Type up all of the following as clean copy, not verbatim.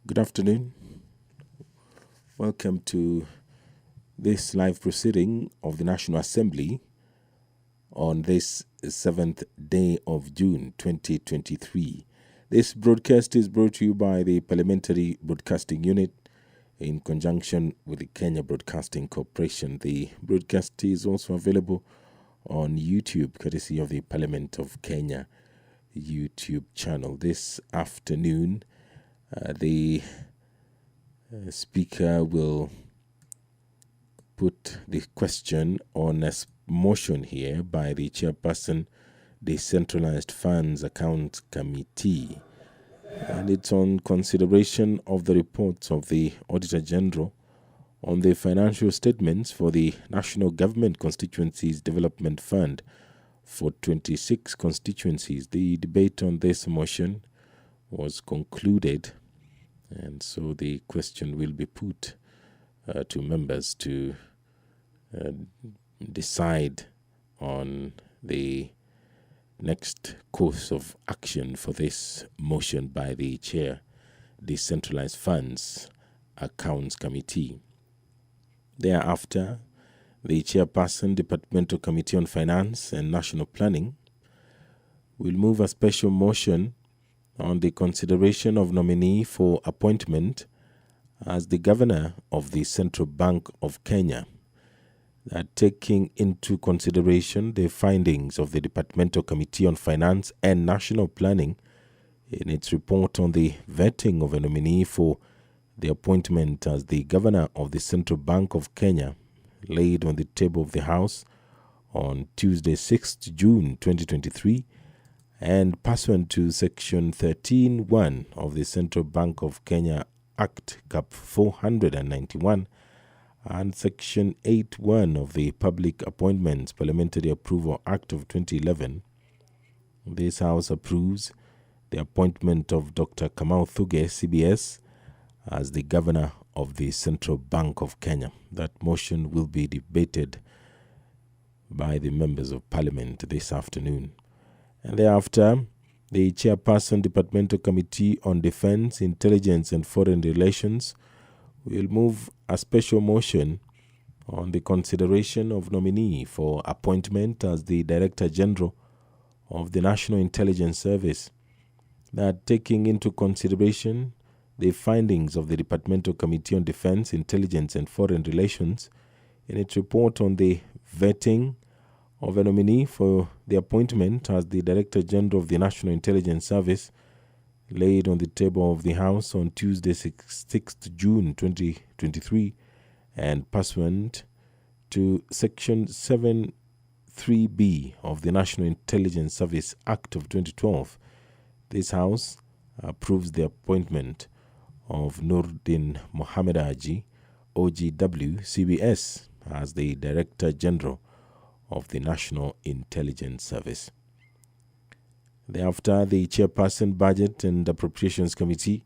Good afternoon. Welcome to this live proceeding of the National Assembly on this 7th day of June 2023. This broadcast is brought to you by the Parliamentary Broadcasting Unit in conjunction with the Kenya Broadcasting Corporation. The broadcast is also available on YouTube, courtesy of the Parliament of Kenya YouTube channel. This afternoon, the Speaker will put the question on a motion here by the Chairperson, Decentralized Funds Account Committee. And it's on consideration of the reports of the Auditor General on the financial statements for the National Government Constituencies Development Fund for 26 constituencies. The debate on this motion was concluded, and so the question will be put to members to decide on the next course of action for this motion by the Chair, Decentralized Funds Accounts Committee. Thereafter, the Chairperson, Departmental Committee on Finance and National Planning, will move a special motion on the consideration of nominee for appointment as the Governor of the Central Bank of Kenya, that taking into consideration the findings of the Departmental Committee on Finance and National Planning in its report on the vetting of a nominee for the appointment as the Governor of the Central Bank of Kenya, laid on the table of the House on Tuesday, 6th June 2023, and pursuant to Section 13(1) of the Central Bank of Kenya Act Cap 491 and Section 8(1) of the Public Appointments Parliamentary Approval Act of 2011, this House approves the appointment of Dr. Kamau Thuge, CBS, as the Governor of the Central Bank of Kenya. That motion will be debated by the members of Parliament this afternoon. And thereafter, the Chairperson, Departmental Committee on Defense, Intelligence and Foreign Relations will move a special motion on the consideration of nominee for appointment as the Director General of the National Intelligence Service, that taking into consideration the findings of the Departmental Committee on Defense, Intelligence and Foreign Relations in its report on the vetting of a nominee for the appointment as the Director General of the National Intelligence Service, laid on the table of the House on Tuesday, 6th June 2023, and pursuant to Section 7(3)(b) of the National Intelligence Service Act of 2012, this House approves the appointment of Nurdin Mohamed Haji, OGW, CBS, as the Director General of the National Intelligence Service. Thereafter, the Chairperson, Budget and Appropriations Committee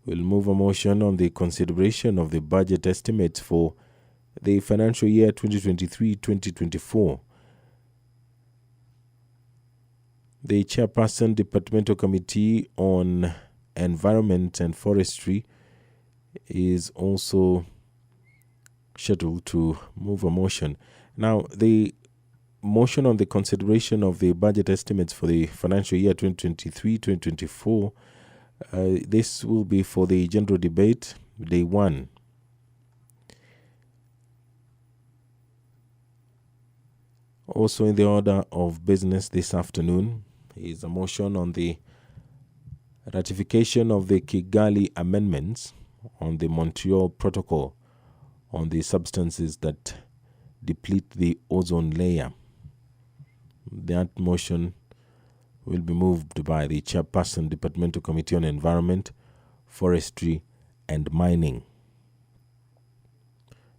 will move a motion on the consideration of the budget estimates for the financial year 2023-2024. The Chairperson, Departmental Committee on Environment and Forestry is also scheduled to move a motion. Now, the motion on the consideration of the budget estimates for the financial year 2023-2024, this will be for the general debate, day 1. Also in the order of business this afternoon is a motion on the ratification of the Kigali Amendments on the Montreal Protocol on the substances that deplete the ozone layer. That motion will be moved by the Chairperson, Departmental Committee on Environment, Forestry and Mining.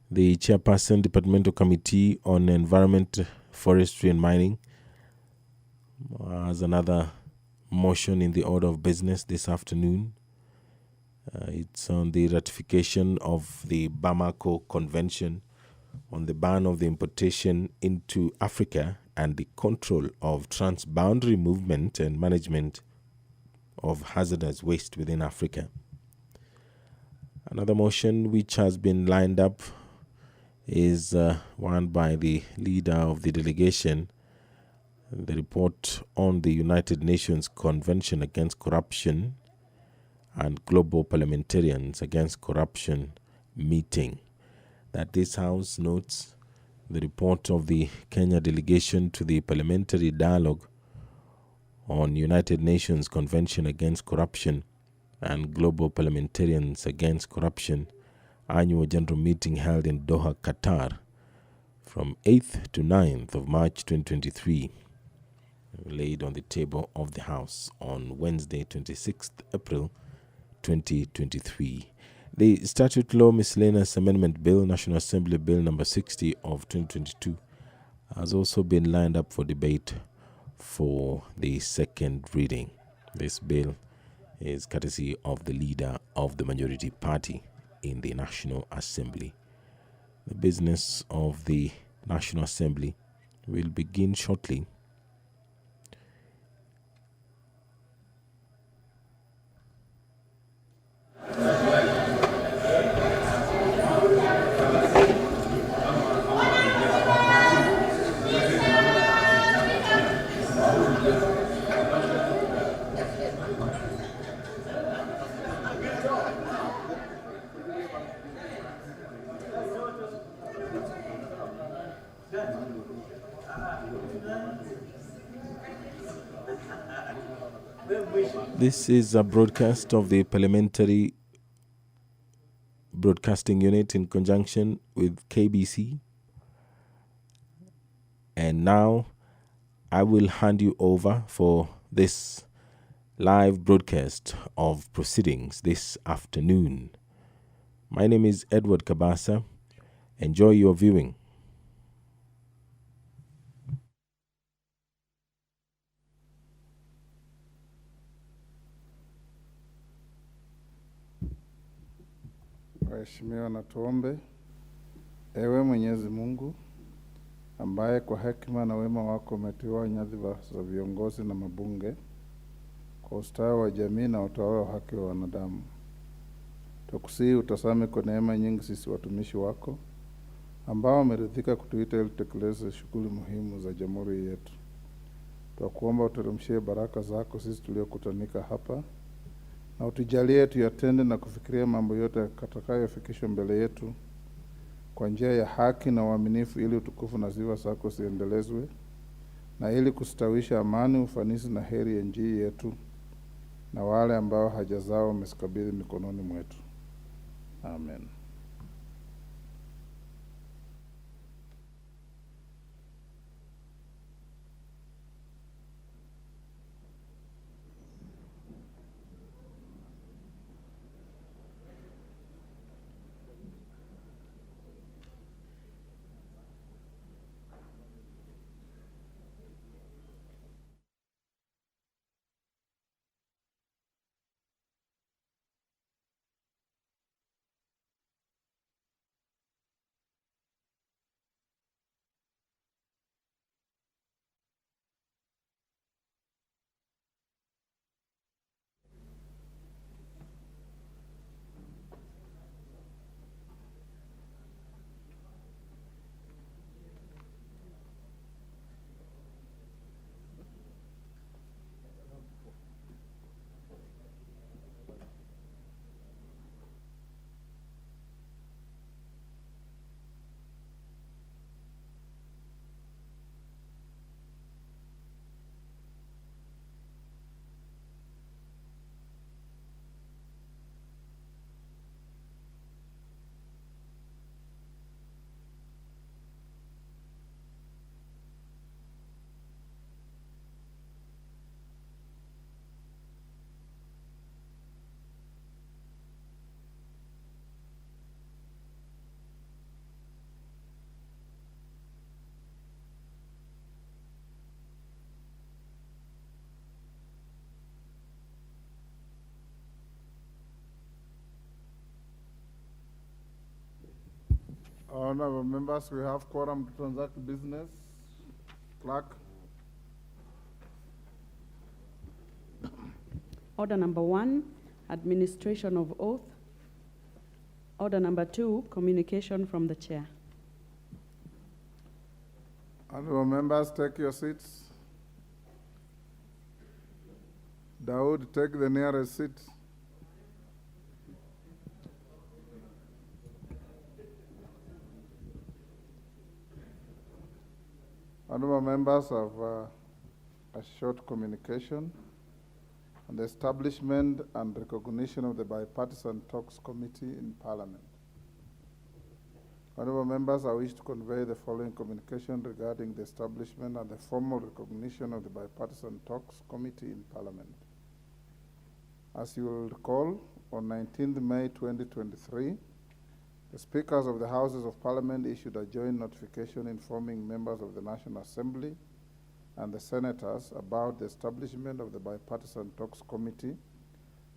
The Chairperson, Departmental Committee on Environment, Forestry and Mining has another motion in the order of business this afternoon. It's on the ratification of the Bamako Convention on the ban of the importation into Africa and the control of transboundary movement and management of hazardous waste within Africa. Another motion which has been lined up is one by the leader of the delegation, the report on the United Nations Convention Against Corruption and Global Parliamentarians Against Corruption meeting. That this House notes the report of the Kenya delegation to the Parliamentary Dialogue on United Nations Convention Against Corruption and Global Parliamentarians Against Corruption annual general meeting held in Doha, Qatar from 8th to 9th of March 2023, laid on the table of the House on Wednesday, 26th April 2023. The Statute Law Miscellaneous Amendment Bill, National Assembly Bill number 60 of 2022, has also been lined up for debate for the second reading. This bill is courtesy of the leader of the majority party in the National Assembly. The business of the National Assembly will begin shortly. This is a broadcast of the Parliamentary Broadcasting Unit in conjunction with KBC. And now I will hand you over for this live broadcast of proceedings this afternoon. My name is Edward Kabasa. Enjoy your viewing. Waheshimiwa, na tuombe. Ewe Mwenyezi Mungu, ambaye kwa hekima na wema wako umeteua nyadhifa za viongozi na mabunge kwa ustawi wa jamii na utawala wa haki wa wanadamu, tukusihi utasame kwa neema nyingi sisi watumishi wako ambao wameridhika kutuita ili tutekeleze shughuli muhimu za jamhuri yetu. Tunakuomba uteremshie baraka zako sisi tuliokutanika hapa, na utujalie tuyatende na kufikiria mambo yote yatakayofikishwa mbele yetu kwa njia ya haki na uaminifu, ili utukufu na sifa zako ziendelezwe, na ili kustawisha amani, ufanisi na heri ya nchi yetu na wale ambao haja zao wamesikabidhi mikononi mwetu. Amen. Honorable members, we have quorum to transact business. Clerk. Order number 1, administration of oath. Order number 2, communication from the chair. Honorable members, take your seats. Dawood, take the nearest seat. Honorable members have a short communication on the establishment and recognition of the Bipartisan Talks Committee in Parliament. Honorable members, I wish to convey the following communication regarding the establishment and the formal recognition of the Bipartisan Talks Committee in Parliament. As you will recall, on 19th May 2023, the Speakers of the Houses of Parliament issued a joint notification informing members of the National Assembly and the Senators about the establishment of the Bipartisan Talks Committee,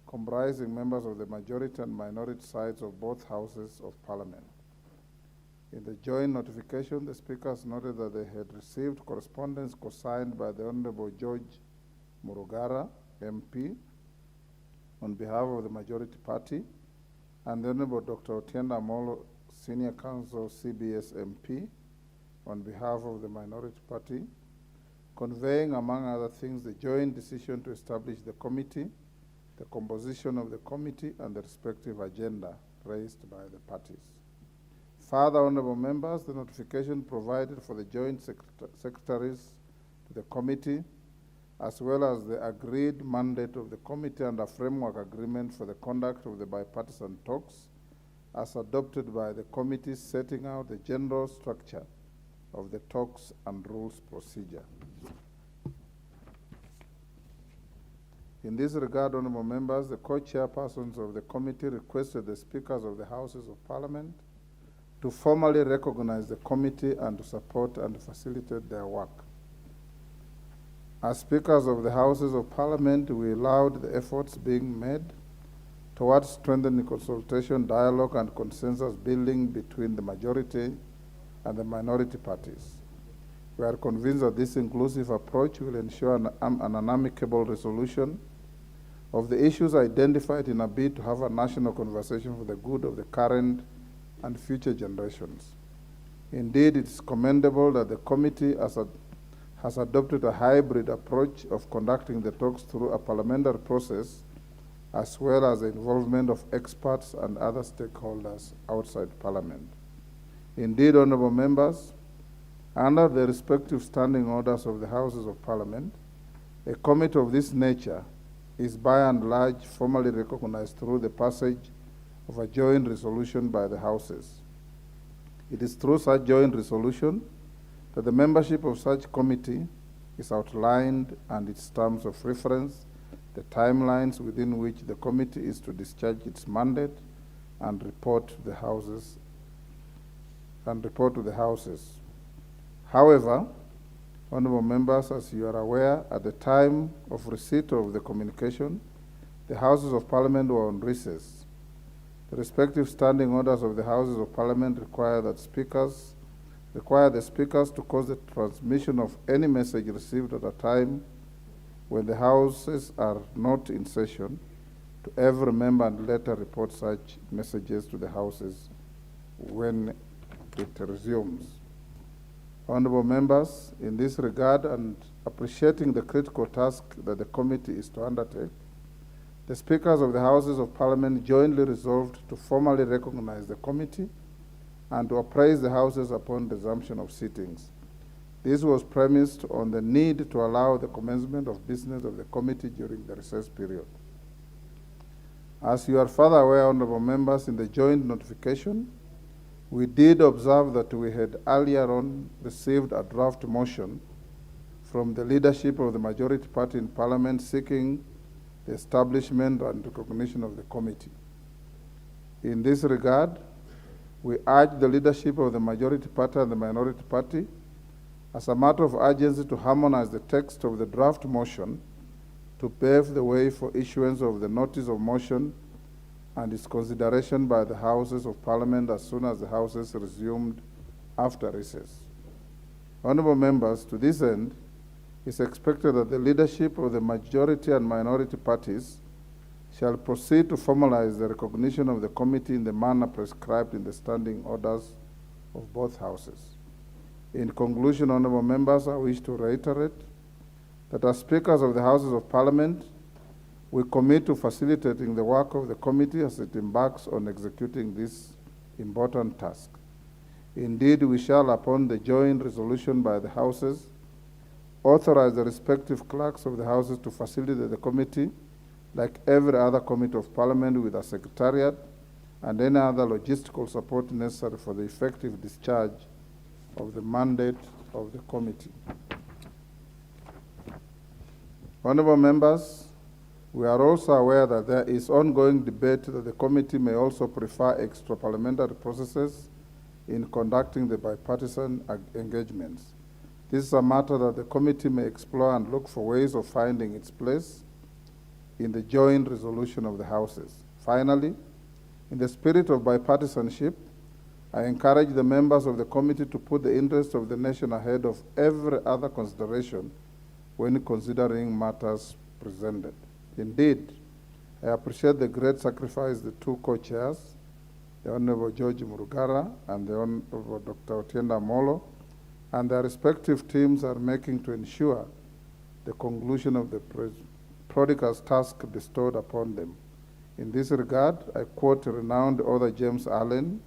comprising members of the majority and minority sides of both Houses of Parliament. In the joint notification, the Speakers noted that they had received correspondence co-signed by the Honorable George Murugara, MP, on behalf of the Majority Party, and the Honorable Dr. Otienda Amolo, Senior Counsel, CBS MP, on behalf of the Minority Party, conveying, among other things, the joint decision to establish the committee, the composition of the committee, and the respective agenda raised by the parties. Further, honorable members, the notification provided for the joint secretaries to the committee, as well as the agreed mandate of the committee and a framework agreement for the conduct of the bipartisan talks, as adopted by the committee, setting out the general structure of the talks and rules procedure. In this regard, honorable members, the co-chairpersons of the committee requested the Speakers of the Houses of Parliament to formally recognize the committee and to support and facilitate their work. As Speakers of the Houses of Parliament, we allowed the efforts being made towards strengthening consultation, dialogue, and consensus building between the majority and the minority parties. We are convinced that this inclusive approach will ensure an amicable resolution of the issues identified in a bid to have a national conversation for the good of the current and future generations. Indeed, it is commendable that the committee has adopted a hybrid approach of conducting the talks through a parliamentary process, as well as the involvement of experts and other stakeholders outside Parliament. Indeed, honorable members, under the respective standing orders of the Houses of Parliament, a committee of this nature is by and large formally recognized through the passage of a joint resolution by the Houses. It is through such joint resolution that the membership of such committee is outlined and its terms of reference, the timelines within which the committee is to discharge its mandate and report to the Houses. However, honorable members, as you are aware, at the time of receipt of the communication, the Houses of Parliament were on recess. The respective standing orders of the Houses of Parliament require the speakers to cause the transmission of any message received at a time when the Houses are not in session to every member and later report such messages to the Houses when it resumes. Honorable members, in this regard and appreciating the critical task that the committee is to undertake, the Speakers of the Houses of Parliament jointly resolved to formally recognize the committee and to appraise the Houses upon resumption of sittings. This was premised on the need to allow the commencement of business of the committee during the recess period. As you are further aware, honorable members, in the joint notification, we did observe that we had earlier on received a draft motion from the leadership of the majority party in Parliament seeking the establishment and recognition of the committee. In this regard, we urge the leadership of the majority party and the minority party, as a matter of urgency, to harmonize the text of the draft motion to pave the way for issuance of the notice of motion and its consideration by the Houses of Parliament as soon as the Houses resumed after recess. Honorable members, to this end, it is expected that the leadership of the majority and minority parties shall proceed to formalize the recognition of the committee in the manner prescribed in the standing orders of both houses. In conclusion, honorable members, I wish to reiterate that as speakers of the Houses of Parliament, we commit to facilitating the work of the committee as it embarks on executing this important task. Indeed, we shall, upon the joint resolution by the Houses, authorize the respective clerks of the Houses to facilitate the committee like every other committee of Parliament with a secretariat and any other logistical support necessary for the effective discharge of the mandate of the committee. Honorable members, we are also aware that there is ongoing debate that the committee may also prefer extra-parliamentary processes in conducting the bipartisan engagements. This is a matter that the committee may explore and look for ways of finding its place in the joint resolution of the Houses. Finally, in the spirit of bipartisanship, I encourage the members of the committee to put the interests of the nation ahead of every other consideration when considering matters presented. Indeed, I appreciate the great sacrifice the two co-chairs, the Honorable George Murugara and the Honorable Dr. Otienda Molo, and their respective teams are making to ensure the conclusion of the prodigal's task bestowed upon them. In this regard, I quote renowned author James Allen,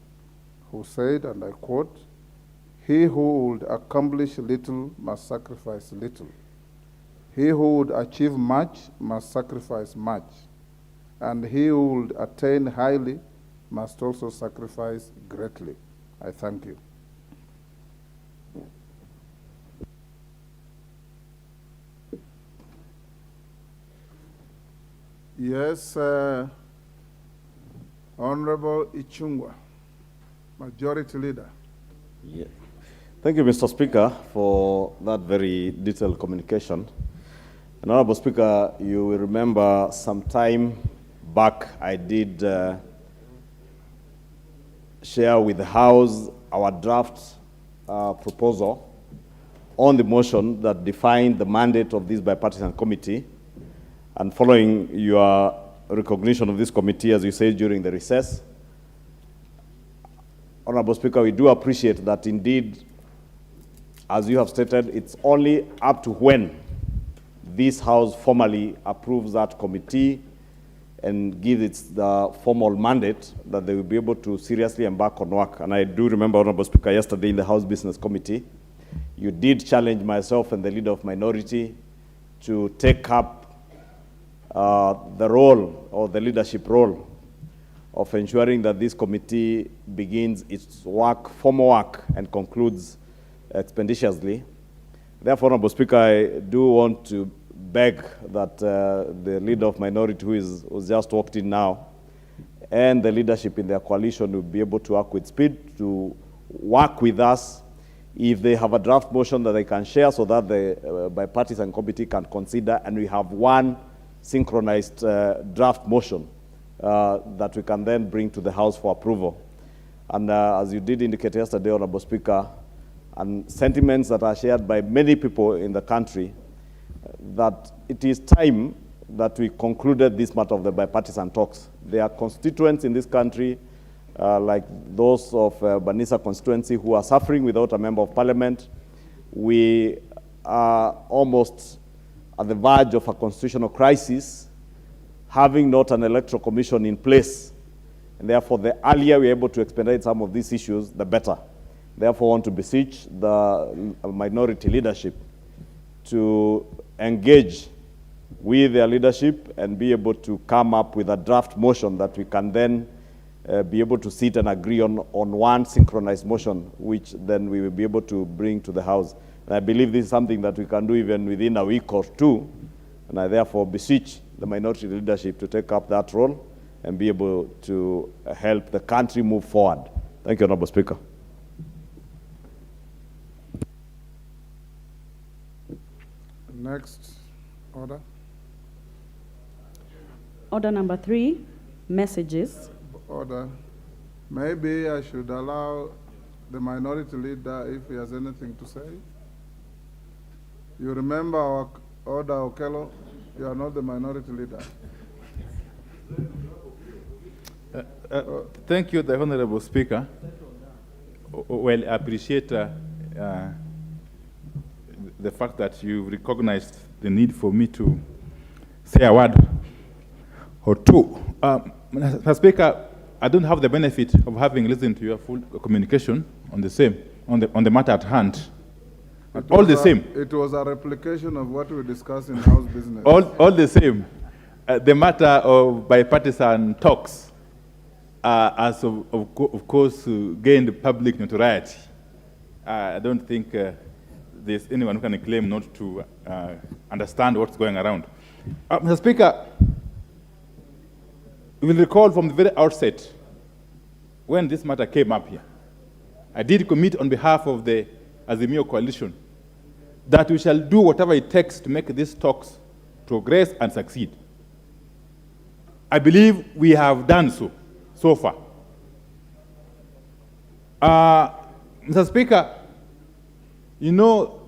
who said, and I quote, "He who would accomplish little must sacrifice little. He who would achieve much must sacrifice much. And he who would attain highly must also sacrifice greatly." I thank you. Yes, Honorable Ichungwa, Majority Leader. Yeah. Thank you, Mr. Speaker, for that very detailed communication. And Honorable Speaker, you will remember some time back I did share with the House our draft proposal on the motion that defined the mandate of this bipartisan committee. And following your recognition of this committee, as you said, during the recess, Honorable Speaker, we do appreciate that indeed, as you have stated, it's only up to when this House formally approves that committee and gives it the formal mandate that they will be able to seriously embark on work. And I do remember, Honorable Speaker, yesterday in the House Business Committee, you did challenge myself and the leader of minority to take up the role or the leadership role of ensuring that this committee begins its work, formal work, and concludes expeditiously. Therefore, Honorable Speaker, I do want to beg that the leader of minority who's just walked in now and the leadership in their coalition will be able to work with speed to work with us if they have a draft motion that they can share so that the bipartisan committee can consider, and we have one synchronized draft motion that we can then bring to the House for approval. And as you did indicate yesterday, Honorable Speaker, and sentiments that are shared by many people in the country, that it is time that we concluded this matter of the bipartisan talks. There are constituents in this country, like those of Banisa constituency, who are suffering without a member of parliament. We are almost at the verge of a constitutional crisis, having not an electoral commission in place. And therefore, the earlier we're able to expedite some of these issues, the better. Therefore, I want to beseech the minority leadership to engage with their leadership and be able to come up with a draft motion that we can then be able to sit and agree on one synchronized motion, which then we will be able to bring to the House. And I believe this is something that we can do even within a week or two. And I therefore beseech the minority leadership to take up that role and be able to help the country move forward. Thank you, Honorable Speaker. Next order. Order number 3, messages. Order. Maybe I should allow the minority leader if he has anything to say. You remember our order, Okello? You are not the minority leader. Thank you, the Honorable Speaker. Well, I appreciate the fact that you recognized the need for me to say a word or two. Mr. Speaker, I don't have the benefit of having listened to your full communication on the matter at hand. All the same. It was a replication of what we discussed in House business. All the same, the matter of bipartisan talks has, of course, gained public notoriety. I don't think there's anyone who can claim not to understand what's going around. Mr. Speaker, you will recall from the very outset, when this matter came up here, I did commit on behalf of the Azimio coalition that we shall do whatever it takes to make these talks progress and succeed. I believe we have done so far. Mr. Speaker, you know,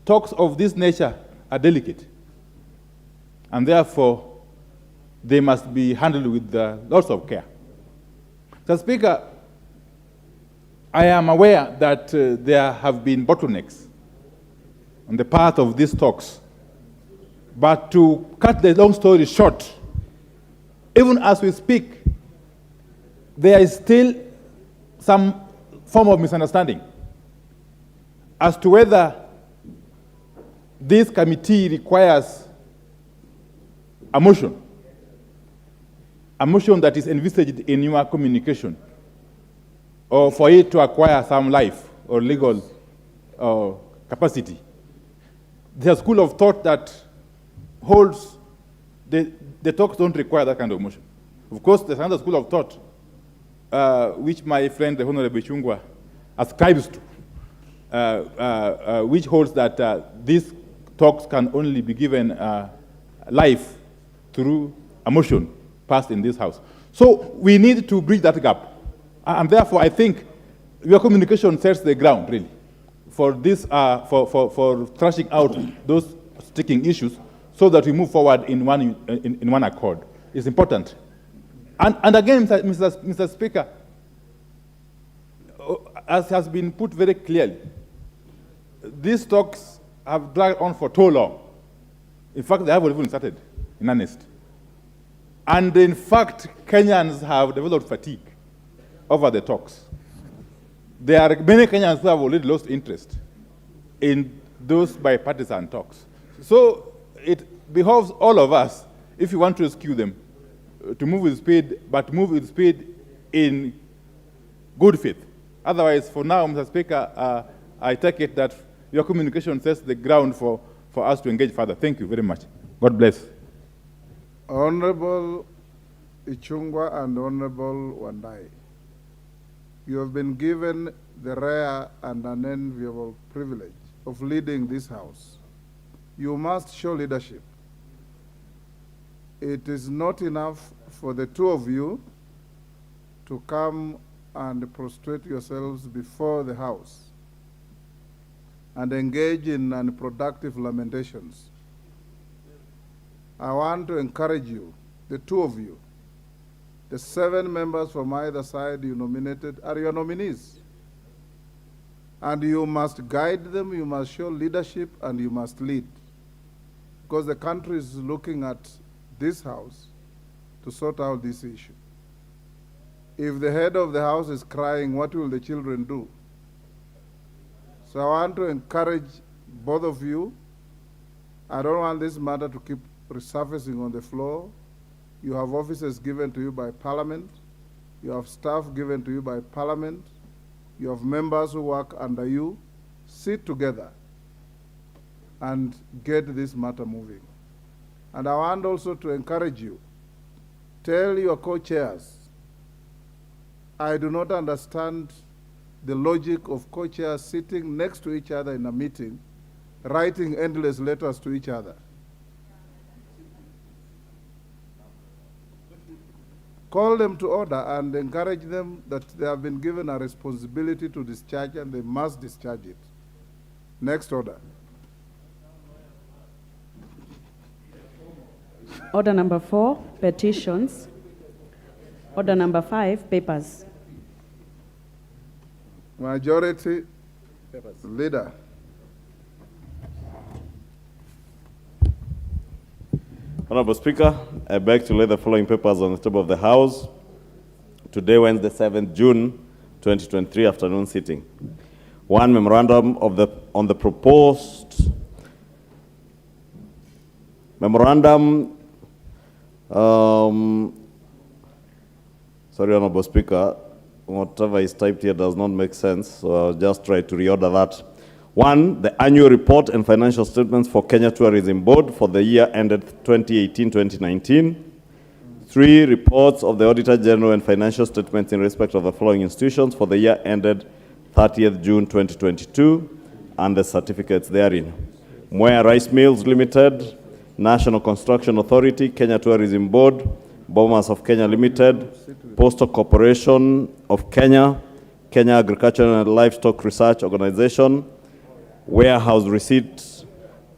talks of this nature are delicate, and therefore they must be handled with lots of care. Mr. Speaker, I am aware that there have been bottlenecks on the path of these talks. But to cut the long story short, even as we speak, there is still some form of misunderstanding as to whether this committee requires a motion that is envisaged in your communication, or for it to acquire some life or legal capacity. There's a school of thought that holds the talks don't require that kind of motion. Of course, there's another school of thought which my friend, the Honorable Chungwa, ascribes to, which holds that these talks can only be given life through a motion passed in this House. So we need to bridge that gap. And therefore, I think your communication sets the ground, really, for this, for thrashing out those sticking issues so that we move forward in one accord. It's important. And again, Mr. Speaker, as has been put very clearly, these talks have dragged on for too long. In fact, they haven't even started, in earnest. And in fact, Kenyans have developed fatigue over the talks. There are many Kenyans who have already lost interest in those bipartisan talks. So it behoves all of us, if you want to rescue them, to move with speed, but move with speed in good faith. Otherwise, for now, Mr. Speaker, I take it that your communication sets the ground for us to engage further. Thank you very much. God bless. Honorable Ichungwa and Honorable Wandai, you have been given the rare and unenviable privilege of leading this House. You must show leadership. It is not enough for the two of you to come and prostrate yourselves before the House and engage in unproductive lamentations. I want to encourage you, the two of you, the 7 members from either side you nominated are your nominees. And you must guide them, you must show leadership, and you must lead. Because the country is looking at this House to sort out this issue. If the head of the House is crying, what will the children do? So I want to encourage both of you. I don't want this matter to keep resurfacing on the floor. You have offices given to you by Parliament. You have staff given to you by Parliament. You have members who work under you. Sit together and get this matter moving. And I want also to encourage you. Tell your co-chairs, I do not understand the logic of co-chairs sitting next to each other in a meeting, writing endless letters to each other. Call them to order and encourage them that they have been given a responsibility to discharge and they must discharge it. Next order. Order number 4, petitions. Order number 5, papers. Majority Leader. Honorable Speaker, I beg to lay the following papers on the table of the House today, Wednesday, 7th June 2023, afternoon sitting. One, memorandum on the proposed memorandum. Sorry, Honorable Speaker, whatever is typed here does not make sense, so I'll just try to reorder that. One, the annual report and financial statements for Kenya Tourism Board for the year ended 2018-2019. 3, reports of the Auditor General and financial statements in respect of the following institutions for the year ended 30th June 2022 and the certificates therein. Mwea Rice Mills Limited, National Construction Authority, Kenya Tourism Board, Bomas of Kenya Limited, Postal Corporation of Kenya, Kenya Agricultural and Livestock Research Organization, Warehouse Receipt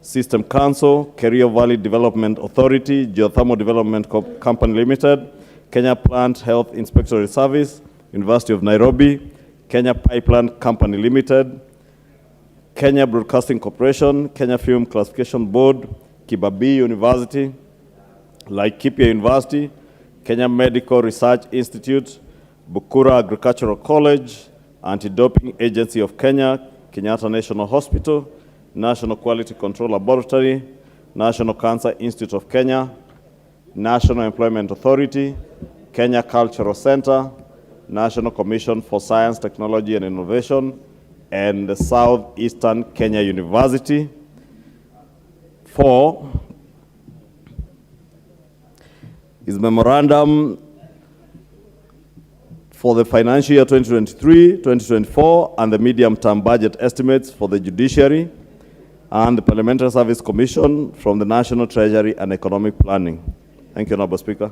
System Council, Kerio Valley Development Authority, Geothermal Development Company Limited, Kenya Plant Health Inspectorate Service, University of Nairobi, Kenya Pipeline Company Limited, Kenya Broadcasting Corporation, Kenya Film Classification Board, Kibabii University, Laikipia University, Kenya Medical Research Institute, Bukura Agricultural College, Anti-Doping Agency of Kenya, Kenyatta National Hospital, National Quality Control Laboratory, National Cancer Institute of Kenya, National Employment Authority, Kenya Cultural Center, National Commission for Science, Technology and Innovation, and the Southeastern Kenya University. 4 is memorandum for the financial year 2023-2024 and the medium-term budget estimates for the Judiciary and the Parliamentary Service Commission from the National Treasury and Economic Planning. Thank you, Honorable Speaker.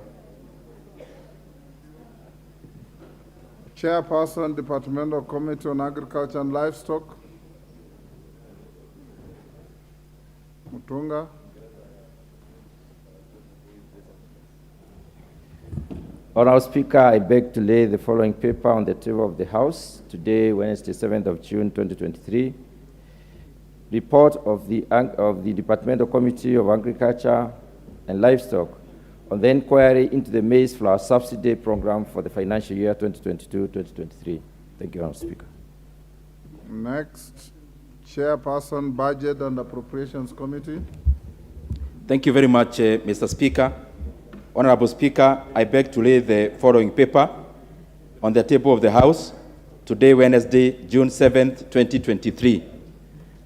Chairperson, Departmental Committee on Agriculture and Livestock. Mutunga. Honorable Speaker, I beg to lay the following paper on the table of the House today, Wednesday, 7th of June, 2023. Report of the Departmental Committee of Agriculture and Livestock on the inquiry into the maize flour subsidy program for the financial year 2022-2023. Thank you, Honorable Speaker. Next, Chairperson, Budget and Appropriations Committee. Thank you very much, Mr. Speaker. Honorable Speaker, I beg to lay the following paper on the table of the House today, Wednesday, June 7th, 2023.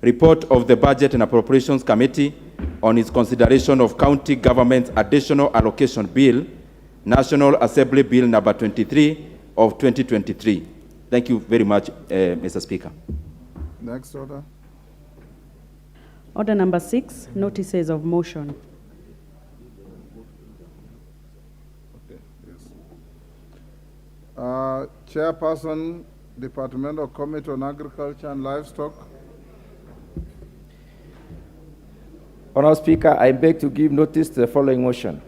Report of the Budget and Appropriations Committee on its consideration of County Government's Additional Allocation Bill, National Assembly Bill number 23 of 2023. Thank you very much, Mr. Speaker. Next order. Order number 6, notices of motion. Chairperson, Departmental Committee on Agriculture and Livestock. Honorable Speaker, I beg to give notice to the following motion.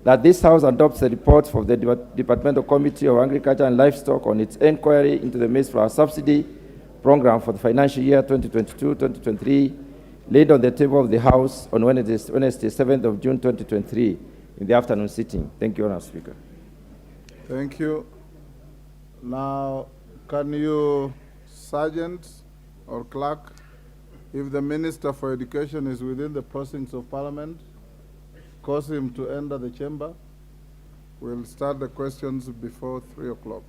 That this House adopts the report of the Departmental Committee of Agriculture and Livestock on its inquiry into the maize flour subsidy program for the financial year 2022-2023, laid on the table of the House on Wednesday, 7th of June 2023, in the afternoon sitting. Thank you, Honorable Speaker. Thank you. Now, can you, Sergeant or Clerk, if the Minister for Education is within the precincts of Parliament, cause him to enter the chamber. We'll start the questions before 3 o'clock.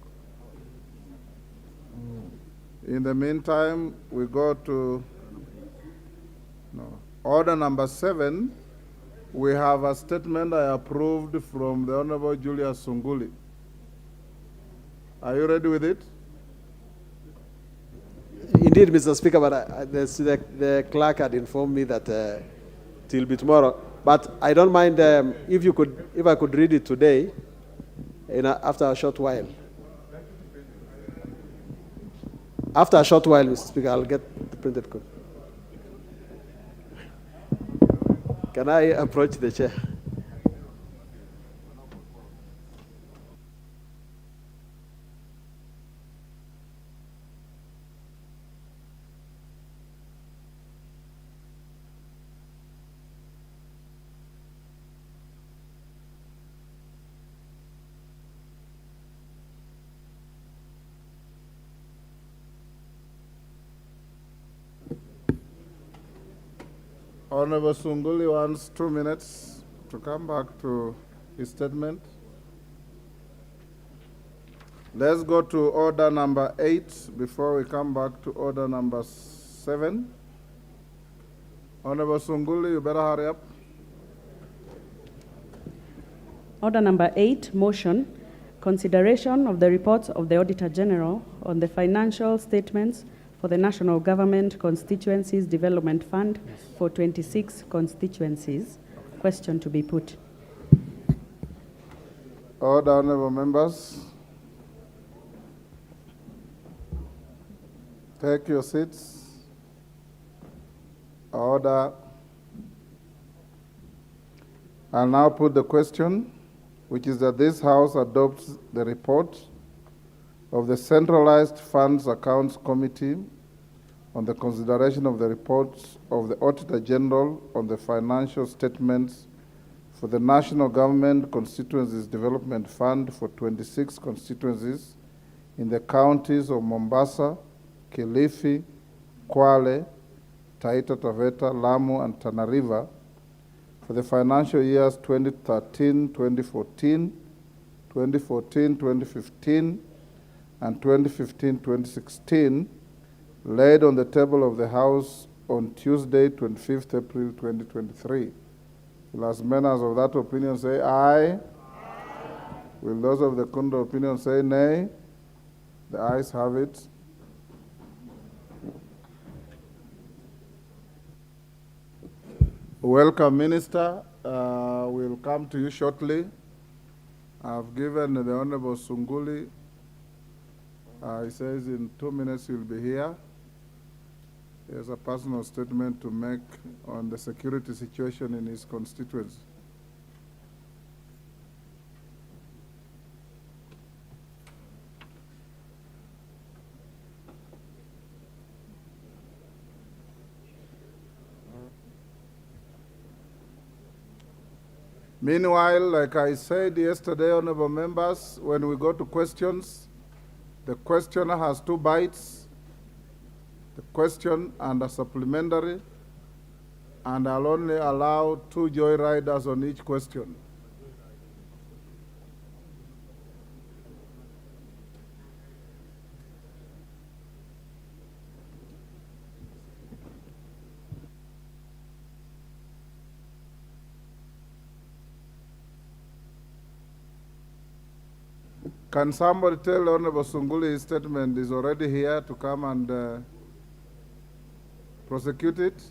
In the meantime, we go to order number 7. We have a statement I approved from the Honorable Julius Sunguli. Are you ready with it? Indeed, Mr. Speaker, but the clerk had informed me that it will be tomorrow. But I don't mind if I could read it today, after a short while. After a short while, Mr. Speaker, I'll get the printed copy. Can I approach the chair? Honorable Sunguli wants 2 minutes to come back to his statement. Let's go to order number 8 before we come back to order number 7. Honorable Sunguli, you better hurry up. Order number 8, motion, consideration of the reports of the Auditor General on the financial statements for the National Government Constituencies Development Fund for 26 constituencies. Question to be put. Order, honorable members. Take your seats. Order. I'll now put the question, which is that this House adopts the report of the Centralized Funds Accounts Committee on the consideration of the reports of the Auditor General on the financial statements for the National Government Constituencies Development Fund for 26 constituencies in the counties of Mombasa, Kilifi, Kwale, Taita Taveta, Lamu, and Tana River for the financial years 2013-2014, 2014-2015, and 2015-2016, laid on the table of the House on Tuesday, 25th April 2023. Will as many as of that opinion say aye? Aye. Will those of the contrary opinion say nay? The ayes have it. Welcome, Minister. We'll come to you shortly. I've given the Honorable Sunguli, he says in 2 minutes he'll be here. He has a personal statement to make on the security situation in his constituency. Meanwhile, like I said yesterday, honorable members, when we go to questions, the questioner has 2 bites, the question and a supplementary, and I'll only allow 2 joyriders on each question. Can somebody tell Honorable Sunguli his statement is already here to come and prosecute it?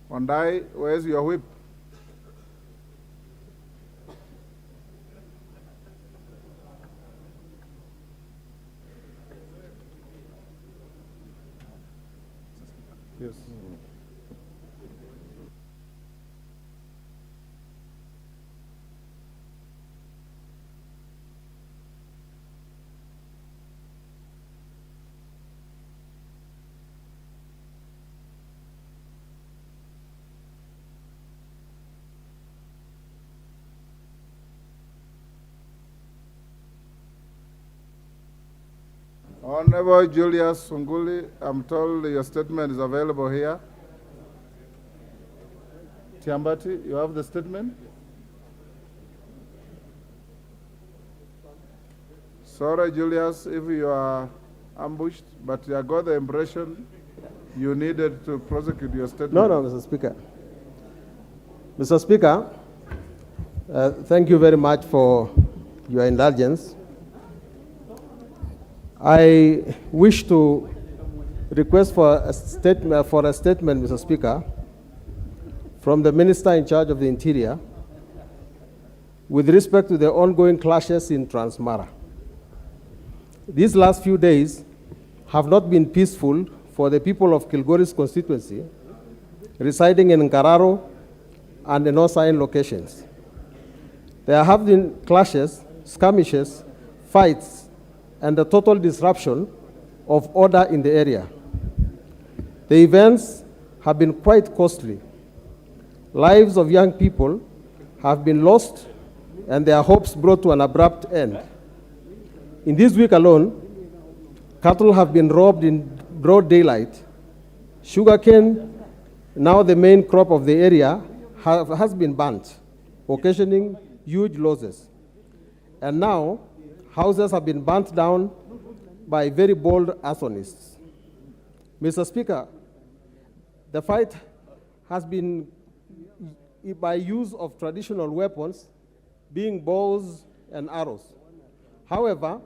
Wandai, where's your whip? Yes. Honorable Julius Sunguli, I'm told your statement is available here. Tiambati, you have the statement? Sorry, Julius, if you are ambushed, but I got the impression you needed to prosecute your statement. No, Mr. Speaker. Mr. Speaker, thank you very much for your indulgence. I wish to request for a statement, Mr. Speaker, from the Minister in charge of the Interior with respect to the ongoing clashes in Transmara. These last few days have not been peaceful for the people of Kilgoris constituency residing in Ngararo and the North Side locations. There have been clashes, skirmishes, fights, and the total disruption of order in the area. The events have been quite costly. Lives of young people have been lost and their hopes brought to an abrupt end. In this week alone, cattle have been robbed in broad daylight, sugarcane Now the main crop of the area has been burnt, occasioning huge losses. And now houses have been burnt down by very bold arsonists. Mr. Speaker, the fight has been by use of traditional weapons, being bows and arrows. However,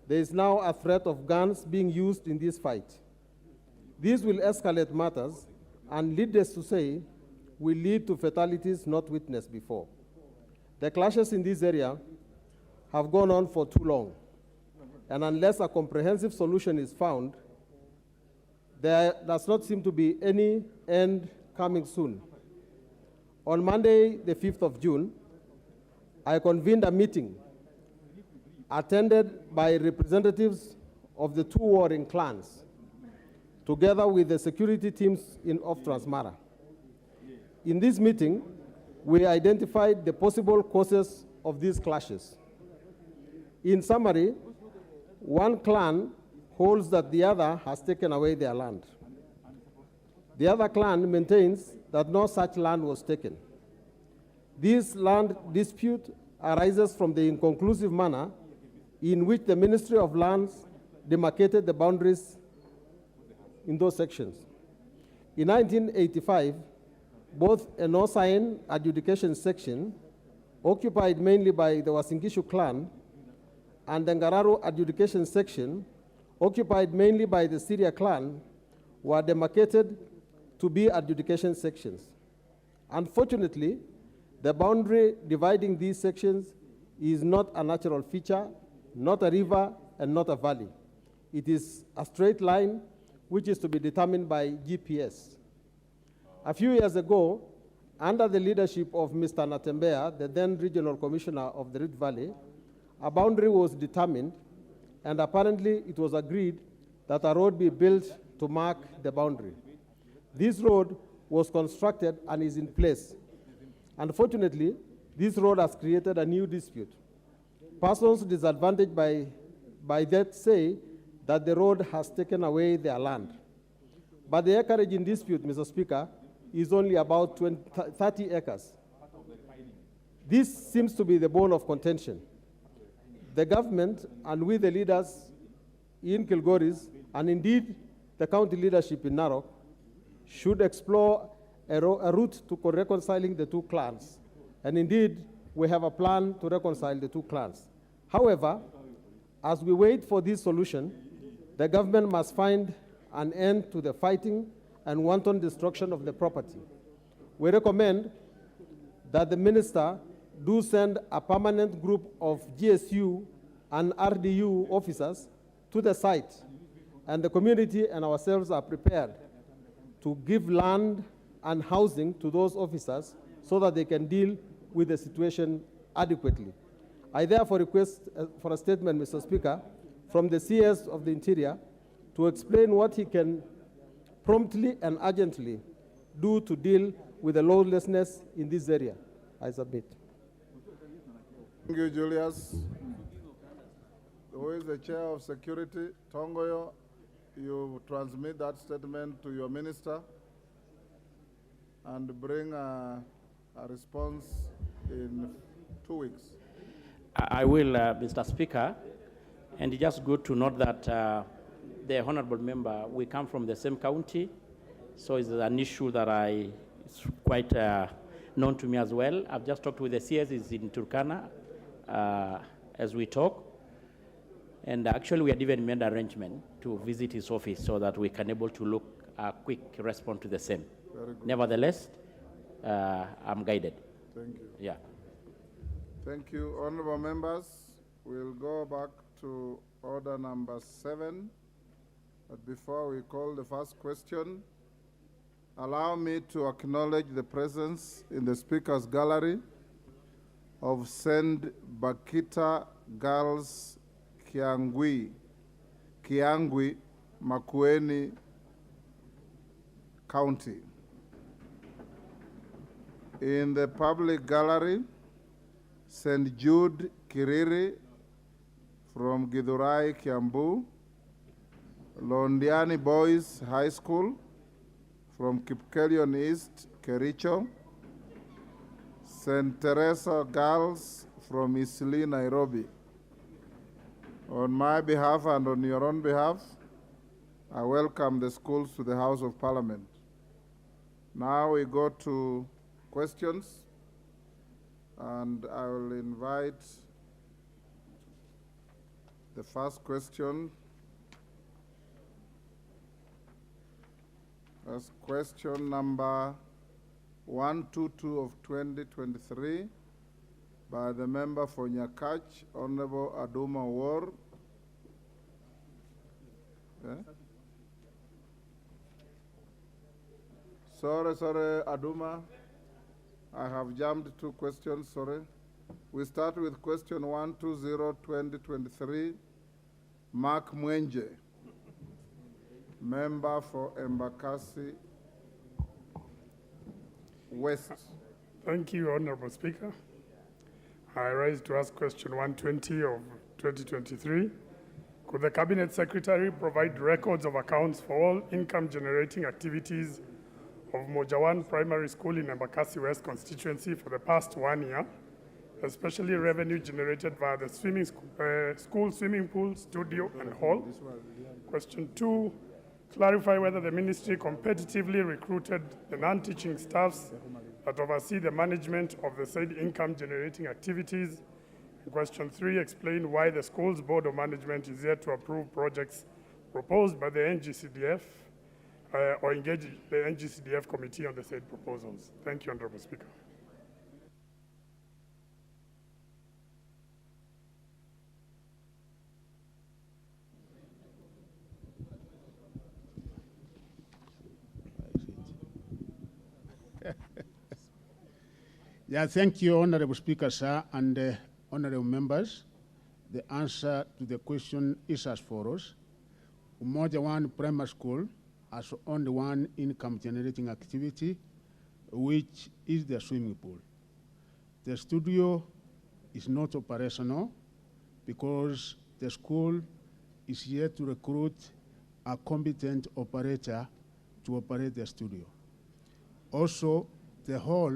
there is now a threat of guns being used in this fight. This will escalate matters and, needless to say, will lead to fatalities not witnessed before. The clashes in this area have gone on for too long, and unless a comprehensive solution is found, there does not seem to be any end coming soon. On Monday, the 5th of June, I convened a meeting attended by representatives of the two warring clans, together with the security teams of Transmara. In this meeting, we identified the possible causes of these clashes. In summary, one clan holds that the other has taken away their land. The other clan maintains that no such land was taken. This land dispute arises from the inconclusive manner in which the Ministry of Lands demarcated the boundaries in those sections. In 1985, both a no-sign adjudication section, occupied mainly by the Wasingishu clan, and the Ngararu adjudication section, occupied mainly by the Syria clan, were demarcated to be adjudication sections. Unfortunately, the boundary dividing these sections is not a natural feature, not a river, and not a valley. It is a straight line which is to be determined by GPS. A few years ago, under the leadership of Mr. Natembea, the then regional commissioner of the Rift Valley, a boundary was determined, and apparently it was agreed that a road be built to mark the boundary. This road was constructed and is in place. Unfortunately, this road has created a new dispute. Persons disadvantaged by that say that the road has taken away their land. But the acreage in dispute, Mr. Speaker, is only about 30 acres. This seems to be the bone of contention. The government and we, the leaders in Kilgoris, and indeed the county leadership in Narok, should explore a route to reconciling the two clans. And indeed, we have a plan to reconcile the two clans. However, as we wait for this solution, the government must find an end to the fighting and wanton destruction of the property. We recommend that the minister do send a permanent group of GSU and RDU officers to the site, and the community and ourselves are prepared to give land and housing to those officers so that they can deal with the situation adequately. I therefore request for a statement, Mr. Speaker, from the CS of the Interior to explain what he can promptly and urgently do to deal with the lawlessness in this area. I submit. Thank you, Julius. Who is the chair of security? Tongoyo, you transmit that statement to your minister and bring a response in 2 weeks. I will, Mr. Speaker, and it's just good to note that the honorable member, we come from the same county, so it's an issue that it's quite known to me as well. I've just talked with the CS is in Turkana as we talk, and actually we had even made an arrangement to visit his office so that we can able to look a quick response to the same. Very good. Nevertheless, I'm guided. Thank you. Yeah. Thank you, honorable members. We'll go back to order number 7. But before we call the first question, allow me to acknowledge the presence in the speaker's gallery of St. Bakita Girls Kiangui, Makueni County. In the public gallery, St. Jude Kiriri from Githurai, Kiambu, Londiani Boys High School from Kipkelion East, Kericho. St. Teresa Girls from Eastleigh, Nairobi. On my behalf and on your own behalf, I welcome the schools to the House of Parliament. Now we go to questions, and I will invite the first question. That's question number 122 of 2023 by the member for Nyakach, Honorable Aduma War. Sorry, Aduma. I have jammed two questions, sorry. We start with question 120, 2023. Mark Mwenje, member for Embakasi West. Thank you, Honorable Speaker. I rise to ask question 120 of 2023. Could the Cabinet Secretary provide records of accounts for all income-generating activities of Mojawan Primary School in Embakasi West constituency for the past 1 year, especially revenue generated via the school swimming pool, studio, and hall? Question 2, clarify whether the ministry competitively recruited the non-teaching staffs that oversee the management of the said income-generating activities. And question 3, explain why the school's board of management is yet to approve projects proposed by the NGCDF or engage the NGCDF committee on the said proposals. Thank you, Honorable Speaker. Yeah, thank you, Honorable Speaker, sir, and honorable members. The answer to the question is as follows. Umoja One Primary School has only one income-generating activity, which is the swimming pool. The studio is not operational because the school is yet to recruit a competent operator to operate the studio. Also, the hall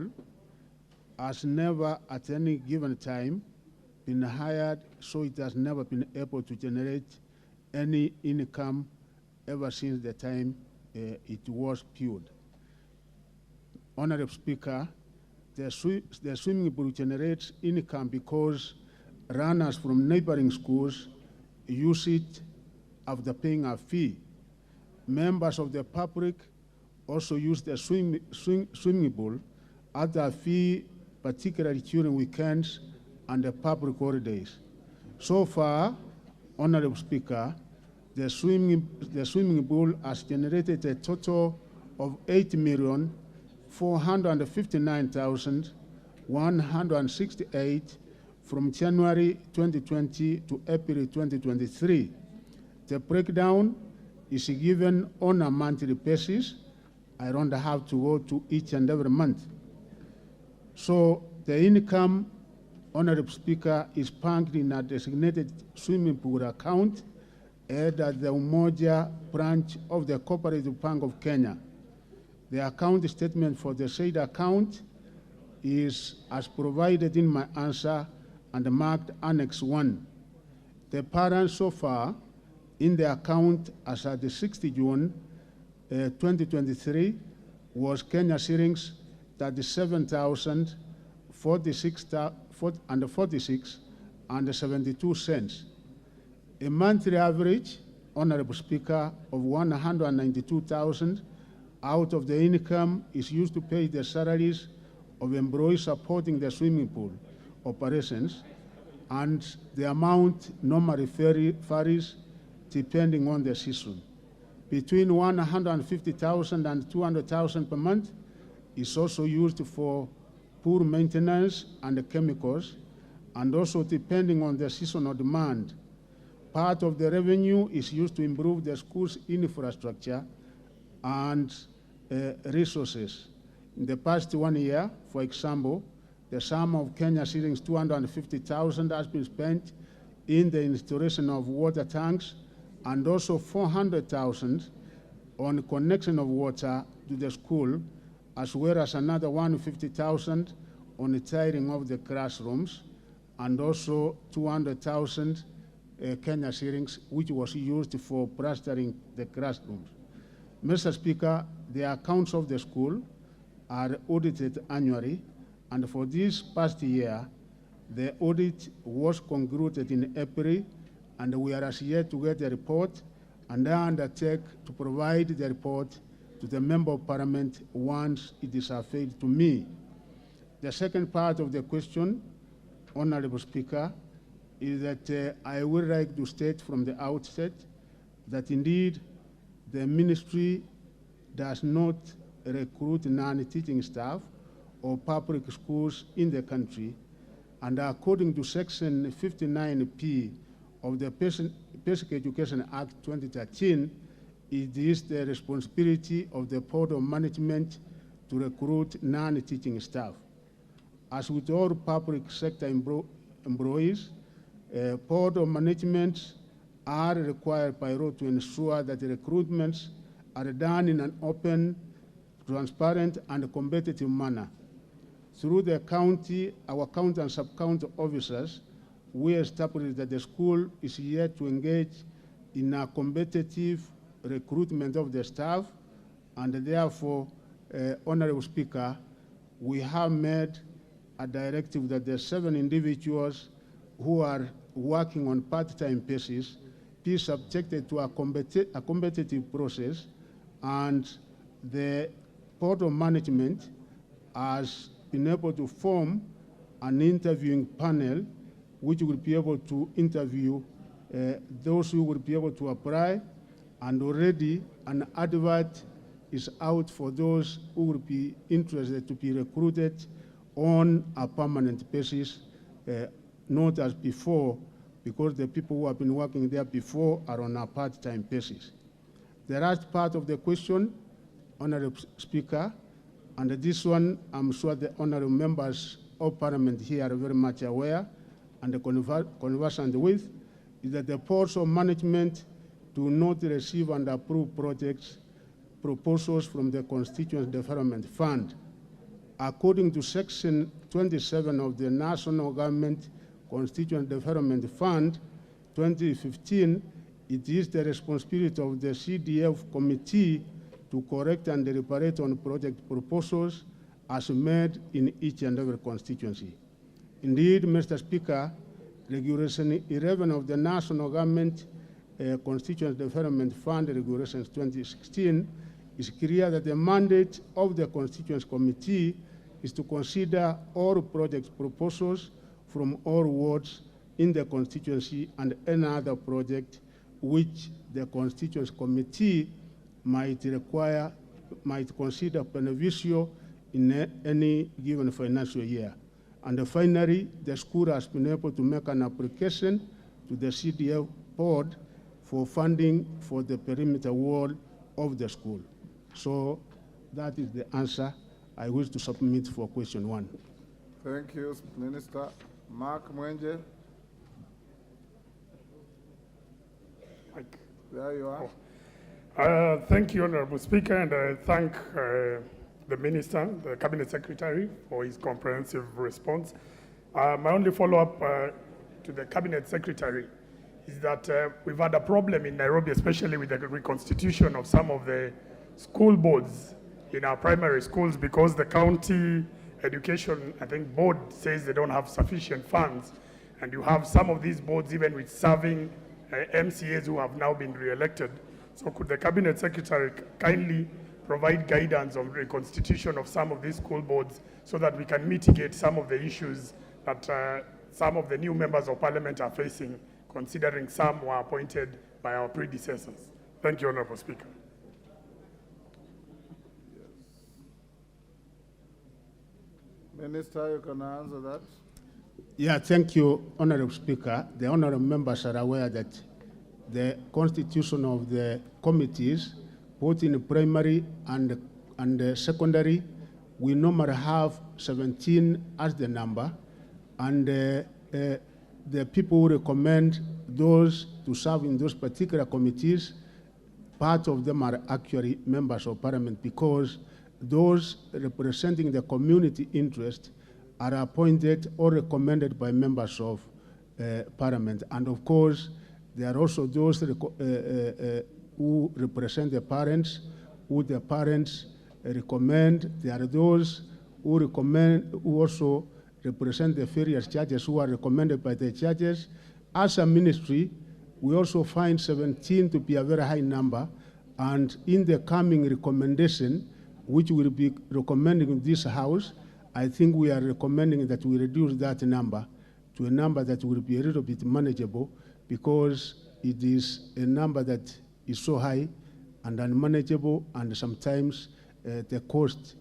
has never at any given time been hired, so it has never been able to generate any income ever since the time it was built. Honorable Speaker, the swimming pool generates income because runners from neighboring schools use it after paying a fee. Members of the public also use the swimming pool at a fee, particularly during weekends and the public holidays. So far, Honorable Speaker, the swimming pool has generated a total of 8,459,168 from January 2020 to April 2023. The breakdown is given on a monthly basis. I don't have to go to each and every month. So the income, Honorable Speaker, is banked in a designated swimming pool account at the Umoja branch of the Cooperative Bank of Kenya. The account statement for the said account is as provided in my answer and marked Annex 1. The balance so far in the account as at the 6th June 2023 was Kenya shillings 37,046.72. A monthly average, Honorable Speaker, of 192,000 out of the income is used to pay the salaries of employees supporting the swimming pool operations, and the amount normally varies depending on the season. Between 150,000 and 200,000 per month is also used for pool maintenance and chemicals, and also depending on the seasonal demand. Part of the revenue is used to improve the school's infrastructure and resources. In the past 1 year, for example, the sum of Kenya shillings 250,000 has been spent in the installation of water tanks, and also 400,000 on connection of water to the school, as well as another 150,000 on the tiling of the classrooms, and also 200,000 Kenya shillings, which was used for plastering the classrooms. Mr. Speaker, the accounts of the school are audited annually, and for this past year, the audit was concluded in April, and we are as yet to get the report, and I undertake to provide the report to the Member of Parliament once it is affixed to me. The second part of the question, Honorable Speaker, is that I would like to state from the outset that indeed the ministry does not recruit non-teaching staff or public schools in the country, and according to Section 59P of the Basic Education Act 2013, it is the responsibility of the Board of Management to recruit non-teaching staff. As with all public sector employees, Board of Management are required by law to ensure that the recruitments are done in an open, transparent, and competitive manner. Through the county, our county and sub-county officers, we established that the school is yet to engage in a competitive recruitment of the staff, and therefore, Honorable Speaker, we have made a directive that the 7 individuals who are working on part-time basis be subjected to a competitive process, and the Board of Management has been able to form an interviewing panel which will be able to interview those who will be able to apply, and already an advert is out for those who will be interested to be recruited on a permanent basis, not as before, because the people who have been working there before are on a part-time basis. The last part of the question, Honorable Speaker, and this one I'm sure the honorable members of Parliament here are very much aware and conversant with, is that the boards of management do not receive and approve projects proposals from the Constituent Development Fund. According to Section 27 of the National Government Constituent Development Fund 2015, it is the responsibility of the CDF committee to correct and deliberate on project proposals as made in each and every constituency. Indeed, Mr. Speaker, Regulation 11 of the National Government Constituent Development Fund, Regulations 2016, is clear that the mandate of the Constituents Committee is to consider all project proposals from all wards in the constituency and any other project which the Constituents Committee might consider beneficial in any given financial year. And finally, the school has been able to make an application to the CDF board for funding for the perimeter wall of the school. So that is the answer I wish to submit for question 1. Thank you, Minister. Mark Mwenje. There you are. Thank you, Honorable Speaker, and I thank the Minister, the Cabinet Secretary, for his comprehensive response. My only follow-up to the Cabinet Secretary is that we've had a problem in Nairobi, especially with the reconstitution of some of the school boards in our primary schools, because the county education, I think, board says they don't have sufficient funds, and you have some of these boards even with serving MCAs who have now been re-elected. So could the Cabinet Secretary kindly provide guidance on reconstitution of some of these school boards so that we can mitigate some of the issues that some of the new members of Parliament are facing, considering some were appointed by our predecessors? Thank you, Honorable Speaker. Minister, you can answer that. Yeah, thank you, Honorable Speaker. The honorable members are aware that the constitution of the committees, both in primary and secondary, we normally have 17 as the number, and the people who recommend those to serve in those particular committees part of them are actually members of parliament because those representing the community interest are appointed or recommended by members of parliament. And of course, there are also those who represent the parents, who the parents recommend. There are those who also represent the various churches who are recommended by the churches. As a ministry, we also find 17 to be a very high number, and in the coming recommendation, which will be recommending in this House, I think we are recommending that we reduce that number to a number that will be a little bit manageable, because it is a number that is so high and unmanageable, and sometimes the cost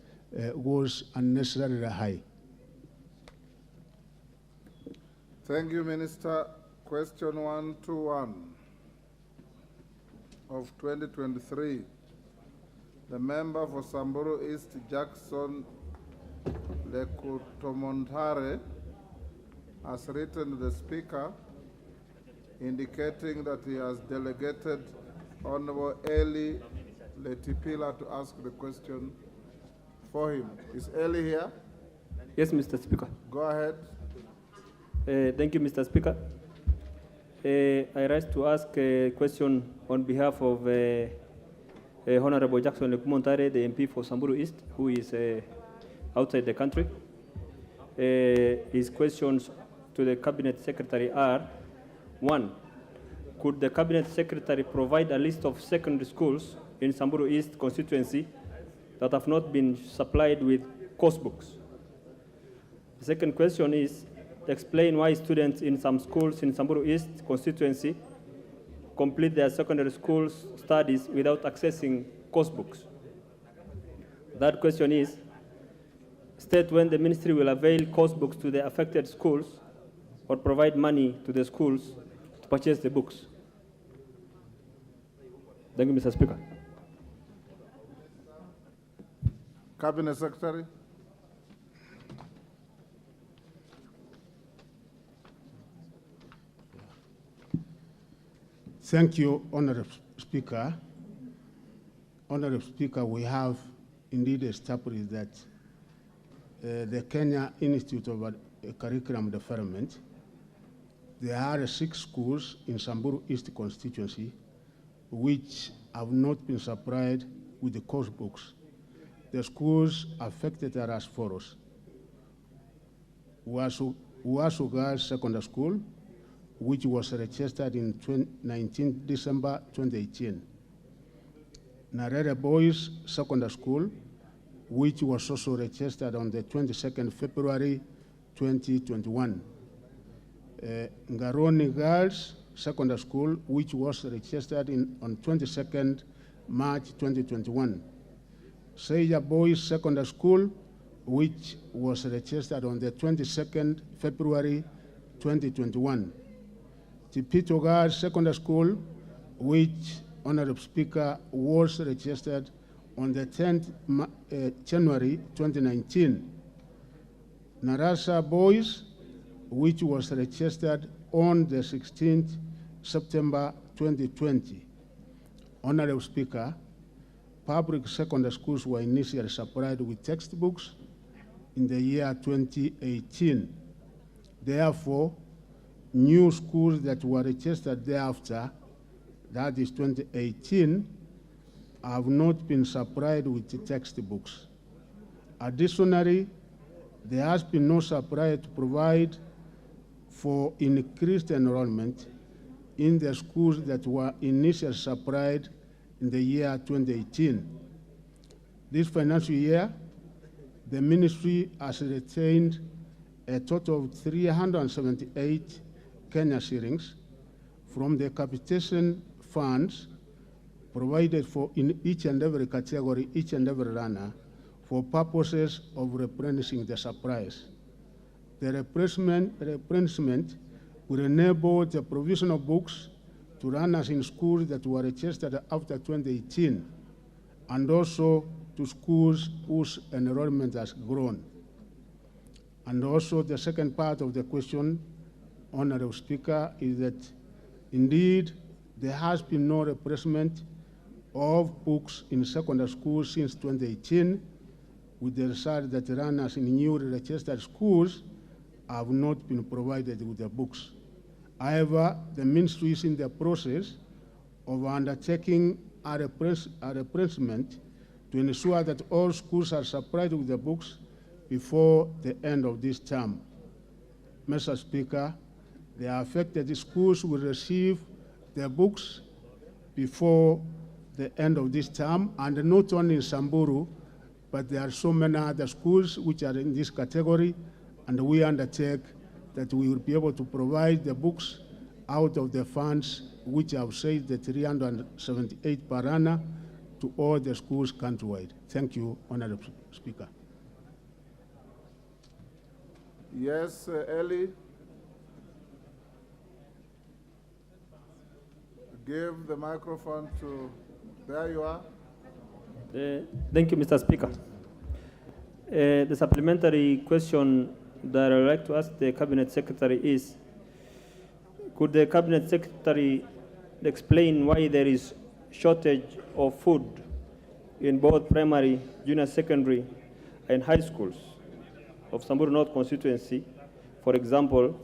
goes unnecessarily high. Thank you, Minister. Question 121 of 2023. The member for Samburu East, Jackson Lekutomontare, has written to the Speaker indicating that he has delegated Honorable Eli Letipila to ask the question for him. Is Eli here? Yes, Mr. Speaker. Go ahead. Thank you, Mr. Speaker. I rise to ask a question on behalf of Honorable Jackson Lekutomontare, the MP for Samburu East, who is outside the country. His questions to the Cabinet Secretary are: 1. Could the Cabinet Secretary provide a list of secondary schools in Samburu East constituency that have not been supplied with course books? The second question is: explain why students in some schools in Samburu East constituency complete their secondary school studies without accessing course books. That question is: state when the ministry will avail course books to the affected schools or provide money to the schools to purchase the books. Thank you, Mr. Speaker. Cabinet Secretary. Thank you, Honorable Speaker. Honorable Speaker, we have indeed established that the Kenya Institute of Curriculum Development, there are 6 schools in Samburu East constituency which have not been supplied with the course books. The schools affected are as follows: Uasu Girls Secondary School, which was registered in 19 December 2018. Narere Boys Secondary School, which was also registered on the 22nd February 2021. Ngaroni Girls Secondary School, which was registered on 22nd March 2021. Seja Boys Secondary School, which was registered on the 22nd February 2021. Tipito Girls Secondary School, which, Honorable Speaker, was registered on the 10th January 2019. Narasa Boys, which was registered on the 16th September 2020. Honorable Speaker, public secondary schools were initially supplied with textbooks in the year 2018. Therefore, new schools that were registered thereafter, that is 2018, have not been supplied with the textbooks. Additionally, there has been no supply to provide for increased enrollment in the schools that were initially supplied in the year 2018. This financial year, the ministry has retained a total of 378 Kenya shillings from the capitation funds provided for in each and every category, each and every runner, for purposes of replenishing the supplies. The replenishment will enable the provision of books to runners in schools that were registered after 2018, and also to schools whose enrollment has grown. And also the second part of the question, Honorable Speaker, is that indeed there has been no replacement of books in secondary schools since 2018, with the result that runners in newly registered schools have not been provided with the books. However, the ministry is in the process of undertaking a replacement to ensure that all schools are supplied with the books before the end of this term. Mr. Speaker, the affected schools will receive their books before the end of this term, and not only in Samburu, but there are so many other schools which are in this category, and we undertake that we will be able to provide the books out of the funds which I've said the 378 per annum to all the schools countrywide. Thank you, Honorable Speaker. Yes, Ellie. Give the microphone to, there you are. Thank you, Mr. Speaker. The supplementary question that I would like to ask the Cabinet Secretary is, could the Cabinet Secretary explain why there is shortage of food in both primary, junior secondary, and high schools of Samburu North constituency? For example,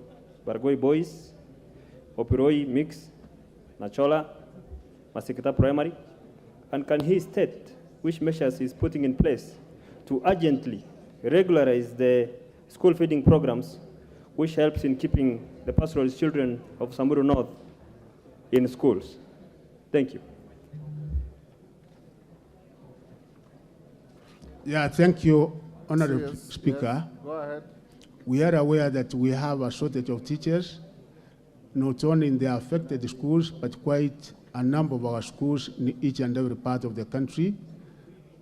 Bargoi Boys, Opiroi Mix, Nachola, Masikita Primary, and can he state which measures he's putting in place to urgently regularize the school feeding programs, which helps in keeping the pastoralist children of Samburu North in schools? Thank you. Yeah, thank you, Honorable Speaker. Yes. Go ahead. We are aware that we have a shortage of teachers, not only in the affected schools, but quite a number of our schools in each and every part of the country.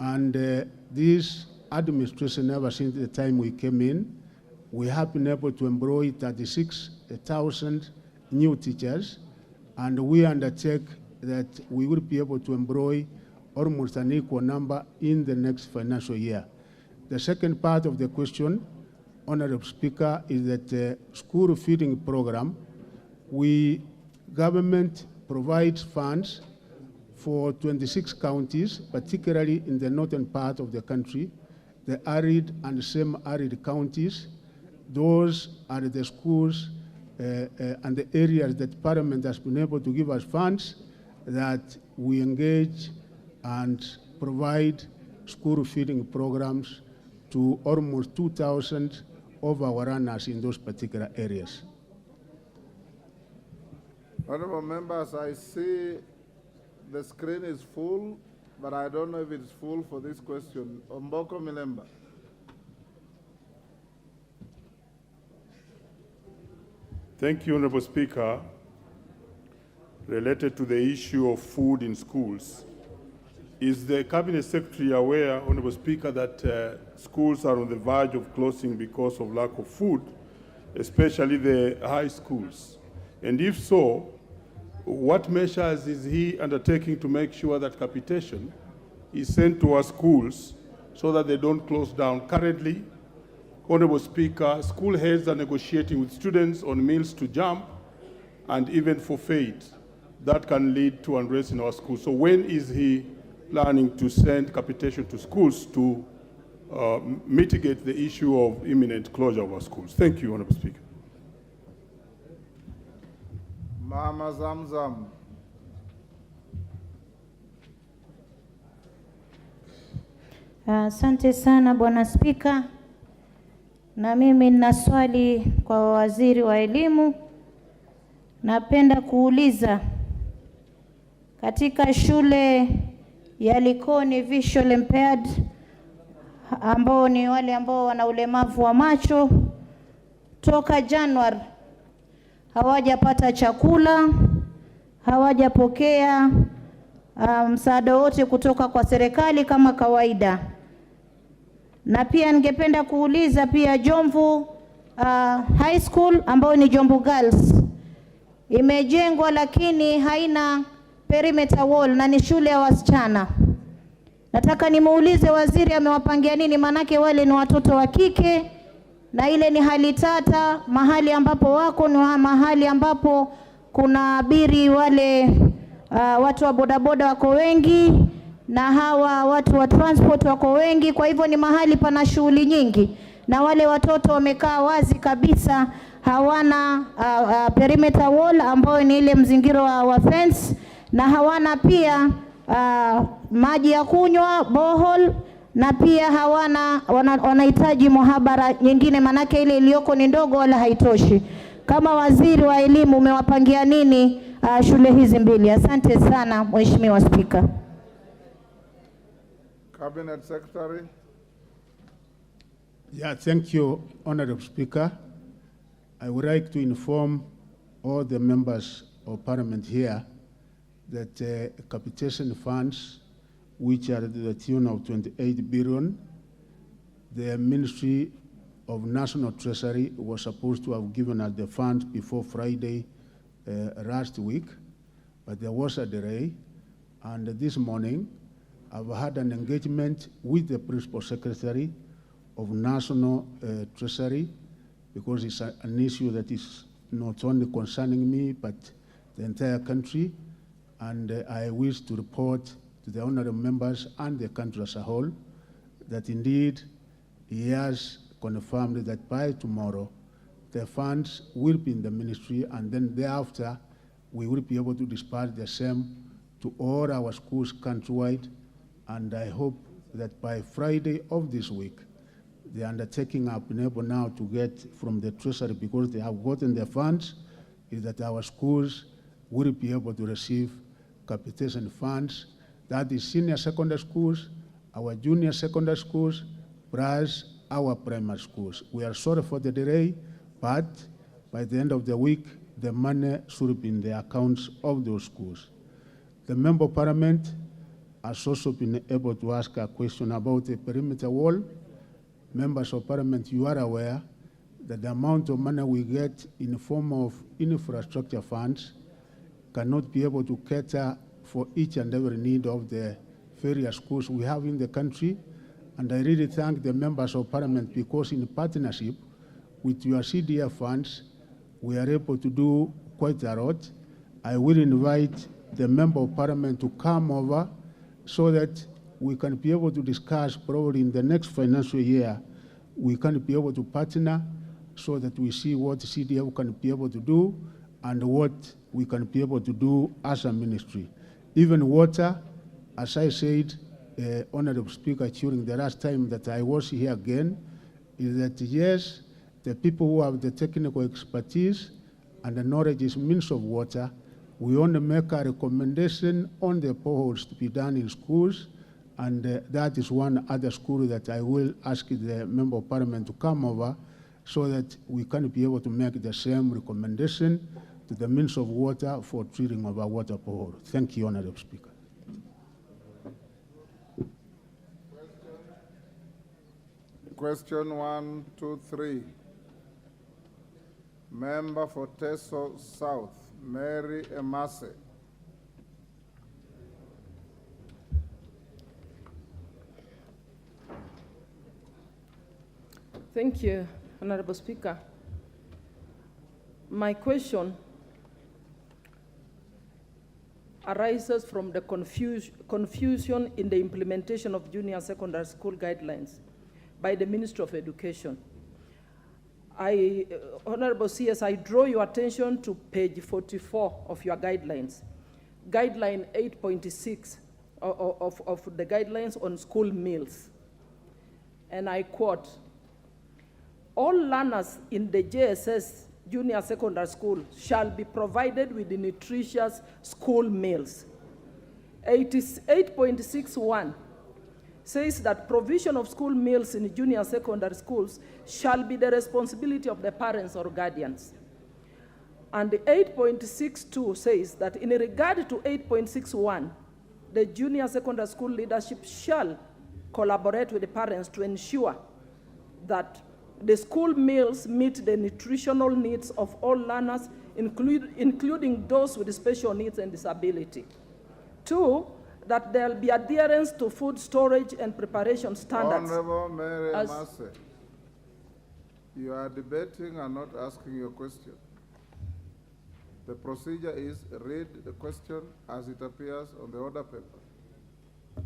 And this administration, ever since the time we came in, we have been able to employ 36,000 new teachers, and we undertake that we will be able to employ almost an equal number in the next financial year. The second part of the question, Honorable Speaker, is that the school feeding program, government provides funds for 26 counties, particularly in the northern part of the country, the arid and semi-arid counties. Those are the schools and the areas that Parliament has been able to give us funds that we engage and provide school feeding programs to almost 2,000 of our runners in those particular areas. Honorable members, I see the screen is full, but I don't know if it's full for this question. Omboko Milemba. Thank you, Honorable Speaker. Related to the issue of food in schools, is the Cabinet Secretary aware, Honorable Speaker, that schools are on the verge of closing because of lack of food, especially the high schools? And if so, what measures is he undertaking to make sure that capitation is sent to our schools so that they don't close down? Currently, Honorable Speaker, school heads are negotiating with students on meals to jump and even for fate. That can lead to unrest in our schools. So when is he planning to send capitation to schools to mitigate the issue of imminent closure of our schools? Thank you, Honorable Speaker. Mama Zamzam. Asante sana Bwana Spika. Na mimi nina swali kwa waziri wa elimu. Napenda kuuliza, katika shule ya Likoni visual impaired, ambao ni wale ambao wana ulemavu wa macho, toka Januari hawajapata chakula, hawajapokea msaada wote kutoka kwa serikali kama kawaida. Na pia ningependa kuuliza pia Jomvu High School ambao ni Jomvu Girls imejengwa lakini haina perimeter wall na ni shule ya wasichana. Nataka nimuulize waziri amewapangia nini, manake wale ni watoto wa kike na ile ni hali tata, mahali ambapo wako ni mahali ambapo kuna abiri wale watu wa bodaboda wako wengi na hawa watu wa transport wako wengi, kwa hivyo ni mahali pana shughuli nyingi, na wale watoto wamekaa wazi kabisa, hawana perimeter wall ambayo ni ile mzingiro wa fence, na hawana pia maji ya kunywa borehole, na pia wanahitaji muhabara nyingine, manake ile iliyoko ni ndogo wala haitoshi. Kama waziri wa elimu umewapangia nini shule hizi mbili? Asante sana Mheshimiwa Spika. Cabinet Secretary. Yeah, thank you, Honorable Speaker. I would like to inform all the members of Parliament here that capitation funds, which are to the tune of 28 billion, the Ministry of National Treasury was supposed to have given us the funds before Friday last week, but there was a delay. And this morning, I've had an engagement with the Principal Secretary of National Treasury, because it's an issue that is not only concerning me, but the entire country. And I wish to report to the honorable members and the country as a whole that indeed he has confirmed that by tomorrow the funds will be in the ministry, and then thereafter we will be able to disperse the same to all our schools countrywide. And I hope that by Friday of this week, the undertaking I've been able now to get from the Treasury, because they have gotten their funds, is that our schools will be able to receive capitation funds. That is senior secondary schools, our junior secondary schools, plus our primary schools. We are sorry for the delay, but by the end of the week, the money should be in the accounts of those schools. The Member of Parliament has also been able to ask a question about the perimeter wall. Members of Parliament, you are aware that the amount of money we get in the form of infrastructure funds cannot be able to cater for each and every need of the various schools we have in the country. And I really thank the members of Parliament, because in partnership with your CDF funds, we are able to do quite a lot. I will invite the Member of Parliament to come over so that we can be able to discuss probably in the next financial year. We can be able to partner so that we see what CDF can be able to do and what we can be able to do as a ministry. Even water, as I said, Honorable Speaker, during the last time that I was here again, is that yes, the people who have the technical expertise and the knowledge is means of water, we only make a recommendation on the boreholes to be done in schools, and that is one other school that I will ask the Member of Parliament to come over so that we can be able to make the same recommendation to the means of water for treating of our water borehole. Thank you, Honorable Speaker. Question 1, 2, 3. Member for Teso South, Mary Emase. Thank you, Honorable Speaker. My question arises from the confusion in the implementation of junior secondary school guidelines by the Ministry of Education. Honorable CS, I draw your attention to page 44 of your guidelines, guideline 8.6 of the guidelines on school meals. And I quote, all learners in the JSS junior secondary school shall be provided with nutritious school meals. 8.61 says that provision of school meals in junior secondary schools shall be the responsibility of the parents or guardians. And 8.62 says that in regard to 8.61, the junior secondary school leadership shall collaborate with the parents to ensure that the school meals meet the nutritional needs of all learners, including those with special needs and disability. 2, that there will be adherence to food storage and preparation standards. Honorable Mary Emase, you are debating and not asking your question. The procedure is read the question as it appears on the order paper.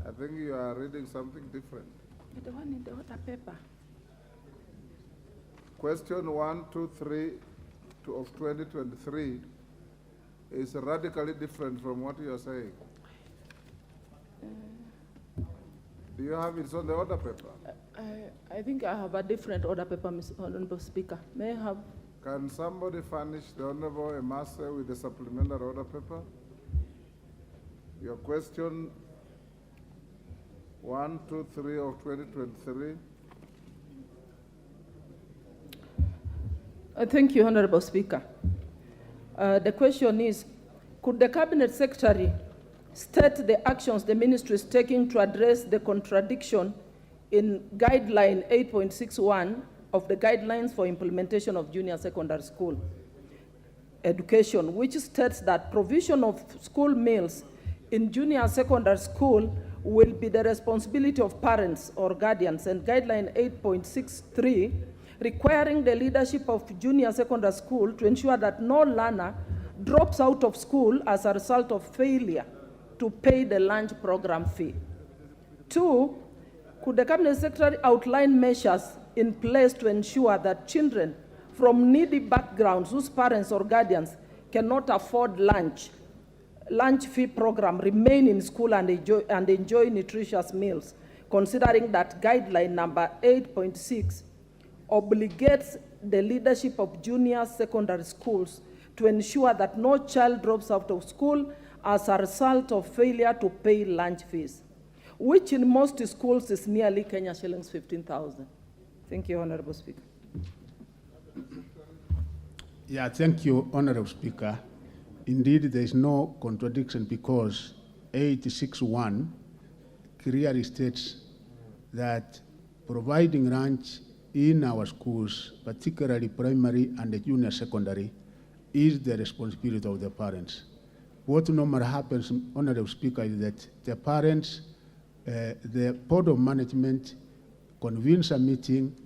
I think you are reading something different. The one in the order paper. Question 1, 2, 3 of 2023 is radically different from what you are saying. Do you have it on the order paper? I think I have a different order paper, Mr. Honorable Speaker. May I have? Can somebody furnish the Honorable Emase with the supplementary order paper? Your question 1, 2, 3 of 2023. Thank you, Honorable Speaker. The question is, could the Cabinet Secretary state the actions the ministry is taking to address the contradiction in Guideline 8.61 of the Guidelines for Implementation of Junior Secondary School Education, which states that provision of school meals in junior secondary school will be the responsibility of parents or guardians, and Guideline 8.63 requiring the leadership of junior secondary school to ensure that no learner drops out of school as a result of failure to pay the lunch program fee. 2, could the Cabinet Secretary outline measures in place to ensure that children from needy backgrounds whose parents or guardians cannot afford lunch fee program remain in school and enjoy nutritious meals, considering that guideline number 8.6 obligates the leadership of junior secondary schools to ensure that no child drops out of school as a result of failure to pay lunch fees, which in most schools is nearly Kenya shillings 15,000. Thank you, Honorable Speaker. Yeah, thank you, Honorable Speaker. Indeed, there is no contradiction because 861 clearly states that providing lunch in our schools, particularly primary and the junior secondary, is the responsibility of the parents. What normally happens, Honorable Speaker, is that the parents, the Board of Management convenes a meeting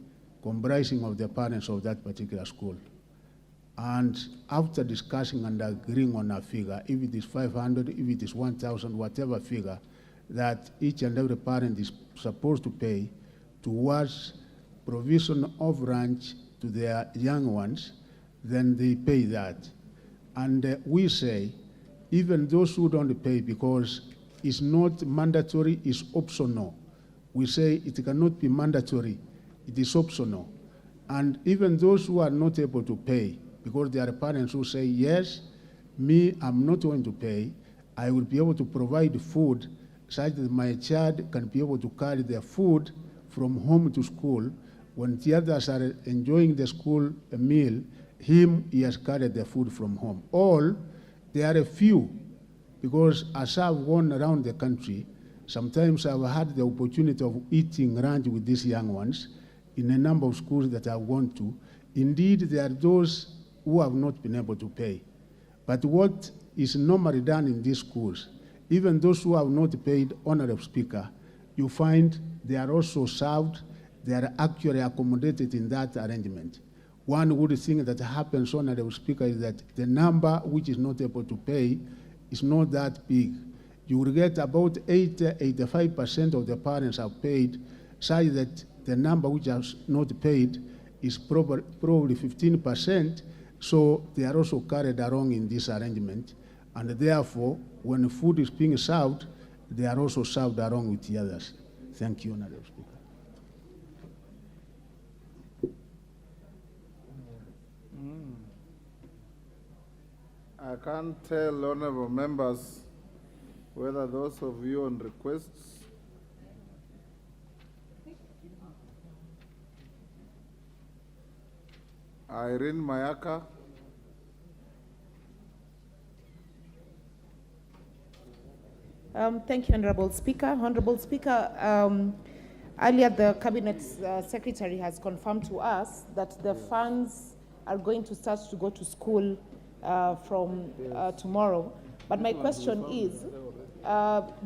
comprising of the parents of that particular school. And after discussing and agreeing on a figure, if it is 500, if it is 1,000, whatever figure that each and every parent is supposed to pay towards provision of lunch to their young ones, then they pay that. And we say, even those who don't pay because it's not mandatory, it's optional. We say it cannot be mandatory, it is optional. And even those who are not able to pay, because there are parents who say, yes, me, I'm not going to pay, I will be able to provide food such that my child can be able to carry their food from home to school. When the others are enjoying the school meal, he has carried the food from home. There are a few, because as I've gone around the country, sometimes I've had the opportunity of eating lunch with these young ones in a number of schools that I've gone to. Indeed, there are those who have not been able to pay. But what is normally done in these schools, even those who have not paid, Honorable Speaker, you find they are also served, they are actually accommodated in that arrangement. One good thing that happens, Honorable Speaker, is that the number which is not able to pay is not that big. You will get about 85% of the parents have paid, such that the number which has not paid is probably 15%, so they are also carried along in this arrangement. And therefore, when food is being served, they are also served along with the others. Thank you, Honorable Speaker. I can't tell honorable members whether those of you on requests Irene Mayaka. Thank you, Honorable Speaker. Honorable Speaker, earlier the Cabinet Secretary has confirmed to us that the funds are going to start to go to school from tomorrow. But my question is,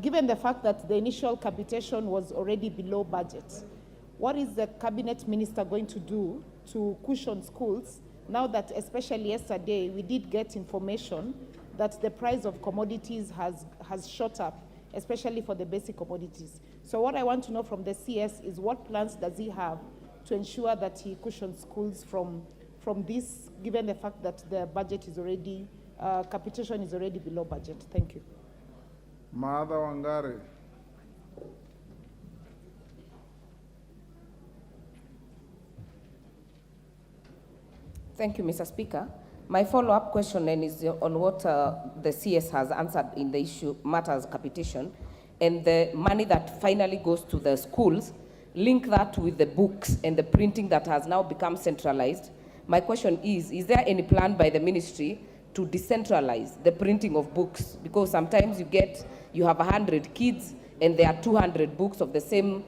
given the fact that the initial capitation was already below budget, what is the Cabinet Minister going to do to cushion schools Now that, especially yesterday, we did get information that the price of commodities has shot up, especially for the basic commodities. So what I want to know from the CS is what plans does he have to ensure that he cushions schools from this, given the fact that the budget is already, capitation is already below budget. Thank you. Martha Wangari. Thank you, Mr. Speaker. My follow-up question then is on what the CS has answered in the issue matters capitation and the money that finally goes to the schools, link that with the books and the printing that has now become centralized. My question is there any plan by the ministry to decentralize the printing of books? Because sometimes you have 100 kids and there are 200 books of the same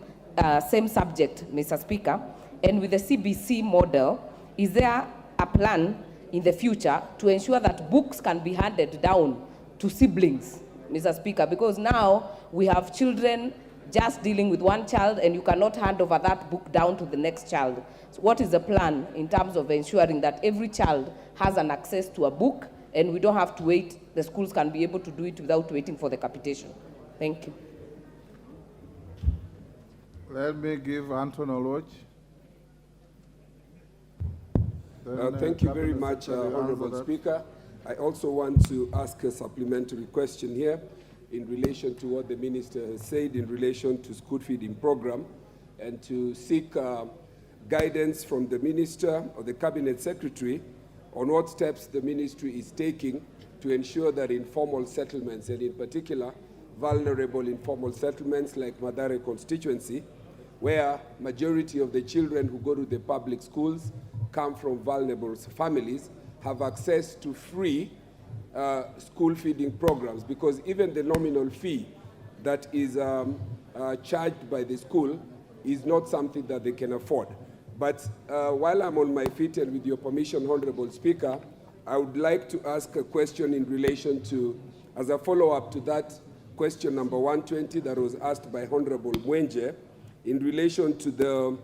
subject, Mr. Speaker. And with the CBC model, is there a plan in the future to ensure that books can be handed down to siblings, Mr. Speaker? Because now we have children just dealing with one child and you cannot hand over that book down to the next child. So what is the plan in terms of ensuring that every child has an access to a book and we don't have to wait, the schools can be able to do it without waiting for the capitation? Thank you. Let me give Anton Oloch. Thank you very much, Honorable Speaker. I also want to ask a supplementary question here in relation to what the Minister has said in relation to school feeding program and to seek guidance from the Minister or the Cabinet Secretary on what steps the Ministry is taking to ensure that informal settlements, and in particular vulnerable informal settlements like Mathare constituency, where majority of the children who go to the public schools come from vulnerable families, have access to free school feeding programs, because even the nominal fee that is charged by the school is not something that they can afford. But while I'm on my feet and with your permission, Honorable Speaker, I would like to ask a question in relation to, as a follow-up to that question number 120 that was asked by Honorable Mwenje, in relation to the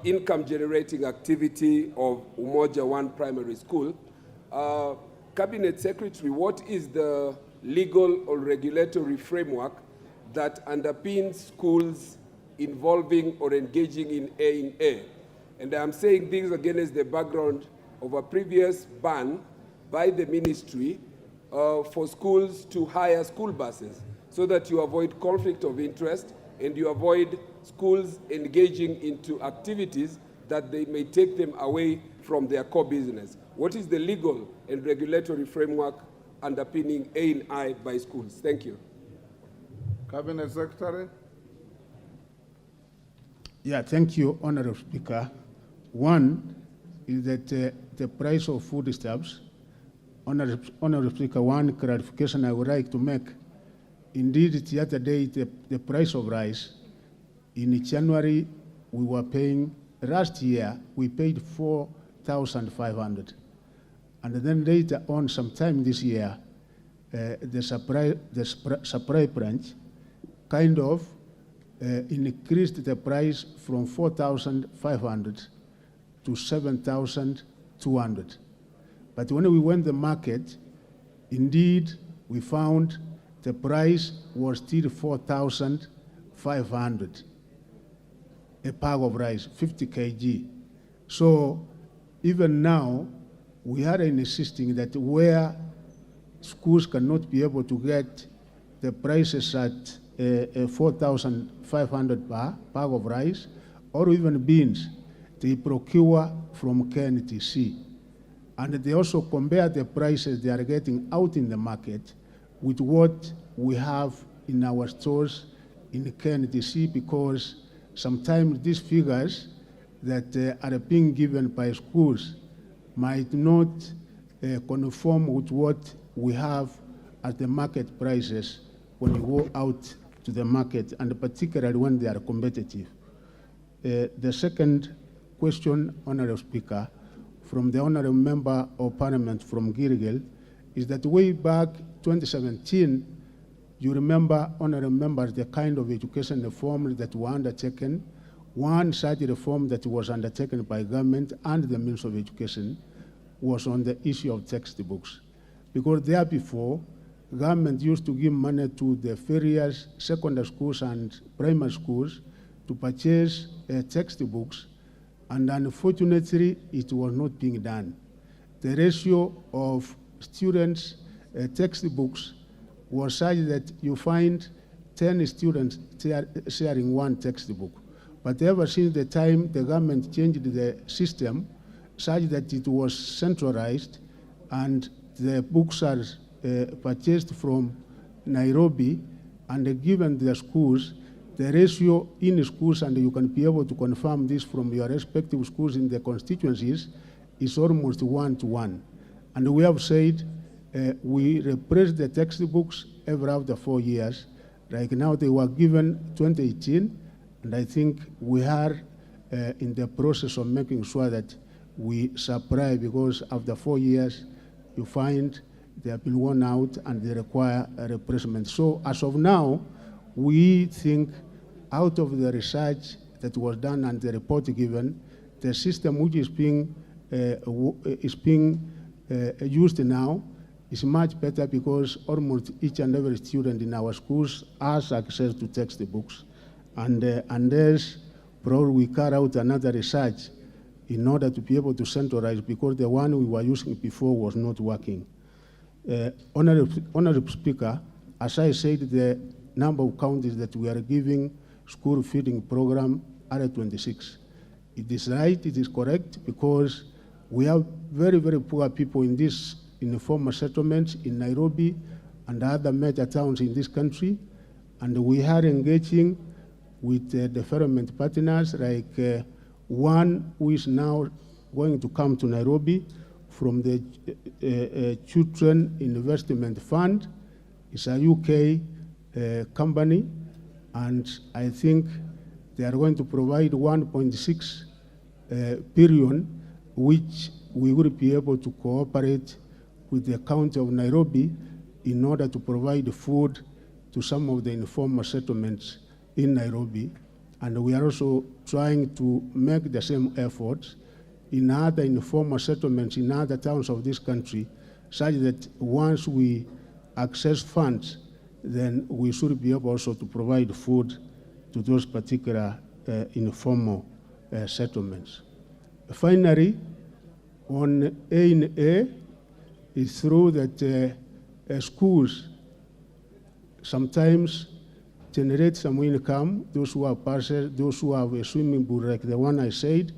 income-generating activity of Umoja 1 Primary School. Cabinet Secretary, what is the legal or regulatory framework that underpins schools involving or engaging in A&A? And I'm saying this against the background of a previous ban by the ministry for schools to hire school buses, so that you avoid conflict of interest and you avoid schools engaging into activities that they may take them away from their core business. What is the legal and regulatory framework underpinning A&I by schools? Thank you. Cabinet Secretary. Yeah, thank you, Honorable Speaker. One is that the price of foodstuffs. Honorable Speaker, one clarification I would like to make. Indeed, the other day, the price of rice, in January, we were paying, last year, we paid 4,500. And then later on, sometime this year, the supply branch kind of increased the price from 4,500 to 7,200. But when we went to the market, indeed, we found the price was still 4,500, a bag of rice, 50 kg. So even now, we are insisting that where schools cannot be able to get the prices at 4,500 per bag of rice, or even beans, they procure from KNTC. And they also compare the prices they are getting out in the market with what we have in our stores in the KNTC, because sometimes these figures that are being given by schools might not conform with what we have at the market prices when you go out to the market, and particularly when they are competitive. The second question, Honorable Speaker, from the Honorable Member of Parliament from Gilgil, is that way back 2017, you remember, Honorable Members, the kind of education reforms that were undertaken One such reform that was undertaken by government and the Ministry of Education was on the issue of textbooks. Because there before, government used to give money to the various secondary schools and primary schools to purchase textbooks, and unfortunately, it was not being done. The ratio of students' textbooks was such that you find 10 students sharing one textbook. But ever since the time the government changed the system such that it was centralized and the books are purchased from Nairobi and given to the schools, the ratio in schools, and you can be able to confirm this from your respective schools in the constituencies, is almost 1-to-1. And we have said we replace the textbooks every after 4 years. Like now they were given 2018, and I think we are in the process of making sure that we supply, because after 4 years, you find they have been worn out and they require a replacement. So as of now, we think out of the research that was done and the report given, the system which is being used now is much better, because almost each and every student in our schools has access to textbooks. And unless probably we carry out another research in order to be able to centralize, because the one we were using before was not working. Honorable Speaker, as I said, the number of counties that we are giving school feeding program are 26. It is right, it is correct, because we have very, very poor people in these informal settlements in Nairobi and other major towns in this country, and we are engaging with development partners like one who is now going to come to Nairobi from the Children Investment Fund. It's a UK company, and I think they are going to provide 1.6 billion, which we will be able to cooperate with the County of Nairobi in order to provide food to some of the informal settlements in Nairobi. And we are also trying to make the same efforts in other informal settlements in other towns of this country, such that once we access funds, then we should be able also to provide food to those particular informal settlements. Finally, on A, it's true that schools sometimes generate some income, those who have parcels, those who have a swimming pool like the one I said,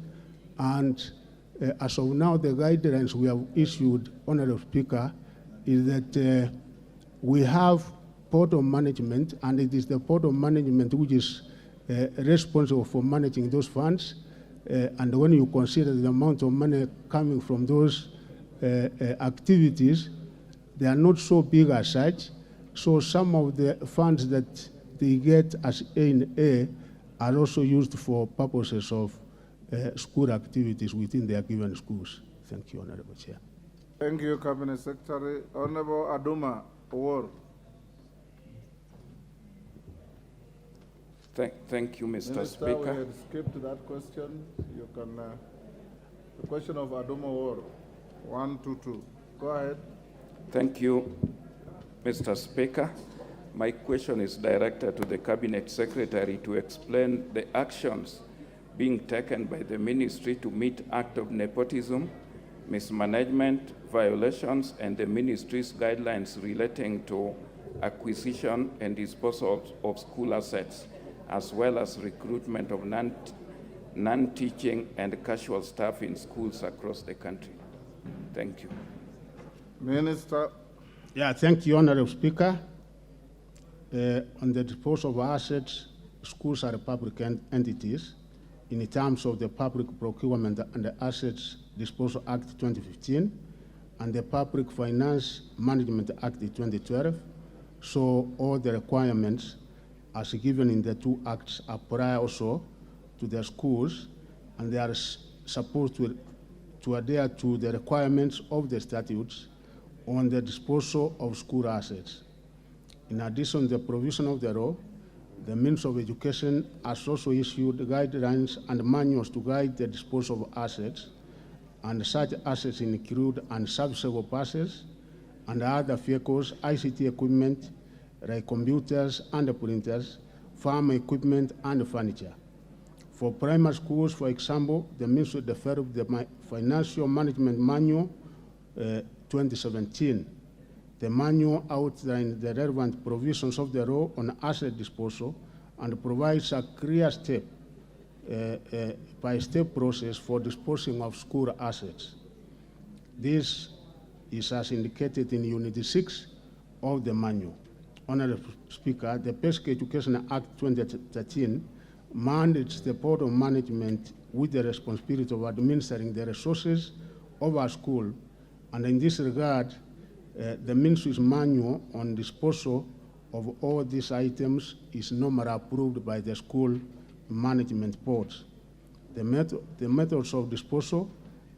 and as of now, the guidelines we have issued, Honorable Speaker, is that we have Board of Management, and it is the Board of Management which is responsible for managing those funds. And when you consider the amount of money coming from those activities, they are not so big as such. So some of the funds that they get as A are also used for purposes of school activities within their given schools. Thank you, Honorable Chair. Thank you, Cabinet Secretary. Honorable Aduma Owor. Thank you, Mr. Minister, Speaker. we had skipped that question. You can, the question of Aduma Owor, 122. Go ahead. Thank you, Mr. Speaker. My question is directed to the Cabinet Secretary to explain the actions being taken by the ministry to meet acts of nepotism, mismanagement, violations, and the ministry's guidelines relating to acquisition and disposal of school assets, as well as recruitment of non-teaching and casual staff in schools across the country. Thank you. Minister. Yeah, thank you, Honorable Speaker. On the disposal of assets, schools are public entities in terms of the Public Procurement and the Assets Disposal Act 2015 and the Public Finance Management Act 2012. So all the requirements as given in the two acts apply also to the schools, and they are supposed to adhere to the requirements of the statutes on the disposal of school assets. In addition, the provision of the law The Ministry of Education has also issued guidelines and manuals to guide the disposal of assets, and such assets include unserviceable passes and other vehicles, ICT equipment like computers and printers, farm equipment and furniture. For primary schools, for example, the Ministry developed the Financial Management Manual 2017. The manual outlines the relevant provisions of the law on asset disposal and provides a clear step-by-step process for disposing of school assets. This is as indicated in Unit 6 of the manual. Honorable Speaker, the Basic Education Act 2013 mandates the Board of Management with the responsibility of administering the resources of our school, and in this regard, the Ministry's manual on disposal of all these items is normally approved by the school management boards. The methods of disposal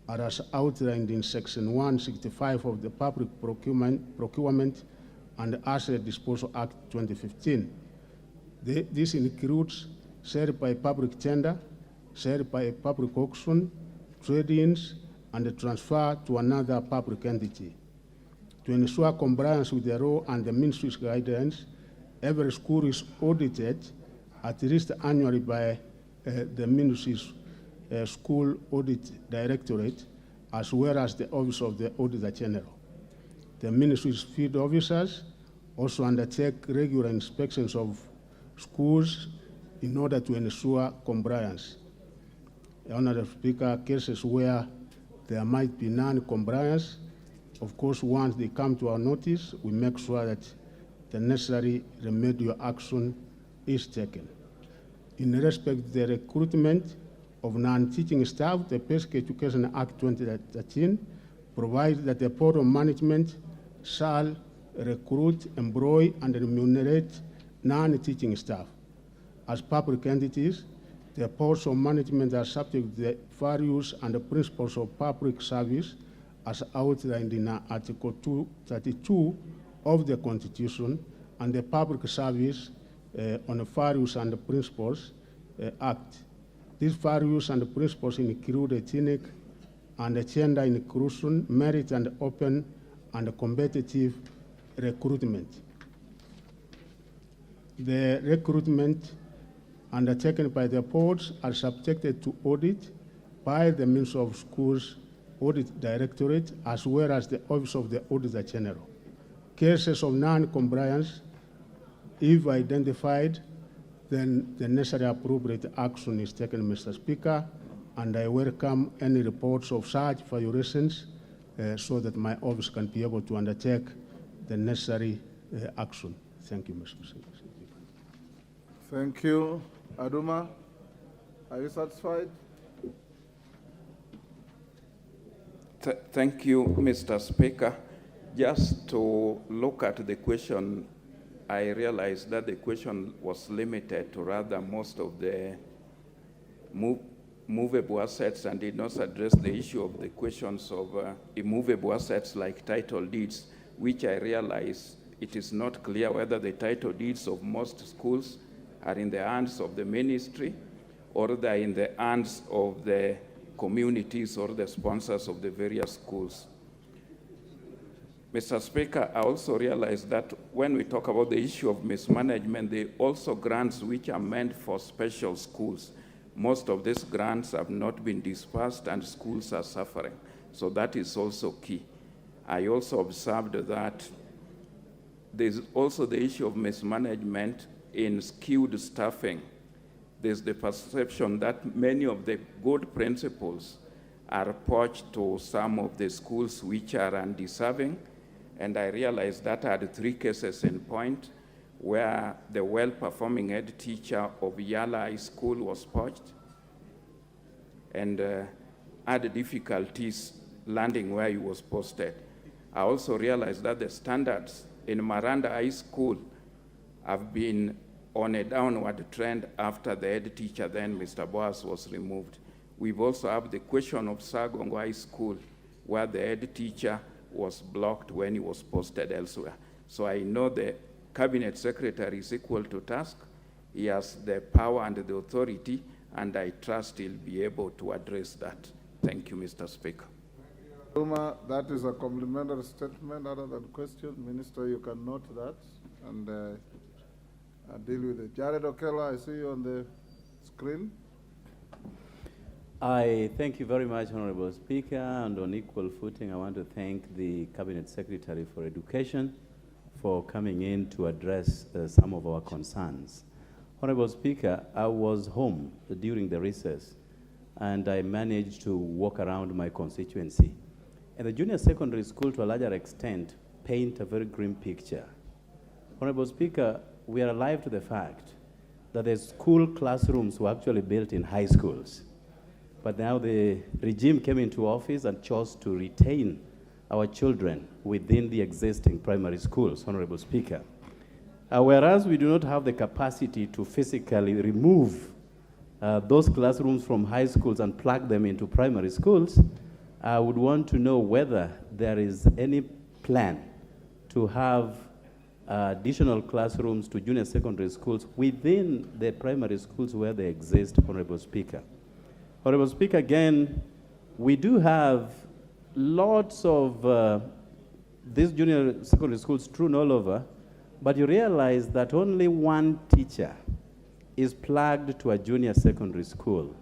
are as outlined in Section 165 of the Public Procurement and Asset Disposal Act 2015. This includes sale by public tender, sale by public auction, trade-ins, and transfer to another public entity. To ensure compliance with the law and the Ministry's guidelines, every school is audited at least annually by the Ministry's School Audit Directorate, as well as the Office of the Auditor General. The Ministry's field officers also undertake regular inspections of schools in order to ensure compliance. Honorable Speaker, cases where there might be non-compliance, of course, once they come to our notice, we make sure that the necessary remedial action is taken. In respect to the recruitment of non-teaching staff, the Basic Education Act 2013 provides that the Board of Management shall recruit, employ, and remunerate non-teaching staff. As public entities, the Boards of Management are subject to the values and the principles of public service as outlined in Article 232 of the Constitution and the Public Service on the Values and the Principles Act. These values and principles include ethnic and gender inclusion, merit and open and competitive recruitment. The recruitment undertaken by the boards are subjected to audit by the Ministry of Schools Audit Directorate, as well as the Office of the Auditor General. Cases of non-compliance, if identified, then the necessary appropriate action is taken, Mr. Speaker, and I welcome any reports of such violations so that my office can be able to undertake the necessary action. Thank you, Mr. Speaker. Thank you. Aduma, are you satisfied? Thank you, Mr. Speaker. Just to look at the question, I realized that the question was limited to rather most of the movable assets and did not address the issue of the questions of immovable assets like title deeds, which I realize it is not clear whether the title deeds of most schools are in the hands of the ministry or they are in the hands of the communities or the sponsors of the various schools. Mr. Speaker, I also realize that when we talk about the issue of mismanagement, there are also grants which are meant for special schools. Most of these grants have not been dispersed and schools are suffering. So that is also key. I also observed that there's also the issue of mismanagement in skewed staffing. There's the perception that many of the good principals are poached to some of the schools which are undeserving. And I realized that I had 3 cases in point where the well-performing head teacher of Yala High School was poached and had difficulties landing where he was posted. I also realized that the standards in Maranda High School have been on a downward trend after the head teacher, then Mr. Boas, was removed. We've also have the question of Sagongo High School, where the head teacher was blocked when he was posted elsewhere. So I know the cabinet secretary is equal to task. He has the power and the authority, and I trust he'll be able to address that. Thank you, Mr. Speaker. That is a complimentary statement other than question. Minister, you can note that and deal with it. Jared Okello, I see you on the screen. I thank you very much, Honorable Speaker, and on equal footing, I want to thank the Cabinet Secretary for Education for coming in to address some of our concerns. Honorable Speaker, I was home during the recess, and I managed to walk around my constituency. And the junior secondary school, to a larger extent, paint a very grim picture. Honorable Speaker, we are alive to the fact that the school classrooms were actually built in high schools. But now the regime came into office and chose to retain our children within the existing primary schools, Honorable Speaker. Whereas we do not have the capacity to physically remove those classrooms from high schools and plug them into primary schools, I would want to know whether there is any plan to have additional classrooms to junior secondary schools within the primary schools where they exist, Honorable Speaker. Honorable Speaker, again, we do have lots of these junior secondary schools strewn all over, but you realize that only one teacher is plugged to a junior secondary school.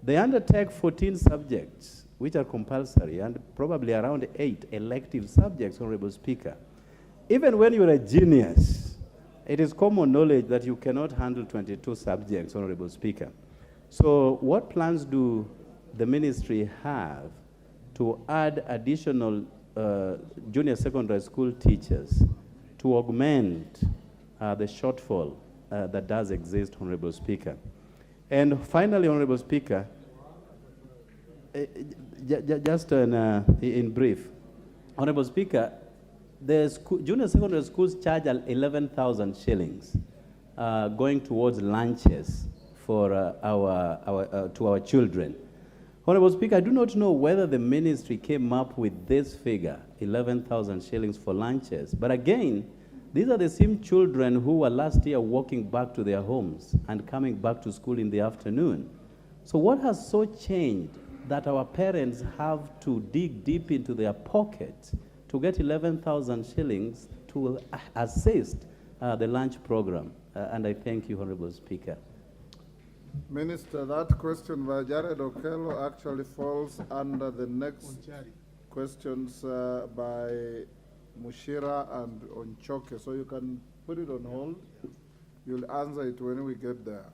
They undertake 14 subjects, which are compulsory, and probably around 8 elective subjects, Honorable Speaker. Even when you're a genius, it is common knowledge that you cannot handle 22 subjects, Honorable Speaker. So what plans do the ministry have to add additional junior secondary school teachers to augment the shortfall that does exist, Honorable Speaker? And finally, Honorable Speaker, just in brief, Honorable Speaker, the junior secondary schools charge 11,000 shillings going towards lunches for to our children. Honorable Speaker, I do not know whether the ministry came up with this figure, 11,000 shillings for lunches. But again, these are the same children who were last year walking back to their homes and coming back to school in the afternoon. So what has so changed that our parents have to dig deep into their pockets to get 11,000 shillings to assist the lunch program? And I thank you, Honorable Speaker. Minister, that question by Jared Okello actually falls under the next questions by Mushira and Onchoke, so you can put it on hold. You'll answer it when we get there.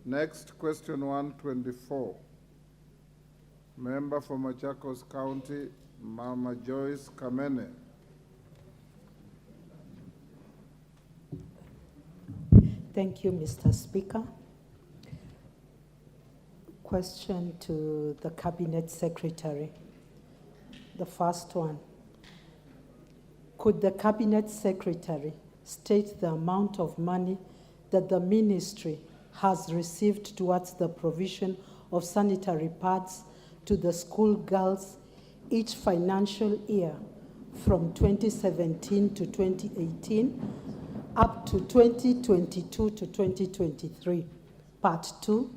Next, question 124. Member for Machakos County, Mama Joyce Kamene. Thank you, Mr. Speaker. Question to the Cabinet Secretary. The first one. Could the Cabinet Secretary state the amount of money that the ministry has received towards the provision of sanitary pads to the school girls each financial year from 2017 to 2018 up to 2022 to 2023? Part 2,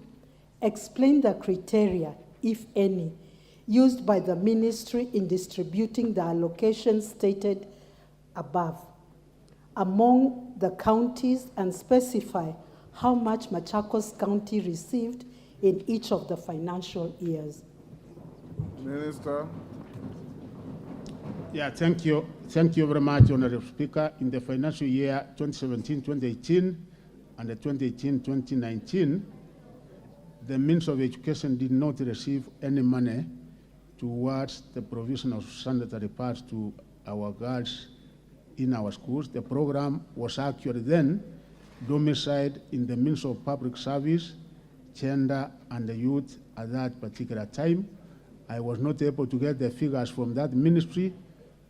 explain the criteria, if any, used by the ministry in distributing the allocations stated above among the counties and specify how much Machakos County received in each of the financial years. Minister. Yeah, thank you. Thank you very much, Honorable Speaker. In the financial year 2017-2018 and the 2018-2019, the Ministry of Education did not receive any money towards the provision of sanitary pads to our girls in our schools. The program was actually then domiciled in the Ministry of Public Service, Gender and the Youth at that particular time. I was not able to get the figures from that ministry,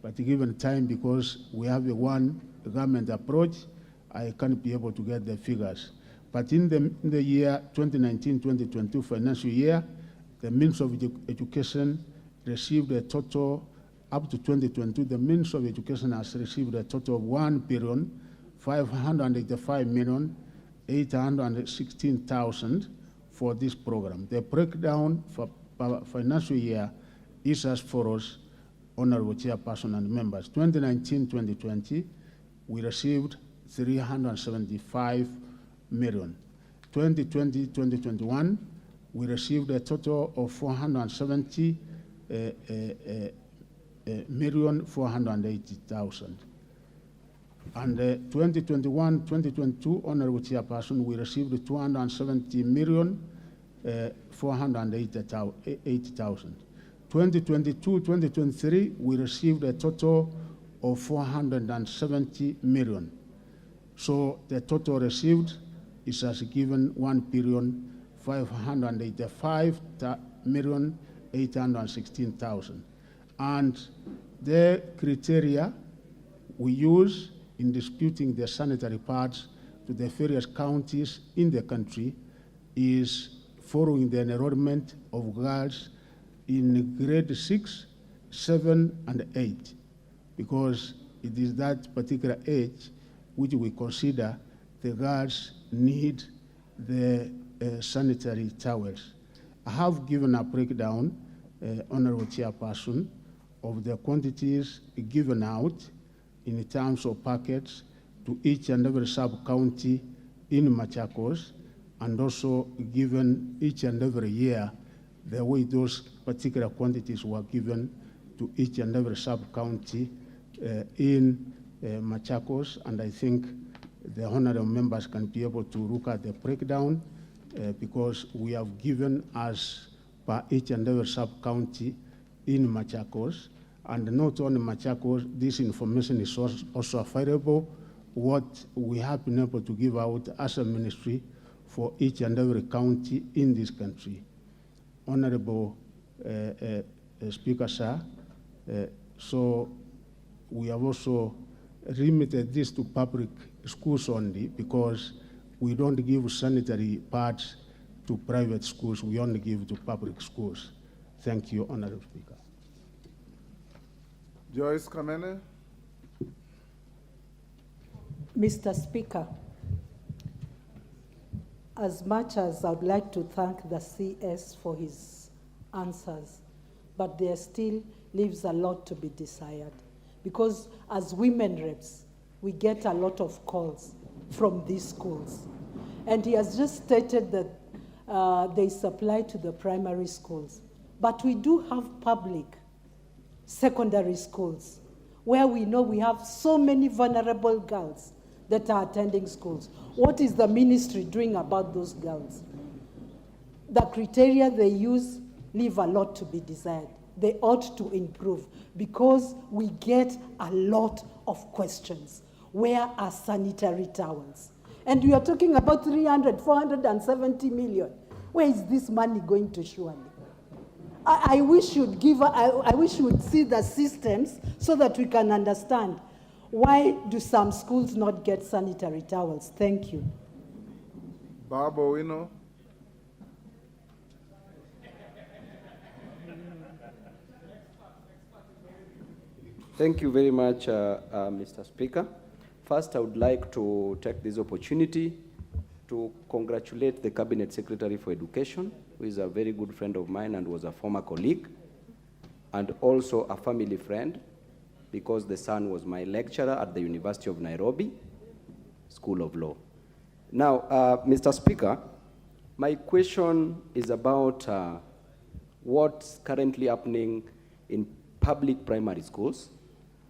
but given time, because we have a one government approach, I can't be able to get the figures. But in the year 2019-2022 financial year, the Ministry of Education received a total, up to 2022, the Ministry of Education has received a total of 1,585,000,000 816,000 for this program. The breakdown for financial year is as follows, Honorable Chairperson and members. 2019-2020, we received 375 million. 2020-2021, we received a total of 470,480,000. And 2021-2022, Honorable Chairperson, we received 270,480,000. 2022-2023, we received a total of 470 million. So the total received is as given 1,585,816,000. And the criteria we use in disputing the sanitary pads to the various counties in the country is following the enrollment of girls in grade 6, 7, and 8, because it is that particular age which we consider the girls need the sanitary towels. I have given a breakdown, Honorable Chairperson, of the quantities given out in terms of packets to each and every sub-county in Machakos, and also given each and every year the way those particular quantities were given to each and every sub-county in Machakos. And I think the honorable members can be able to look at the breakdown because we have given as per each and every sub-county in Machakos. And not only Machakos, this information is also available, what we have been able to give out as a ministry for each and every county in this country. Honorable Speaker, sir, so we have also limited this to public schools only because we don't give sanitary pads to private schools, we only give to public schools. Thank you, Honorable Speaker. Joyce Kamene. Mr. Speaker, as much as I would like to thank the CS for his answers, but there still leaves a lot to be desired. Because as women reps, we get a lot of calls from these schools. And he has just stated that they supply to the primary schools. But we do have public secondary schools where we know we have so many vulnerable girls that are attending schools. What is the ministry doing about those girls? The criteria they use leave a lot to be desired. They ought to improve because we get a lot of questions. Where are sanitary towels? And we are talking about 470 million. Where is this money going to surely? I wish you'd see the systems so that we can understand why do some schools not get sanitary towels. Thank you. Baba Owino. Thank you very much, Mr. Speaker. First, I would like to take this opportunity to congratulate the Cabinet Secretary for Education, who is a very good friend of mine and was a former colleague, and also a family friend, because the son was my lecturer at the University of Nairobi School of Law. Now, Mr. Speaker, my question is about what's currently happening in public primary schools,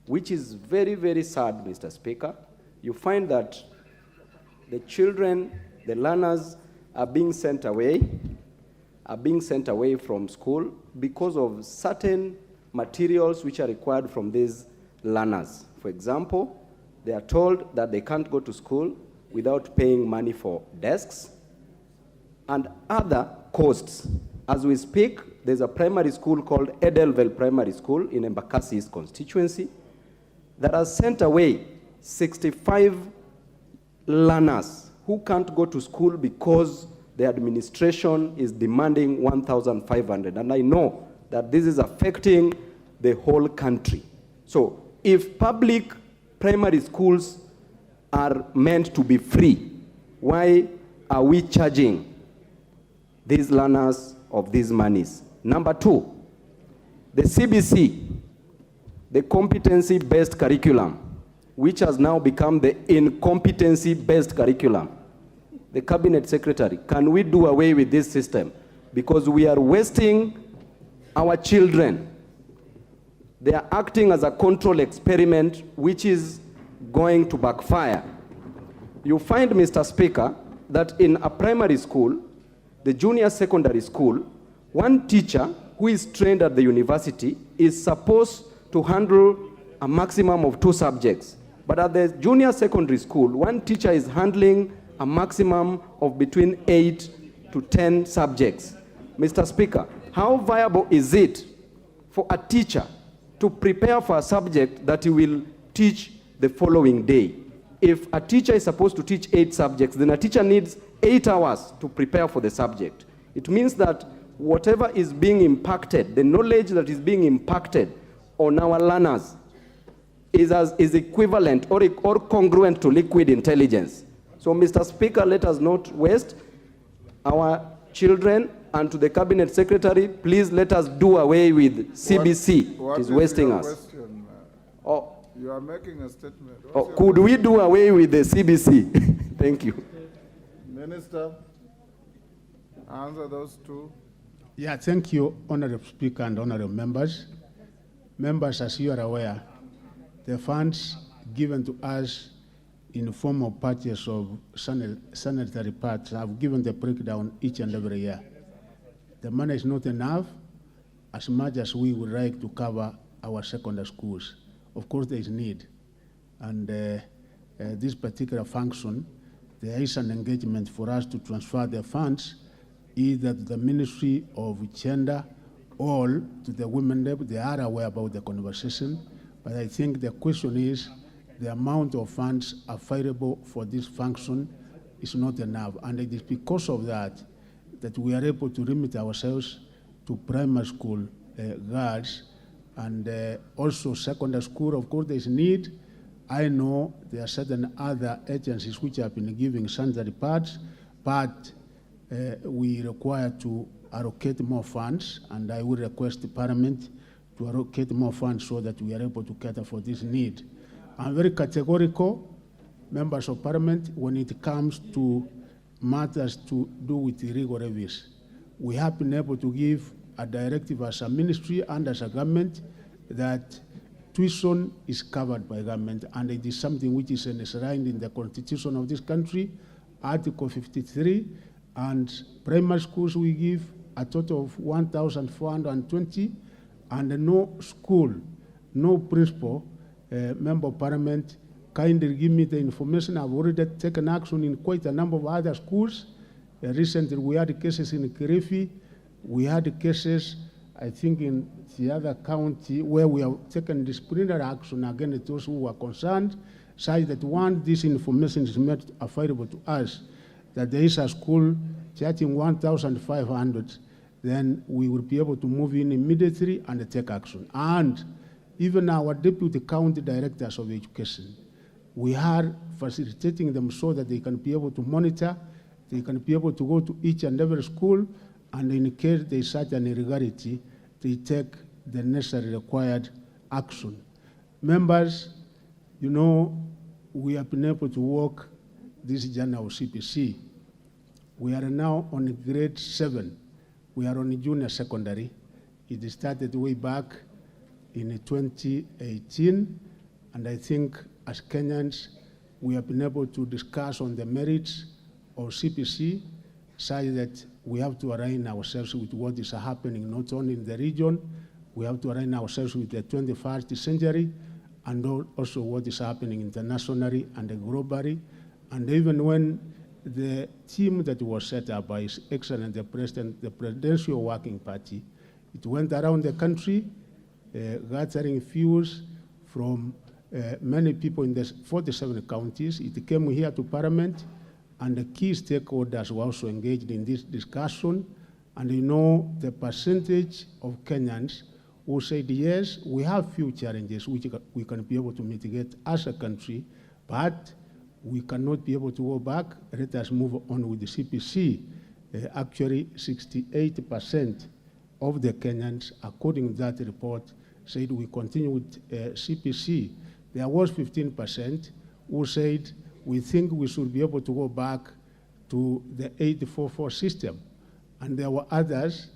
which is very, very sad, Mr. Speaker. You find that the children, the learners are being sent away from school because of certain materials which are required from these learners. For example, they are told that they can't go to school without paying money for desks and other costs. As we speak, there's a primary school called Edelwell Primary School in Embakasi's constituency that has sent away 65 learners who can't go to school because the administration is demanding 1,500. And I know that this is affecting the whole country. So if public primary schools are meant to be free, why are we charging these learners of these monies? Number two, the CBC, the competency-based curriculum, which has now become the incompetency-based curriculum. The Cabinet Secretary, can we do away with this system? Because we are wasting our children. They are acting as a control experiment which is going to backfire. You find, Mr. Speaker, that in a primary school, the junior secondary school, one teacher who is trained at the university is supposed to handle a maximum of 2 subjects. But at the junior secondary school, one teacher is handling a maximum of between 8 to 10 subjects. Mr. Speaker, how viable is it for a teacher to prepare for a subject that he will teach the following day? If a teacher is supposed to teach 8 subjects, then a teacher needs 8 hours to prepare for the subject. It means that whatever is being impacted, the knowledge that is being impacted on our learners is equivalent or congruent to liquid intelligence. So, Mr. Speaker, let us not waste our children, and to the Cabinet Secretary, please let us do away with CBC. What it is wasting your us. question? Oh, You are making a statement. could we do away with the CBC? Thank you. Minister, answer those 2. Yeah, thank you, Honorable Speaker and Honorable Members. Members, as you are aware, the funds given to us in the form of purchase of sanitary pads have given the breakdown each and every year. The money is not enough as much as we would like to cover our secondary schools. Of course, there is need. And this particular function, there is an engagement for us to transfer the funds either to the Ministry of Gender or to the Women Lab. They are aware about the conversation, but I think the question is the amount of funds available for this function is not enough. And it is because of that that we are able to limit ourselves to primary school girls and also secondary school. Of course, there is need. I know there are certain other agencies which have been giving sanitary pads, but we require to allocate more funds, and I will request the Parliament to allocate more funds so that we are able to cater for this need. I'm very categorical, members of Parliament, when it comes to matters to do with illegal levies. We have been able to give a directive as a ministry and as a government that tuition is covered by government, and it is something which is enshrined in the Constitution of this country, Article 53, and primary schools we give a total of 1,420, and no school, no principal, member of Parliament, kindly give me the information. I've already taken action in quite a number of other schools. Recently, we had cases in Kirifi. We had cases, I think, in the other county where we have taken disciplinary action against those who were concerned, such that once this information is made available to us, that there is a school charging 1,500, then we will be able to move in immediately and take action. And even our deputy county directors of education, we are facilitating them so that they can be able to monitor, they can be able to go to each and every school, and in case there is such an irregularity, they take the necessary required action. Members, you know, we have been able to work this journey of CPC. We are now on grade 7. We are on junior secondary. It started way back in 2018, and I think as Kenyans, we have been able to discuss on the merits of CPC, such that we have to align ourselves with what is happening not only in the region, we have to align ourselves with the 21st century, and also what is happening internationally and globally. And even when the team that was set up by His Excellency the President, the Presidential Working Party, it went around the country, gathering views from many people in the 47 counties. It came here to Parliament, and the key stakeholders were also engaged in this discussion. And you know, the percentage of Kenyans who said, yes, we have few challenges which we can be able to mitigate as a country, but we cannot be able to go back. Let us move on with the CPC. Actually, 68% of the Kenyans, according to that report, said we continue with CPC. There was 15% who said we think we should be able to go back to the 844 system. And there were others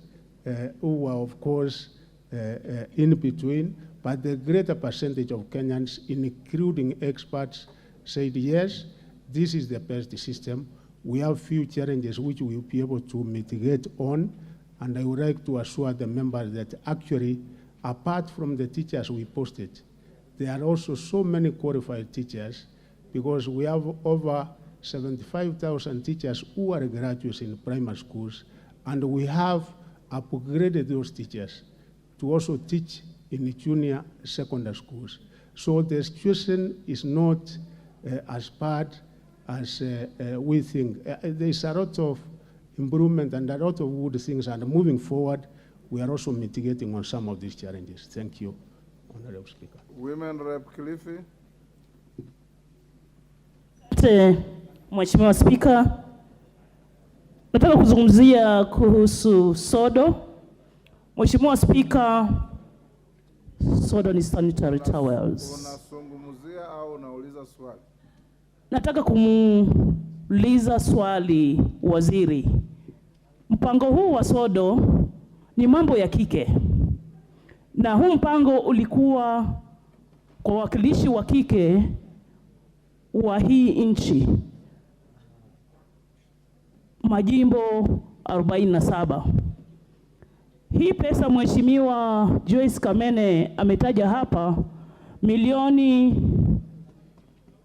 who were, of course, in between, but the greater percentage of Kenyans, including experts, said yes, this is the best system. We have few challenges which we will be able to mitigate on, and I would like to assure the members that actually, apart from the teachers we posted, there are also so many qualified teachers, because we have over 75,000 teachers who are graduates in primary schools, and we have upgraded those teachers to also teach in junior secondary schools. So the situation is not as bad as we think. There's a lot of improvement and a lot of good things, and moving forward, we are also mitigating on some of these challenges. Thank you, Honorable Speaker. Women Rep Kilifi. Mheshimiwa Spika, nataka kuzungumzia kuhusu sodo. Mheshimiwa Spika, sodo ni sanitary towels. Unazungumzia au unauliza swali? Nataka kumuuliza swali waziri. Mpango huu wa sodo ni mambo ya kike, na huu mpango ulikuwa kwa wakilishi wa kike wa hii nchi, majimbo 47. Hii pesa Mheshimiwa Joyce Kamene ametaja hapa, milioni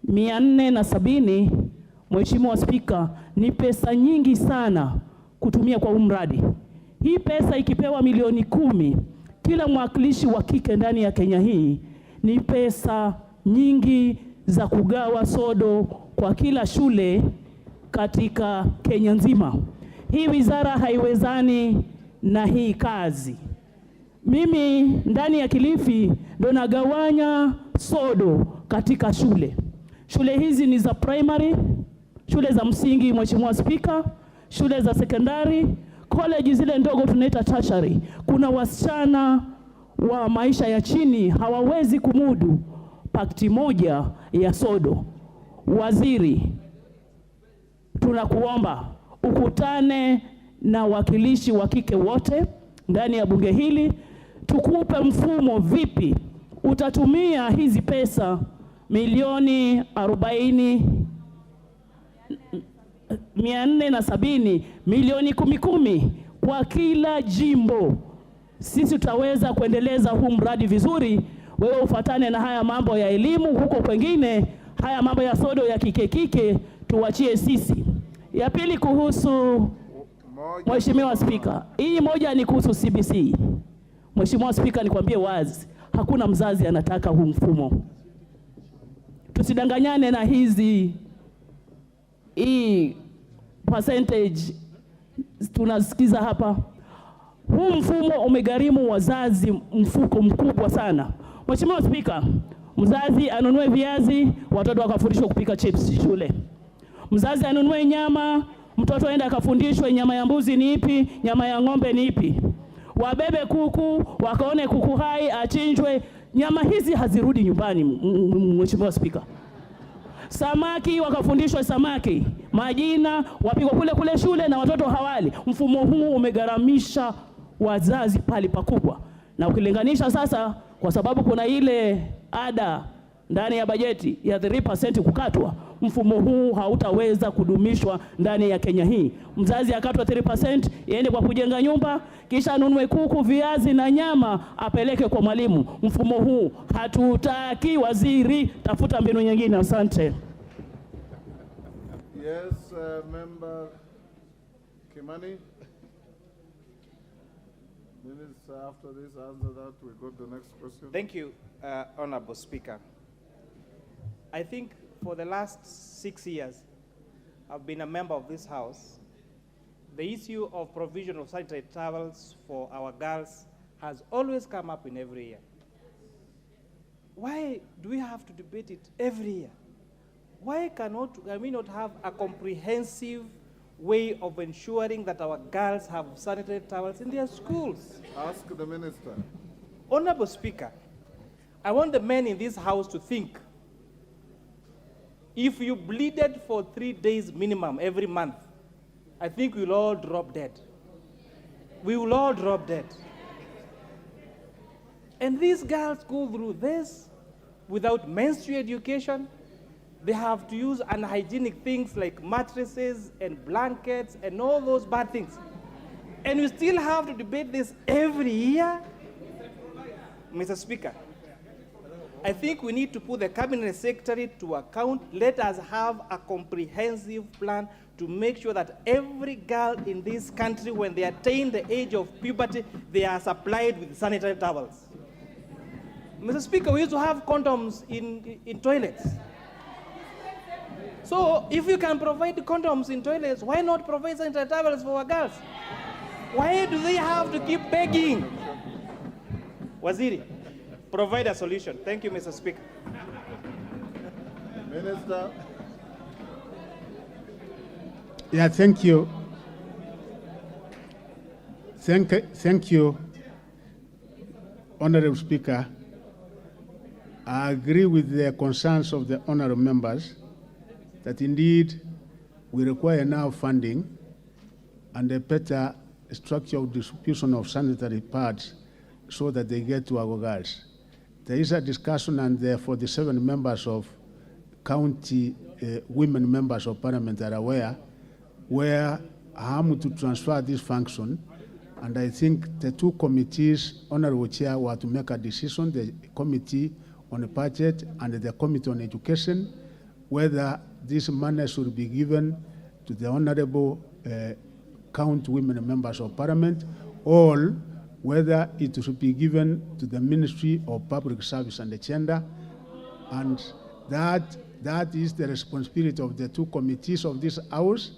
470, Mheshimiwa Spika, ni pesa nyingi sana kutumia kwa mradi. Hii pesa ikipewa milioni 10 kila mwakilishi wa kike ndani ya Kenya hii, ni pesa nyingi za kugawa sodo kwa kila shule katika Kenya nzima. Hii wizara haiwezani na hii kazi. Mimi ndani ya Kilifi ndo nagawanya sodo katika shule. Shule hizi ni za primary, shule za msingi Mheshimiwa Spika, shule za secondary, college zile ndogo tunaita tertiary. Kuna wasichana wa maisha ya chini hawawezi kumudu pakti moja ya sodo. Waziri, tunakuomba ukutane na wakilishi wa kike wote ndani ya bunge hili, tukupe mfumo vipi utatumia hizi pesa milioni 470, milioni 10 kwa kila jimbo. Sisi tutaweza kuendeleza huu mradi vizuri. Wewe ufatane na haya mambo ya elimu huko kwengine, haya mambo ya sodo ya kike tuwachie sisi. Ya pili kuhusu Mheshimiwa Spika, hii moja ni kuhusu CBC. Mheshimiwa Spika, nikwambie wazi, hakuna mzazi anataka huu mfumo. Tusidanganyane na hii percentage tunasikiza hapa. Huu mfumo umegharimu wazazi mfuko mkubwa sana. Mheshimiwa Spika, mzazi anunue viazi, watoto wakafundishwa kupika chips shule. Mzazi anunue nyama, mtoto aende akafundishwe nyama ya mbuzi ni ipi, nyama ya ng'ombe ni ipi. Wabebe kuku, wakaone kuku hai achinjwe. Nyama hizi hazirudi nyumbani, Mheshimiwa Spika. Samaki wakafundishwa samaki, majina wapigwa kule shule na watoto hawali. Mfumo huu umegharamisha wazazi pali pakubwa, na ukilinganisha sasa, kwa sababu kuna ile ada ndani ya bajeti ya 3% kukatwa, mfumo huu hautaweza kudumishwa ndani ya Kenya hii. Mzazi akatwa 3%, iende kwa kujenga nyumba, kisha anunue kuku, viazi na nyama apeleke kwa mwalimu. Mfumo huu hatutaki. Waziri, tafuta mbinu nyingine. Asante. Yes, member Kimani. Minutes after this answer that, we go to the next question. Thank you, Honorable Speaker. I think for the last 6 years, I've been a member of this House. The issue of provision of sanitary towels for our girls has always come up in every year. Why do we have to debate it every year? why cannot we not have a comprehensive way of ensuring that our girls have sanitary towels in their schools? Ask the minister. Honorable Speaker, I want the men in this house to think. If you bleeded for 3 days minimum every month, I think we'll all drop dead. We will all drop dead. And these girls go through this without menstrual education. They have to use unhygienic things like mattresses and blankets and all those bad things. And we still have to debate this every year. Mr. Speaker, I think we need to put the Cabinet Secretary to account. Let us have a comprehensive plan to make sure that every girl in this country, when they attain the age of puberty, they are supplied with sanitary towels. Mr. Speaker, we used to have condoms in toilets. So if you can provide condoms in toilets, why not provide sanitary towels for our girls? Why do they have to keep begging? Waziri, provide a solution. Thank you, Mr. Speaker. Minister. Yeah, thank you. Thank you, Honorable Speaker. I agree with the concerns of the honorable members that indeed we require now funding and a better structure of distribution of sanitary pads so that they get to our girls. There is a discussion, and for the 7 members of county women members of parliament are aware, where I am to transfer this function. And I think the 2 committees, Honorable Chair, were to make a decision, the committee on the budget and the committee on education, whether this money should be given to the Honorable county women members of parliament, or whether it should be given to the Ministry of Public Service and the Gender. And that is the responsibility of the 2 committees of this House,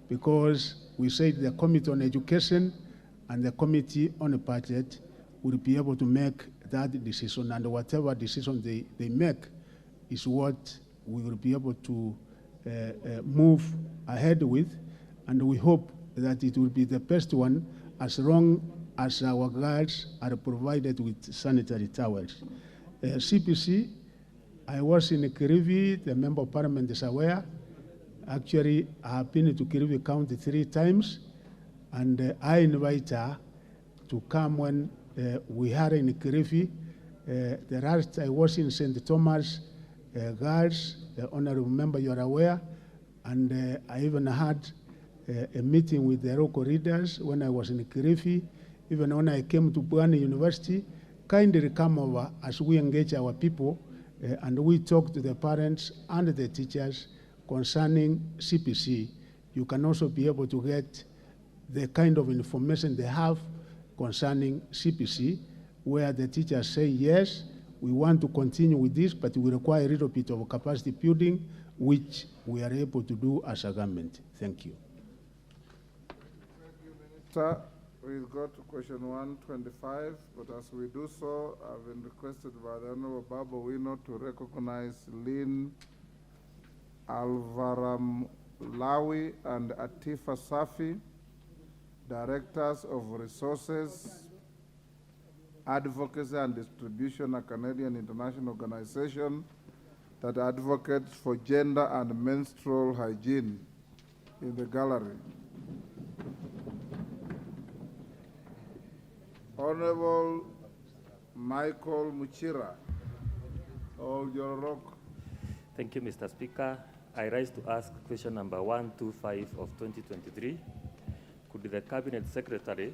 because we said the Committee on Education and the Committee on the Budget will be able to make that decision, and whatever decision they make is what we will be able to move ahead with, and we hope that it will be the best one as long as our girls are provided with sanitary towels. CPC, I was in Kirivi, the Member of Parliament is aware. Actually, I have been to Kirivi County 3 times, and I invite her to come when we are in Kirivi. The last I was in St. Thomas Girls, the honorable member, you are aware, and I even had a meeting with the local leaders when I was in Kirifi. Even when I came to Buani University, kindly come over as we engage our people and we talk to the parents and the teachers concerning CPC. You can also be able to get the kind of information they have concerning CPC, where the teachers say, yes, we want to continue with this, but we require a little bit of capacity building, which we are able to do as a government. Thank you. Sir, we'll go to question 125, but as we do so, I've been requested by the Honorable Babu Wino to recognize Lynn Alvaram Lawi and Atifa Safi, Directors of Resources, Advocacy and Distribution, a Canadian international organization that advocates for gender and menstrual hygiene, in the gallery. Honorable Michael Muchira of Jororok. Thank you, Mr. Speaker. I rise to ask question number 125 of 2023. Could the Cabinet Secretary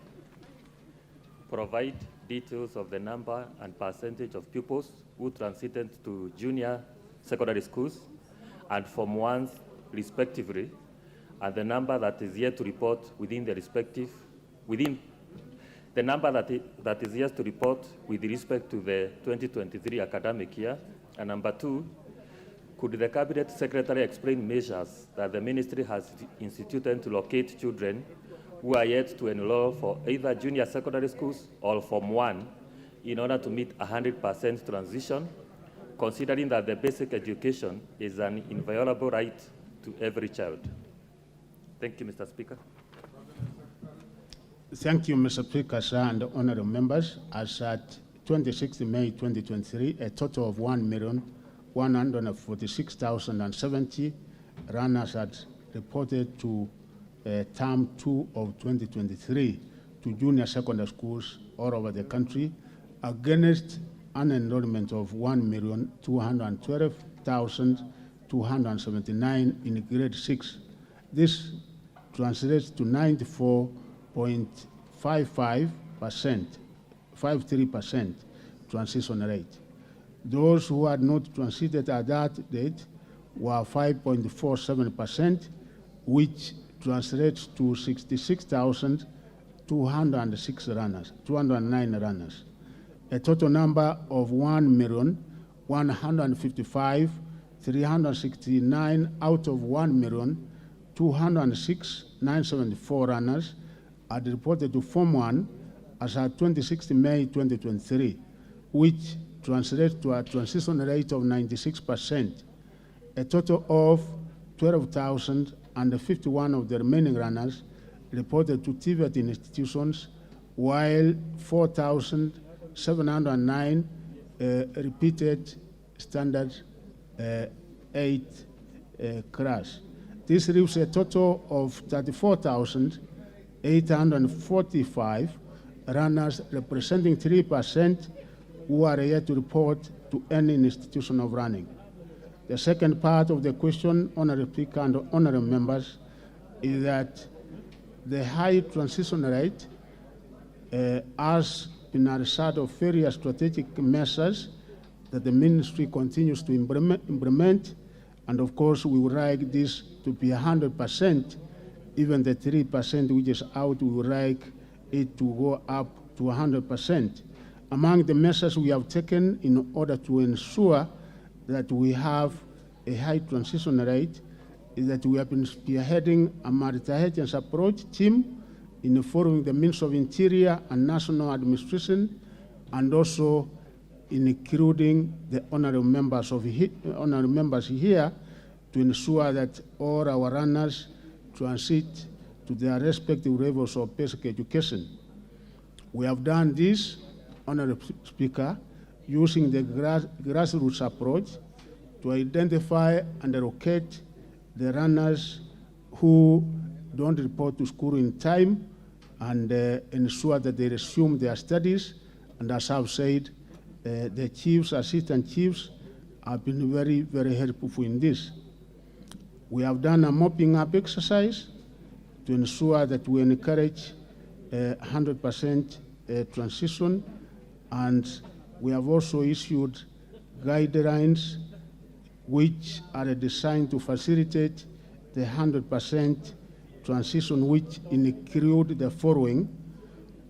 provide details of the number and percentage of pupils who transited to junior secondary schools and Form 1s respectively, and the number that is yet to report the number that is yet to report with respect to the 2023 academic year? And number 2, could the Cabinet Secretary explain measures that the Ministry has instituted to locate children who are yet to enroll for either junior secondary schools or Form 1 in order to meet 100% transition? considering that the basic education is an inviolable right to every child. Thank you, Mr. Speaker. Thank you, Mr. Speaker, sir, and honorable members. As at 26 May 2023, a total of 1,146,070 runners had reported to term 2 of 2023 to junior secondary schools all over the country, against an enrollment of 1,212,279 in grade 6. This translates to 93% transition rate. Those who had not transited at that date were 5.47%, which translates to 209 runners. A total number of 1,155,369 out of 1,206,974 runners are reported to Form 1 as at 26 May 2023, which translates to a transition rate of 96%. A total of 12,051 of the remaining runners reported to TVET institutions, while 4,709 repeated standard 8 crash. This leaves a total of 34,845 runners, representing 3%, who are yet to report to any institution of running. The second part of the question, Honorable Speaker and honorable members, is that the high transition rate has been a result of various strategic measures that the ministry continues to implement, and of course we would like this to be 100%. Even the 3% which is out, we would like it to go up to 100%. Among the measures we have taken in order to ensure that we have a high transition rate is that we have been spearheading a multi-agency approach team in following the Ministry of Interior and National Administration, and also including the honorable members here to ensure that all our runners transit to their respective levels of basic education. We have done this, Honorable Speaker, using the grassroots approach to identify and locate the runners who don't report to school in time and ensure that they resume their studies. And as I've said, the chiefs, assistant chiefs, have been very, very helpful in this. We have done a mopping up exercise to ensure that we encourage 100% transition, and we have also issued guidelines which are designed to facilitate the 100% transition, which include the following: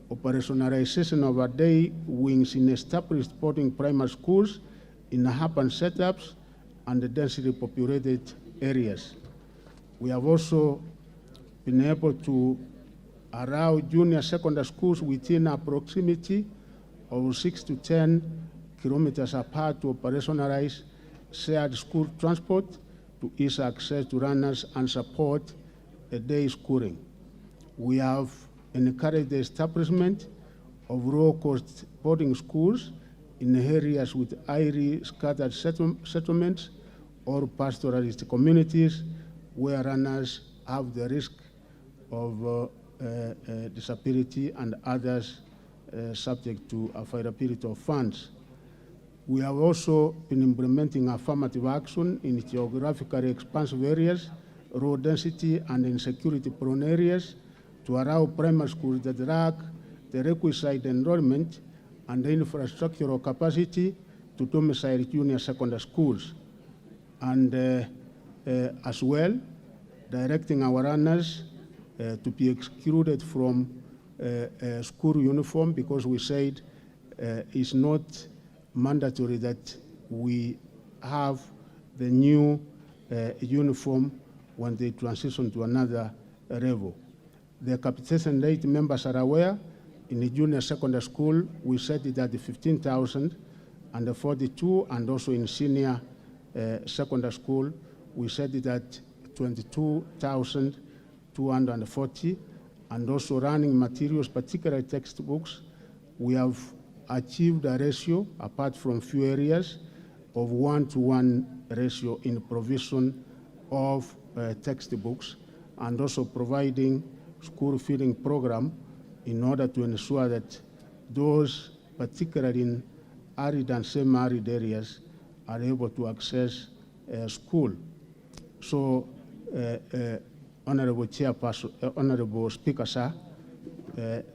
operationalization of our day wings in established supporting primary schools in urban setups and the densely populated areas. We have also been able to allow junior secondary schools within a proximity of 6 to 10 kilometers apart to operationalize shared school transport to ease access to runners and support a day schooling. We have encouraged the establishment of low-cost boarding schools in areas with highly scattered settlements or pastoralist communities where runners have the risk of disability and others subject to availability of funds. We have also been implementing affirmative action in geographically expansive areas, low density and insecurity-prone areas to allow primary schools that lack the requisite enrollment and the infrastructural capacity to domicile junior secondary schools. And as well, directing our runners to be excluded from school uniform, because we said it's not mandatory that we have the new uniform when they transition to another level. The capitation rate, members are aware, in the junior secondary school, we set it at 15,000, and 42, and also in senior secondary school, we set it at 22,240, and also running materials, particularly textbooks, we have achieved a ratio, apart from few areas, of 1-to-1 ratio in provision of textbooks, and also providing school feeding program in order to ensure that those, particularly in arid and semi-arid areas, are able to access school. So, Honorable Chairperson, Honorable Speaker, sir,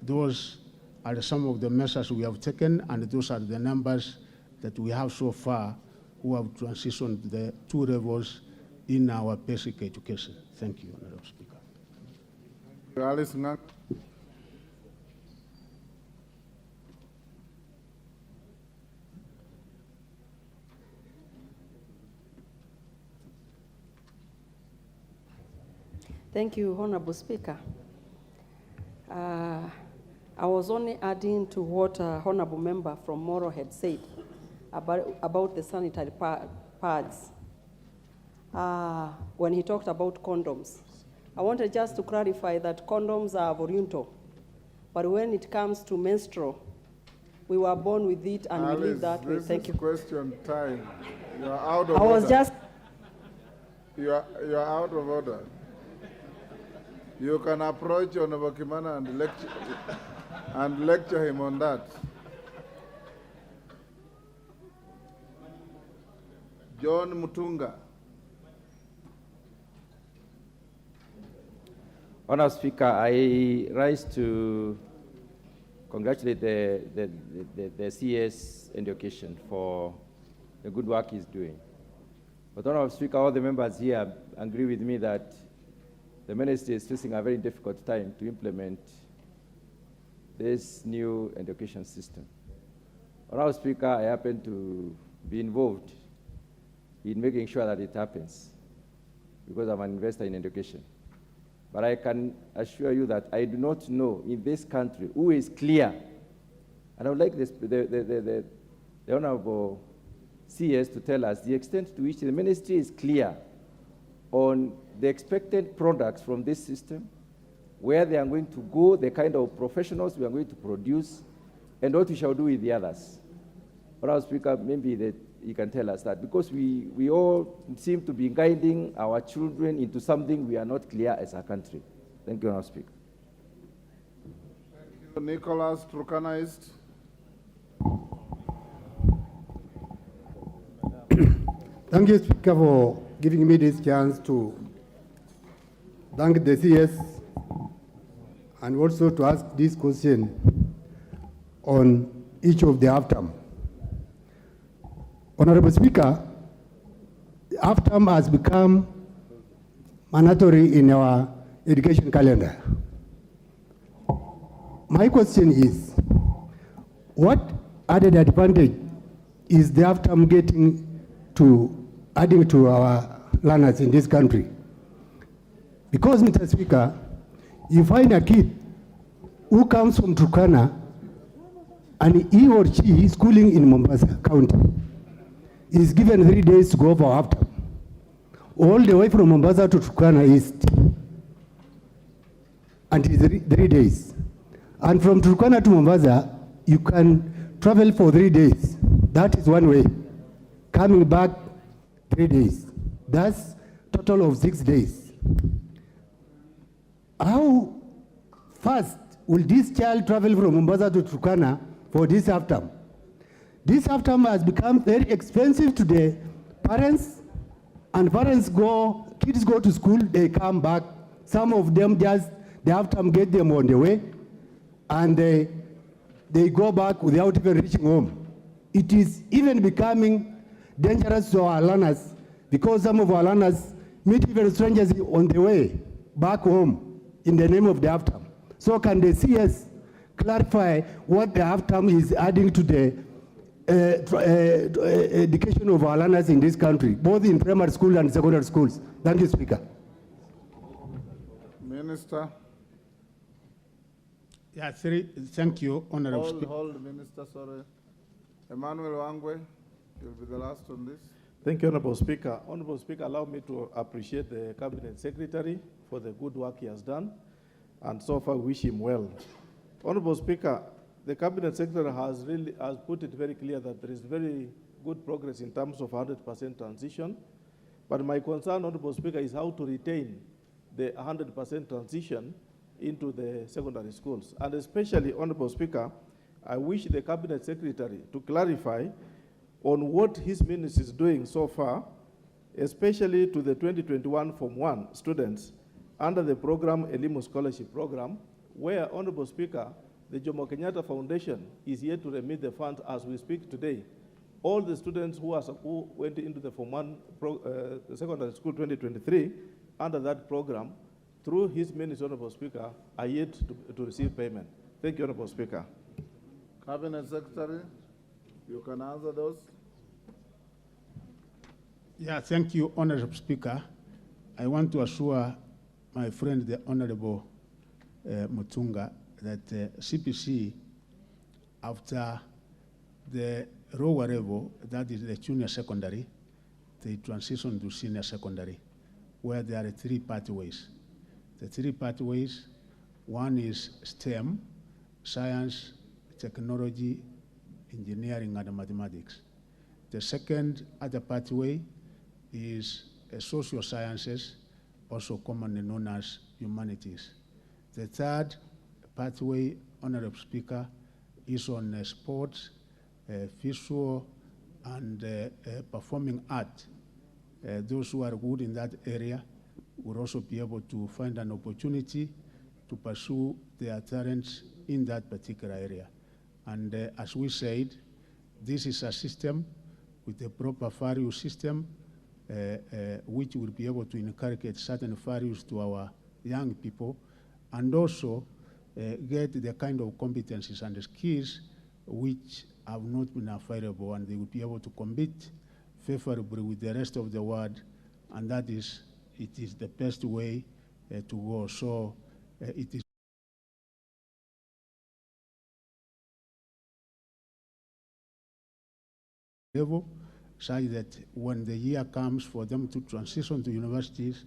those are some of the measures we have taken, and those are the numbers that we have so far who have transitioned to the 2 levels in our basic education. Thank you, Honorable Speaker. Alice Ngang. Thank you, Honorable Speaker. I was only adding to what Honorable Member from Moro had said about the sanitary pads. When he talked about condoms, I wanted just to clarify that condoms are voluntary, but when it comes to menstrual, we were born with it and Alice, we live that way. Thank you. Question time. You are out of I was order. just. You are out of order. You can approach Honorable Kimana and lecture him on that. John Mutunga. Honourable Speaker, I rise to congratulate the CS Education for the good work he's doing. But Honourable Speaker, all the members here agree with me that the ministry is facing a very difficult time to implement this new education system. Honourable Speaker, I happen to be involved in making sure that it happens because I'm an investor in education. But I can assure you that I do not know in this country who is clear. And I would like the Honourable CS to tell us the extent to which the ministry is clear on the expected products from this system, where they are going to go, the kind of professionals we are going to produce, and what we shall do with the others. Honourable Speaker, maybe that you can tell us that, because we all seem to be guiding our children into something we are not clear as a country. Thank you, Honourable Speaker. Thank you, Nicholas Turkana East. Thank you, Speaker, for giving me this chance to thank the CS and also to ask this question on each of the half-term. Honorable Speaker, half-term has become mandatory in our education calendar. My question is, what added advantage is the half-term getting to adding to our learners in this country? Because, Mr. Speaker, you find a kid who comes from Turkana and he or she is schooling in Mombasa County, is given 3 days to go for half-term. All the way from Mombasa to Turkana East, and it's 3 days. And from Turkana to Mombasa, you can travel for 3 days. That is one way. Coming back 3 days. That's total of 6 days. How fast will this child travel from Mombasa to Turkana for this half-term? This half-term has become very expensive to the parents, and parents kids go to school, they come back. Some of them just, the half-term get them on the way, and they go back without even reaching home. It is even becoming dangerous to our learners, because some of our learners meet even strangers on the way back home in the name of the half-term. So can the CS clarify what the half-term is adding to the education of our learners in this country, both in primary school and secondary schools? Thank you, Speaker. Minister. Yeah, thank you, Honorable Speaker. Hold, Minister, sorry. Emmanuel Wangwe, you'll be the last on this. Thank you, Honorable Speaker. Honorable Speaker, allow me to appreciate the Cabinet Secretary for the good work he has done, and so far wish him well. Honorable Speaker, the Cabinet Secretary has put it very clear that there is very good progress in terms of 100% transition, but my concern, Honorable Speaker, is how to retain the 100% transition into the secondary schools. And especially, Honorable Speaker, I wish the Cabinet Secretary to clarify on what his ministry is doing so far, especially to the 2021 Form 1 students under the program Elimu Scholarship Program, where, Honorable Speaker, the Jomo Kenyatta Foundation is yet to remit the funds as we speak today. All the students who went into the Form 1 secondary school 2023 under that program, through his ministry, Honorable Speaker, are yet to receive payment. Thank you, Honorable Speaker. Cabinet Secretary, you can answer those. Yeah, thank you, Honorable Speaker. I want to assure my friend, the Honorable Mutunga, that CPC, after the lower level, that is the junior secondary, they transition to senior secondary, where there are 3 pathways. The 3 pathways, one is STEM, science, technology, engineering, and mathematics. The second other pathway is social sciences, also commonly known as humanities. The third pathway, Honorable Speaker, is on sports, visual, and performing art. Those who are good in that area will also be able to find an opportunity to pursue their talents in that particular area. And as we said, this is a system with a proper value system which will be able to inculcate certain values to our young people, and also get the kind of competencies and skills which have not been available, and they will be able to compete favorably with the rest of the world, and that is, it is the best way to go. So it is level such that when the year comes for them to transition to universities,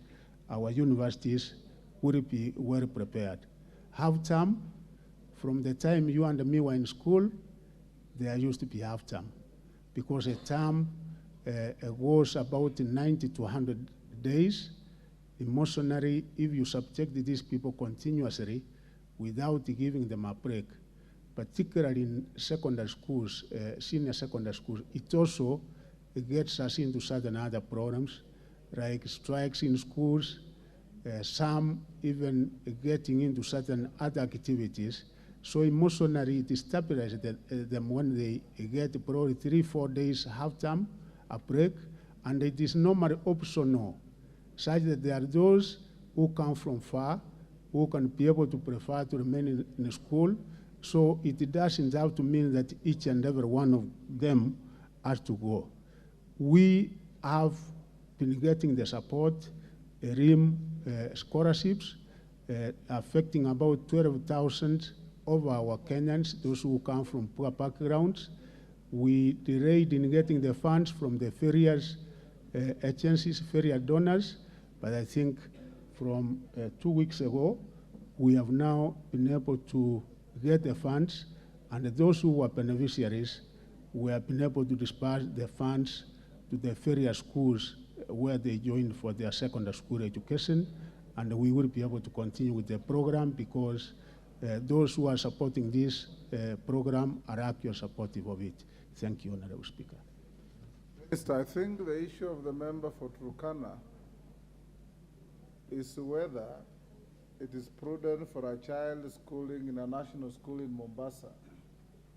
our universities will be well prepared. Half term, from the time you and me were in school, there used to be half term, because a term goes about 90 to 100 days. Emotionally, if you subject these people continuously without giving them a break, particularly in secondary schools, senior secondary schools, it also gets us into certain other problems, like strikes in schools, some even getting into certain other activities. So emotionally, it stabilizes them when they get probably 3-4 days half term, a break, and it is normally optional, such that there are those who come from far, who can be able to prefer to remain in school. So it doesn't have to mean that each and every one of them has to go. We have been getting the support, RIM scholarships, affecting about 12,000 of our Kenyans, those who come from poor backgrounds. We delayed in getting the funds from the various agencies, various donors, but I think from 2 weeks ago, we have now been able to get the funds, and those who were beneficiaries, we have been able to disperse the funds to the various schools where they joined for their secondary school education, and we will be able to continue with the program because those who are supporting this program are actually supportive of it. Thank you, Honorable Speaker. Minister, I think the issue of the member for Turkana is whether it is prudent for a child schooling in a national school in Mombasa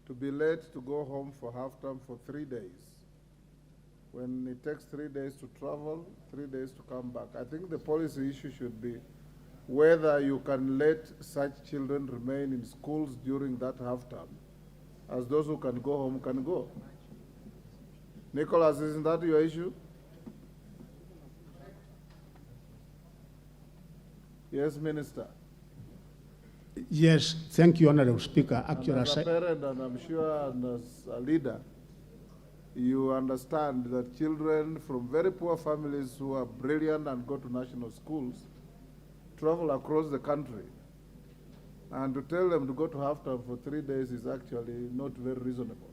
to be late to go home for half term for 3 days, when it takes 3 days to travel, 3 days to come back. I think the policy issue should be whether you can let such children remain in schools during that half term, as those who can go home can go. Nicholas, isn't that your issue? Yes, Minister. Yes, thank you, Honorable Speaker. Actually, as a parent, and I'm sure as a leader, you understand that children from very poor families who are brilliant and go to national schools travel across the country. And to tell them to go to half-term for 3 days is actually not very reasonable.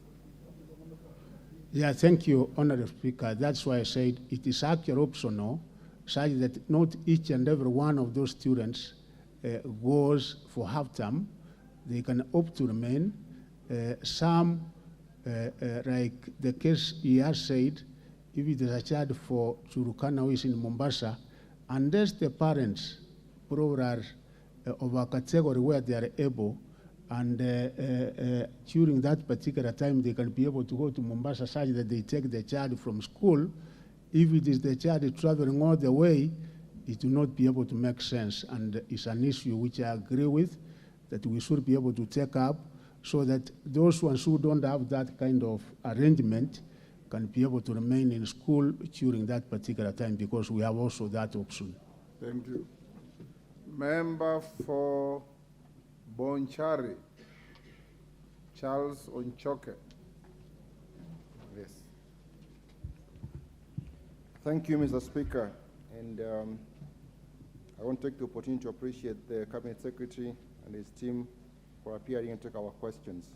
Yeah, thank you, Honorable Speaker. That's why I said it is actually optional, such that not each and every one of those students goes for half-term. They can opt to remain. Some, like the case he has said, if it is a child for Turukana who is in Mombasa, unless the parents probably are of a category where they are able, and during that particular time they can be able to go to Mombasa such that they take the child from school. If it is the child traveling all the way, it will not be able to make sense, and it's an issue which I agree with, that we should be able to take up so that those ones who don't have that kind of arrangement can be able to remain in school during that particular time, because we have also that option. Thank you. Member for Bonchari, Charles Onchoke. Yes. Thank you, Mr. Speaker. And I want to take the opportunity to appreciate the Cabinet Secretary and his team for appearing and take our questions.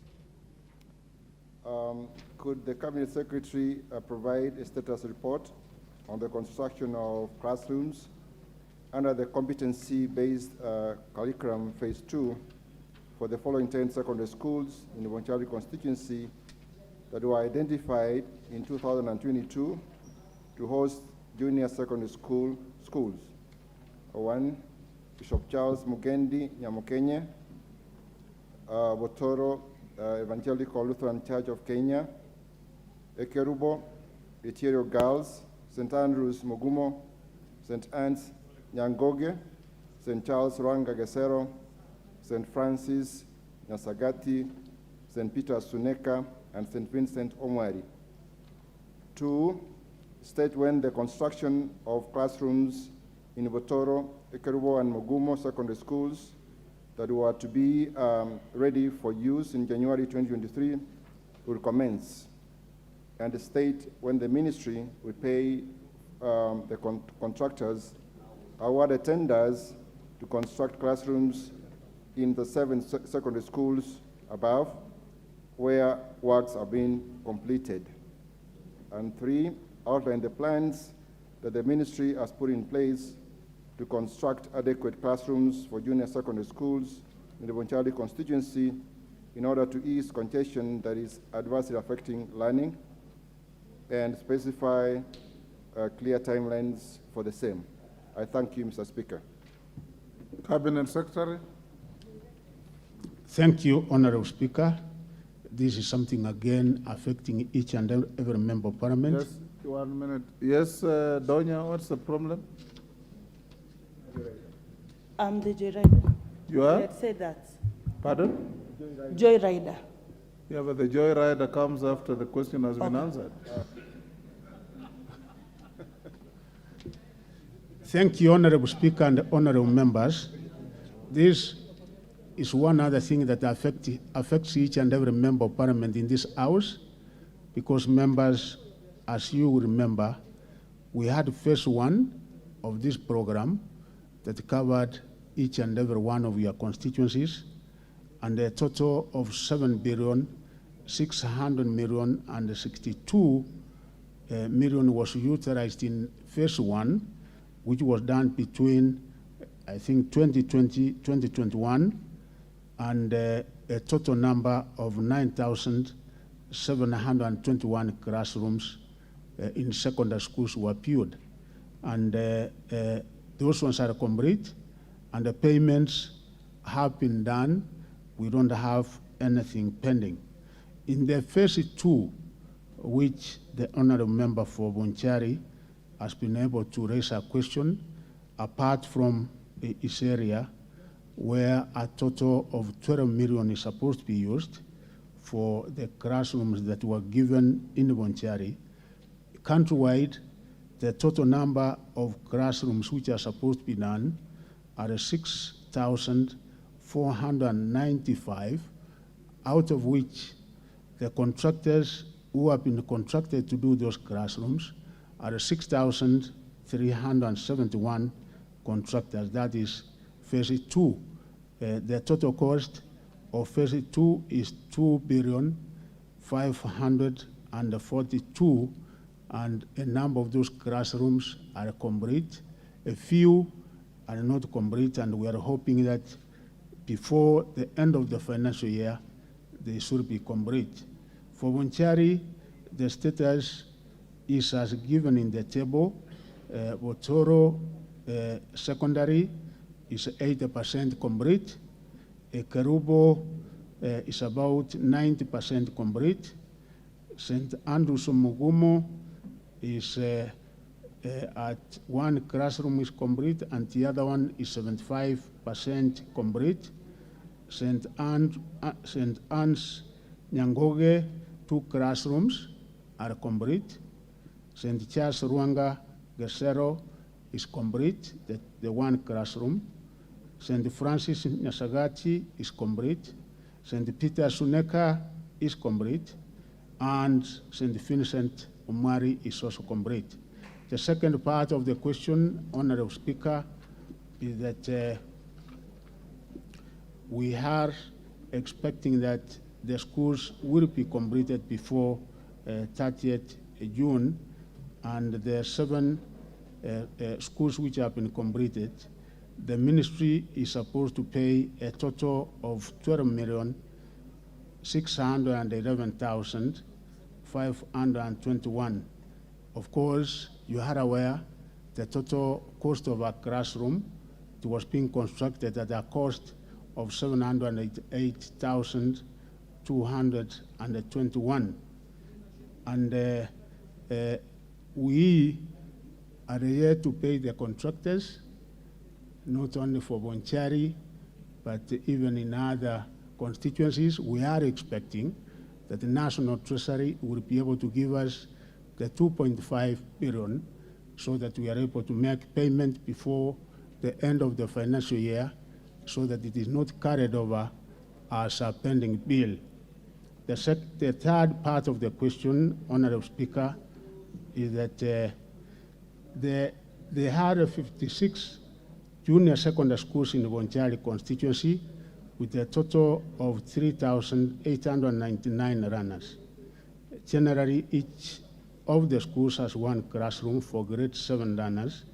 Could the Cabinet Secretary provide a status report on the construction of classrooms under the competency-based curriculum phase 2 for the following 10 secondary schools in the Bonchari constituency that were identified in 2022 to host junior secondary schools? 1, Bishop Charles Mugendi, Nyamukenye, Botoro Evangelical Lutheran Church of Kenya, Ekerubo, Etiero Girls, St. Andrews Mugumo, St. Anne's Nyangoge, St. Charles Rwanga Gesero, St. Francis Nyasagati, St. Peter Suneka, and St. Vincent Omwari. 2, state when the construction of classrooms in Botoro, Ekerubo, and Mugumo secondary schools that were to be ready for use in January 2023 will commence, and state when the ministry will pay the contractors awarded tenders to construct classrooms in the 7 secondary schools above where works are being completed. And 3, outline the plans that the ministry has put in place to construct adequate classrooms for junior secondary schools in the Bonchari constituency in order to ease congestion that is adversely affecting learning, and specify clear timelines for the same. I thank you, Mr. Speaker. Cabinet Secretary. Thank you, Honorable Speaker. This is something, again, affecting each and every member of Parliament. Just 1 minute. Yes, Donya, what's the problem? I'm the joyrider. You are? You had said that. Pardon? Joyrider. Yeah, but the joyrider comes after the question has been answered. Thank you, Honorable Speaker and honorable members. This is one other thing that affects each and every member of Parliament in this House, because members, as you will remember, we had phase 1 of this program that covered each and every one of your constituencies, and a total of 7,600,000,062 million was utilized in phase 1, which was done between, I think, 2020, 2021, and a total number of 9,721 classrooms in secondary schools were built. And those ones are complete, and the payments have been done. We don't have anything pending. In the phase 2, which the honorable member for Bonchari has been able to raise a question, apart from this area where a total of 12 million is supposed to be used for the classrooms that were given in Bonchari. Countrywide, the total number of classrooms which are supposed to be done are 6,495, out of which the contractors who have been contracted to do those classrooms are 6,371 contractors. That is phase 2. The total cost of phase 2 is 2,542,000,000, and a number of those classrooms are complete. A few are not complete, and we are hoping that before the end of the financial year, they should be complete. For Bonchari, the status is as given in the table. Botoro secondary is 80% complete. Kerubo is about 90% complete. St. Andrews Mugumo is at one classroom is complete and the other one is 75% complete. St. Anne's Nyangoge, 2 classrooms are complete. St. Charles Ruanga Gesero is complete, the 1 classroom. St. Francis Nyasagati is complete. St. Peter Suneka is complete. And St. Vincent Umari is also complete. The second part of the question, Honorable Speaker, is that we are expecting that the schools will be completed before 30th June, and the 7 schools which have been completed, the ministry is supposed to pay a total of 12,611,521. Of course, you are aware the total cost of a classroom was being constructed at a cost of 708,221. And we are here to pay the contractors, not only for Bonchari, but even in other constituencies. We are expecting that the National Treasury will be able to give us the 2.5 billion so that we are able to make payment before the end of the financial year so that it is not carried over as a pending bill. The third part of the question, Honorable Speaker, is that they had 56 junior secondary schools in the Bonchari constituency with a total of 3,899 runners. Generally, each of the schools has 1 classroom for grade 7 runners,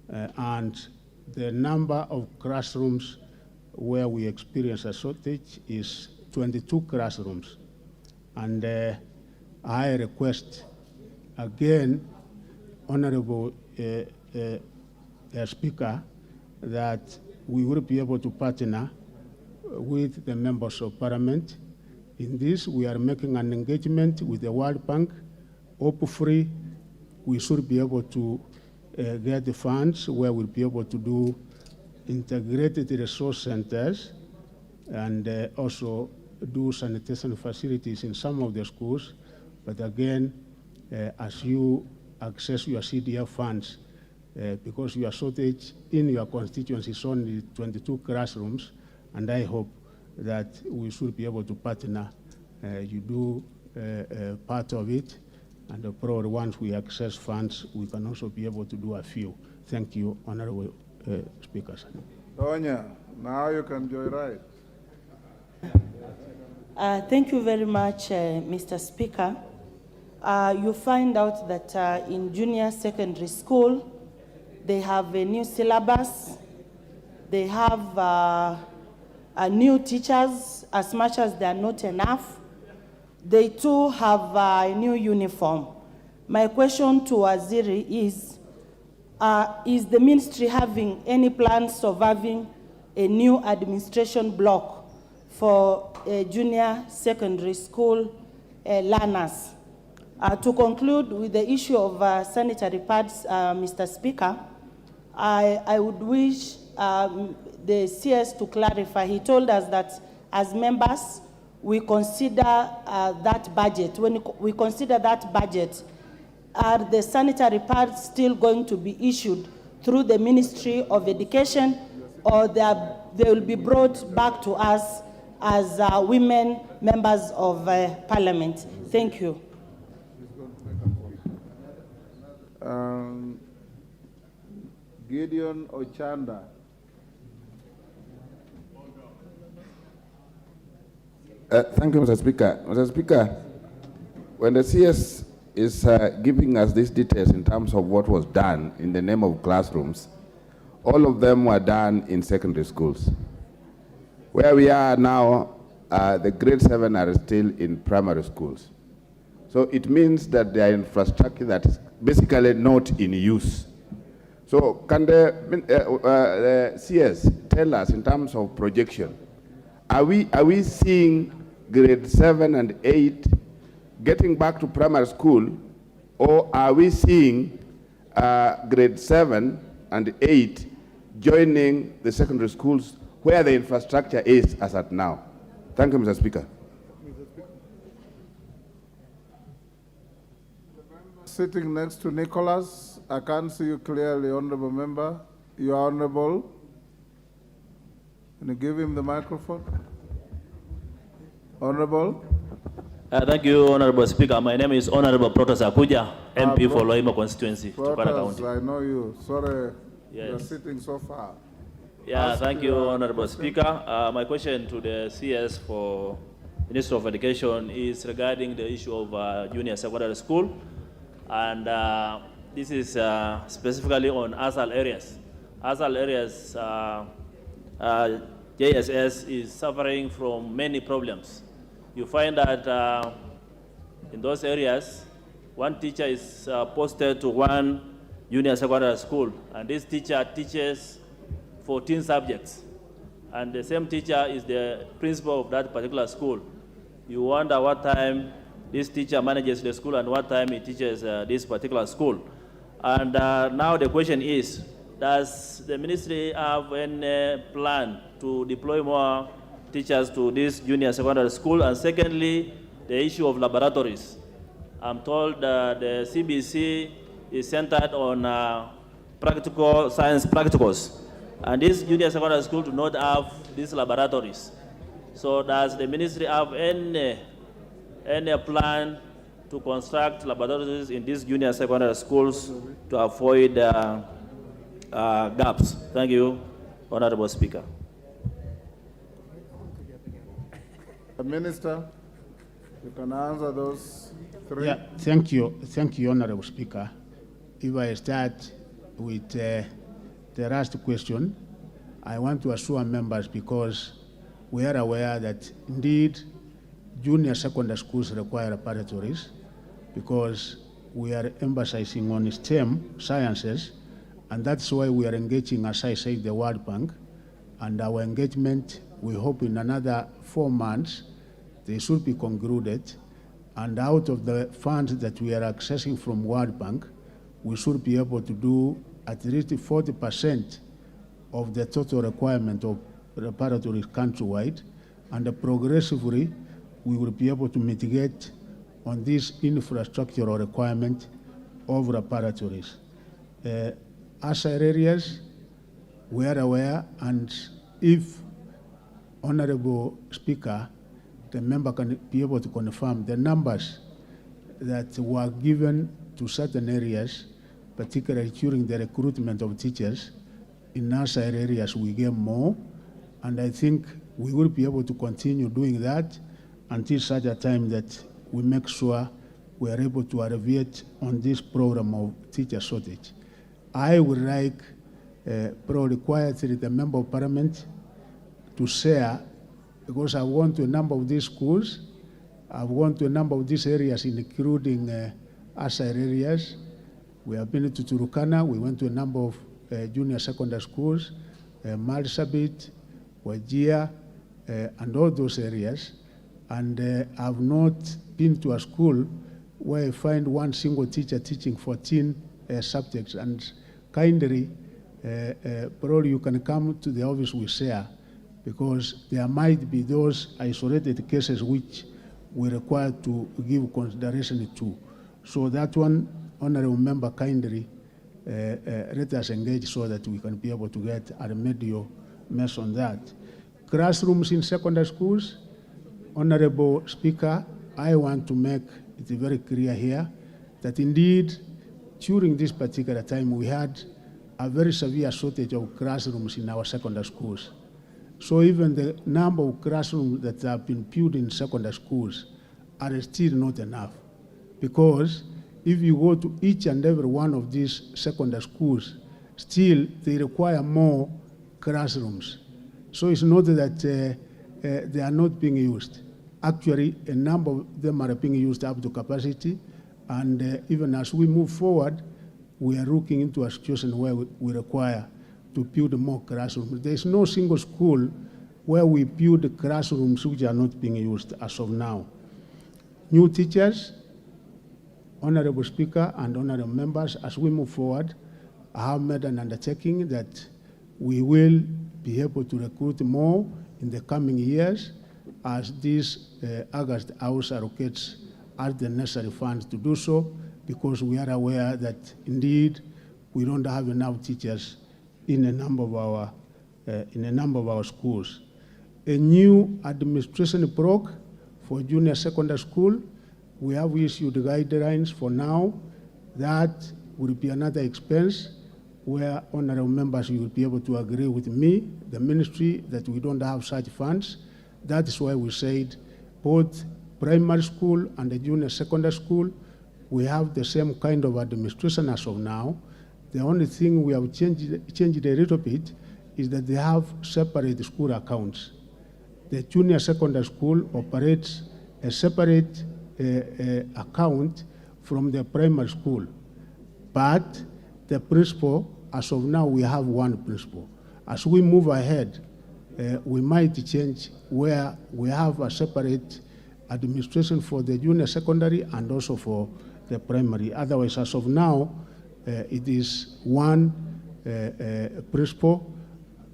and the number of classrooms where we experience a shortage is 22 classrooms. And I request again, Honorable Speaker, that we will be able to partner with the members of Parliament. In this, we are making an engagement with the World Bank. Hopefully, we should be able to get the funds where we'll be able to do integrated resource centers and also do sanitation facilities in some of the schools. But again, as you access your CDF funds, because your shortage in your constituency is only 22 classrooms, and I hope that we should be able to partner. You do part of it, and probably once we access funds, we can also be able to do a few. Thank you, Honorable Speakers. Tonya, now you can joyride. Thank you very much, Mr. Speaker. You find out that in junior secondary school, they have a new syllabus. They have new teachers, as much as they are not enough. They too have a new uniform. My question to Waziri is the ministry having any plans of having a new administration block for junior secondary school learners? To conclude with the issue of sanitary pads, Mr. Speaker, I would wish the CS to clarify. He told us that as members, we consider that budget. When we consider that budget, are the sanitary pads still going to be issued through the Ministry of Education, or they will be brought back to us as women members of Parliament? Thank you. Gideon Ochanda. Thank you, Mr. Speaker. Mr. Speaker, when the CS is giving us these details in terms of what was done in the name of classrooms, all of them were done in secondary schools. Where we are now, the grade 7 are still in primary schools. So it means that there are infrastructure that is basically not in use. So can the CS tell us in terms of projection, are we seeing grade 7 and 8 getting back to primary school, or are we seeing grade 7 and 8 joining the secondary schools where the infrastructure is as at now? Thank you, Mr. Speaker. Sitting next to Nicholas, I can't see you clearly, Honorable Member. You are honorable. Can you give him the microphone? Honorable. Thank you, Honorable Speaker. My name is Honorable Protas Akuja, MP for Loima constituency, Turkana County. I know you. Sorry, yes. you're sitting so far. Yeah, thank you, Honorable Speaker. My question to the CS for Minister of Education is regarding the issue of junior secondary school. And this is specifically on ASAL areas. ASAL areas, JSS is suffering from many problems. You find that in those areas, one teacher is posted to one junior secondary school, and this teacher teaches 14 subjects. And the same teacher is the principal of that particular school. You wonder what time this teacher manages the school and what time he teaches this particular school. And now the question is, does the ministry have any plan to deploy more teachers to this junior secondary school? And secondly, the issue of laboratories. I'm told the CBC is centered on practical science practicals. And this junior secondary school do not have these laboratories. So does the ministry have any plan to construct laboratories in these junior secondary schools to avoid gaps? Thank you, Honorable Speaker. Minister, you can answer those three. Yeah, thank you, Honorable Speaker. If I start with the last question, I want to assure members, because we are aware that indeed junior secondary schools require laboratories, because we are emphasizing on STEM sciences, and that's why we are engaging, as I said, the World Bank. And our engagement, we hope in another 4 months, they should be concluded. And out of the funds that we are accessing from World Bank, we should be able to do at least 40% of the total requirement of laboratories countrywide. And progressively, we will be able to mitigate on this infrastructural requirement of laboratories. As areas, we are aware, and if Honorable Speaker, the member can be able to confirm the numbers that were given to certain areas, particularly during the recruitment of teachers. In our areas, we get more, and I think we will be able to continue doing that until such a time that we make sure we are able to alleviate on this program of teacher shortage. I would like, probably quietly, the Member of Parliament to share, because I've gone to a number of these schools, I've gone to a number of these areas, including ASAR areas. We have been to Turkana, we went to a number of junior secondary schools, Marsabit, Wajir, and all those areas. And I've not been to a school where I find one single teacher teaching 14 subjects. And kindly, probably you can come to the office we share, because there might be those isolated cases which we require to give consideration to. So that one, Honorable Member, kindly let us engage so that we can be able to get a remedial measure on that. Classrooms in secondary schools, Honorable Speaker, I want to make it very clear here that indeed, during this particular time, we had a very severe shortage of classrooms in our secondary schools. So even the number of classrooms that have been built in secondary schools are still not enough. Because if you go to each and every one of these secondary schools, still they require more classrooms. So it's not that they are not being used. Actually, a number of them are being used up to capacity, and even as we move forward, we are looking into a situation where we require to build more classrooms. There is no single school where we build classrooms which are not being used as of now. New teachers, Honorable Speaker and honorable members, as we move forward, I have made an undertaking that we will be able to recruit more in the coming years as this August House allocates us the necessary funds to do so, because we are aware that indeed we don't have enough teachers in a number of our schools. A new administration block for junior secondary school, we have issued guidelines for now. That will be another expense where honorable members will be able to agree with me, the ministry, that we don't have such funds. That is why we said both primary school and the junior secondary school, we have the same kind of administration as of now. The only thing we have changed a little bit is that they have separate school accounts. The junior secondary school operates a separate account from the primary school. But the principal, as of now, we have one principal. As we move ahead, we might change where we have a separate administration for the junior secondary and also for the primary. Otherwise, as of now, it is one principal,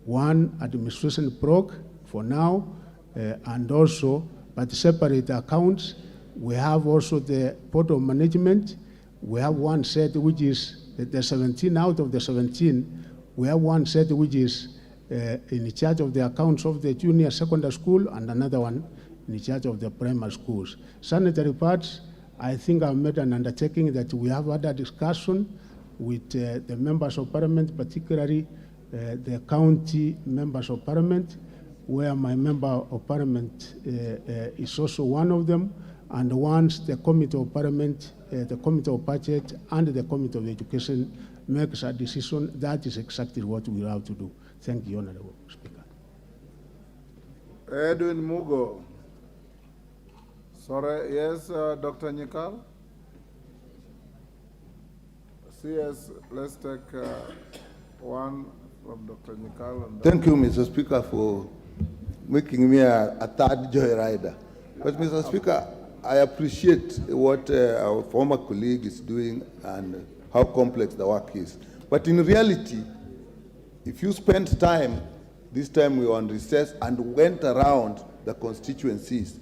one administration block for now, and also, but separate accounts. We have also the board of management. We have one set which is the 17 out of the 17. We have one set which is in charge of the accounts of the junior secondary school and another one in charge of the primary schools. Sanitary parts, I think I've made an undertaking that we have had a discussion with the members of parliament, particularly the county members of parliament, where my member of parliament is also one of them. And once the committee of parliament, the committee of budget, and the committee of education makes a decision, that is exactly what we have to do. Thank you, Honorable Speaker. Edwin Mugo. Sorry, yes, Dr. Nyikal? CS, let's take one from Dr. Nyikal. Thank you, Mr. Speaker, for making me a third joyrider. But, Mr. Speaker, I appreciate what our former colleague is doing and how complex the work is. But in reality, if you spend time, this time we were on recess and went around the constituencies,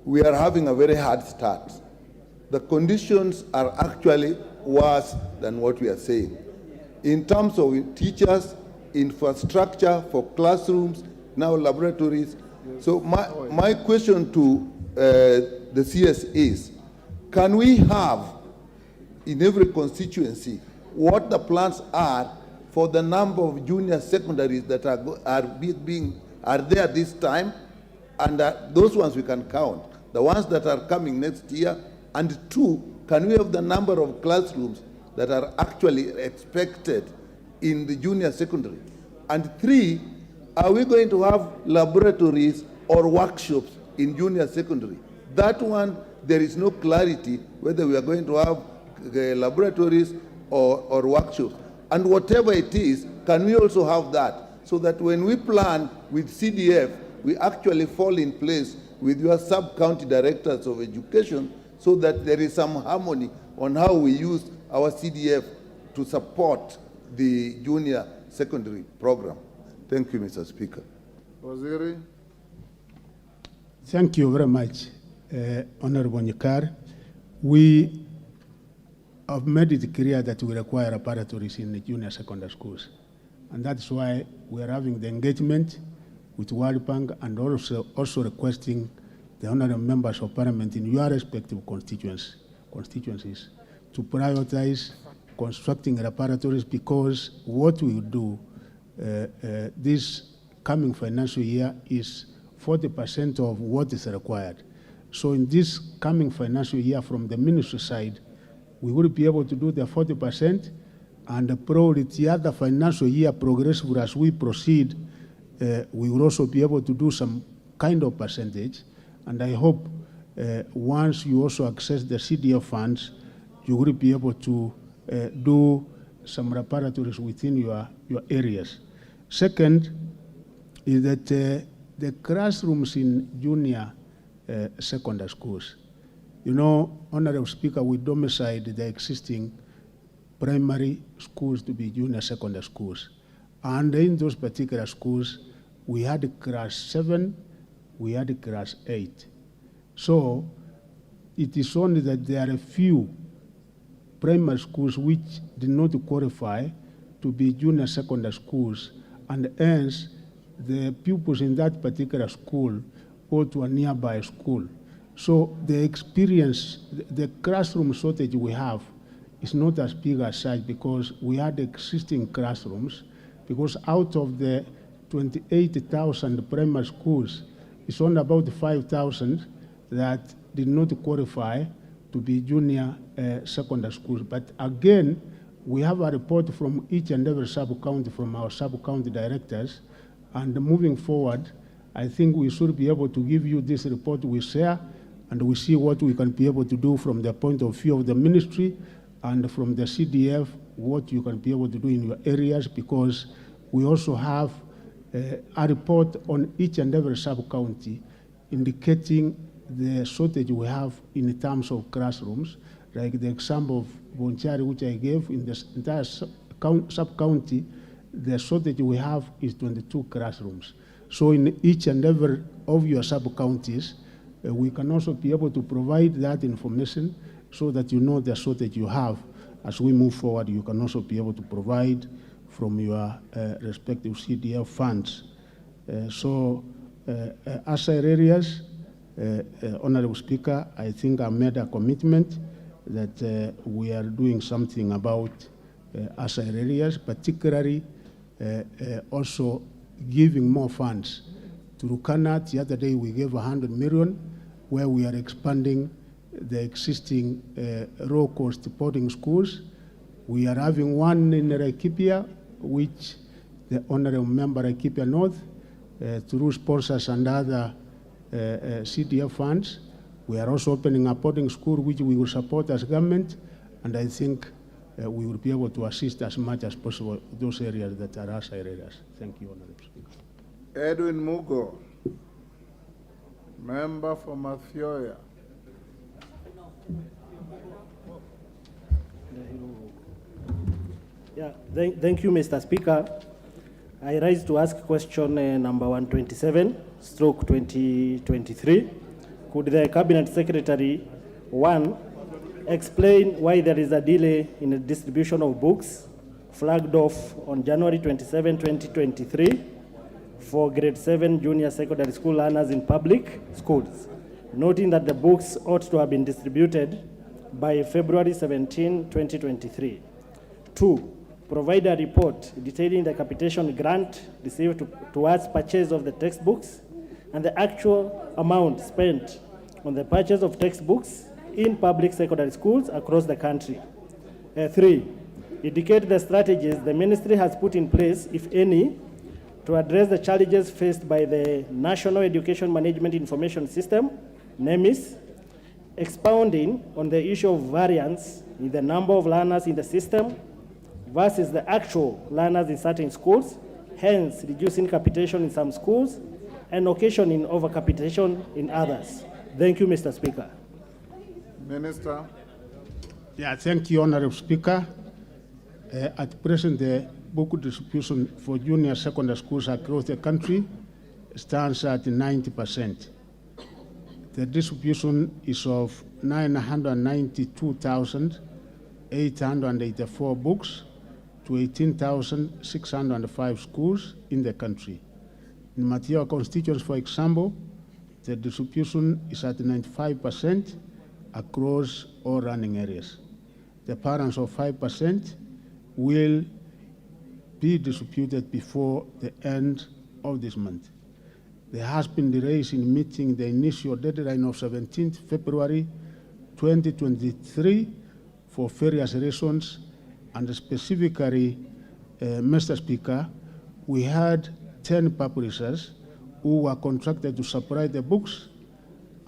we are having a very hard start. The conditions are actually worse than what we are saying. In terms of teachers, infrastructure for classrooms, now laboratories. So my question to the CS is, can we have in every constituency what the plans are for the number of junior secondaries that are there this time, and those ones we can count, the ones that are coming next year, and two, can we have the number of classrooms that are actually expected in the junior secondary, and three, are we going to have laboratories or workshops in junior secondary? That one, there is no clarity whether we are going to have laboratories or workshops. And whatever it is, can we also have that? So that when we plan with CDF, we actually fall in place with your sub-county directors of education so that there is some harmony on how we use our CDF to support the junior secondary program. Thank you, Mr. Speaker. Waziri. Thank you very much, Honorable Nyikar. We have made it clear that we require laboratories in the junior secondary schools. And that's why we are having the engagement with World Bank and also requesting the honorable members of parliament in your respective constituencies to prioritize constructing laboratories, because what we will do this coming financial year is 40% of what is required. So in this coming financial year, from the ministry side, we will be able to do the 40%, and probably the other financial year progressively as we proceed, we will also be able to do some kind of percentage. And I hope once you also access the CDF funds, you will be able to do some laboratories within your areas. Second is that the classrooms in junior secondary schools. You know, Honorable Speaker, we domiciled the existing primary schools to be junior secondary schools. And in those particular schools, we had class 7, we had class 8. So it is only that there are a few primary schools which did not qualify to be junior secondary schools, and hence the pupils in that particular school go to a nearby school. So the experience, the classroom shortage we have is not as big as such, because we had existing classrooms, because out of the 28,000 primary schools, it's only about 5,000 that did not qualify to be junior secondary schools. But again, we have a report from each and every sub-county, from our sub-county directors, and moving forward, I think we should be able to give you this report we share, and we see what we can be able to do from the point of view of the ministry and from the CDF, what you can be able to do in your areas, because we also have a report on each and every sub-county indicating the shortage we have in terms of classrooms, like the example of Bonchari, which I gave. In the entire sub-county, the shortage we have is 22 classrooms. So in each and every of your sub-counties, we can also be able to provide that information so that you know the shortage you have. As we move forward, you can also be able to provide from your respective CDF funds. As areas, Honorable Speaker, I think I made a commitment that we are doing something about ASA areas, particularly also giving more funds. To Rukana, the other day we gave 100 million, where we are expanding the existing low-cost boarding schools. We are having one in Laikipia, which the Honorable Member Laikipia North, through sponsors and other CDF funds. We are also opening a boarding school, which we will support as government, and I think we will be able to assist as much as possible those areas that are ASA areas. Thank you, Honorable Speaker. Edwin Mugo, member for Mathioya. Yeah, thank you, Mr. Speaker. I rise to ask question number 127/2023. Could the Cabinet Secretary, 1, explain why there is a delay in the distribution of books flagged off on January 27, 2023 for grade 7 junior secondary school learners in public schools, noting that the books ought to have been distributed by February 17, 2023. 2, provide a report detailing the capitation grant received towards purchase of the textbooks and the actual amount spent on the purchase of textbooks in public secondary schools across the country. 3, indicate the strategies the ministry has put in place, if any, to address the challenges faced by the National Education Management Information System, NEMIS, expounding on the issue of variance in the number of learners in the system versus the actual learners in certain schools, hence reducing capitation in some schools and occasioning overcapitation in others. Thank you, Mr. Speaker. Minister. Yeah, thank you, Honorable Speaker. At present, the book distribution for junior secondary schools across the country stands at 90%. The distribution is of 992,884 books to 18,605 schools in the country. In Mathioya constituency, for example, the distribution is at 95% across all running areas. the balance of 5% will be distributed before the end of this month. There has been delays in meeting the initial deadline of 17th February 2023 for various reasons, and specifically, Mr. Speaker, we had 10 publishers who were contracted to supply the books,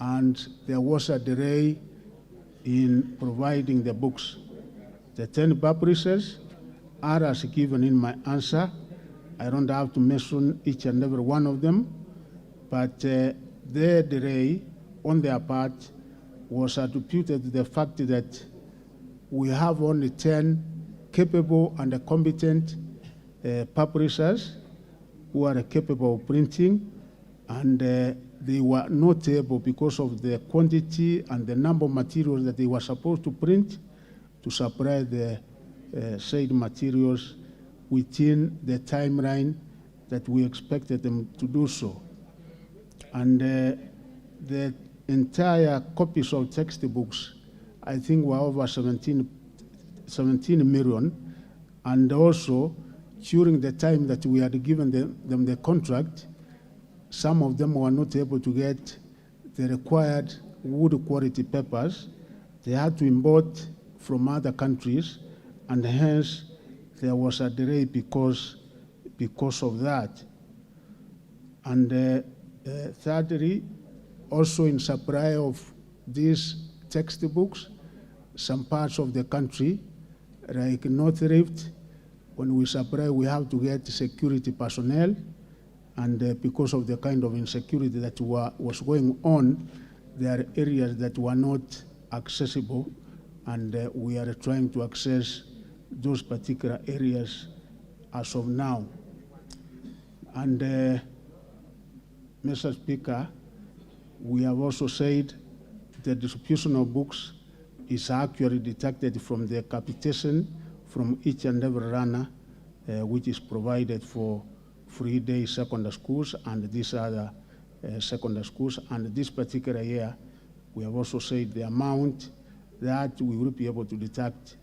and there was a delay in providing the books. The 10 publishers are as given in my answer. I don't have to mention each and every one of them, but their delay on their part was attributed to the fact that we have only 10 capable and competent publishers who are capable of printing, and they were not able, because of the quantity and the number of materials that they were supposed to print, to supply the said materials within the timeline that we expected them to do so. And the entire copies of textbooks, I think, were over 17 million, and also during the time that we had given them the contract, some of them were not able to get the required wood quality papers. They had to import from other countries, and hence there was a delay because of that. And thirdly, also in supply of these textbooks, some parts of the country, like North Rift, when we supply, we have to get security personnel, and because of the kind of insecurity that was going on, there are areas that were not accessible, and we are trying to access those particular areas as of now. And Mr. Speaker, we have also said the distribution of books is actually detected from the capitation from each and every runner, which is provided for 3-day secondary schools and these other secondary schools. And this particular year, we have also said the amount that we will be able to detect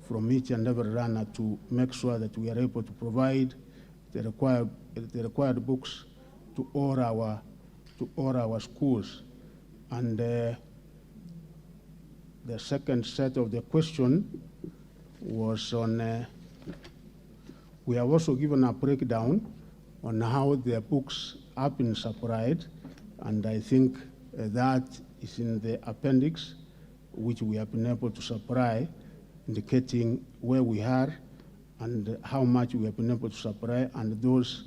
from each and every runner to make sure that we are able to provide the required books to all our schools. And the second set of the question was on, we have also given a breakdown on how the books have been supplied, and I think that is in the appendix, which we have been able to supply, indicating where we are and how much we have been able to supply, and those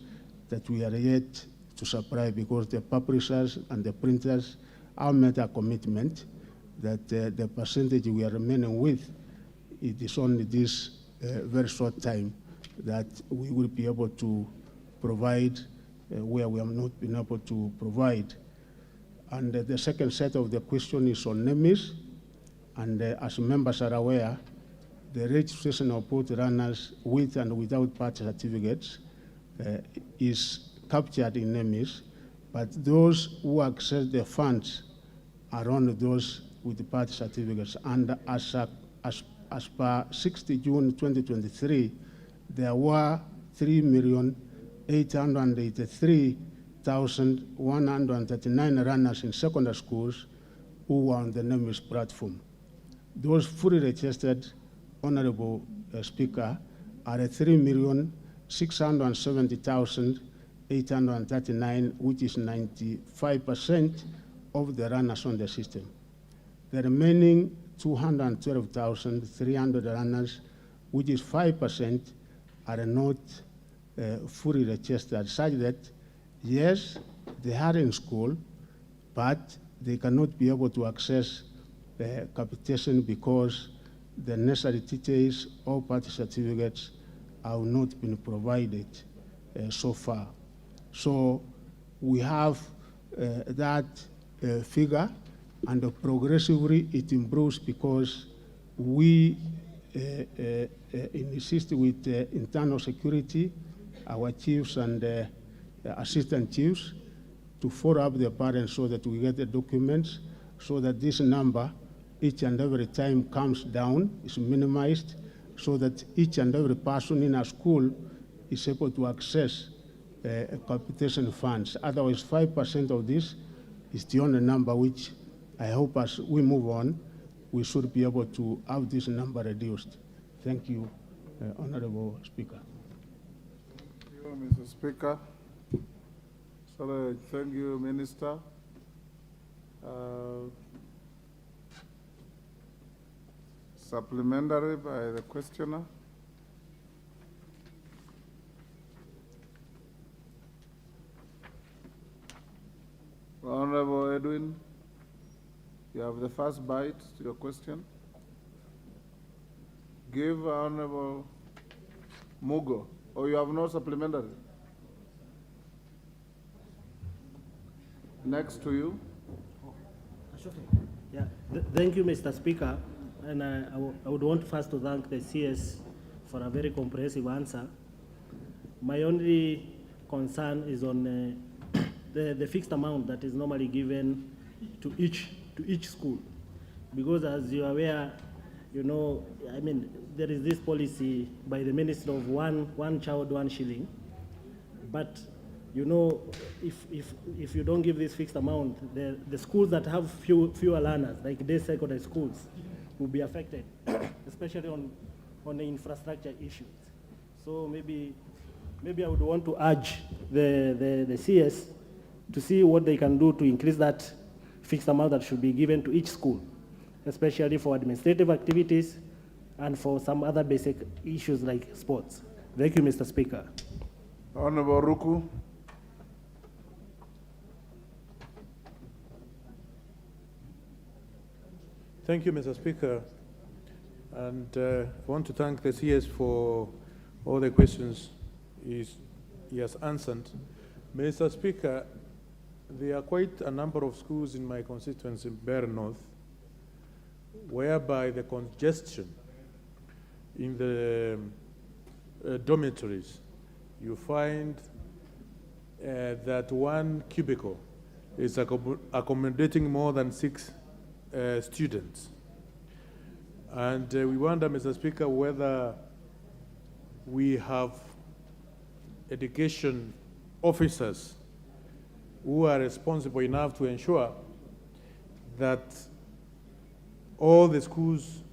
that we are yet to supply, because the publishers and the printers have made a commitment that the percentage we are remaining with, it is only this very short time that we will be able to provide where we have not been able to provide. And the second set of the question is on NEMIS, and as members are aware, the registration of both runners with and without party certificates is captured in NEMIS, but those who access the funds are only those with the party certificates. And as per 60 June 2023, there were 3,883,139 runners in secondary schools who were on the NEMIS platform. Those fully registered, Honorable Speaker, are 3,670,839, which is 95% of the runners on the system. The remaining 212,300 runners, which is 5%, are not fully registered, such that, yes, they are in school, but they cannot be able to access capitation because the necessary details or party certificates have not been provided so far. So we have that figure, and progressively it improves because we insist with internal security, our chiefs and assistant chiefs, to follow up the parents so that we get the documents, so that this number each and every time comes down, is minimized, so that each and every person in a school is able to access capitation funds. Otherwise, 5% of this is the only number which I hope as we move on, we should be able to have this number reduced. Thank you, Honorable Speaker. Thank you, Mr. Speaker. So, thank you, Minister. Supplementary by the questioner. Honorable Edwin, you have the first bite to your question. Give Honorable Mugo, or you have no supplementary? Next to you. Yeah. Thank you, Mr. Speaker. And I would want first to thank the CS for a very comprehensive answer. My only concern is on the fixed amount that is normally given to each school. Because as you are aware, you know, I mean, there is this policy by the Minister of one child, 1 shilling. But you know, if you don't give this fixed amount, the schools that have fewer learners, like day secondary schools, will be affected, especially on the infrastructure issues. So maybe I would want to urge the CS to see what they can do to increase that fixed amount that should be given to each school, especially for administrative activities and for some other basic issues like sports. Thank you, Mr. Speaker. Honorable Ruku. Thank you, Mr. Speaker. And I want to thank the CS for all the questions he has answered. Mr. Speaker, there are quite a number of schools in my constituency, Bear North, whereby the congestion in the dormitories, you find that one cubicle is accommodating more than 6 students. And we wonder, Mr. Speaker, whether we have education officers who are responsible enough to ensure that all the schools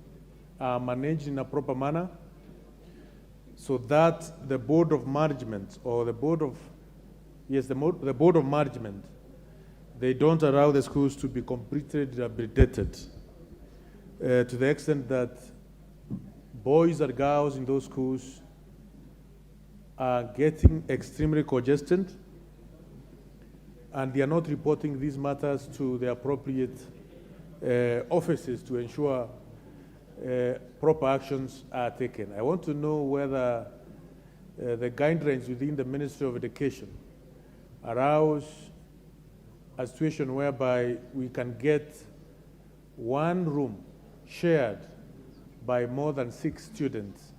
are managed in a proper manner, so that the Board of Management or the Board of, the Board of Management, they don't allow the schools to be completely rehabilitated to the extent that boys and girls in those schools are getting extremely congested, and they are not reporting these matters to the appropriate offices to ensure proper actions are taken. I want to know whether the guidelines within the Ministry of Education allows a situation whereby we can get one room shared by more than 6 students,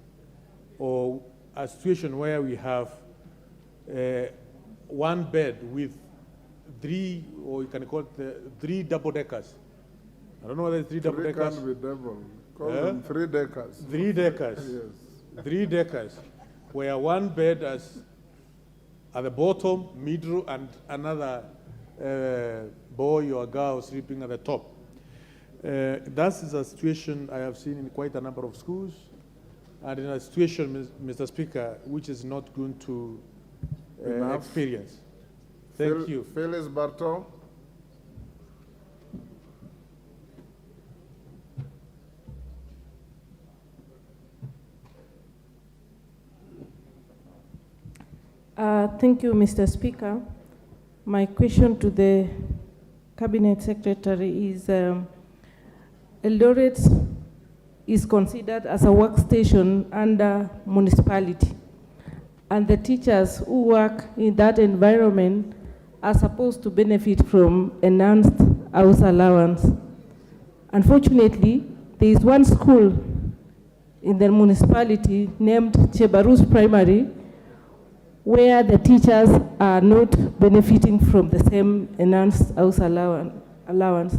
or a situation where we have one bed with 3, or you can call it 3 double-deckers. I don't know whether it's 3 double-deckers. 3 can't be double. Call them 3 deckers. 3 deckers. Yes. 3 deckers, where one bed is at the bottom, middle, and another boy or girl sleeping at the top. That is a situation I have seen in quite a number of schools, and in a situation, Mr. Speaker, which is not going to experience. Thank you. Phyllis Barton. Thank you, Mr. Speaker. My question to the Cabinet Secretary is, Eldoret is considered as a workstation under municipality, and the teachers who work in that environment are supposed to benefit from enhanced house allowance. Unfortunately, there is one school in the municipality named Chebarus Primary where the teachers are not benefiting from the same enhanced house allowance.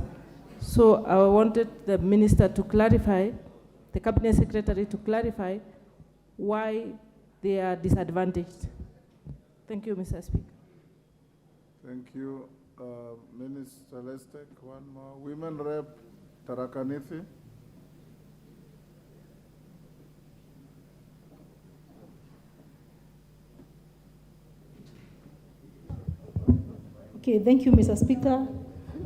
So I wanted the minister to clarify, the cabinet secretary to clarify why they are disadvantaged. Thank you, Mr. Speaker. Thank you. Minister, let's take one more. Women Rep Tarakaniti. Okay, thank you, Mr. Speaker.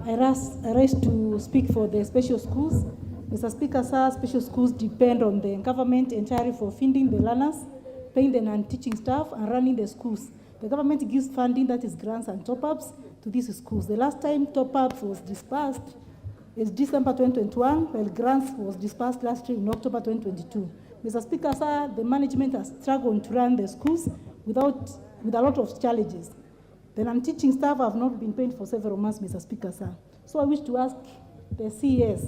I rise to speak for the special schools. Mr. Speaker, sir, special schools depend on the government entirely for feeding the learners, paying the non-teaching staff, and running the schools. The government gives funding, that is grants and top-ups, to these schools. The last time top-up was disbursed is December 2021, while grants was disbursed last year in October 2022. Mr. Speaker, sir, the management has struggled to run the schools with a lot of challenges. The non-teaching staff have not been paid for several months, Mr. Speaker, sir. So I wish to ask the CES,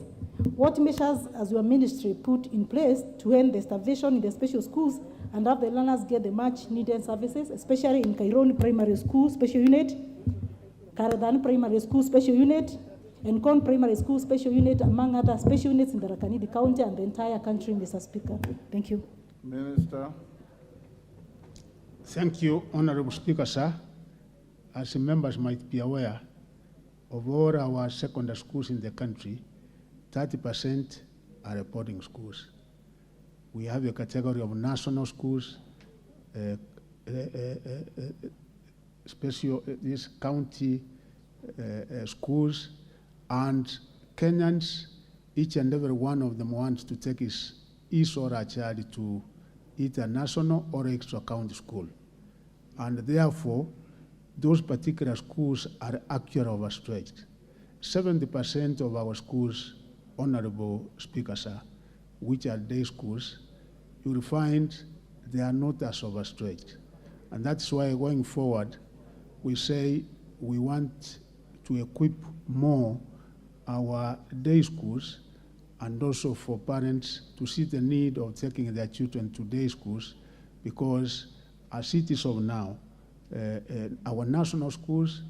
what measures has your ministry put in place to end the starvation in the special schools and have the learners get the much needed services, especially in Kaironi Primary School Special Unit, Karadan Primary School Special Unit, and Kon Primary School Special Unit, among other special units in the Rakanidi County and the entire country, Mr. Speaker. Thank you. Minister. Thank you, Honorable Speaker, sir. As members might be aware, of all our secondary schools in the country, 30% are boarding schools. We have a category of national schools, special these county schools, and Kenyans, each and every one of them wants to take his or her child to either national or extra county school. And therefore, those particular schools are actually overstretched. 70% of our schools, Honorable Speaker, sir, which are day schools, you will find they are not as overstretched. And that's why going forward, we say we want to equip more our day schools and also for parents to see the need of taking their children to day schools, because as it is of now, our national schools,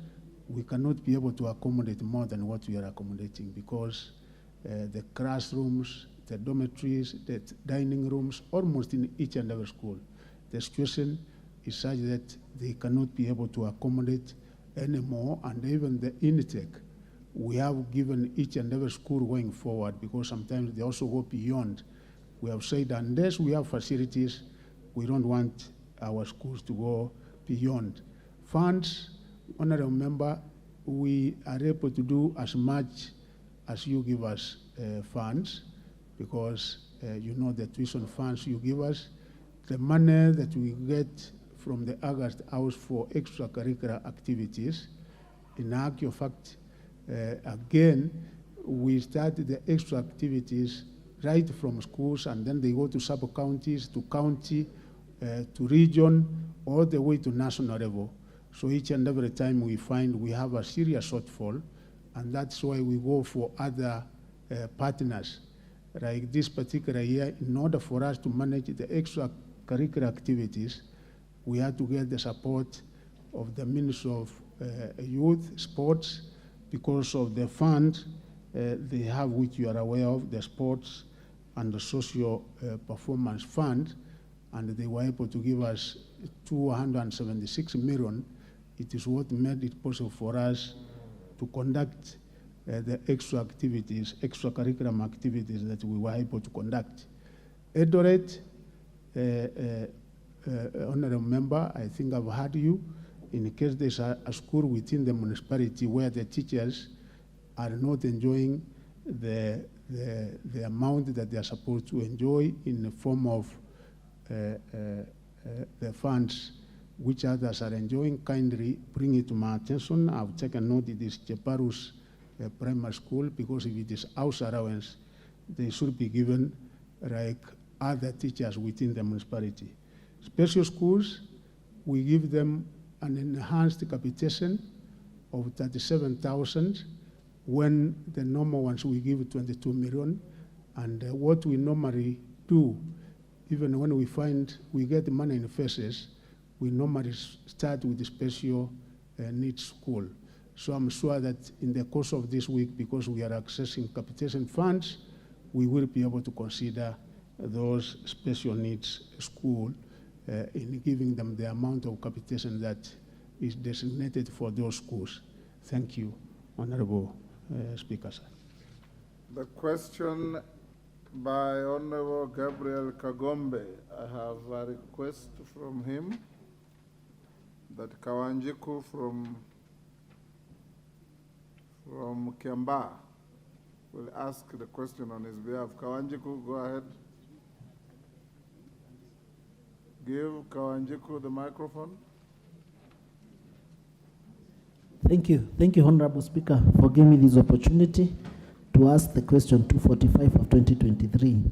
we cannot be able to accommodate more than what we are accommodating, because the classrooms, the dormitories, the dining rooms, almost in each and every school, the situation is such that they cannot be able to accommodate anymore, and even the intake, we have given each and every school going forward, because sometimes they also go beyond. We have said unless we have facilities, we don't want our schools to go beyond. Funds, Honorable Member, we are able to do as much as you give us funds, because you know the tuition funds you give us, the money that we get from the August House for extracurricular activities. In actual fact, again, we started the extra activities right from schools, and then they go to sub-counties, to county, to region, all the way to national level. So each and every time we find we have a serious shortfall, and that's why we go for other partners. Like this particular year, in order for us to manage the extracurricular activities, we had to get the support of the Ministry of Youth, Sports, because of the fund they have, which you are aware of, the Sports and the Social Performance Fund, and they were able to give us 276 million. It is what made it possible for us to conduct the extra activities, extracurricular activities that we were able to conduct. Eldoret, Honorable Member, I think I've heard you. In case there's a school within the municipality where the teachers are not enjoying the amount that they are supposed to enjoy in the form of the funds which others are enjoying, kindly bring it to my attention. I've taken note it is Jeparus Primary School, because if it is house allowance, they should be given like other teachers within the municipality. Special schools, we give them an enhanced capitation of 37,000, when the normal ones we give 22 million. And what we normally do, even when we find we get the money in phases, we normally start with the special needs school. So I'm sure that in the course of this week, because we are accessing capitation funds, we will be able to consider those special needs schools in giving them the amount of capitation that is designated for those schools. Thank you, Honorable Speaker, sir. The question by Honorable Gabriel Kagombe. I have a request from him that Kawanjiku from Kiambaa will ask the question on his behalf. Kawanjiku, go ahead. Give Kawanjiku the microphone. Thank you, Honorable Speaker, for giving me this opportunity to ask the question 245 of 2023.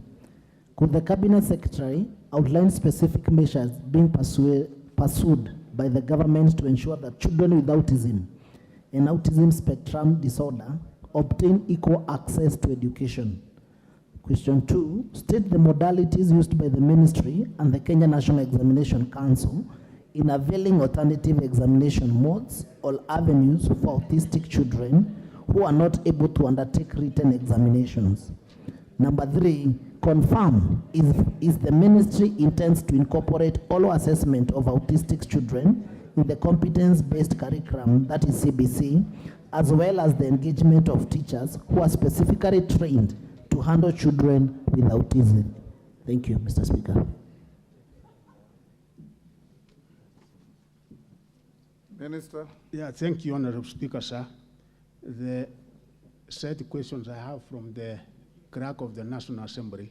Could the Cabinet Secretary outline specific measures being pursued by the government to ensure that children with autism and autism spectrum disorder obtain equal access to education? Question 2, state the modalities used by the Ministry and the Kenya National Examination Council in availing alternative examination modes or avenues for autistic children who are not able to undertake written examinations. Number 3, confirm if the ministry intends to incorporate all assessment of autistic children in the competence-based curriculum, that is CBC, as well as the engagement of teachers who are specifically trained to handle children with autism. Thank you, Mr. Speaker. Minister. Yeah, thank you, Honorable Speaker, sir. The set questions I have from the clerk of the National Assembly,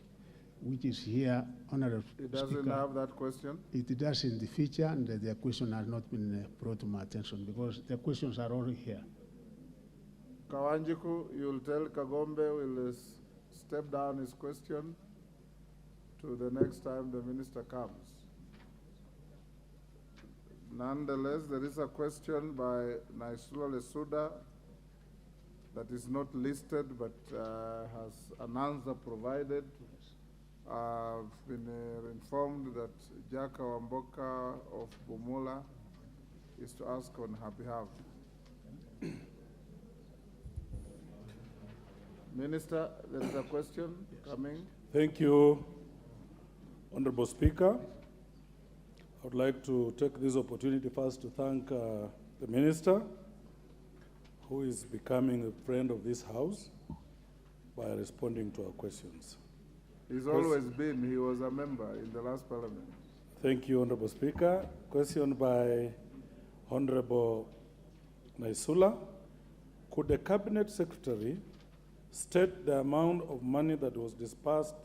which is here, Honorable Speaker. It doesn't have that question? It does in the future, and the question has not been brought to my attention because the questions are already here. Kawanjiku, you'll tell Kagombe will step down his question to the next time the minister comes. Nonetheless, there is a question by Naisula Lesuda that is not listed but has an answer provided. I've been informed that Jaka Wamboka of Bumula is to ask on her behalf. Minister, there is a question coming. Thank you, Honorable Speaker. I would like to take this opportunity first to thank the Minister, who is becoming a friend of this House by responding to our questions. He's always been, he was a member in the last Parliament. Thank you, Honorable Speaker. Question by Honorable Naisula. Could the Cabinet Secretary state the amount of money that was disbursed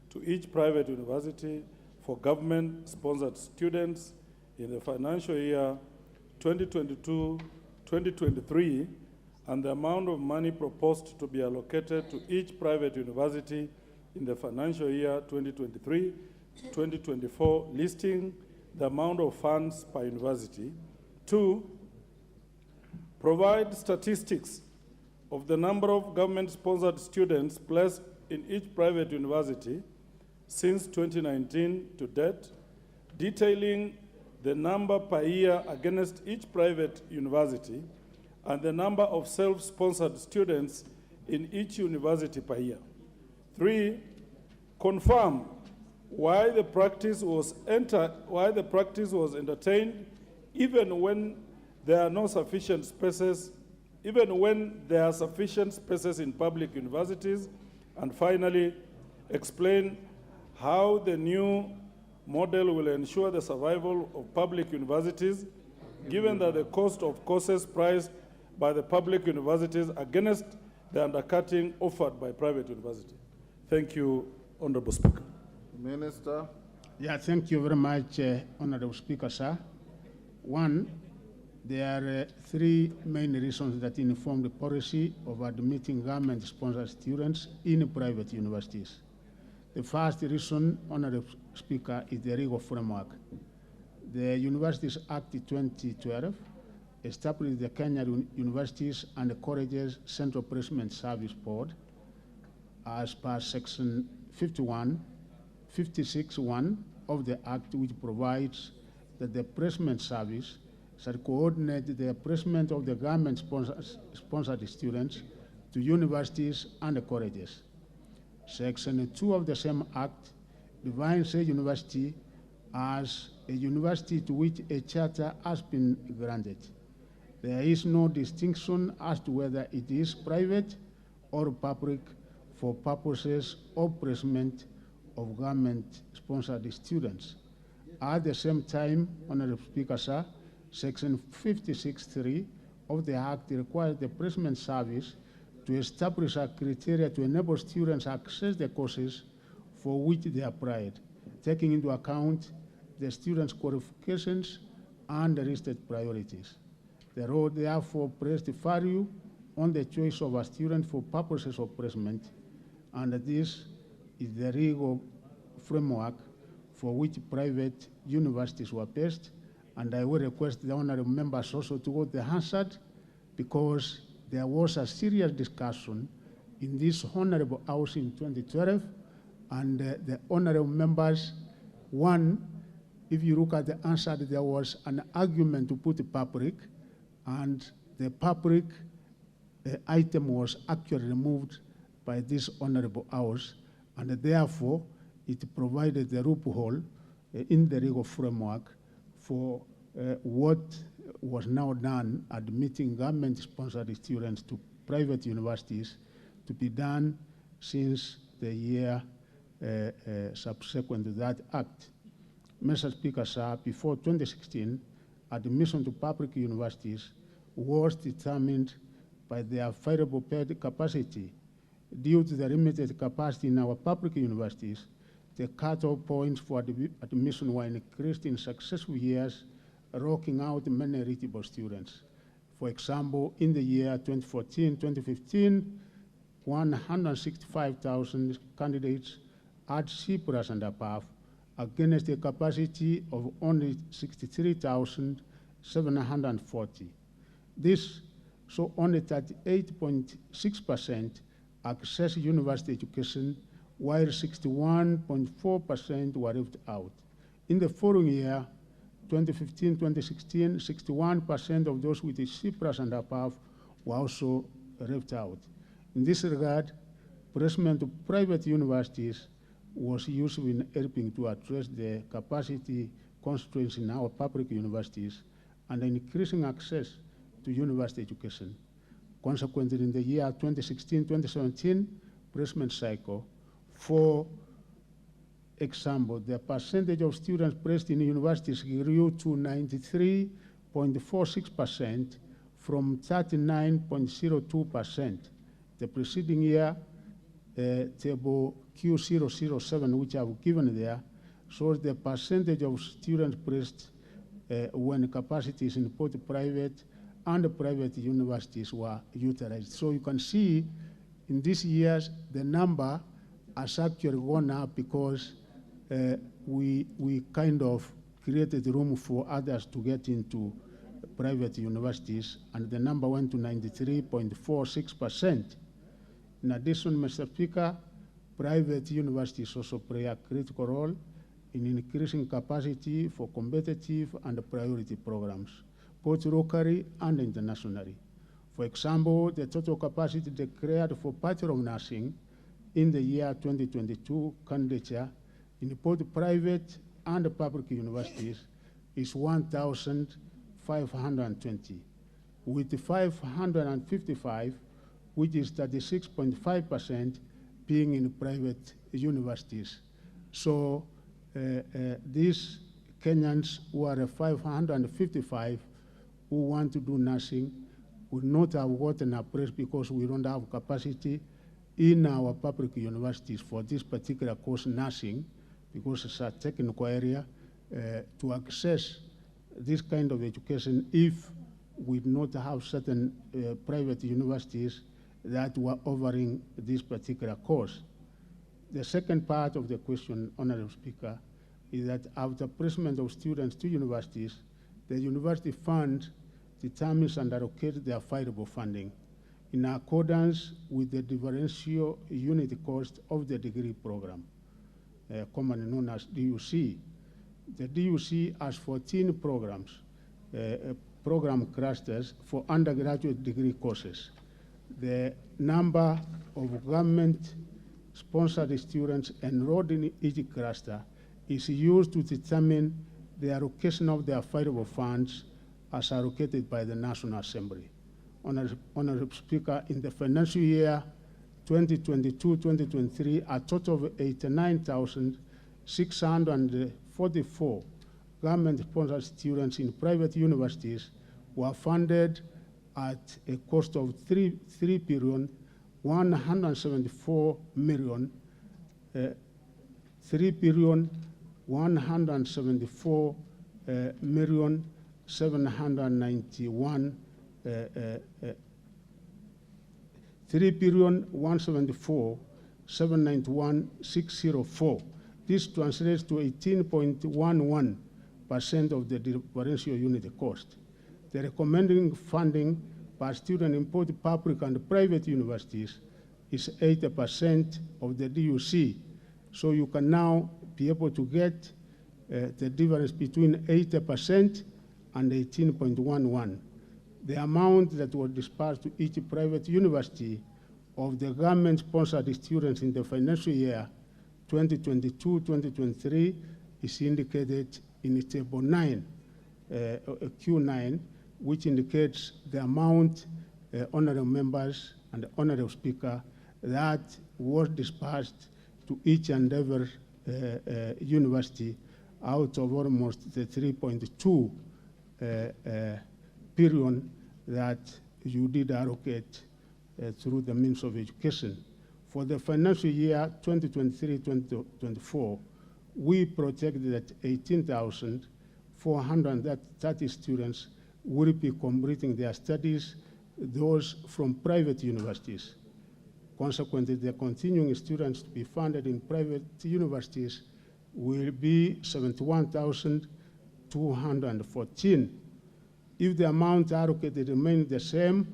to each private university for government-sponsored students in the financial year 2022-2023, and the amount of money proposed to be allocated to each private university in the financial year 2023-2024, listing the amount of funds per university. 2, provide statistics of the number of government-sponsored students placed in each private university since 2019 to date, detailing the number per year against each private university and the number of self-sponsored students in each university per year. 3, confirm why the practice was entertained even when there are no sufficient spaces, even when there are sufficient spaces in public universities. And finally, explain how the new model will ensure the survival of public universities, given that the cost of courses priced by the public universities against the undercutting offered by private universities. Thank you, Honorable Speaker. Minister. Yeah, thank you very much, Honorable Speaker, sir. 1, there are 3 main reasons that inform the policy of admitting government-sponsored students in private universities. The first reason, Honorable Speaker, is the legal framework. The Universities Act 2012 established the Kenya Universities and Colleges Central Placement Service Board as per Section 56(1) of the Act, which provides that the placement service shall coordinate the placement of the government-sponsored students to universities and colleges. Section 2 of the same Act defines a university as a university to which a charter has been granted. There is no distinction as to whether it is private or public for purposes of placement of government-sponsored students. At the same time, Honorable Speaker, sir, Section 56(3) of the Act requires the placement service to establish a criteria to enable students access the courses for which they applied, taking into account the students' qualifications and the listed priorities. The law therefore placed value on the choice of a student for purposes of placement, and this is the legal framework for which private universities were based. And I will request the honorable members also to vote the answered, because there was a serious discussion in this honorable house in 2012, and the honorable members, one, if you look at the answer, there was an argument to put the public, and the public item was actually removed by this honorable house, and therefore it provided the loophole in the legal framework for what was now done, admitting government-sponsored students to private universities, to be done since the year subsequent to that act. Mr. Speaker, sir, before 2016, admission to public universities was determined by their available bed capacity. Due to the limited capacity in our public universities, the cutoff points for admission were increased in successive years, rocking out many eligible students. For example, in the year 2014-2015, 165,000 candidates had C+ and above, against a capacity of only 63,740. This saw only 38.6% access university education, while 61.4% were left out. In the following year, 2015-2016, 61% of those with a C+ and above were also left out. In this regard, placement of private universities was useful in helping to address the capacity constraints in our public universities and increasing access to university education. Consequently, in the year 2016-2017 placement cycle, for example, the percentage of students placed in universities grew to 93.46% from 39.02%. The preceding year, table Q007, which I've given there, shows the percentage of students placed when capacities in both private and private universities were utilized. So you can see in these years, the number has actually gone up because we kind of created room for others to get into private universities, and the number went to 93.46%. In addition, Mr. Speaker, private universities also play a critical role in increasing capacity for competitive and priority programs, both locally and internationally. For example, the total capacity declared for Bachelor of Nursing in the year 2022 candidature in both private and public universities is 1,520, with 555, which is 36.5%, being in private universities. So these Kenyans who are 555 who want to do nursing would not have gotten a place because we don't have capacity in our public universities for this particular course, nursing, because it's a technical area, to access this kind of education if we do not have certain private universities that were offering this particular course. The second part of the question, Honorable Speaker, is that after placement of students to universities, the university fund determines and allocates the available funding in accordance with the differential unit cost of the degree program, commonly known as DUC. The DUC has 14 programs, program clusters for undergraduate degree courses. The number of government-sponsored students enrolled in each cluster is used to determine the allocation of the available funds as allocated by the National Assembly. Honorable Speaker, in the financial year 2022-2023, a total of 89,644 government-sponsored students in private universities were funded at a cost of 3,174 million, 3,174 million 791 3,174,791,604. This translates to 18.11% of the differential unit cost. The recommending funding per student in both public and private universities is 80% of the DUC. So you can now be able to get the difference between 80% and 18.11. The amount that was disbursed to each private university of the government-sponsored students in the financial year 2022-2023 is indicated in Table 9, Q9, which indicates the amount, honorable members and honorable Speaker, that was disbursed to each and every university out of almost the 3.2 billion that you did allocate through the means of education. For the financial year 2023-2024, we project that 18,430 students will be completing their studies, those from private universities. Consequently, the continuing students to be funded in private universities will be 71,214. If the amount allocated remains the same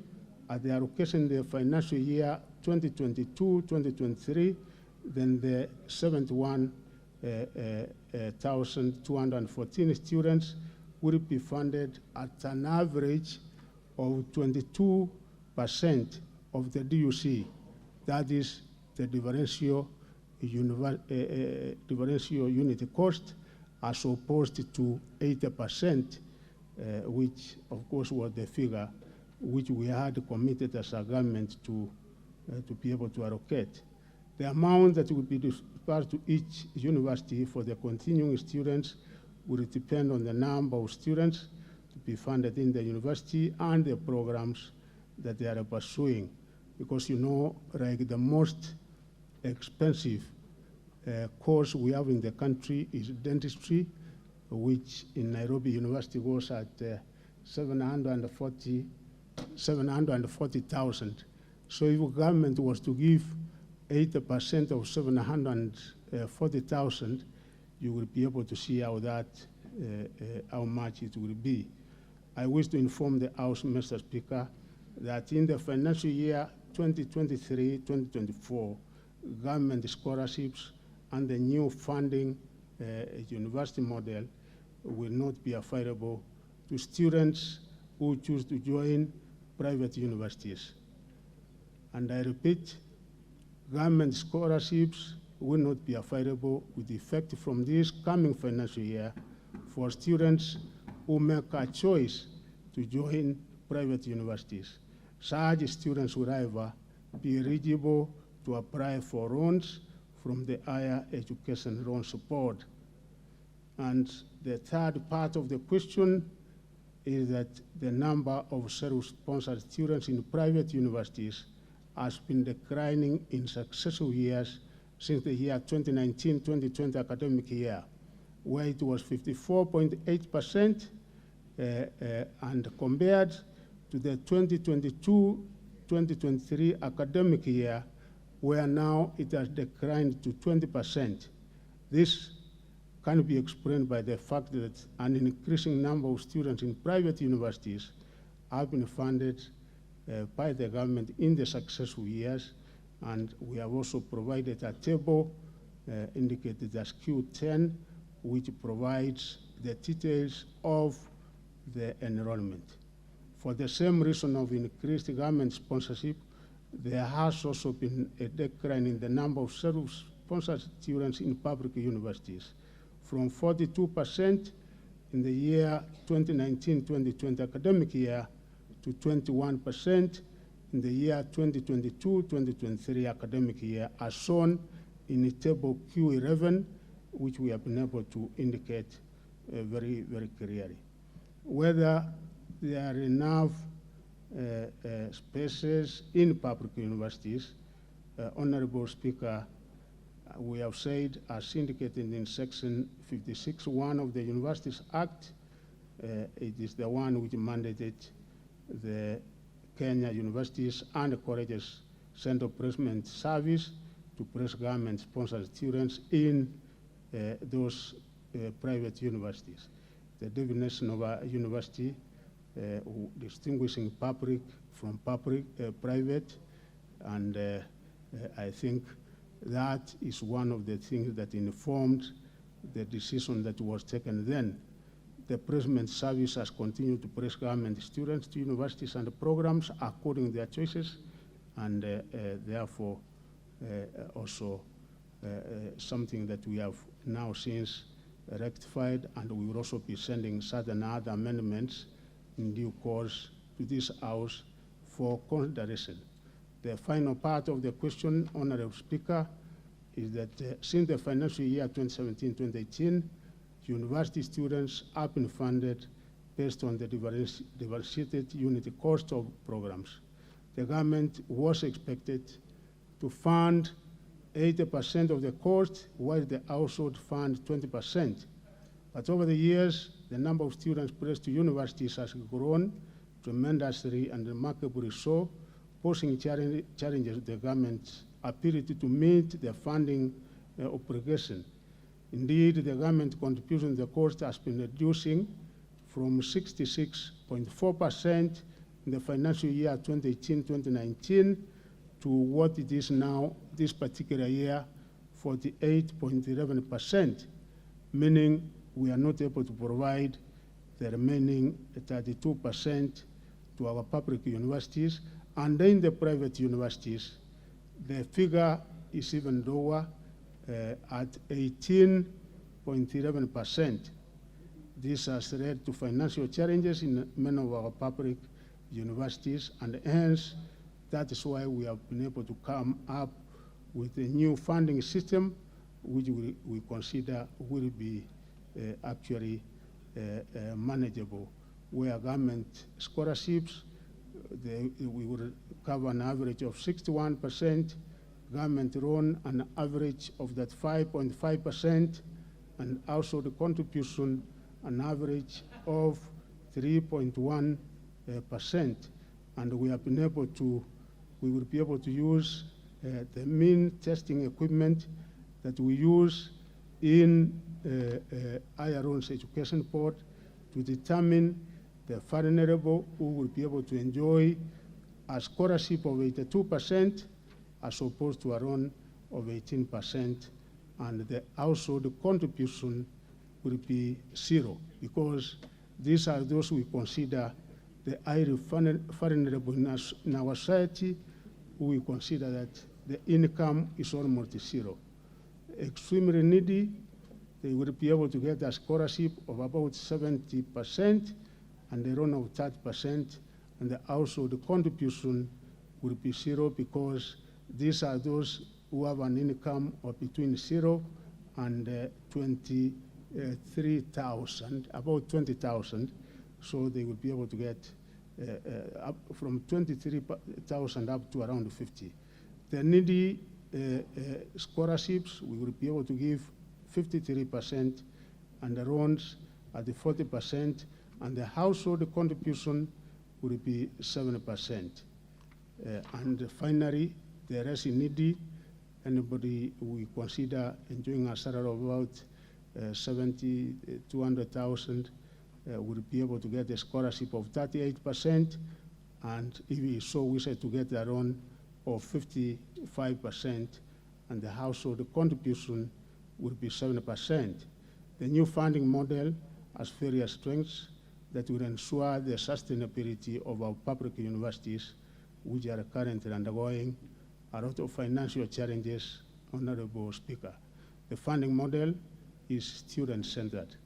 as the allocation in the financial year 2022-2023, then the 71,214 students will be funded at an average of 22% of the DUC. That is the differential unit cost, as opposed to 80%, which of course was the figure which we had committed as a government to be able to allocate. The amount that will be disbursed to each university for the continuing students will depend on the number of students to be funded in the university and the programs that they are pursuing. Because you know, like the most expensive course we have in the country is dentistry, which in Nairobi University was at 740,000. So if government was to give 80% of 740,000, you will be able to see how that, how much it will be. I wish to inform the House, Mr. Speaker, that in the financial year 2023-2024, government scholarships and the new funding university model will not be available to students who choose to join private universities. And I repeat, government scholarships will not be available with effect from this coming financial year for students who make a choice to join private universities. Such students will either be eligible to apply for loans from the Higher Education Loan Support. And the third part of the question is that the number of self-sponsored students in private universities has been declining in successive years since the year 2019-2020 academic year, where it was 54.8%, and compared to the 2022-2023 academic year, where now it has declined to 20%. This can be explained by the fact that an increasing number of students in private universities have been funded by the government in the successful years, and we have also provided a table indicated as Q10, which provides the details of the enrollment. For the same reason of increased government sponsorship, there has also been a decline in the number of self-sponsored students in public universities, from 42% in the year 2019-2020 academic year to 21% in the year 2022-2023 academic year, as shown in table Q11, which we have been able to indicate very, very clearly. Whether there are enough spaces in public universities, Honorable Speaker, we have said, as indicated in Section 56(1) of the Universities Act, it is the one which mandated the Kenya universities and colleges Central Placement Service to place government-sponsored students in those private universities. The definition of a university distinguishing public from private, and I think that is one of the things that informed the decision that was taken then. The placement service has continued to place government students to universities and programs according to their choices, and therefore also something that we have now since rectified, and we will also be sending certain other amendments in due course to this House for consideration. The final part of the question, Honorable Speaker, is that since the financial year 2017-2018, university students have been funded based on the differentiated unit cost of programs. The government was expected to fund 80% of the cost, while the household fund 20%. But over the years, the number of students placed to universities has grown tremendously and remarkably so, posing challenges to the government's ability to meet the funding obligation. Indeed, the government contribution to the cost has been reducing from 66.4% in the financial year 2018-2019 to what it is now, this particular year, 48.11%, meaning we are not able to provide the remaining 32% to our public universities. And in the private universities, the figure is even lower at 18.11%. This has led to financial challenges in many of our public universities, and hence that is why we have been able to come up with a new funding system which we consider will be actually manageable, where government scholarships, we will cover an average of 61%, government loan an average of that 5.5%, and also the contribution an average of 3.1%. And we have been able to, we will be able to use the mean testing equipment that we use in IRON's education board to determine the vulnerable who will be able to enjoy a scholarship of 82% as opposed to a loan of 18%, and the household contribution will be 0, because these are those we consider the highly vulnerable in our society, who we consider that the income is almost 0. Extremely needy, they will be able to get a scholarship of about 70% and a loan of 30%, and the household contribution will be 0, because these are those who have an income of between 0 and 23,000, about 20,000. So they will be able to get up from 23,000 up to around 50. The needy scholarships, we will be able to give 53%, and the loans at the 40%, and the household contribution will be 7%. And finally, the rest needy, anybody we consider enjoying a salary of about 200,000 will be able to get a scholarship of 38%, and if we so wish to get a loan of 55%, and the household contribution will be 7%. The new funding model has various strengths. that will ensure the sustainability of our public universities, which are currently undergoing a lot of financial challenges, Honorable Speaker. The funding model is student-centered.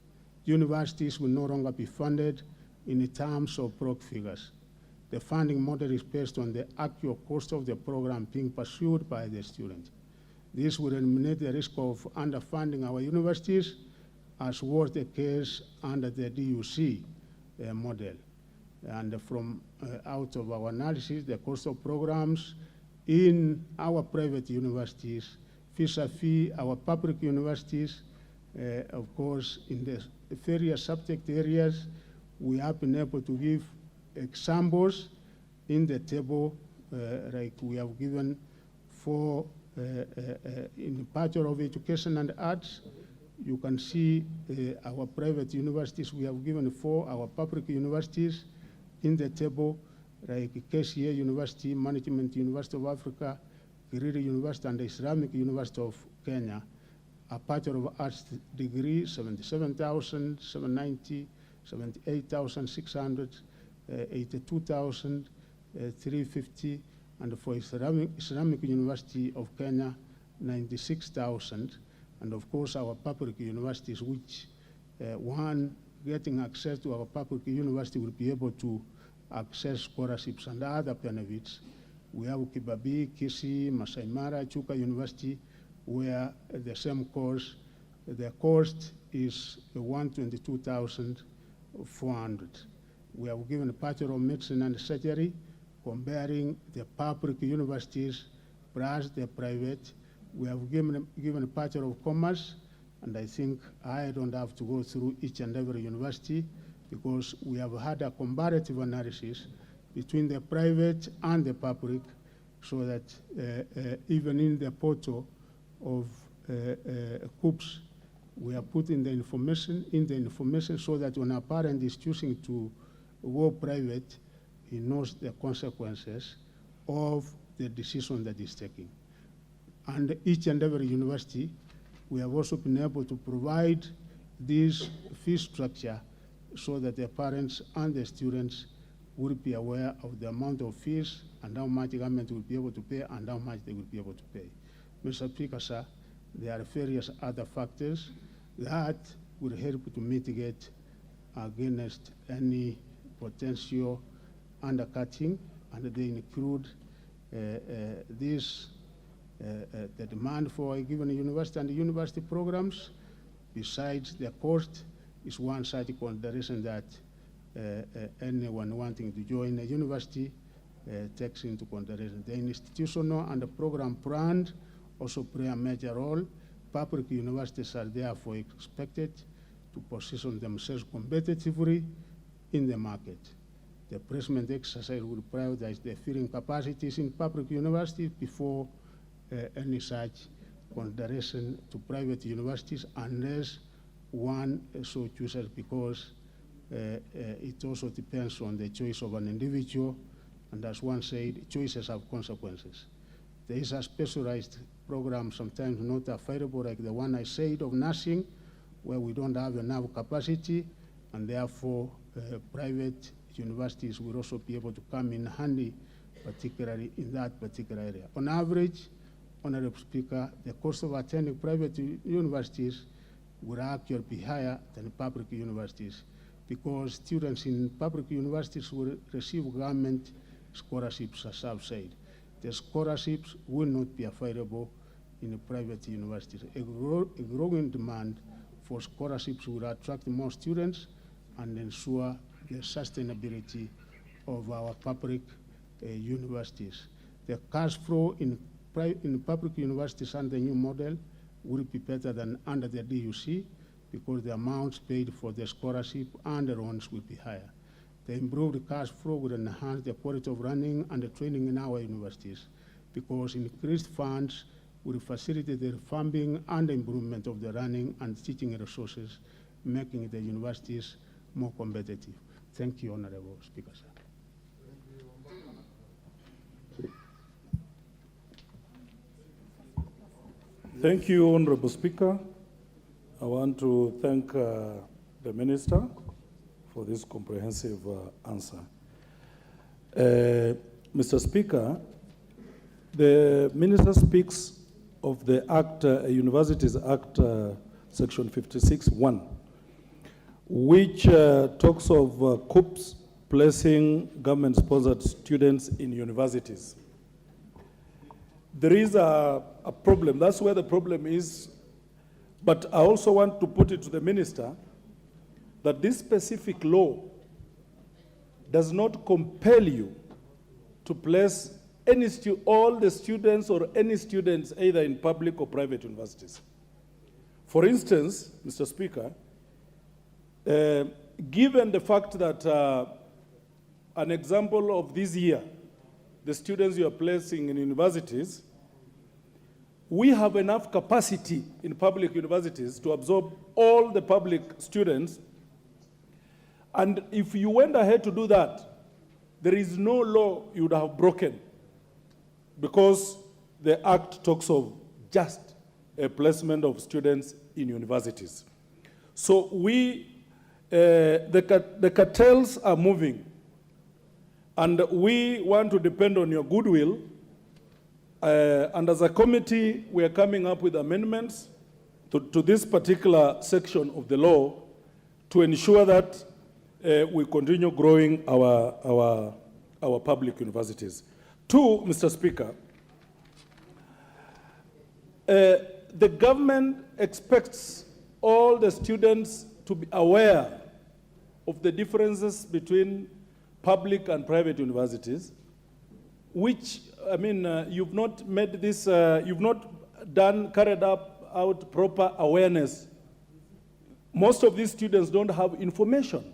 Universities will no longer be funded in terms of broad figures. The funding model is based on the actual cost of the program being pursued by the student. This will eliminate the risk of underfunding our universities, as was the case under the DUC model. And from out of our analysis, the cost of programs in our private universities vis-a-vis our public universities, of course, in the various subject areas, we have been able to give examples in the table, like we have given for in the Bachelor of Education and Arts. You can see our private universities we have given for our public universities in the table, like KCA University, Management University of Africa, Kiriri University, and the Islamic University of Kenya. A Bachelor of Arts degree, 77,790, 78,600, 82,350, and for Islamic University of Kenya, 96,000. And of course, our public universities, which one getting access to our public university will be able to access scholarships and other benefits. We have Kibabii, Kisii, Masai Mara, Chuka University, where the same course, the cost is 122,400. We have given a Bachelor of Medicine and Surgery, comparing the public universities plus the private. We have given a Bachelor of Commerce, and I think I don't have to go through each and every university because we have had a comparative analysis between the private and the public, so that even in the portal of COOPS, we are putting the information so that when a parent is choosing to go private, he knows the consequences of the decision that he's taking. And each and every university, we have also been able to provide this fee structure so that the parents and the students will be aware of the amount of fees and how much the government will be able to pay and how much they will be able to pay. Mr. Speaker, sir, there are various other factors that will help to mitigate against any potential undercutting, and they include the demand for a given university and the university programs. Besides the cost is one such consideration that anyone wanting to join a university takes into consideration. The institutional and the program plan also play a major role. Public universities are therefore expected to position themselves competitively in the market. The placement exercise will prioritize the filling capacities in public universities before any such consideration to private universities, unless one so chooses, because it also depends on the choice of an individual, and as one said, choices have consequences. There is a specialized program sometimes not available, like the one I said of nursing, where we don't have enough capacity, and therefore private universities will also be able to come in handy, particularly in that particular area. On average, Honorable Speaker, the cost of attending private universities will actually be higher than public universities, because students in public universities will receive government scholarships, as I've said. The scholarships will not be available in the private universities. A growing demand for scholarships will attract more students and ensure the sustainability of our public universities. The cash flow in public universities under the new model will be better than under the DUC, because the amounts paid for the scholarship and the loans will be higher. The improved cash flow will enhance the quality of running and the training in our universities, because increased funds will facilitate the funding and improvement of the running and teaching resources, making the universities more competitive. Thank you, Honorable Speaker, sir. Thank you, Honorable Speaker. I want to thank the Minister for this comprehensive answer. Mr. Speaker, the Minister speaks of the Act, Universities Act, Section 56(1), which talks of COOPs placing government-sponsored students in universities. There is a problem. That's where the problem is. But I also want to put it to the Minister that this specific law does not compel you to place all the students or any students either in public or private universities. For instance, Mr. Speaker, given the fact that an example of this year, the students you are placing in universities, we have enough capacity in public universities to absorb all the public students. And if you went ahead to do that, there is no law you would have broken, because the Act talks of just a placement of students in universities. So the cartels are moving, and we want to depend on your goodwill. And as a committee, we are coming up with amendments to this particular section of the law to ensure that we continue growing our public universities. Two, Mr. Speaker, the government expects all the students to be aware of the differences between public and private universities, which, I mean, you've not made this, you've not carried out proper awareness. Most of these students don't have information.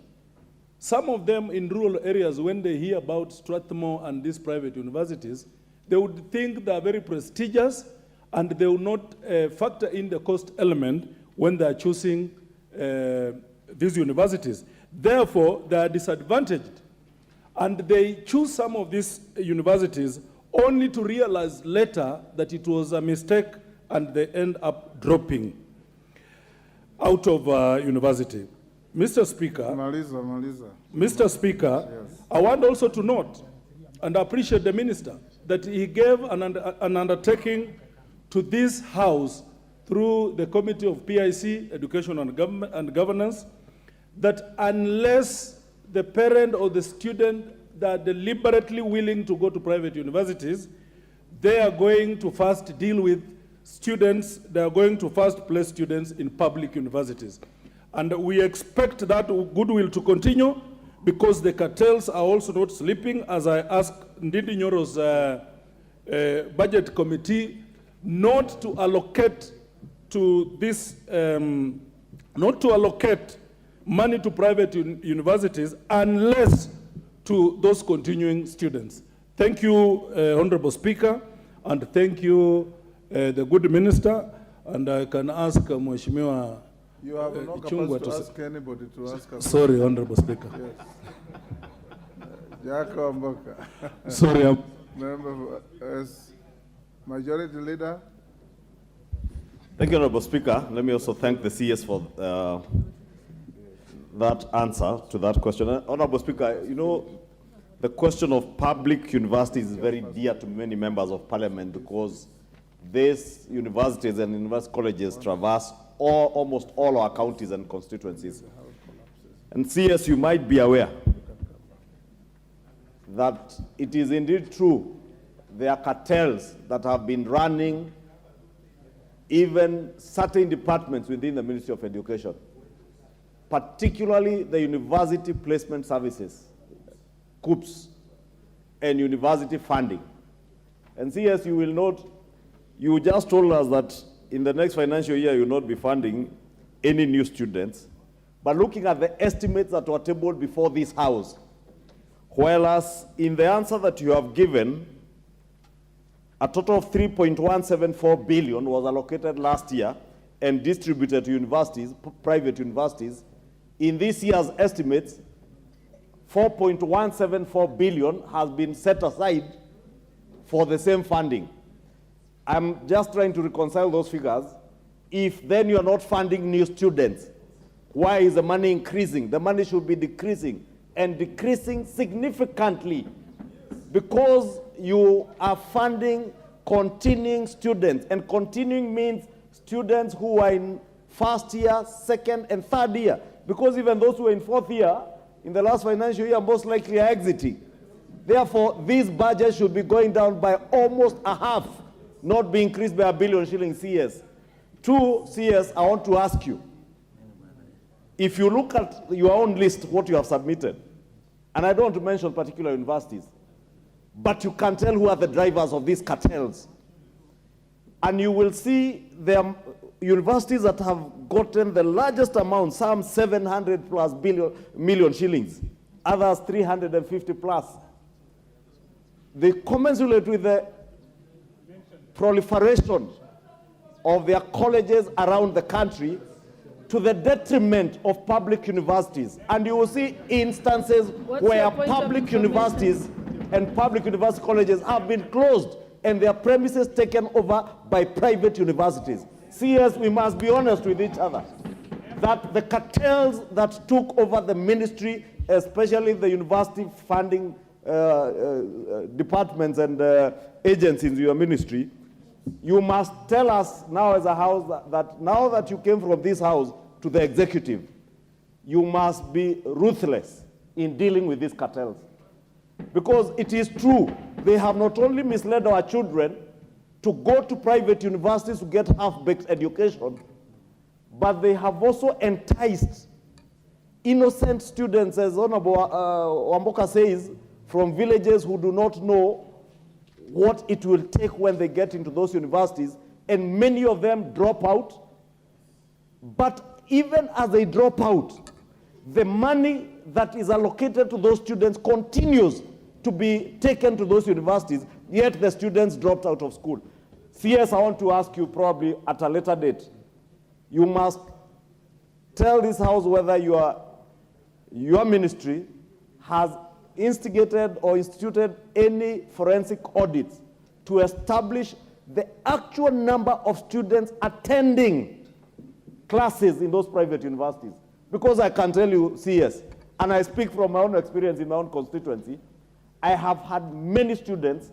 Some of them in rural areas, when they hear about Strathmore and these private universities, they would think they are very prestigious, and they will not factor in the cost element when they are choosing these universities. Therefore, they are disadvantaged. And they choose some of these universities only to realize later that it was a mistake, and they end up dropping out of university. Mr. Speaker, Mr. Speaker, yes. I want also to note and appreciate the Minister that he gave an undertaking to this House through the Committee of PIC, Education and Governance, that unless the parent or the student that are deliberately willing to go to private universities, they are going to first deal with students, they are going to first place students in public universities. And we expect that goodwill to continue, because the cartels are also not sleeping, as I asked Ndindi Nyoro's budget committee not to allocate to this, not to allocate money to private universities unless to those continuing students. Thank you, Honorable Speaker, and thank you, the good Minister, and I can ask Mheshimiwa You have no capacity to ask anybody to ask us. Sorry, Honorable Speaker. Yes. Sorry. Member, as Majority Leader. Thank you, Honorable Speaker. Let me also thank the CS for that answer to that question. Honorable Speaker, you know, the question of public universities is very dear to many members of Parliament, because these universities and university colleges traverse almost all our counties and constituencies. And CS, you might be aware that it is indeed true there are cartels that have been running even certain departments within the Ministry of Education, particularly the university placement services, COOPs, and university funding. And CS, you will note, you just told us that in the next financial year, you will not be funding any new students. But looking at the estimates that were tabled before this House, whereas in the answer that you have given, a total of 3.174 billion was allocated last year and distributed to universities, private universities. In this year's estimates, 4.174 billion has been set aside for the same funding. I'm just trying to reconcile those figures. If then you're not funding new students, Why is the money increasing? The money should be decreasing, and decreasing significantly, because you are funding continuing students, and continuing means students who are in first year, second, and third year, because even those who are in fourth year in the last financial year most likely are exiting. Therefore, this budget should be going down by almost a half, not be increased by $1 billion shillings CS. Two, CS, I want to ask you, if you look at your own list, what you have submitted, and I don't want to mention particular universities, but you can tell who are the drivers of these cartels. And you will see the universities that have gotten the largest amount, some 700 plus million shillings, others 350 plus. They commensurate with the proliferation of their colleges around the country to the detriment of public universities. And you will see instances where public universities and public university colleges have been closed and their premises taken over by private universities. CS, we must be honest with each other, that the cartels that took over the ministry, especially the university funding departments and agencies in your ministry, you must tell us now as a house that now that you came from this house to the executive, you must be ruthless in dealing with these cartels. Because it is true, they have not only misled our children to go to private universities to get half-baked education, but they have also enticed innocent students, as Honorable Wamboka says, from villages who do not know what it will take when they get into those universities, and many of them drop out. But even as they drop out, the money that is allocated to those students continues to be taken to those universities, yet the students dropped out of school. CS, I want to ask you probably at a later date, you must tell this house whether your ministry has instigated or instituted any forensic audits to establish the actual number of students attending classes in those private universities. Because I can tell you, CS, and I speak from my own experience in my own constituency, I have had many students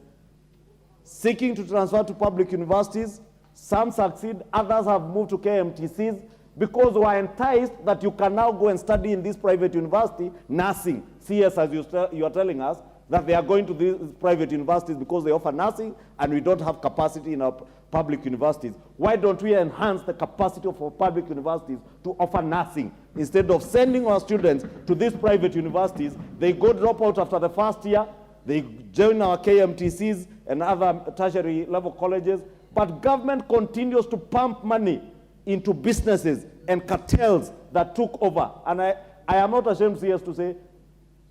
seeking to transfer to public universities. Some succeed, others have moved to KMTCs because we are enticed that you can now go and study in this private university nursing. CS, as you are telling us, that they are going to these private universities because they offer nursing and we don't have capacity in our public universities. Why don't we enhance the capacity of our public universities to offer nursing? Instead of sending our students to these private universities, they go drop out after the first year, they join our KMTCs and other tertiary level colleges, but government continues to pump money into businesses and cartels that took over. And I am not ashamed, CS, to say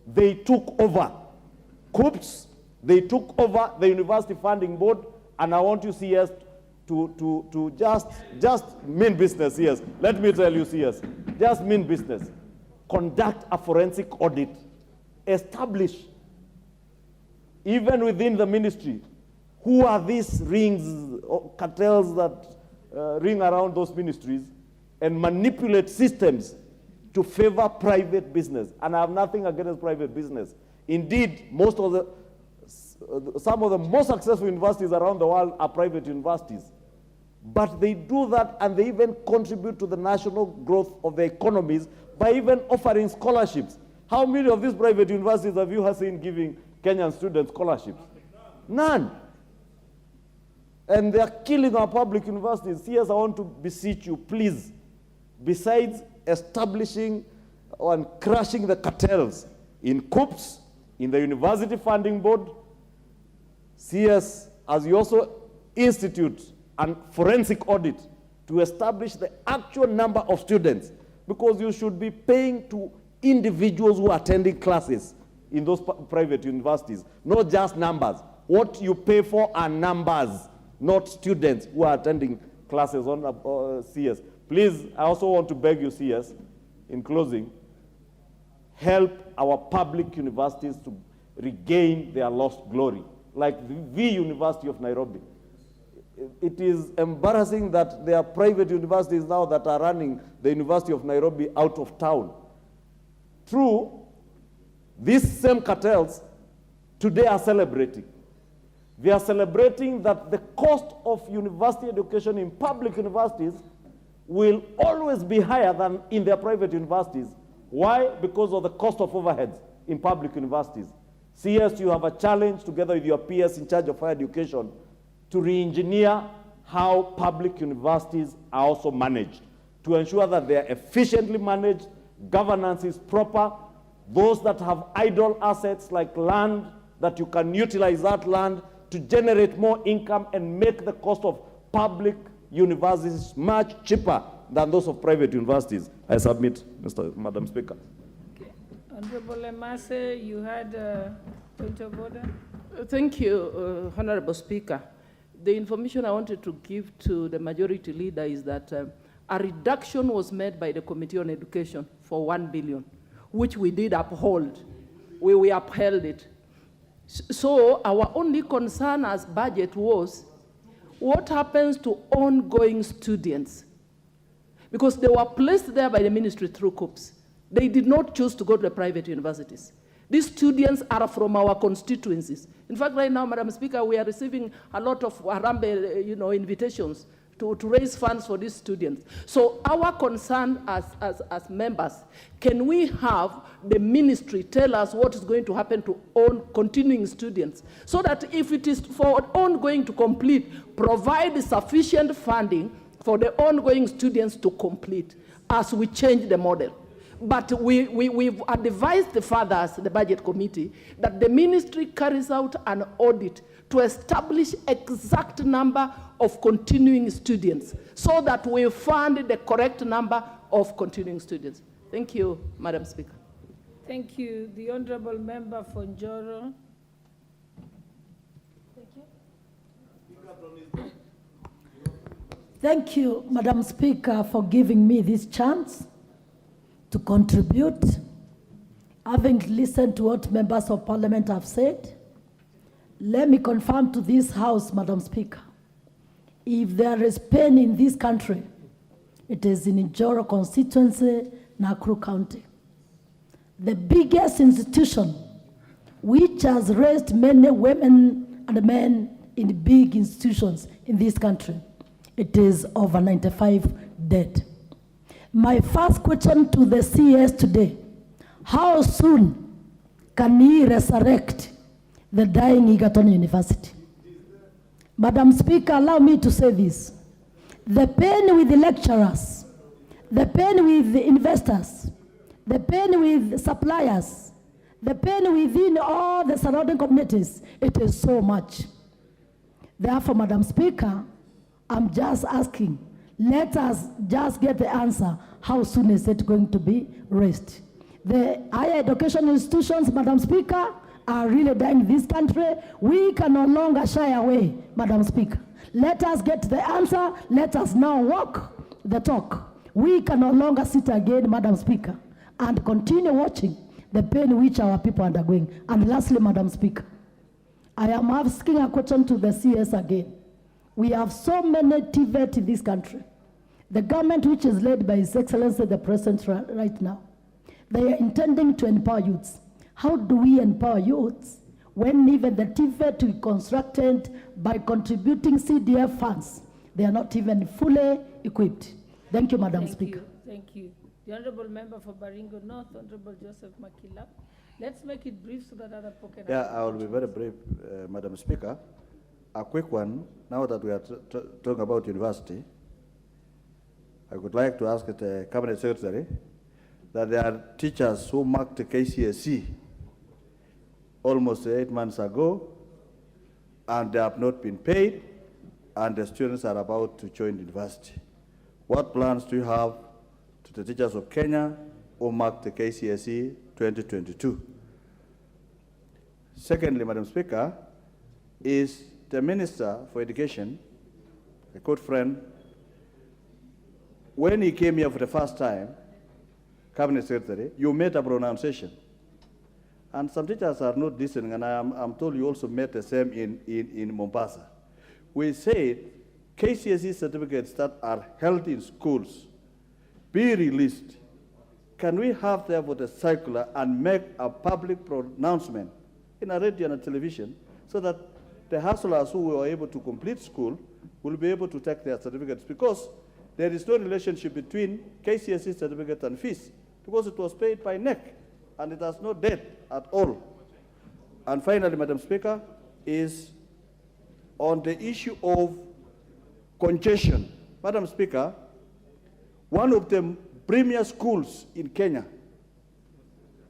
they took over COOPs, they took over the University Funding Board, and I want you, CS, to just mean business, CS. Let me tell you, CS, just mean business. Conduct a forensic audit. Establish, even within the ministry, who are these rings, or cartels that ring around those ministries and manipulate systems to favor private business. And I have nothing against private business. Indeed, some of the most successful universities around the world are private universities. But they do that and they even contribute to the national growth of the economies by even offering scholarships. How many of these private universities have you seen giving Kenyan students scholarships? None. And they are killing our public universities. Yes, I want to beseech you, please, besides establishing and crushing the cartels in COOPs, in the University Funding Board, CS, as you also institute a forensic audit to establish the actual number of students, because you should be paying to individuals who are attending classes in those private universities, not just numbers. What you pay for are numbers, not students who are attending classes on CS. Please, I also want to beg you, CS, in closing, help our public universities to regain their lost glory, like the University of Nairobi. it is embarrassing that there are private universities now that are running the University of Nairobi out of town. True, these same cartels today are celebrating. They are celebrating that the cost of university education in public universities will always be higher than in their private universities. Why? Because of the cost of overheads in public universities. CS, you have a challenge together with your peers in charge of higher education to re-engineer how public universities are also managed, to ensure that they are efficiently managed, governance is proper. Those that have idle assets like land, that you can utilize that land to generate more income and make the cost of public universities much cheaper than those of private universities. I submit, Madam Speaker. Honorable Emase, you had a point of order. Thank you, Honorable Speaker. The information I wanted to give to the majority leader is that a reduction was made by the Committee on Education for 1 billion, which we did uphold. We upheld it. So our only concern as budget was what happens to ongoing students? Because they were placed there by the ministry through COOPs. They did not choose to go to the private universities. These students are from our constituencies. In fact, right now, Madam Speaker, we are receiving a lot of Harambee, invitations to raise funds for these students. So our concern as members, can we have the ministry tell us what is going to happen to continuing students, so that if it is for ongoing to complete, provide sufficient funding for the ongoing students to complete as we change the model. But we've advised the fathers, the budget committee, that the ministry carries out an audit to establish exact number of continuing students so that we fund the correct number of continuing students. Thank you, Madam Speaker. Thank you. The Honorable Member for Njoro. Thank you, Madam Speaker, for giving me this chance to contribute. Having listened to what members of parliament have said, let me confirm to this House, Madam Speaker, if there is pain in this country, it is in Njoro constituency, Nakuru County. The biggest institution which has raised many women and men in big institutions in this country. It is over 95 dead. My first question to the CS today, how soon can he resurrect the dying Egerton University? Madam Speaker, allow me to say this. The pain with the lecturers, the pain with the investors, the pain with suppliers, the pain within all the surrounding communities, it is so much. Therefore, Madam Speaker, I'm just asking, let us just get the answer. How soon is it going to be raised? The higher education institutions, Madam Speaker, are really dying in this country. We can no longer shy away, Madam Speaker. Let us get the answer. Let us now walk the talk. We can no longer sit again, Madam Speaker, and continue watching the pain which our people are undergoing. And lastly, Madam Speaker, I am asking a question to the CS again. We have so many TVET in this country. The government, which is led by His Excellency the President right now, they are intending to empower youths. How do we empower youths when even the TVET we constructed by contributing CDF funds, they are not even fully equipped? Thank you, Madam Speaker. Thank you. The Honorable Member for Baringo North, Honorable Joseph Makila. Let's make it brief so that other people can... Yeah, I will be very brief, Madam Speaker. A quick one, now that we are talking about university, I would like to ask the Cabinet Secretary that there are teachers who marked the KCSE almost 8 months ago, and they have not been paid, and the students are about to join university. What plans do you have to the teachers of Kenya who marked the KCSE 2022? Secondly, Madam Speaker, is the Minister for Education, a good friend, when he came here for the first time, Cabinet Secretary, you made a pronunciation. And some teachers are not listening, and I'm told you also made the same in Mombasa. We said KCSE certificates that are held in schools be released, can we have therefore the circular and make a public pronouncement in a radio and a television so that the hustlers who were able to complete school will be able to take their certificates? Because there is no relationship between KCSE certificate and fees, because it was paid by NEC and it has no debt at all. And finally, Madam Speaker, is on the issue of congestion. Madam Speaker, one of the premier schools in Kenya,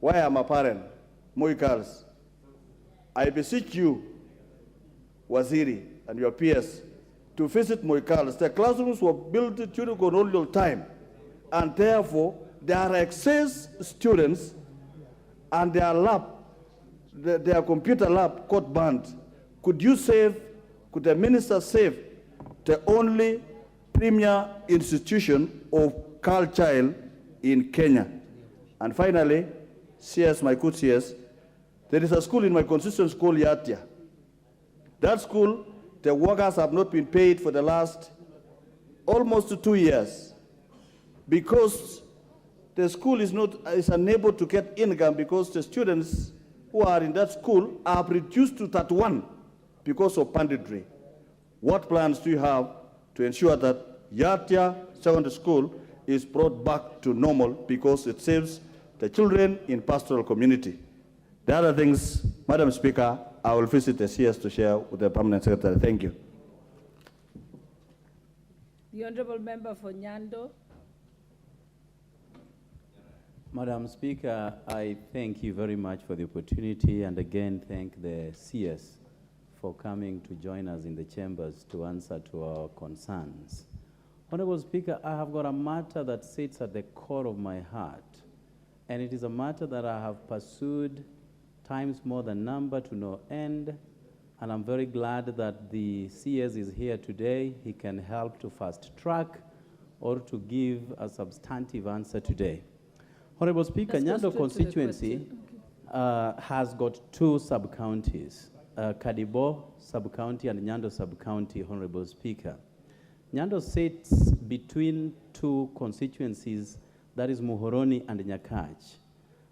where I'm a parent, Moi Girls, I beseech you, Waziri, and your peers, to visit Moi Girls. The classrooms were built during colonial time, and therefore there are excess students, and their computer lab got banned. Could the minister save the only premier institution of culture in Kenya? And finally, CS, my good CS, there is a school in my constituency called Yatia. That school, the workers have not been paid for the last almost 2 years because the school is unable to get income because the students who are in that school are reduced to 31 because of banditry. What plans do you have to ensure that Yatia Secondary School is brought back to normal because it saves the children in pastoral community? The other things, Madam Speaker, I will visit the CS to share with the Permanent Secretary. Thank you. The Honourable Member for Nyando. Madam Speaker, I thank you very much for the opportunity, and again thank the CS for coming to join us in the chambers to answer to our concerns. Honourable Speaker, I have got a matter that sits at the core of my heart, and it is a matter that I have pursued times more than number to no end, and I'm very glad that the CS is here today. He can help to fast track or to give a substantive answer today. Honourable Speaker, Nyando constituency has got two sub-counties, Kadibo sub-county and Nyando sub-county, Honourable Speaker. Nyando sits between two constituencies, that is Muhoroni and Nyakach.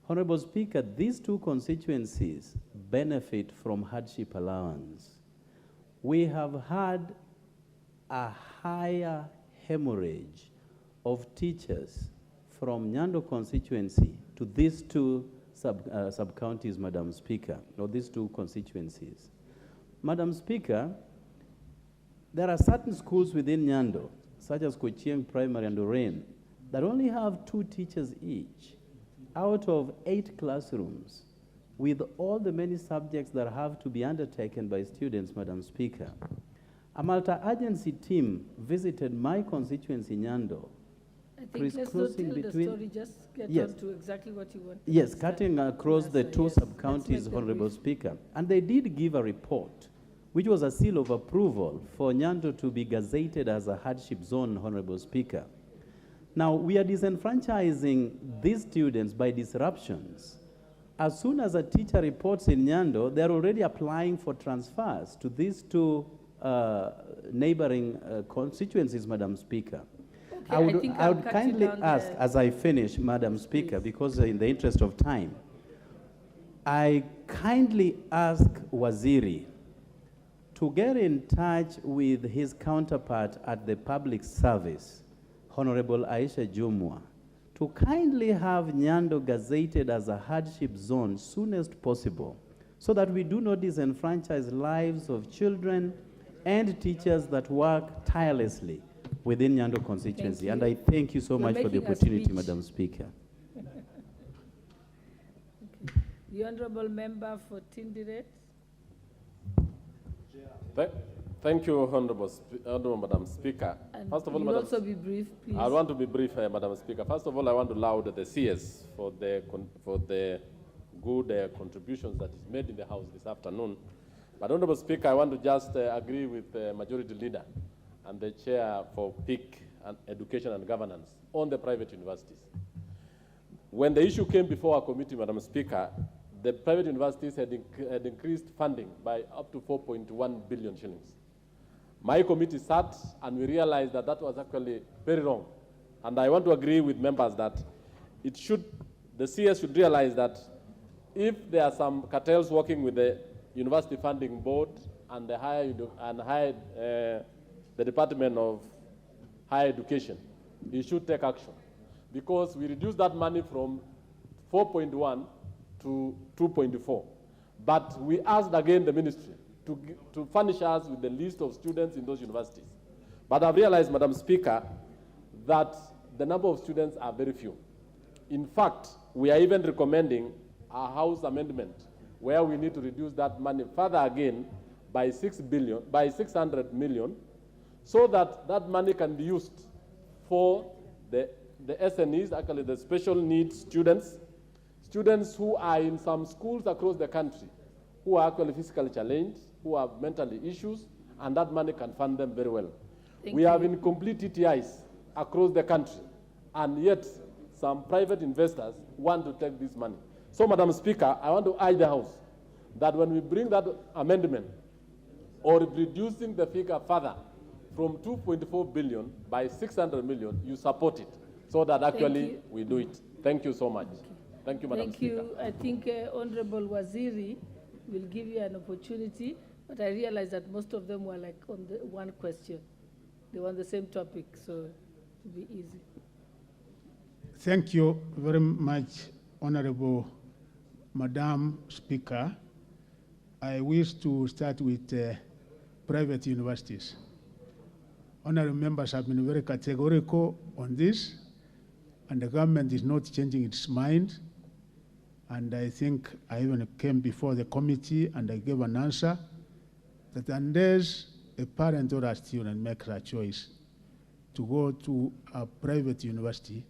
Honourable Speaker, these two constituencies benefit from hardship allowance. We have had a higher hemorrhage of teachers from Nyando constituency to these two sub-counties, Madam Speaker, or these two constituencies. Madam Speaker, there are certain schools within Nyando, such as Kochieng Primary and Orain, that only have 2 teachers each out of 8 classrooms, with all the many subjects that have to be undertaken by students, Madam Speaker. A multi-agency team visited my constituency, Nyando. I think let's not tell the story, just get on to exactly what you want. Yes, cutting across the two sub-counties, Honourable Speaker. And they did give a report, which was a seal of approval for Nyando to be gazetted as a hardship zone, Honourable Speaker. Now, we are disenfranchising these students by disruptions. As soon as a teacher reports in Nyando, they're already applying for transfers to these two neighboring constituencies, Madam Speaker. Okay, I would kindly ask, as I finish, Madam Speaker, because in the interest of time, I kindly ask Waziri to get in touch with his counterpart at the public service, Honorable Aisha Jumwa, to kindly have Nyando gazetted as a hardship zone soonest possible, so that we do not disenfranchise lives of children and teachers that work tirelessly within Nyando constituency. And I thank you so much for the opportunity, Madam Speaker. Okay. The Honourable Member for Tindiret. Thank you, Honourable Madam Speaker. And first of all, Madam, also be brief, please. I want to be brief, Madam Speaker. First of all, I want to laud the CS for the good contributions that is made in the House this afternoon. But Honourable Speaker, I want to just agree with the Majority Leader and the Chair for PIC and Education and Governance on the private universities. When the issue came before our committee, Madam Speaker, the private universities had increased funding by up to 4.1 billion shillings. my committee sat and we realized that that was actually very wrong. And I want to agree with members that the CS should realize that if there are some cartels working with the University Funding Board and the Department of Higher Education, it should take action. Because we reduced that money from 4.1 to 2.4. But we asked again the ministry to furnish us with the list of students in those universities. But I've realized, Madam Speaker, that the number of students are very few. In fact, we are even recommending a House amendment where we need to reduce that money further again by 600 million, so that that money can be used for the SNEs, actually the special needs students who are in some schools across the country, who are actually physically challenged, who have mental issues, and that money can fund them very well. We have incomplete TTIs across the country, and yet some private investors want to take this money. So, Madam Speaker, I want to urge the House that when we bring that amendment, or reducing the figure further from 2.4 billion by 600 million, you support it, so that actually we do it. Thank you so much. Thank you, Madam Speaker. Thank you. I think Honorable Waziri will give you an opportunity, but I realize that most of them were like on the one question. They were on the same topic, so it will be easy. Thank you very much, Honorable Madam Speaker. I wish to start with private universities. Honorable members have been very categorical on this, and the government is not changing its mind. And I think I even came before the committee and I gave an answer that unless a parent or a student makes a choice to go to a private university,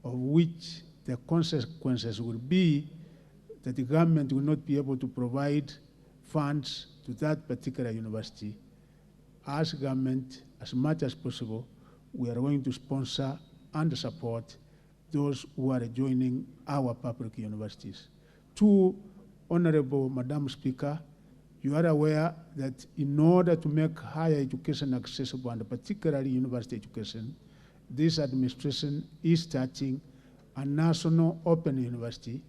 of which the consequences will be that the government will not be able to provide funds to that particular university, as government, as much as possible, we are going to sponsor and support those who are joining our public universities. Two, Honorable Madam Speaker, you are aware that in order to make higher education accessible, and particularly university education, this administration is starting a national open university,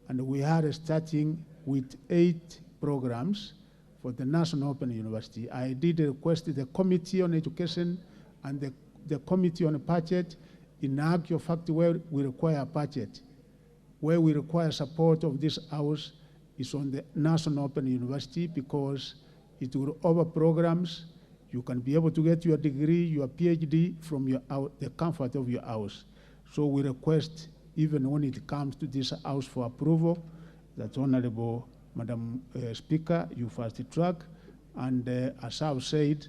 and we are starting with 8 programs for the National Open University. I did request the Committee on Education and the Committee on Budget, in actual fact, where we require a budget, where we require support of this house is on the National Open University, because it will offer programs. You can be able to get your degree, your PhD from the comfort of your house. So we request, even when it comes to this house for approval, that Honorable Madam Speaker, you fast track, and as I've said,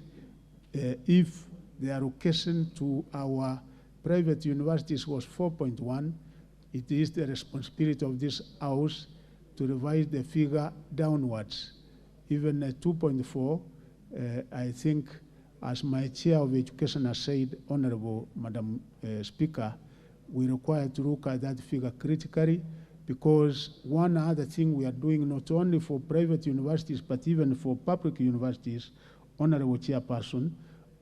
if the allocation to our private universities was 4.1, it is the responsibility of this house to revise the figure downwards. Even 2.4, I think, as my chair of education has said, Honorable Madam Speaker, we require to look at that figure critically, because one other thing we are doing, not only for private universities, but even for public universities, Honorable Chairperson,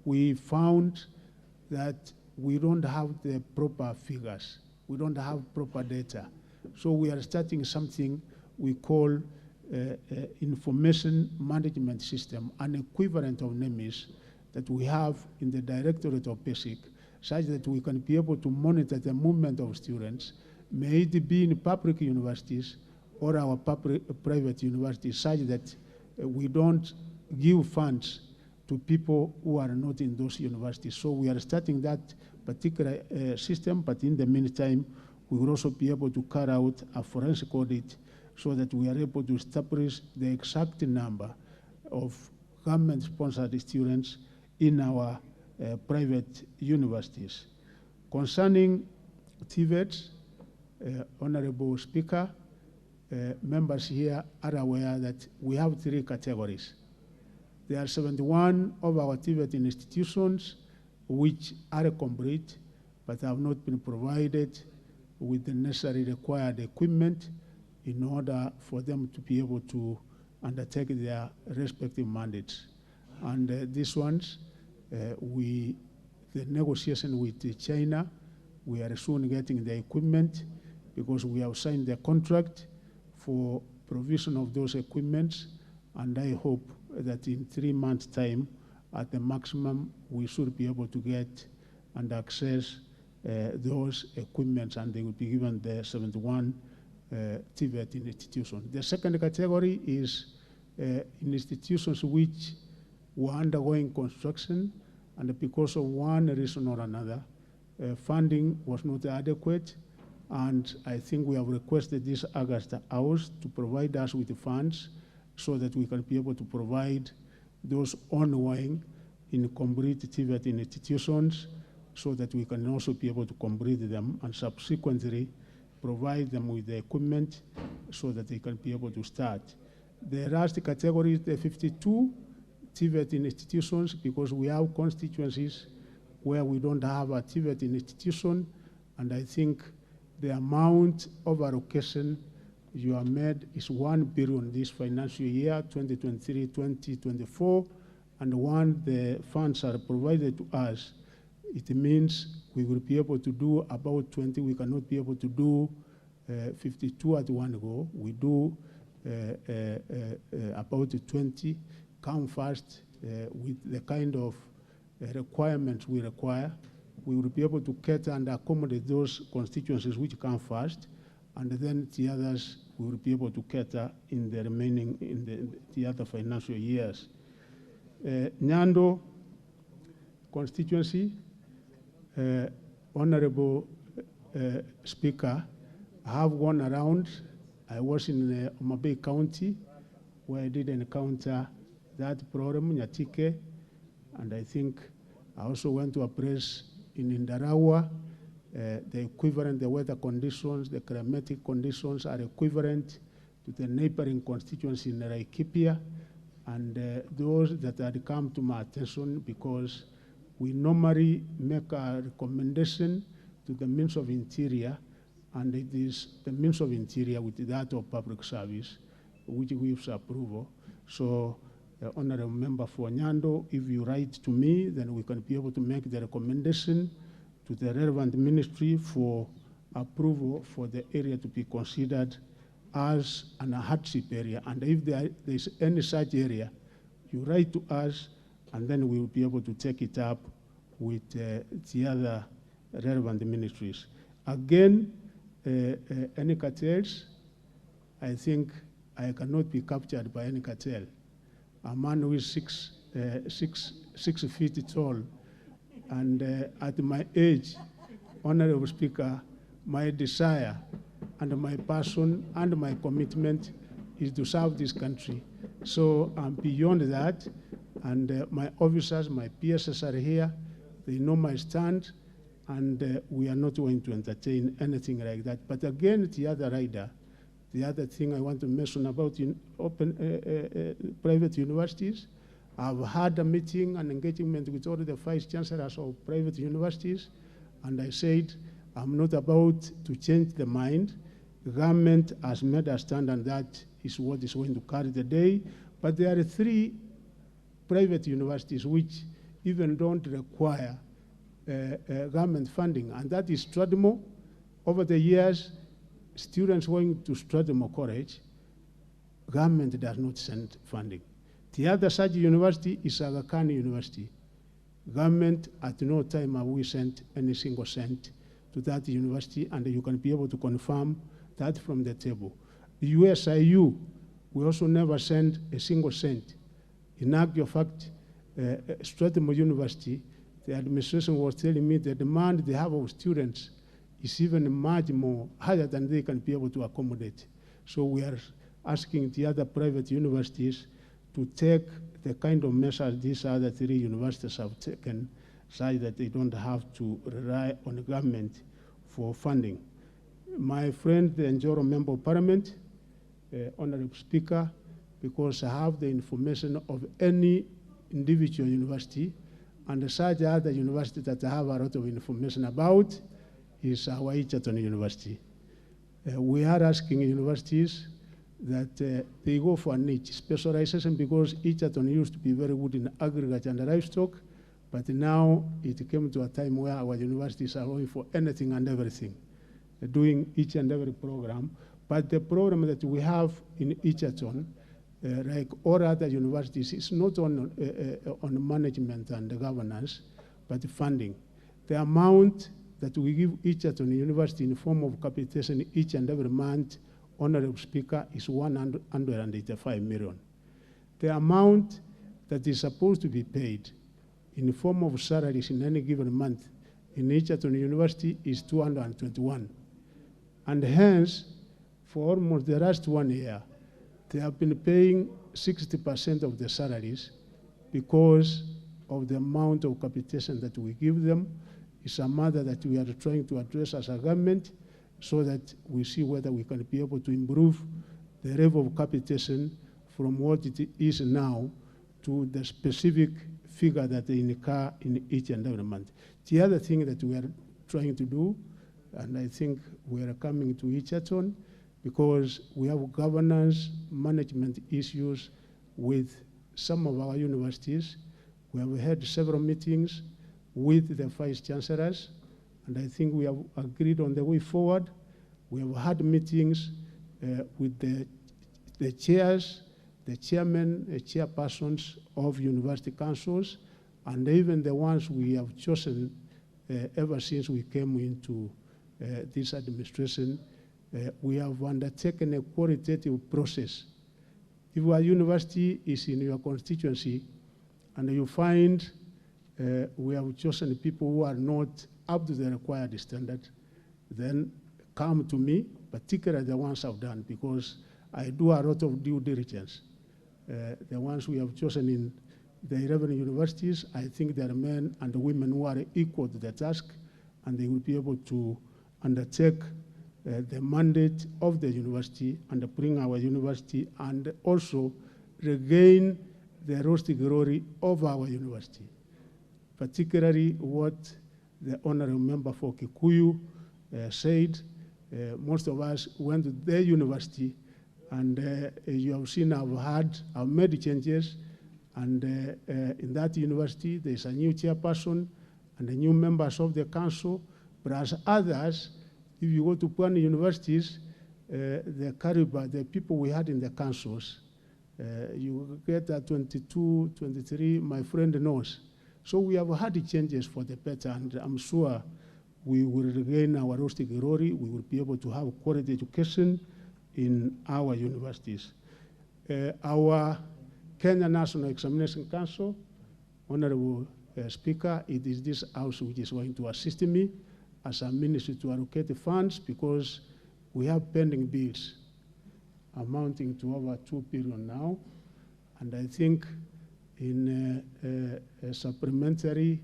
we found that we don't have the proper figures. We don't have proper data. So we are starting something we call information management system, an equivalent of NEMIS that we have in the Directorate of Basic, such that we can be able to monitor the movement of students, may it be in public universities or our private universities, such that we don't give funds to people who are not in those universities. So we are starting that particular system, but in the meantime, we will also be able to carry out a forensic audit so that we are able to establish the exact number of government-sponsored students in our private universities. Concerning TVETs, Honorable Speaker, members here are aware that we have 3 categories. There are 71 of our TVET institutions which are complete, but have not been provided with the necessary required equipment in order for them to be able to undertake their respective mandates. And these ones, the negotiation with China, we are soon getting the equipment because we have signed the contract for provision of those equipments, and I hope that in 3 months' time, at the maximum, we should be able to get and access those equipments, and they will be given the 71 TVET institutions. The second category is institutions which were undergoing construction, and because of one reason or another, funding was not adequate, and I think we have requested this August House to provide us with the funds so that we can be able to provide those ongoing incomplete TVET institutions so that we can also be able to complete them and subsequently provide them with the equipment so that they can be able to start. The last category is the 52 TVET institutions, because we have constituencies where we don't have a TVET institution, and I think the amount of allocation you have made is 1 billion this financial year, 2023-2024, and when the funds are provided to us, it means we will be able to do about 20. We cannot be able to do 52 at one go. We do about 20 come first with the kind of requirements we require. We will be able to cater and accommodate those constituencies which come first, and then the others we will be able to cater in the remaining, in the other financial years. Nyando constituency, Honorable Speaker, I have gone around. I was in Omabay County where I did encounter that problem, Nyatike, and I think I also went to a place in Indarawa. The equivalent, the weather conditions, the climatic conditions are equivalent to the neighboring constituency in Laikipia, and those that had come to my attention, because we normally make a recommendation to the Minister of Interior, and it is the Minister of Interior with that of Public Service which gives approval. So, Honorable Member for Nyando, if you write to me, then we can be able to make the recommendation to the relevant ministry for approval for the area to be considered as an hardship area. And if there is any such area, you write to us, and then we will be able to take it up with the other relevant ministries. Again, any cartels, I think I cannot be captured by any cartel. A man who is 6 feet tall, and at my age, Honorable Speaker, my desire and my passion and my commitment is to serve this country. So I'm beyond that, and my officers, my PSS are here. They know my stand, and we are not going to entertain anything like that. But again, the other rider, the other thing I want to mention about private universities, I've had a meeting and engagement with all the vice chancellors of private universities, and I said, I'm not about to change the mind. The government has made a stand, and that is what is going to carry the day. But there are 3 private universities which even don't require government funding, and that is Strathmore. Over the years, students going to Strathmore College, government does not send funding. The other such university is Aga Khan University. Government at no time have we sent any single cent to that university, and you can be able to confirm that from the table. The USIU, we also never send a single cent. In actual fact, Strathmore University, the administration was telling me the demand they have of students is even much more higher than they can be able to accommodate. So we are asking the other private universities to take the kind of measures these other 3 universities have taken, so that they don't have to rely on the government for funding. My friend, the Njoro Member of Parliament, Honorable Speaker, because I have the information of any individual university, and such other university that I have a lot of information about is Hawaii Chatham University. We are asking universities that they go for a niche specialization, because Egerton used to be very good in agriculture and livestock, but now it came to a time where our universities are going for anything and everything, doing each and every program. But the program that we have in Egerton, like all other universities, is not on management and governance, but funding. The amount that we give Egerton University in the form of capitation each and every month, Honorable Speaker, is 185 million. The amount that is supposed to be paid in the form of salaries in any given month in Egerton University is 221. And hence, for almost the last 1 year, they have been paying 60% of the salaries because of the amount of capitation that we give them. It's a matter that we are trying to address as a government, so that we see whether we can be able to improve the level of capitation from what it is now to the specific figure that they incur in each and every month. The other thing that we are trying to do, and I think we are coming to Egerton, because we have governance management issues with some of our universities. We have had several meetings with the vice chancellors, and I think we have agreed on the way forward. We have had meetings with the chairs, the chairmen, the chairpersons of university councils, and even the ones we have chosen ever since we came into this administration. We have undertaken a qualitative process. If a university is in your constituency and you find we have chosen people who are not up to the required standard, then come to me, particularly the ones I've done, because I do a lot of due diligence. The ones we have chosen in the 11 universities, I think there are men and women who are equal to the task, and they will be able to undertake the mandate of the university and bring our university and also regain the rustic glory of our university, particularly what the honorable member for Kikuyu said. Most of us went to their university, and you have seen I've made changes, and in that university there's a new chairperson and the new members of the council, whereas others, if you go to Pwani universities, the caliber, the people we had in the councils, you get a 22, 23, my friend knows. So we have had changes for the better, and I'm sure we will regain our rustic glory. We will be able to have quality education in our universities. Our Kenya National Examination Council, Honorable Speaker, it is this house which is going to assist me as a ministry to allocate the funds, because we have pending bills amounting to over 2 billion now. And I think in a supplementary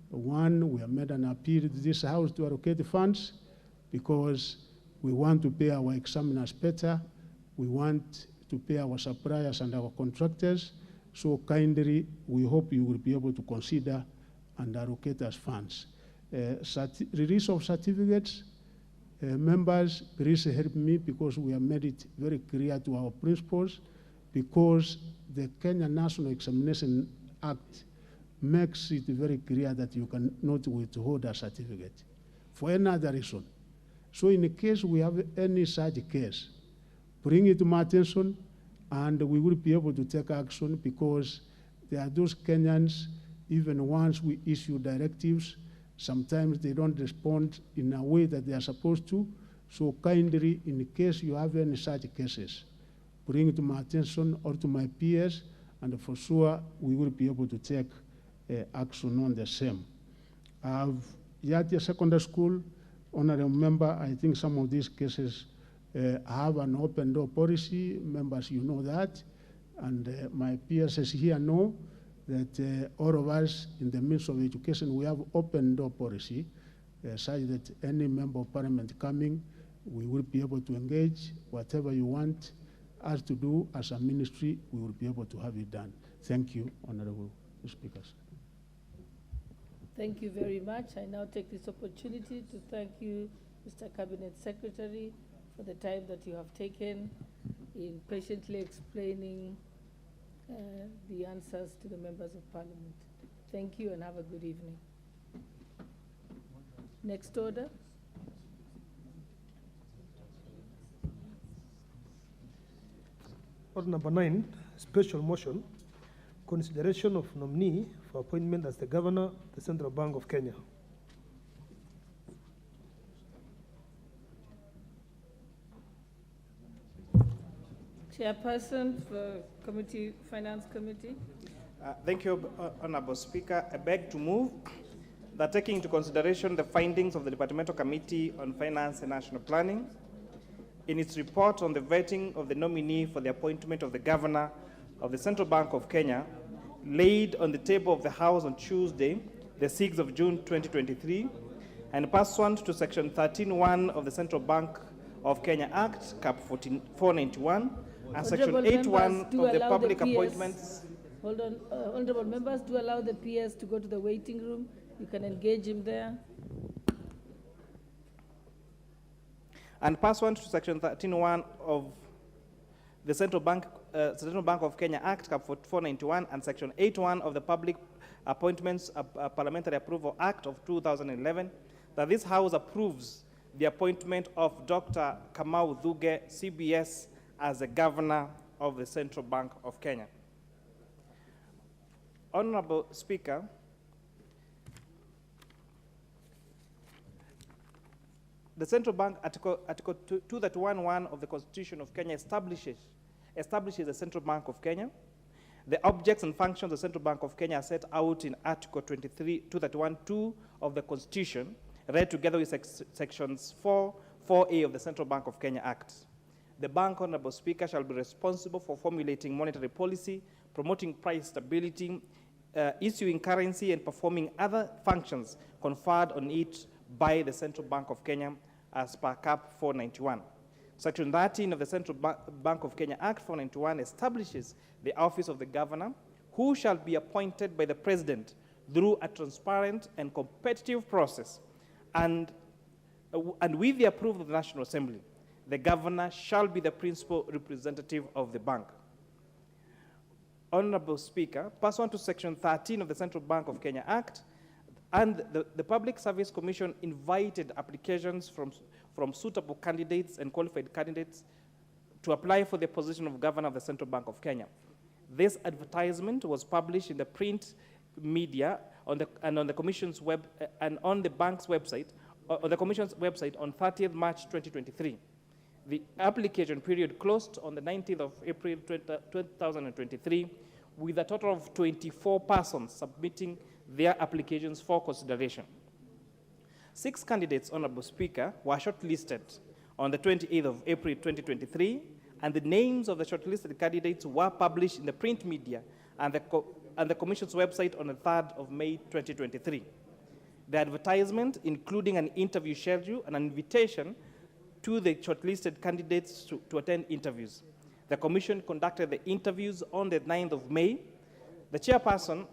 one, we have made an appeal to this house to allocate the funds, because we want to pay our examiners better. We want to pay our suppliers and our contractors. So kindly, we hope you will be able to consider and allocate us funds. Release of certificates, members, please help me, because we have made it very clear to our principals, because the Kenya National Examination Act makes it very clear that you cannot withhold a certificate for any other reason. So in case we have any such case, bring it to my attention, and we will be able to take action, because there are those Kenyans, even once we issue directives, sometimes they don't respond in a way that they are supposed to. So kindly, in case you have any such cases, bring it to my attention or to my peers, and for sure we will be able to take action on the same. Yatia Secondary School, honorable member, I think some of these cases have an open door policy. Members, you know that, and my peers here know that all of us in the midst of education, we have open door policy, such that any member of parliament coming, we will be able to engage. Whatever you want us to do as a ministry, we will be able to have it done. Thank you, honorable speakers. Thank you very much. I now take this opportunity to thank you, Mr. Cabinet Secretary, for the time that you have taken in patiently explaining the answers to the members of parliament. Thank you and have a good evening. Next order. Order number 9, special motion, consideration of nominee for appointment as the governor of the Central Bank of Kenya. Chairperson for Finance Committee. Thank you, Honorable Speaker. I beg to move that taking into consideration the findings of the Departmental Committee on Finance and National Planning in its report on the vetting of the nominee for the appointment of the governor of the Central Bank of Kenya, laid on the table of the House on Tuesday, the 6th of June 2023, and pursuant to Section 13(1) of the Central Bank of Kenya Act, Cap 491, and Section 8(1) of the Public Appointments. Hold on, honorable members, do allow the PS to go to the waiting room. You can engage him there. And pursuant to Section 13(1) of the Central Bank of Kenya Act, Cap 491, and Section 8(1) of the Public Appointments Parliamentary Approval Act of 2011, that this House approves the appointment of Dr. Kamau Thuge, CBS, as the governor of the Central Bank of Kenya. Honorable Speaker, the Central Bank, Article 231(1) of the Constitution of Kenya establishes the Central Bank of Kenya. The objects and functions of the Central Bank of Kenya are set out in Article 231(2) of the Constitution, read together with sections 4A of the Central Bank of Kenya Act. The bank, Honorable Speaker, shall be responsible for formulating monetary policy, promoting price stability, issuing currency, and performing other functions conferred on it by the Central Bank of Kenya as per Cap 491. Section 13 of the Central Bank of Kenya Act 491 establishes the office of the governor, who shall be appointed by the president through a transparent and competitive process, and with the approval of the National Assembly. The governor shall be the principal representative of the bank. Honorable Speaker, pursuant to Section 13 of the Central Bank of Kenya Act, and the Public Service Commission invited applications from suitable candidates and qualified candidates to apply for the position of governor of the Central Bank of Kenya. This advertisement was published in the print media and on the Commission's and on the bank's website, on the Commission's website on 30th March 2023. The application period closed on the 19th of April 2023, with a total of 24 persons submitting their applications for consideration. 6 candidates, Honorable Speaker, were shortlisted on the 28th of April 2023, and the names of the shortlisted candidates were published in the print media and the Commission's website on the 3rd of May 2023. The advertisement, including an interview schedule and an invitation to the shortlisted candidates to attend interviews. The Commission conducted the interviews on the 9th of May. The chairperson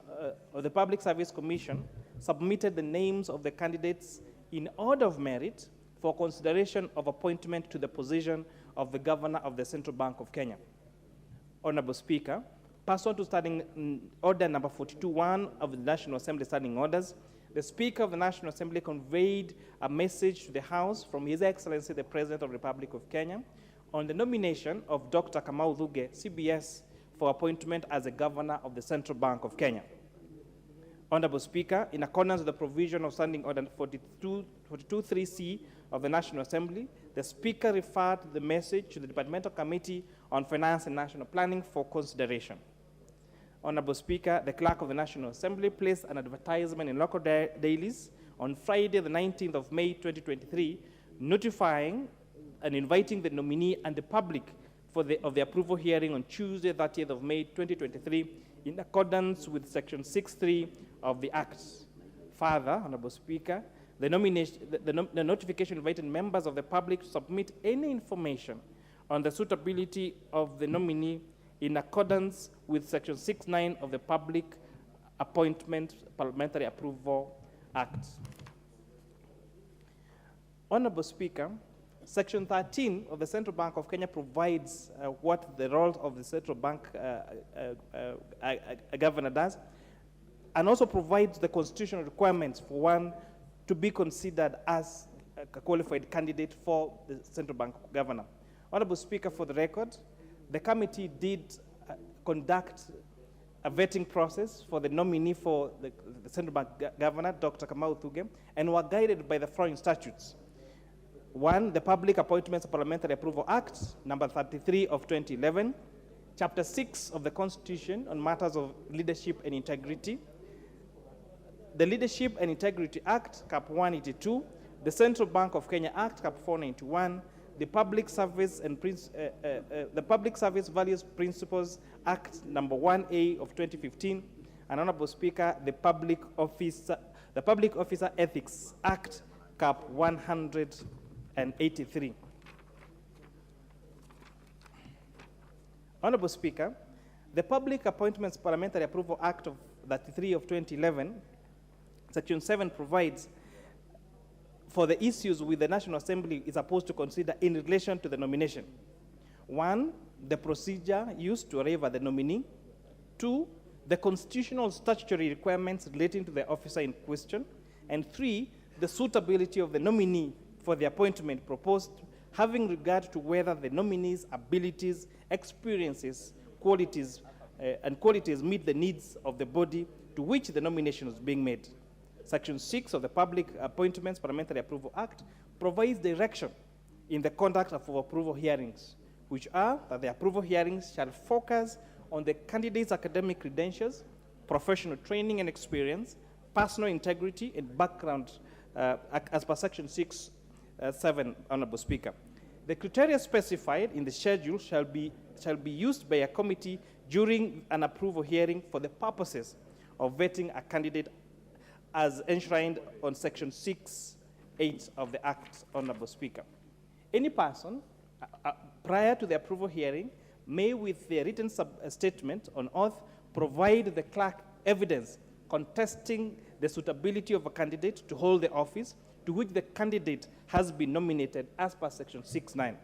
of the Public Service Commission submitted the names of the candidates in order of merit for consideration of appointment to the position of the governor of the Central Bank of Kenya. Honorable Speaker, pursuant to Standing Order number 42(1) of the National Assembly Standing Orders, the Speaker of the National Assembly conveyed a message to the House from His Excellency the President of the Republic of Kenya on the nomination of Dr. Kamau Thuge, CBS, for appointment as the governor of the Central Bank of Kenya. Honorable Speaker, in accordance with the provision of Standing Order 42(3)(c) of the National Assembly, the Speaker referred the message to the Departmental Committee on Finance and National Planning for consideration. Honorable Speaker, the Clerk of the National Assembly placed an advertisement in local dailies on Friday, the 19th of May 2023, notifying and inviting the nominee and the public of the approval hearing on Tuesday, 30th of May 2023, in accordance with Section 6(3) of the Act. Further, Honorable Speaker, the notification invited members of the public to submit any information on the suitability of the nominee in accordance with Section 6(9) of the Public Appointment Parliamentary Approval Act. Honorable Speaker, Section 13 of the Central Bank of Kenya provides what the role of the Central Bank governor does, and also provides the constitutional requirements for one to be considered as a qualified candidate for the Central Bank governor. Honorable Speaker, for the record, the committee did conduct a vetting process for the nominee for the Central Bank governor, Dr. Kamau Thuge, and were guided by the following statutes. One, the Public Appointments Parliamentary Approval Act, number 33 of 2011, Chapter 6 of the Constitution on matters of leadership and integrity, the Leadership and Integrity Act, Cap 182, the Central Bank of Kenya Act, Cap 491, the Public Service Values Principles Act, number 1A of 2015, and Honorable Speaker, the Public Officer Ethics Act, Cap 183. Honorable Speaker, the Public Appointments Parliamentary Approval Act of 33 of 2011, Section 7 provides for the issues with the National Assembly is supposed to consider in relation to the nomination. One, the procedure used to arrive at the nominee. Two, the constitutional statutory requirements relating to the officer in question. And three, the suitability of the nominee for the appointment proposed, having regard to whether the nominee's abilities, experiences, qualities meet the needs of the body to which the nomination is being made. Section 6 of the Public Appointments Parliamentary Approval Act provides direction in the conduct of approval hearings, which are that the approval hearings shall focus on the candidate's academic credentials, professional training and experience, personal integrity, and background as per Section 6(7), Honorable Speaker. The criteria specified in the schedule shall be used by a committee during an approval hearing for the purposes of vetting a candidate as enshrined on Section 6(8) of the Act, Honorable Speaker. Any person prior to the approval hearing may, with their written statement on oath, provide the clerk evidence contesting the suitability of a candidate to hold the office to which the candidate has been nominated as per Section 6(9).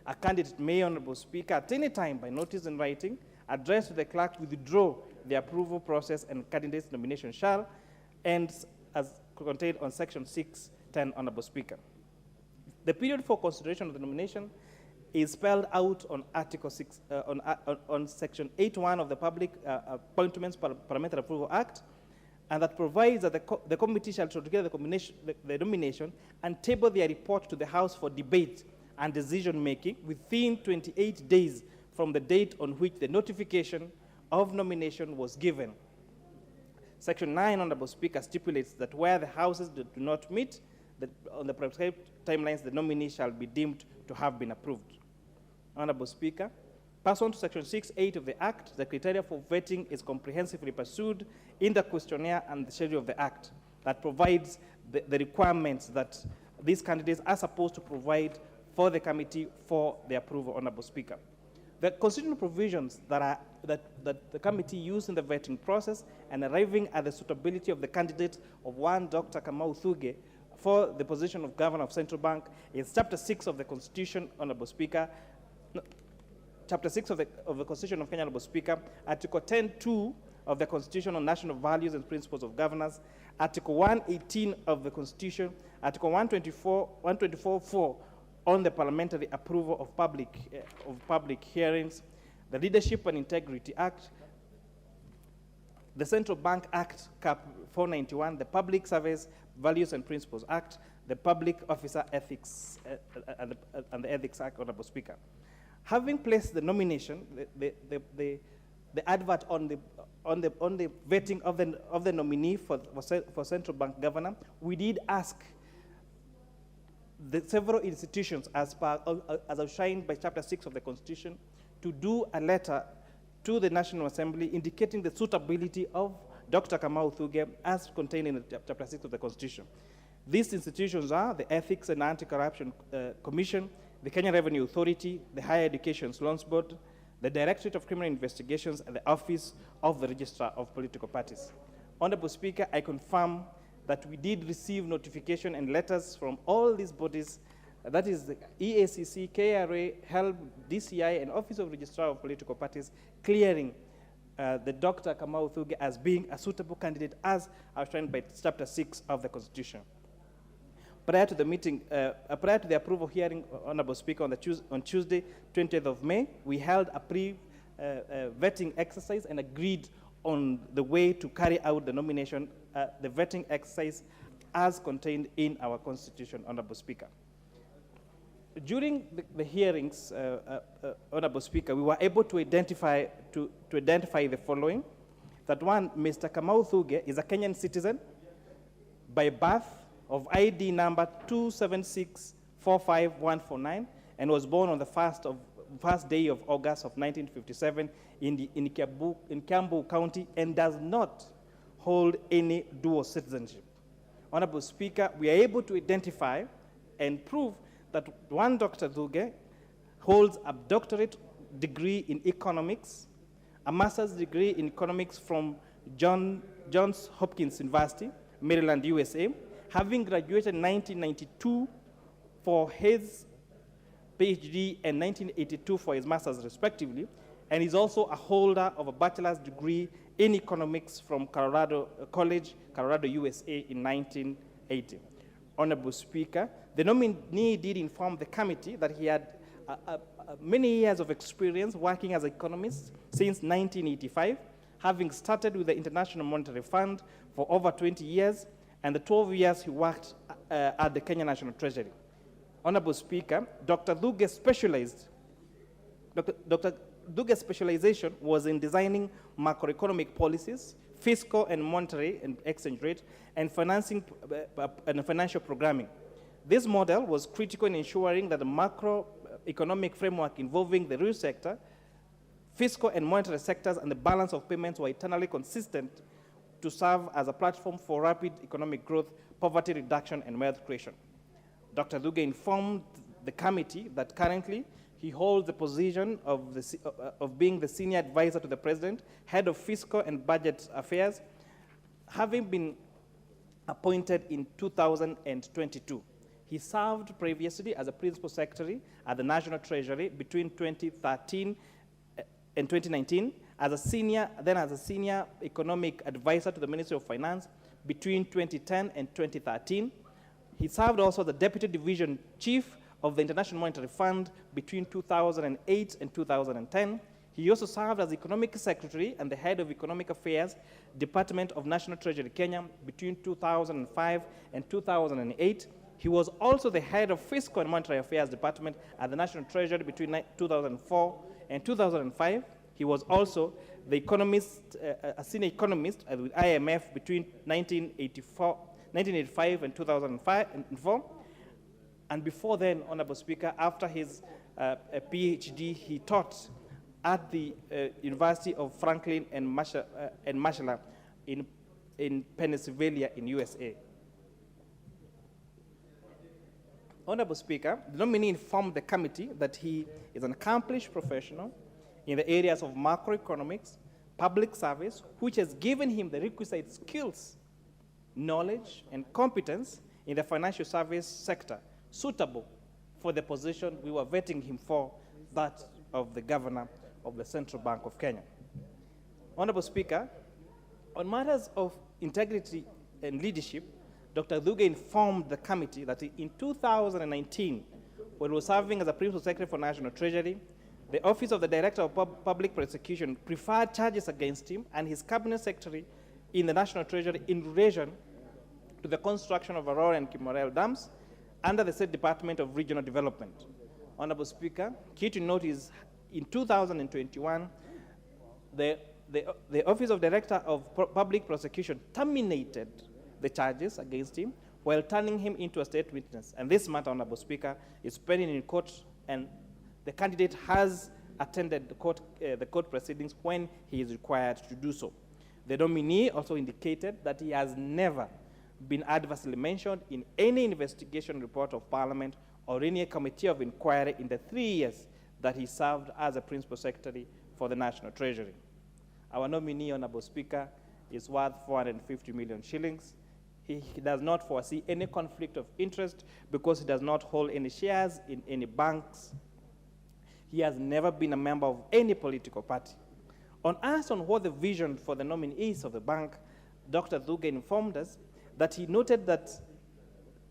A candidate may, Honorable Speaker, at any time by notice in writing, address to the clerk withdraw the approval process, and candidate's nomination shall end as contained on Section 6(10), Honorable Speaker. The period for consideration of the nomination is spelled out on Article 6, on Section 8(1) of the Public Appointments Parliamentary Approval Act, and that provides that the committee shall throw together the nomination and table their report to the House for debate and decision-making within 28 days from the date on which the notification of nomination was given. Section 9, Honorable Speaker, stipulates that where the houses do not meet on the prescribed timelines, the nominee shall be deemed to have been approved. Honorable Speaker, pursuant to Section 6(8) of the Act, the criteria for vetting is comprehensively pursued in the questionnaire and the schedule of the Act that provides the requirements that these candidates are supposed to provide for the committee for the approval, Honorable Speaker. The constitutional provisions that the committee used in the vetting process and arriving at the suitability of the candidate of one Dr. Kamau Thuge for the position of Governor of Central Bank is Chapter 6 of the Constitution, Honorable Speaker. Chapter 6 of the Constitution of Kenya, Honorable Speaker, Article 10(2) of the Constitution on National Values and Principles of Governance, Article 118 of the Constitution, Article 124(4) on the parliamentary approval of public hearings, the Leadership and Integrity Act, the Central Bank Act, Cap 491, the Public Service Values and Principles Act, the Public Officer Ethics and the Ethics Act, Honorable Speaker. Having placed the nomination, the advert on the vetting of the nominee for Central Bank Governor, we did ask the several institutions as outlined by Chapter 6 of the Constitution to do a letter to the National Assembly indicating the suitability of Dr. Kamau Thuge as contained in Chapter 6 of the Constitution. These institutions are the Ethics and Anti-Corruption Commission, the Kenya Revenue Authority, the Higher Education Loans Board, the Directorate of Criminal Investigations, and the Office of the Registrar of Political Parties. Honorable Speaker, I confirm that we did receive notification and letters from all these bodies that is the EACC, KRA, HELB, DCI, and Office of Registrar of Political Parties, clearing the Dr. Kamau Thuge as being a suitable candidate as outlined by Chapter 6 of the Constitution. Prior to the meeting, prior to the approval hearing, Honorable Speaker, on Tuesday, 20th of May, we held a pre-vetting exercise and agreed on the way to carry out the nomination, the vetting exercise as contained in our Constitution, Honorable Speaker. During the hearings, Honorable Speaker, we were able to identify the following: that one, Mr. Kamau Thuge is a Kenyan citizen by birth, of ID number 276455149, and was born on the first day of August of 1957 in Kiambu County, and does not hold any dual citizenship. Honorable Speaker, we are able to identify and prove that one Dr. Thuge holds a doctorate degree in economics, a master's degree in economics from Johns Hopkins University, Maryland, USA, having graduated in 1992 for his PhD and 1982 for his master's respectively, and is also a holder of a bachelor's degree in economics from Colorado College, Colorado, USA in 1980. Honorable Speaker, the nominee did inform the committee that he had many years of experience working as an economist since 1985, having started with the International Monetary Fund for over 20 years, and the 12 years he worked at the Kenya National Treasury. Honorable Speaker, Dr. Thuge's specialization was in designing macroeconomic policies, fiscal and monetary and exchange rate, and financing and financial programming. This model was critical in ensuring that the macroeconomic framework involving the real sector, fiscal and monetary sectors, and the balance of payments were eternally consistent to serve as a platform for rapid economic growth, poverty reduction, and wealth creation. Dr. Thuge informed the committee that currently he holds the position of being the senior advisor to the president, head of fiscal and budget affairs, having been appointed in 2022. He served previously as a principal secretary at the National Treasury between 2013 and 2019, as a senior economic advisor to the Ministry of Finance between 2010 and 2013. He served also as the deputy division chief of the International Monetary Fund between 2008 and 2010. He also served as economic secretary and the head of economic affairs, Department of National Treasury, Kenya, between 2005 and 2008. He was also the head of fiscal and monetary affairs department at the National Treasury between 2004 and 2005. He was also the economist, a senior economist with IMF between 1985 and 2004. And before then, Honorable Speaker, after his PhD, he taught at the University of Franklin and Marshall in Pennsylvania in USA. Honorable Speaker, the nominee informed the committee that he is an accomplished professional in the areas of macroeconomics, public service, which has given him the requisite skills, knowledge, and competence in the financial service sector, suitable for the position we were vetting him for, that of the governor of the Central Bank of Kenya. Honorable Speaker, on matters of integrity and leadership, Dr. Thuge informed the committee that in 2019, when he was serving as a Principal Secretary for National Treasury, the Office of the Director of Public Prosecution preferred charges against him and his Cabinet Secretary in the National Treasury in relation to the construction of Aurora and Kimorel dams under the State Department of Regional Development. Honorable Speaker, key to note is in 2021, the Office of Director of Public Prosecution terminated the charges against him while turning him into a state witness. And this matter, Honorable Speaker, is pending in court, and the candidate has attended the court proceedings when he is required to do so. The nominee also indicated that he has never been adversely mentioned in any investigation report of Parliament or any committee of inquiry in the 3 years that he served as a Principal Secretary for the National Treasury. Our nominee, Honorable Speaker, is worth 450 million shillings. He does not foresee any conflict of interest because he does not hold any shares in any banks. He has never been a member of any political party. On asked on what the vision for the nominee is of the bank, Dr. Thuge informed us that he noted that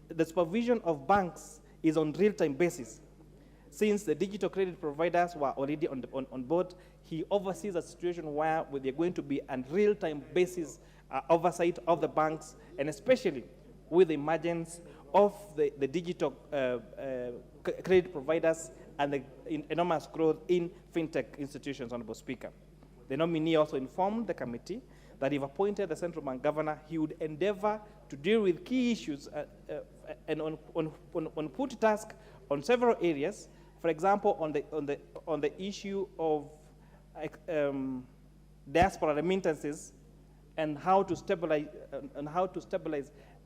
the supervision of banks is on real-time basis. Since the digital credit providers were already on board, he oversees a situation where they're going to be a real-time basis oversight of the banks, and especially with the emergence of the digital credit providers and the enormous growth in fintech institutions, Honorable Speaker. The nominee also informed the committee that if appointed the central bank governor, he would endeavor to deal with key issues and on put task on several areas. For example, on the issue of diaspora remittances and how to stabilize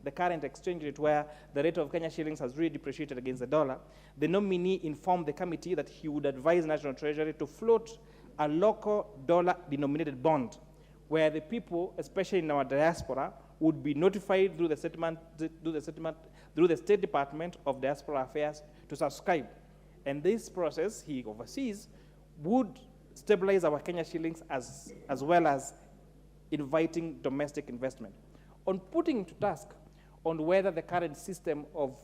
the current exchange rate, where the rate of Kenya shillings has really depreciated against the dollar. The nominee informed the committee that he would advise National Treasury to float a local dollar-denominated bond, where the people, especially in our diaspora, would be notified through the State Department of Diaspora Affairs to subscribe. And this process he oversees would stabilize our Kenya shillings as well as inviting domestic investment. On putting to task on whether the current system of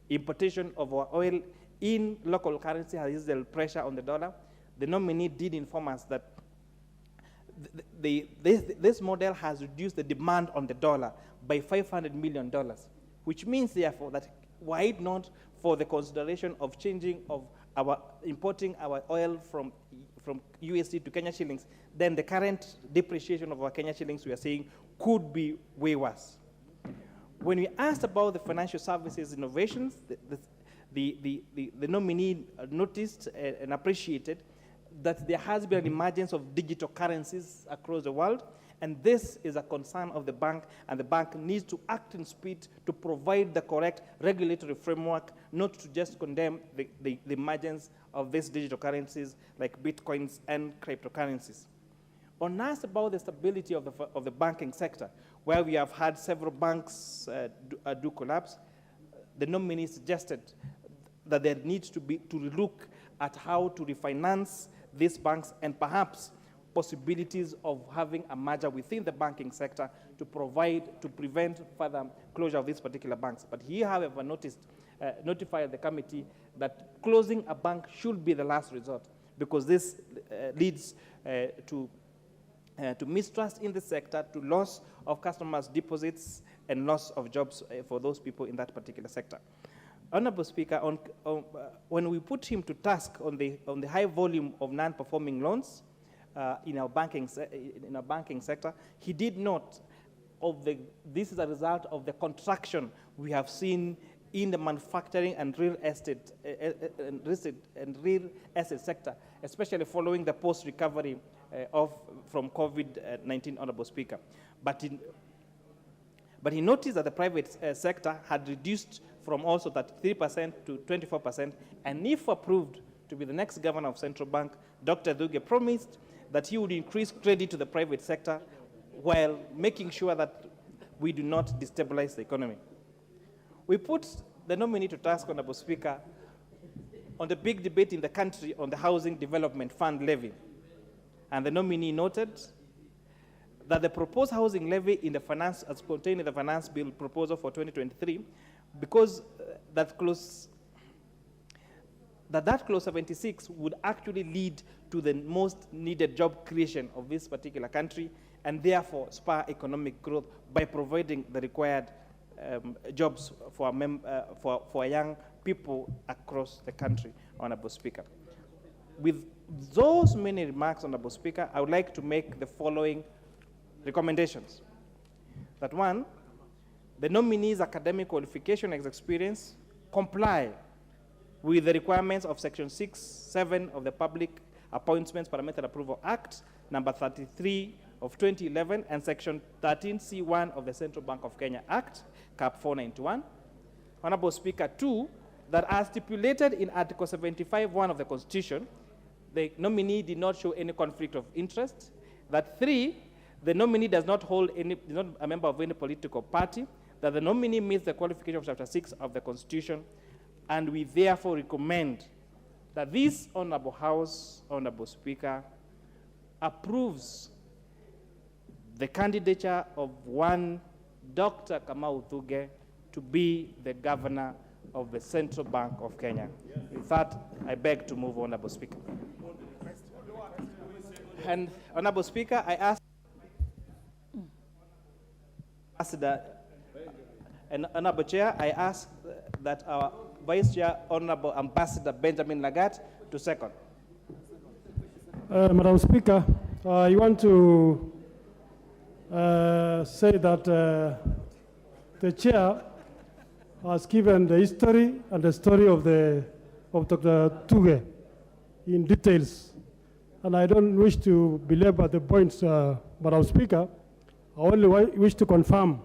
importation of our oil in local currency has eased pressure on the dollar, the nominee did inform us that this model has reduced the demand on the dollar by $500 million, which means, therefore, that were it not for the consideration of importing our oil from USD to Kenya shillings, then the current depreciation of our Kenya shillings, we are saying, could be way worse. When we asked about the financial services innovations, the nominee noticed and appreciated that there has been an emergence of digital currencies across the world, and this is a concern of the bank, and the bank needs to act in speed to provide the correct regulatory framework, not to just condemn the emergence of these digital currencies like bitcoins and cryptocurrencies. On asked about the stability of the banking sector, where we have had several banks do collapse, the nominee suggested that there needs to look at how to refinance these banks and perhaps possibilities of having a merger within the banking sector to prevent further closure of these particular banks. But he, however, notified the committee that closing a bank should be the last resort, because this leads to mistrust in the sector, to loss of customers' deposits, and loss of jobs for those people in that particular sector. Honorable Speaker, when we put him to task on the high volume of non-performing loans in our banking sector, he did note this is a result of the contraction we have seen in the manufacturing and real estate sector, especially following the post-recovery from COVID-19, Honorable Speaker. But he noticed that the private sector had reduced from also 33% to 24%, and if approved to be the next governor of Central Bank, Dr. Thuge promised that he would increase credit to the private sector while making sure that we do not destabilize the economy. We put the nominee to task, Honorable Speaker, on the big debate in the country on the Housing Development Fund levy. And the nominee noted that the proposed housing levy in the finance, as contained in the finance bill proposal for 2023, because that clause 76 would actually lead to the most needed job creation of this particular country, and therefore spur economic growth by providing the required jobs for young people across the country, Honorable Speaker. With those many remarks, Honorable Speaker, I would like to make the following recommendations. That one, the nominee's academic qualification and experience comply with the requirements of Section 6(7) of the Public Appointments Parliamentary Approval Act, number 33 of 2011, and Section 13C1 of the Central Bank of Kenya Act, Cap 491. Honorable Speaker, two, that as stipulated in Article 75(1) of the Constitution, the nominee did not show any conflict of interest. That three, the nominee does not hold any, is not a member of any political party, that the nominee meets the qualification of Chapter 6 of the Constitution, and we therefore recommend that this Honorable House, Honorable Speaker, approves the candidature of one Dr. Kamau Thuge to be the governor of the Central Bank of Kenya. With that, I beg to move, Honorable Speaker. And Honorable Speaker, I ask and Honorable Chair, I ask that our Vice Chair, Honorable Ambassador Benjamin Lagat, to second. Madam Speaker, I want to say that the chair has given the history and the story of Dr. Thuge in details, and I don't wish to belabor the points, Madam Speaker. I only wish to confirm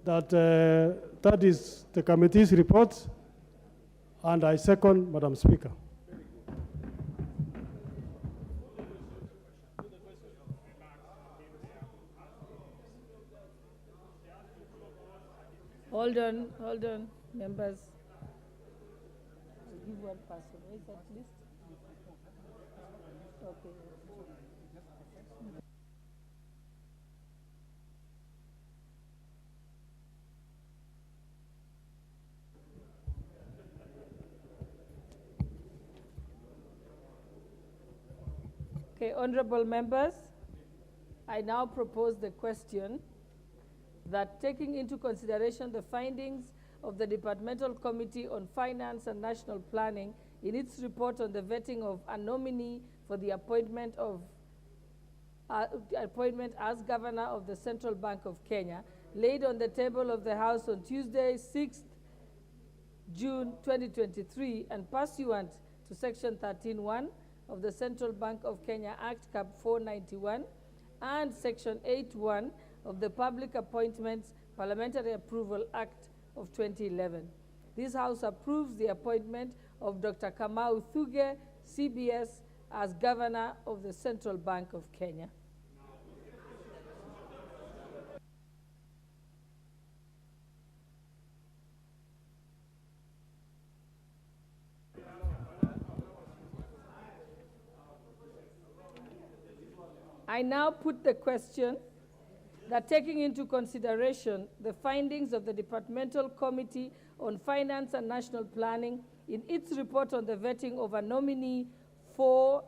that that is the committee's report, and I second, Madam Speaker. Hold on, members. I'll give one person. Where is that list? Okay. Okay, honorable members, I now propose the question that, taking into consideration the findings of the Departmental Committee on Finance and National Planning in its report on the vetting of a nominee for the appointment as Governor of the Central Bank of Kenya, laid on the table of the House on Tuesday, 6th June 2023, and pursuant to Section 13(1) of the Central Bank of Kenya Act, Cap 491, and Section 8(1) of the Public Appointments Parliamentary Approval Act of 2011. This House approves the appointment of Dr. Kamau Thuge, CBS, as Governor of the Central Bank of Kenya. I now put the question that, taking into consideration the findings of the Departmental Committee on Finance and National Planning in its report on the vetting of a nominee for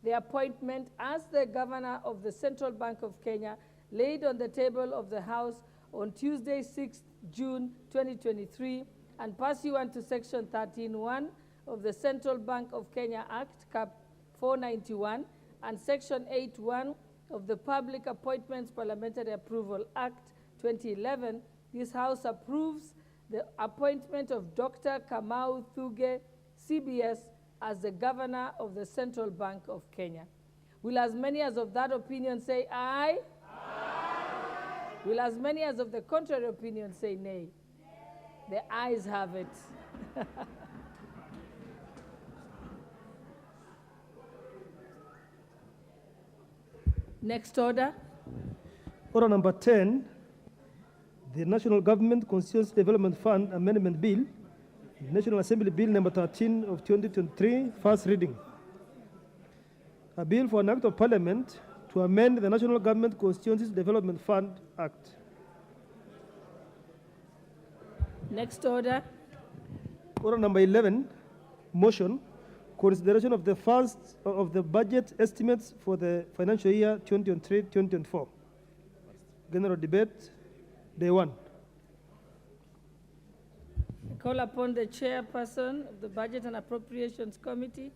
the appointment as the Governor of the Central Bank of Kenya, laid on the table of the House on Tuesday, 6th June 2023, and pursuant to Section 13(1) of the Central Bank of Kenya Act, Cap 491, and Section 8(1) of the Public Appointments Parliamentary Approval Act 2011, this House approves the appointment of Dr. Kamau Thuge, CBS, as the Governor of the Central Bank of Kenya. Will as many as of that opinion say aye? Aye. Will as many as of the contrary opinion say nay? The ayes have it. Next order. Order number 10, the National Government Constituency Development Fund Amendment Bill, National Assembly Bill number 13 of 2023, first reading. A bill for an act of parliament to amend the National Government Constituencies Development Fund Act. Next order. Order number 11, motion, consideration of the first of the budget estimates for the financial year 2023-2024. General debate, day one. I call upon the chairperson of the Budget and Appropriations Committee.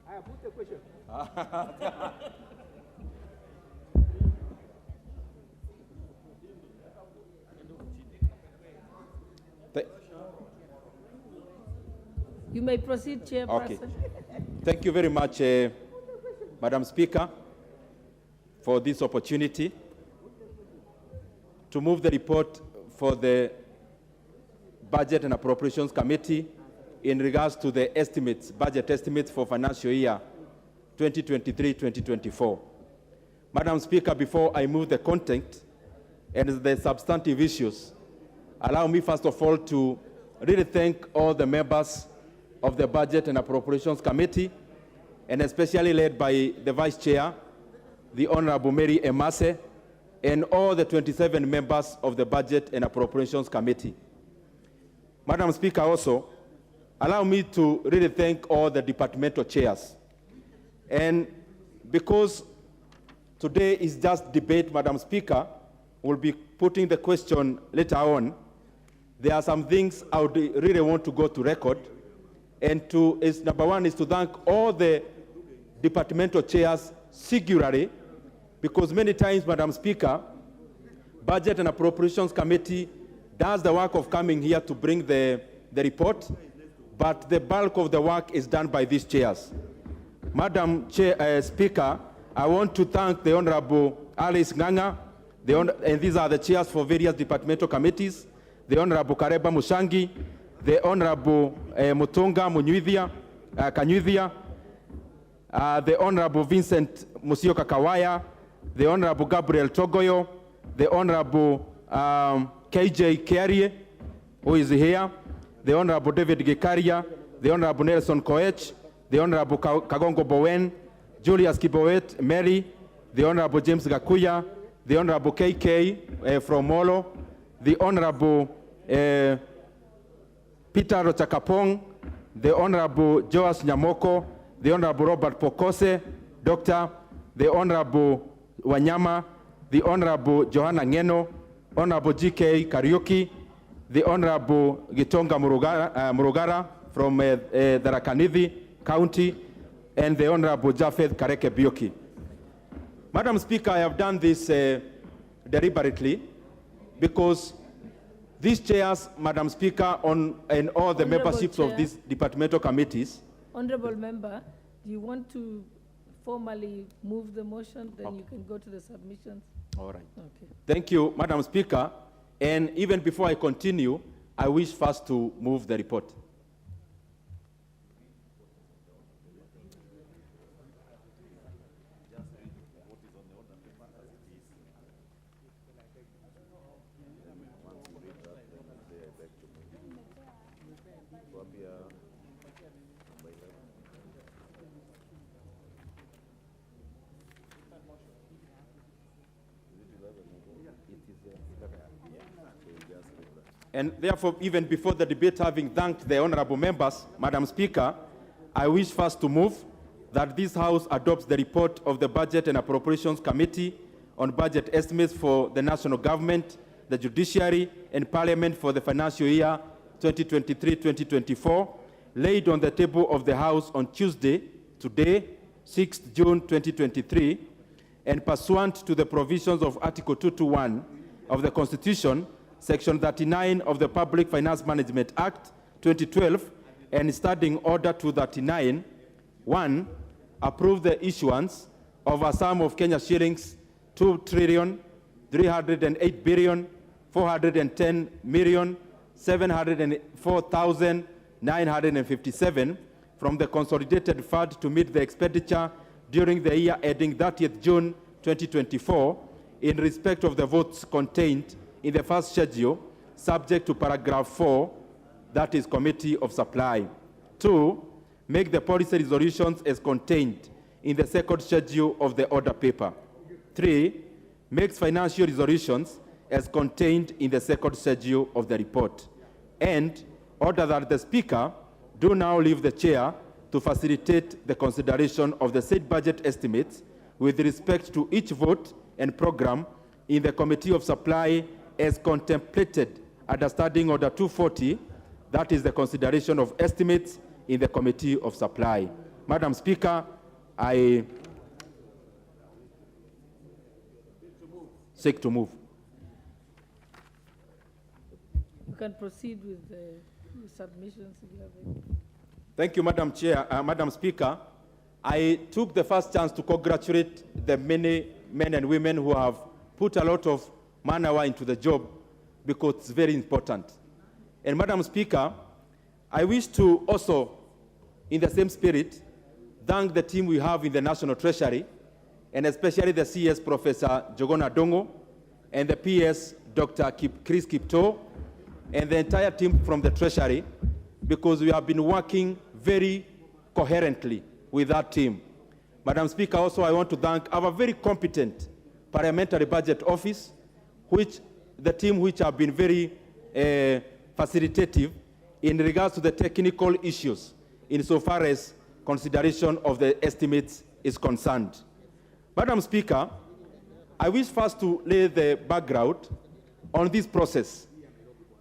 I have put the question. You may proceed, Chairperson. Okay. Thank you very much, Madam Speaker, for this opportunity to move the report for the Budget and Appropriations Committee in regards to the estimates, budget estimates for financial year 2023-2024. Madam Speaker, before I move the content and the substantive issues, allow me first of all to really thank all the members of the Budget and Appropriations Committee, and especially led by the Vice Chair, the Honorable Mary Emase, and all the 27 members of the Budget and Appropriations Committee. Madam Speaker, also, allow me to really thank all the departmental chairs. And because today is just debate, Madam Speaker, we'll be putting the question later on. There are some things I would really want to go to record. And number one is to thank all the departmental chairs singularly, because many times, Madam Speaker, Budget and Appropriations Committee does the work of coming here to bring the report, but the bulk of the work is done by these chairs. Madam Speaker, I want to thank the Honorable Alice Nganga, and these are the chairs for various departmental committees, the Honorable Kareba Mushangi, the Honorable Mutunga Kanyuithia, the Honorable Vincent Musioka Kawaya, the Honorable Gabriel Togoyo, the Honorable KJ Kerie, who is here, the Honorable David Gikaria, the Honorable Nelson Koech, the Honorable Kagongo Bowen, Julius Kiboet Mary, the Honorable James Gakuya, the Honorable KK from Molo, the Honorable Peter Rochakapong, the Honorable Joas Nyamoko, the Honorable Robert Pokose, Doctor, the Honorable Wanyama, the Honorable Johanna Ngeno, Honorable GK Kariuki, the Honorable Gitonga Murugara from Tharaka-Nithi County, and the Honorable Jafeth Kareke Bioki. Madam Speaker, I have done this deliberately because these chairs, Madam Speaker, and all the memberships of these departmental committees. Honorable Member, do you want to formally move the motion? Then you can go to the submissions. All right. Okay. Thank you, Madam Speaker. And even before I continue, I wish first to move the report. And therefore, even before the debate, having thanked the honorable members, Madam Speaker, I wish first to move that this House adopts the report of the Budget and Appropriations Committee on budget estimates for the national government, the judiciary, and Parliament for the financial year 2023-2024, laid on the table of the House on Tuesday, today, 6th June 2023, and pursuant to the provisions of Article 221 of the Constitution, Section 39 of the Public Finance Management Act 2012, and Standing Order 239, 1, approve the issuance of a sum of Kenya shillings 2,308,410,704,957 from the Consolidated Fund to meet the expenditure during the year ending 30th June 2024 in respect of the votes contained in the first schedule, subject to paragraph 4, that is Committee of Supply. 2, make the policy resolutions as contained in the second schedule of the order paper. 3, makes financial resolutions as contained in the second schedule of the report. And order that the Speaker do now leave the chair to facilitate the consideration of the said budget estimates with respect to each vote and program in the Committee of Supply as contemplated under Standing Order 240, that is the consideration of estimates in the Committee of Supply. Madam Speaker, I seek to move. You can proceed with the submissions if you have any. Thank you, Madam Chair. Madam Speaker, I took the first chance to congratulate the many men and women who have put a lot of man-hour into the job because it's very important. And Madam Speaker, I wish to also, in the same spirit, thank the team we have in the National Treasury, and especially the CS Professor Jogona Dongo, and the PS Dr. Chris Kipto, and the entire team from the Treasury, because we have been working very coherently with that team. Madam Speaker, also I want to thank our very competent Parliamentary Budget Office, which the team which have been very facilitative in regards to the technical issues insofar as consideration of the estimates is concerned. Madam Speaker, I wish first to lay the background on this process.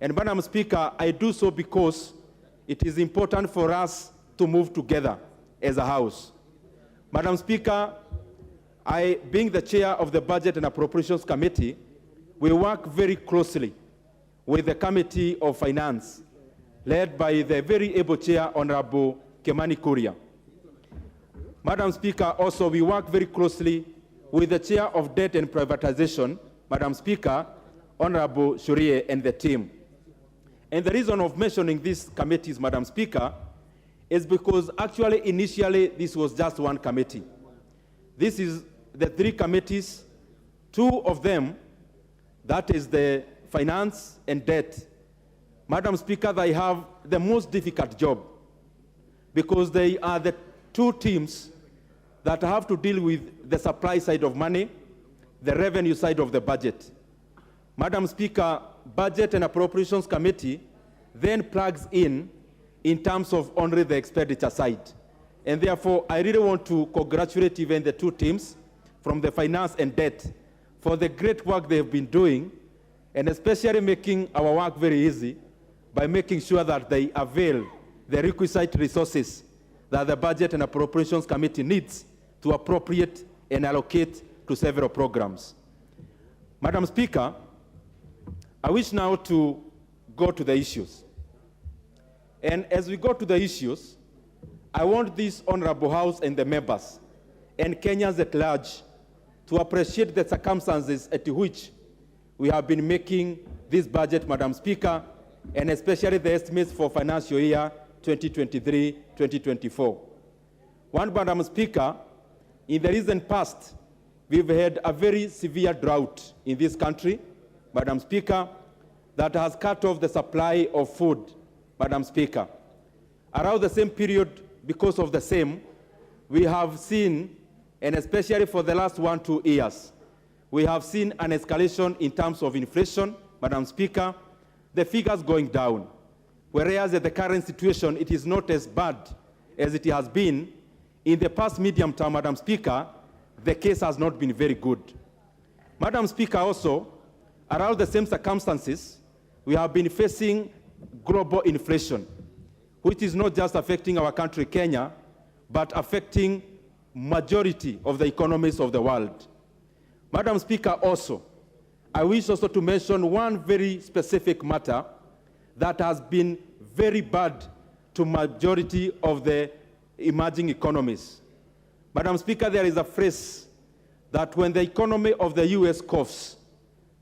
And Madam Speaker, I do so because it is important for us to move together as a House. Madam Speaker, I, being the chair of the Budget and Appropriations Committee, we work very closely with the Committee of Finance, led by the very able chair, Honorable Kemani Kuria. Madam Speaker, also we work very closely with the chair of Debt and Privatization, Madam Speaker, Honorable Shurie, and the team. And the reason of mentioning these committees, Madam Speaker, is because actually initially this was just one committee. This is the three committees, two of them, that is the finance and debt. Madam Speaker, they have the most difficult job because they are the two teams that have to deal with the supply side of money, the revenue side of the budget. Madam Speaker, Budget and Appropriations Committee then plugs in terms of only the expenditure side. And therefore, I really want to congratulate even the two teams from the finance and debt for the great work they've been doing, and especially making our work very easy by making sure that they avail the requisite resources that the Budget and Appropriations Committee needs to appropriate and allocate to several programs. Madam Speaker, I wish now to go to the issues. And as we go to the issues, I want this Honorable House and the members and Kenyans at large to appreciate the circumstances at which we have been making this budget, Madam Speaker, and especially the estimates for financial year 2023-2024. One, Madam Speaker, in the recent past, we've had a very severe drought in this country, Madam Speaker, that has cut off the supply of food, Madam Speaker. Around the same period, because of the same, we have seen, and especially for the last 1-2 years, we have seen an escalation in terms of inflation, Madam Speaker, the figures going down. Whereas at the current situation, it is not as bad as it has been. In the past medium term, Madam Speaker, the case has not been very good. Madam Speaker, also, around the same circumstances, we have been facing global inflation, which is not just affecting our country, Kenya, but affecting majority of the economies of the world. Madam Speaker, also, I wish also to mention one very specific matter that has been very bad to majority of the emerging economies. Madam Speaker, there is a phrase that when the economy of the US coughs,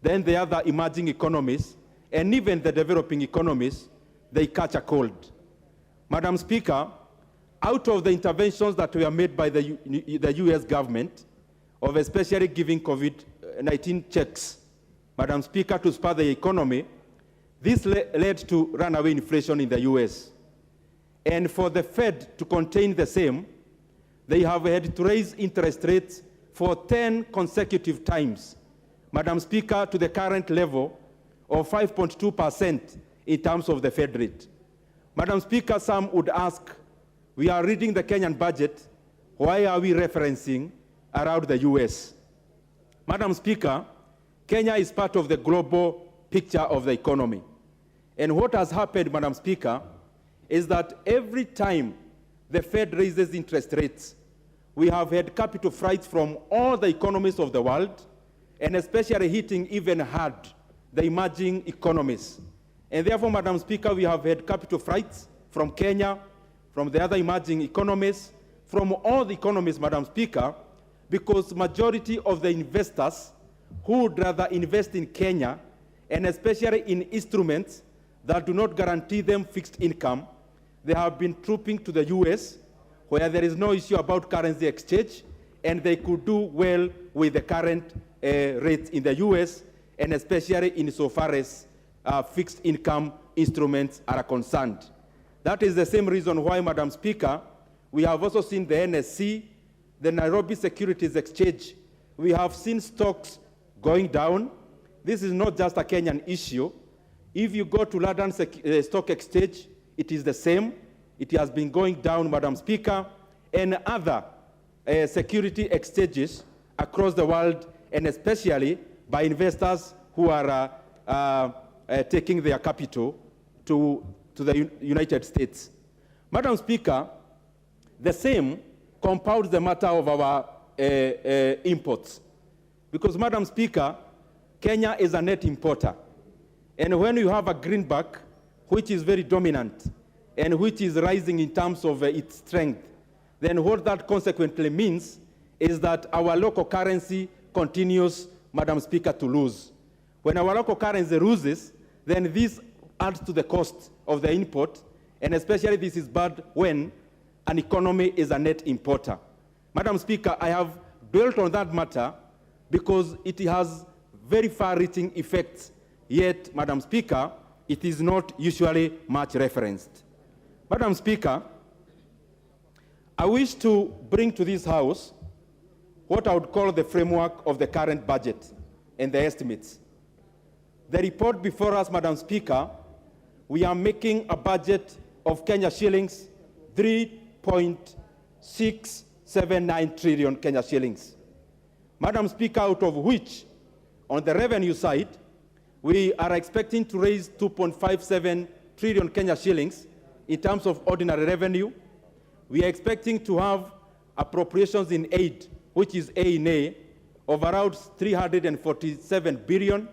then the other emerging economies, and even the developing economies, they catch a cold. Madam Speaker, out of the interventions that were made by the US government, of especially giving COVID-19 checks, Madam Speaker, to spur the economy, this led to runaway inflation in the US. And for the Fed to contain the same, they have had to raise interest rates for 10 consecutive times, Madam Speaker, to the current level of 5.2% in terms of the Fed rate. Madam Speaker, some would ask, we are reading the Kenyan budget, why are we referencing around the US? Madam Speaker, Kenya is part of the global picture of the economy. And what has happened, Madam Speaker, is that every time the Fed raises interest rates, we have had capital flights from all the economies of the world, and especially hitting even hard the emerging economies. And therefore, Madam Speaker, we have had capital flights from Kenya, from the other emerging economies, from all the economies, Madam Speaker, because majority of the investors who would rather invest in Kenya, and especially in instruments that do not guarantee them fixed income. They have been trooping to the US, where there is no issue about currency exchange, and they could do well with the current rates in the US, and especially insofar as fixed income instruments are concerned. That is the same reason why, Madam Speaker, we have also seen the NSC, the Nairobi Securities Exchange. We have seen stocks going down. This is not just a Kenyan issue. If you go to London Stock Exchange, it is the same. It has been going down, Madam Speaker, and other security exchanges across the world, and especially by investors who are taking their capital to the United States. Madam Speaker, the same compounds the matter of our imports. Because, Madam Speaker, Kenya is a net importer. And when you have a greenback, which is very dominant, and which is rising in terms of its strength, then what that consequently means is that our local currency continues, Madam Speaker, to lose. When our local currency loses, then this adds to the cost of the import, and especially this is bad when an economy is a net importer. Madam Speaker, I have dwelt on that matter because it has very far-reaching effects, yet, Madam Speaker, it is not usually much referenced. Madam Speaker, I wish to bring to this House what I would call the framework of the current budget and the estimates. The report before us, Madam Speaker, we are making a budget of Kenya shillings 3.679 trillion Kenya shillings. Madam Speaker, out of which, on the revenue side, we are expecting to raise 2.57 trillion Kenya shillings in terms of ordinary revenue. We are expecting to have appropriations in aid, which is A&A, of around 347 billion.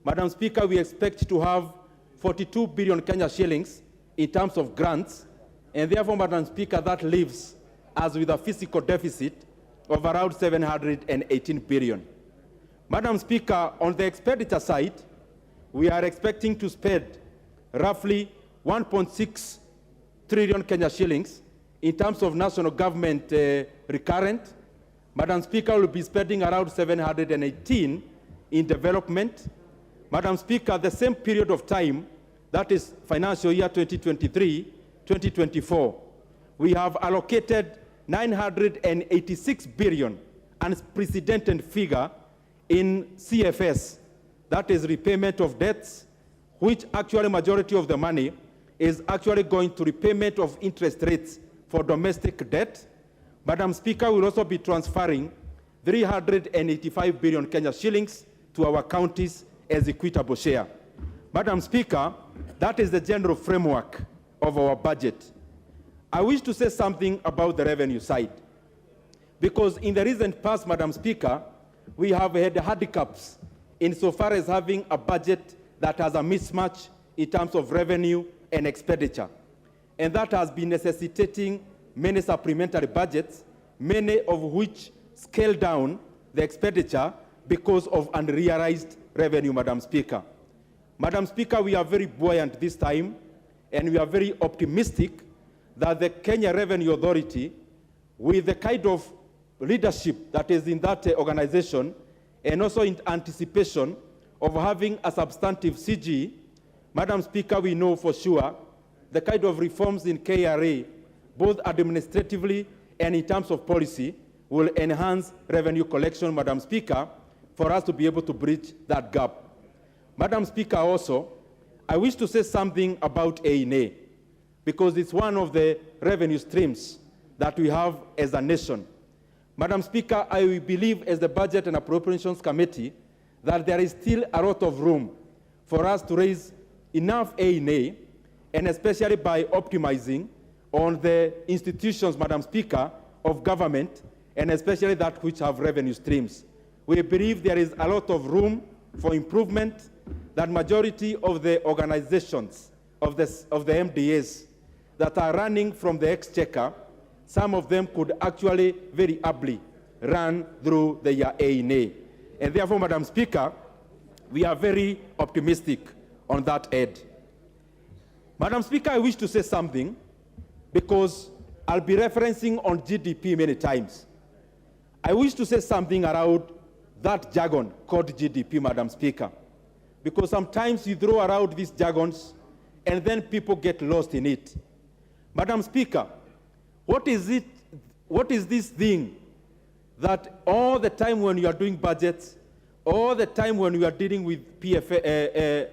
Madam Speaker, we expect to have 42 billion Kenya shillings in terms of grants, and therefore, Madam Speaker, that leaves us with a fiscal deficit of around 718 billion. Madam Speaker, on the expenditure side, we are expecting to spend roughly 1.6 trillion Kenya shillings in terms of national government recurrent. Madam Speaker, will be spending around 718 in development. Madam Speaker, the same period of time, that is financial year 2023-2024, we have allocated 986 billion, unprecedented figure, in CFS, that is repayment of debts, which actually majority of the money is actually going to repayment of interest rates for domestic debt. Madam Speaker, will also be transferring 385 billion Kenya shillings to our counties as equitable share. Madam Speaker, that is the general framework of our budget. I wish to say something about the revenue side, because in the recent past, Madam Speaker, we have had handicaps insofar as having a budget that has a mismatch in terms of revenue and expenditure. And that has been necessitating many supplementary budgets, many of which scale down the expenditure because of unrealized revenue, Madam Speaker. Madam Speaker, we are very buoyant this time, and we are very optimistic that the Kenya Revenue Authority, with the kind of leadership that is in that organization, and also in anticipation of having a substantive CG, Madam Speaker, we know for sure the kind of reforms in KRA, both administratively and in terms of policy, will enhance revenue collection, Madam Speaker, for us to be able to bridge that gap. Madam Speaker, also, I wish to say something about A&A, because it's one of the revenue streams that we have as a nation. Madam Speaker, I believe as the Budget and Appropriations Committee that there is still a lot of room for us to raise enough A&A, and especially by optimizing on the institutions, Madam Speaker, of government, and especially that which have revenue streams. We believe there is a lot of room for improvement, that majority of the organizations of the MDAs that are running from the exchequer, some of them could actually very ably run through their A&A. And therefore, Madam Speaker, we are very optimistic on that end. Madam Speaker, I wish to say something because I'll be referencing on GDP many times. I wish to say something around that jargon called GDP, Madam Speaker, because sometimes you throw around these jargons and then people get lost in it. Madam Speaker, what is this thing that all the time when you are doing budgets, all the time when you are dealing with PFM,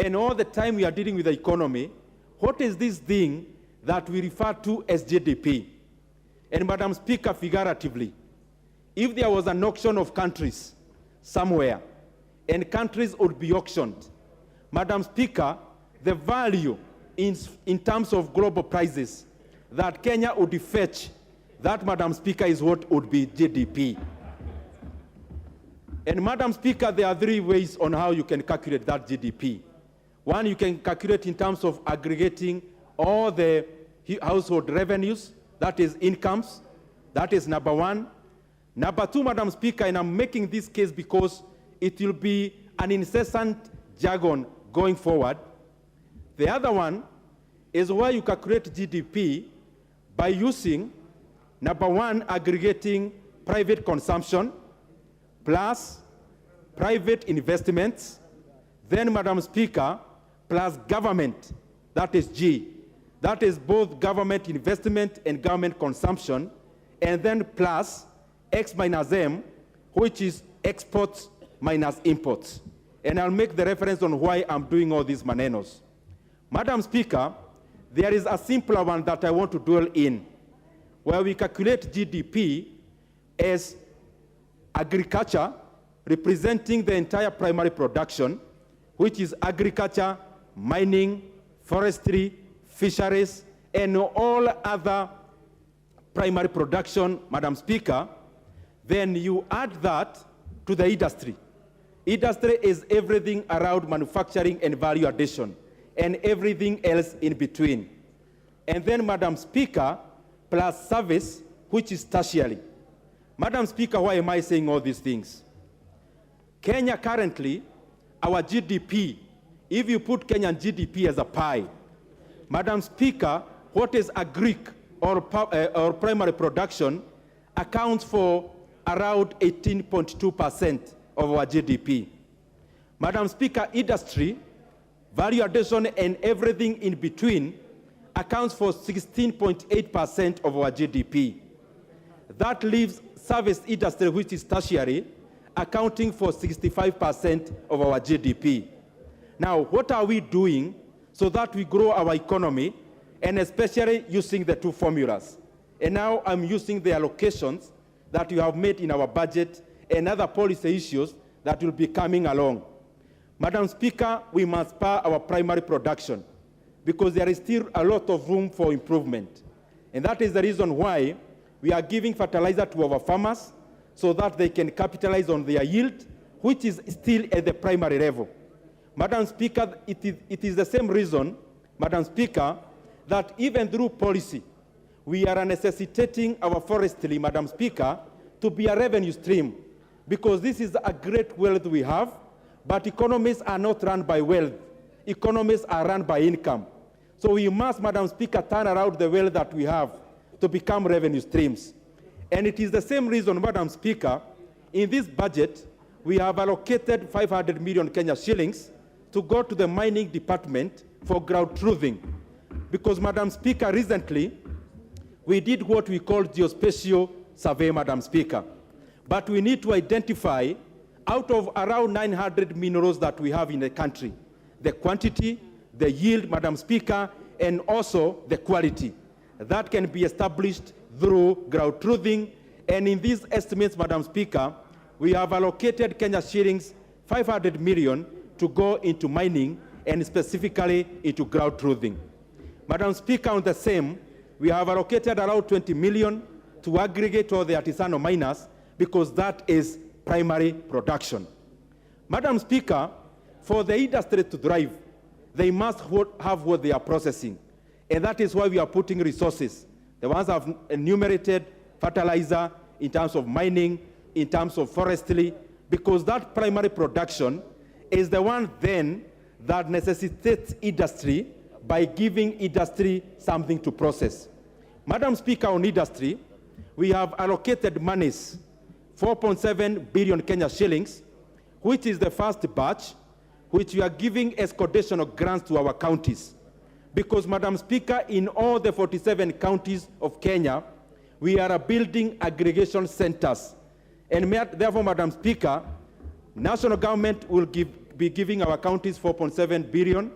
and all the time we are dealing with the economy, what is this thing that we refer to as GDP? And Madam Speaker, figuratively, if there was an auction of countries somewhere, and countries would be auctioned, Madam Speaker, the value in terms of global prices that Kenya would fetch, that, Madam Speaker, is what would be GDP. And Madam Speaker, there are three ways on how you can calculate that GDP. One, you can calculate in terms of aggregating all the household revenues, that is incomes. That is number one. Number two, Madam Speaker, and I'm making this case because it will be an incessant jargon going forward. The other one is where you calculate GDP by using, number one, aggregating private consumption plus private investments, then, Madam Speaker, plus government, that is G. That is both government investment and government consumption, and then plus X minus M, which is exports minus imports. And I'll make the reference on why I'm doing all these manenos. Madam Speaker, there is a simpler one that I want to dwell in, where we calculate GDP as agriculture, representing the entire primary production, which is agriculture, mining, forestry, fisheries, and all other primary production, Madam Speaker. Then you add that to the industry. Industry is everything around manufacturing and value addition, and everything else in between. And then, Madam Speaker, plus service, which is tertiary. Madam Speaker, why am I saying all these things? Kenya currently, our GDP, if you put Kenyan GDP as a pie, Madam Speaker, what is agric or primary production accounts for around 18.2% of our GDP. Madam Speaker, industry, value addition, and everything in between accounts for 16.8% of our GDP. That leaves service industry, which is tertiary, accounting for 65% of our GDP. Now, what are we doing so that we grow our economy, and especially using the two formulas? And now I'm using the allocations that you have made in our budget and other policy issues that will be coming along. Madam Speaker, we must spur our primary production because there is still a lot of room for improvement. And that is the reason why we are giving fertilizer to our farmers so that they can capitalize on their yield, which is still at the primary level. Madam Speaker, it is the same reason, Madam Speaker, that even through policy, we are necessitating our forestry, Madam Speaker, to be a revenue stream, because this is a great wealth we have, but economies are not run by wealth. Economies are run by income. So we must, Madam Speaker, turn around the wealth that we have to become revenue streams. And it is the same reason, Madam Speaker, in this budget, we have allocated 500 million Kenya shillings to go to the mining department for ground truthing. Because, Madam Speaker, recently, we did what we call geospatial survey, Madam Speaker. But we need to identify, out of around 900 minerals that we have in the country, the quantity, the yield, Madam Speaker, and also the quality. That can be established through ground truthing. And in these estimates, Madam Speaker, we have allocated Kenya shillings 500 million to go into mining and specifically into ground truthing. Madam Speaker, on the same, we have allocated around 20 million to aggregate all the artisanal miners because that is primary production. Madam Speaker, for the industry to thrive, they must have what they are processing. And that is why we are putting resources. The ones I've enumerated, fertilizer, in terms of mining, in terms of forestry, because that primary production is the one then that necessitates industry by giving industry something to process. Madam Speaker, on industry, we have allocated monies, 4.7 billion Kenya shillings, which is the first batch, which we are giving as conditional grants to our counties. Because, Madam Speaker, in all the 47 counties of Kenya, we are building aggregation centers. And therefore, Madam Speaker, national government will be giving our counties 4.7 billion.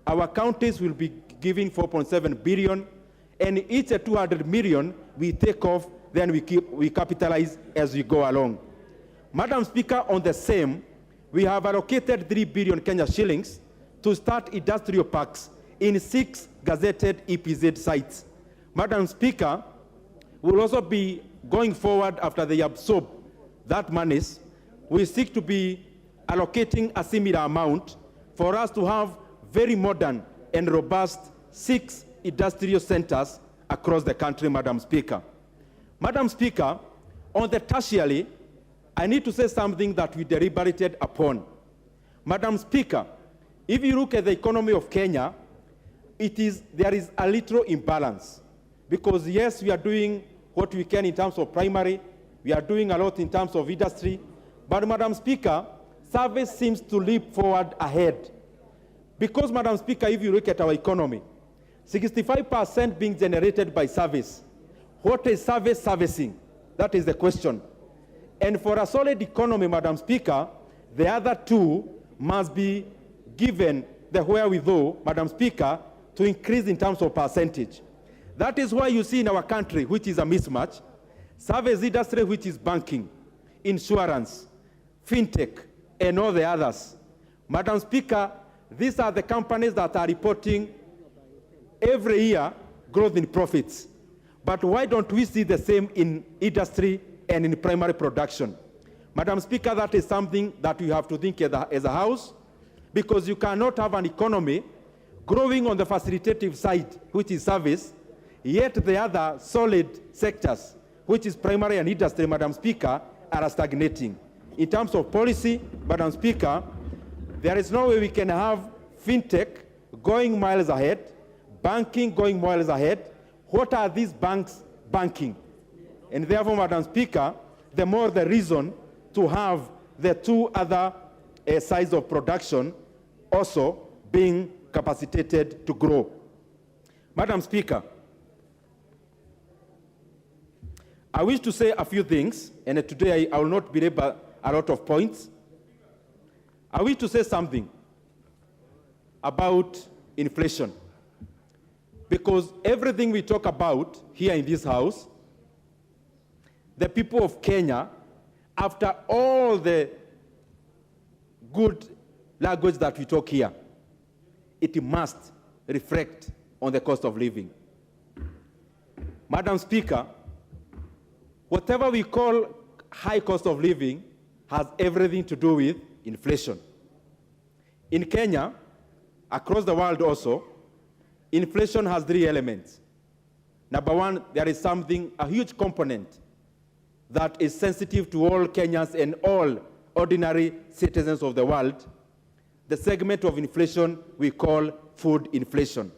Our counties will be giving 4.7 billion. And each 200 million we take off, then we capitalize as we go along. Madam Speaker, on the same, we have allocated 3 billion Kenya shillings to start industrial parks in 6 gazetted EPZ sites. Madam Speaker, we'll also be going forward after they absorb that monies. We seek to be allocating a similar amount for us to have very modern and robust 6 industrial centers across the country, Madam Speaker. Madam Speaker, on the tertiary, I need to say something that we deliberated upon. Madam Speaker, if you look at the economy of Kenya, there is a little imbalance. Because yes, we are doing what we can in terms of primary, we are doing a lot in terms of industry, but Madam Speaker, service seems to leap forward ahead. Because, Madam Speaker, if you look at our economy, 65% being generated by service. What is service servicing? That is the question. And for a solid economy, Madam Speaker, the other two must be given the wherewithal, Madam Speaker, to increase in terms of percentage. That is why you see in our country, which is a mismatch, service industry, which is banking, insurance, fintech, and all the others. Madam Speaker, these are the companies that are reporting every year growth in profits. But why don't we see the same in industry and in primary production? Madam Speaker, that is something that we have to think as a house, because you cannot have an economy growing on the facilitative side, which is service, yet the other solid sectors, which is primary and industry, Madam Speaker, are stagnating. In terms of policy, Madam Speaker, there is no way we can have fintech going miles ahead, banking going miles ahead. What are these banks banking? And therefore, Madam Speaker, the more the reason to have the two other sides of production also being capacitated to grow. Madam Speaker, I wish to say a few things, and today I will not belabor a lot of points. I wish to say something about inflation, because everything we talk about here in this house, the people of Kenya, after all the good language that we talk here, it must reflect on the cost of living. Madam Speaker, whatever we call high cost of living has everything to do with inflation. In Kenya, across the world also, inflation has 3 elements. Number one, there is a huge component that is sensitive to all Kenyans and all ordinary citizens of the world. The segment of inflation we call food inflation.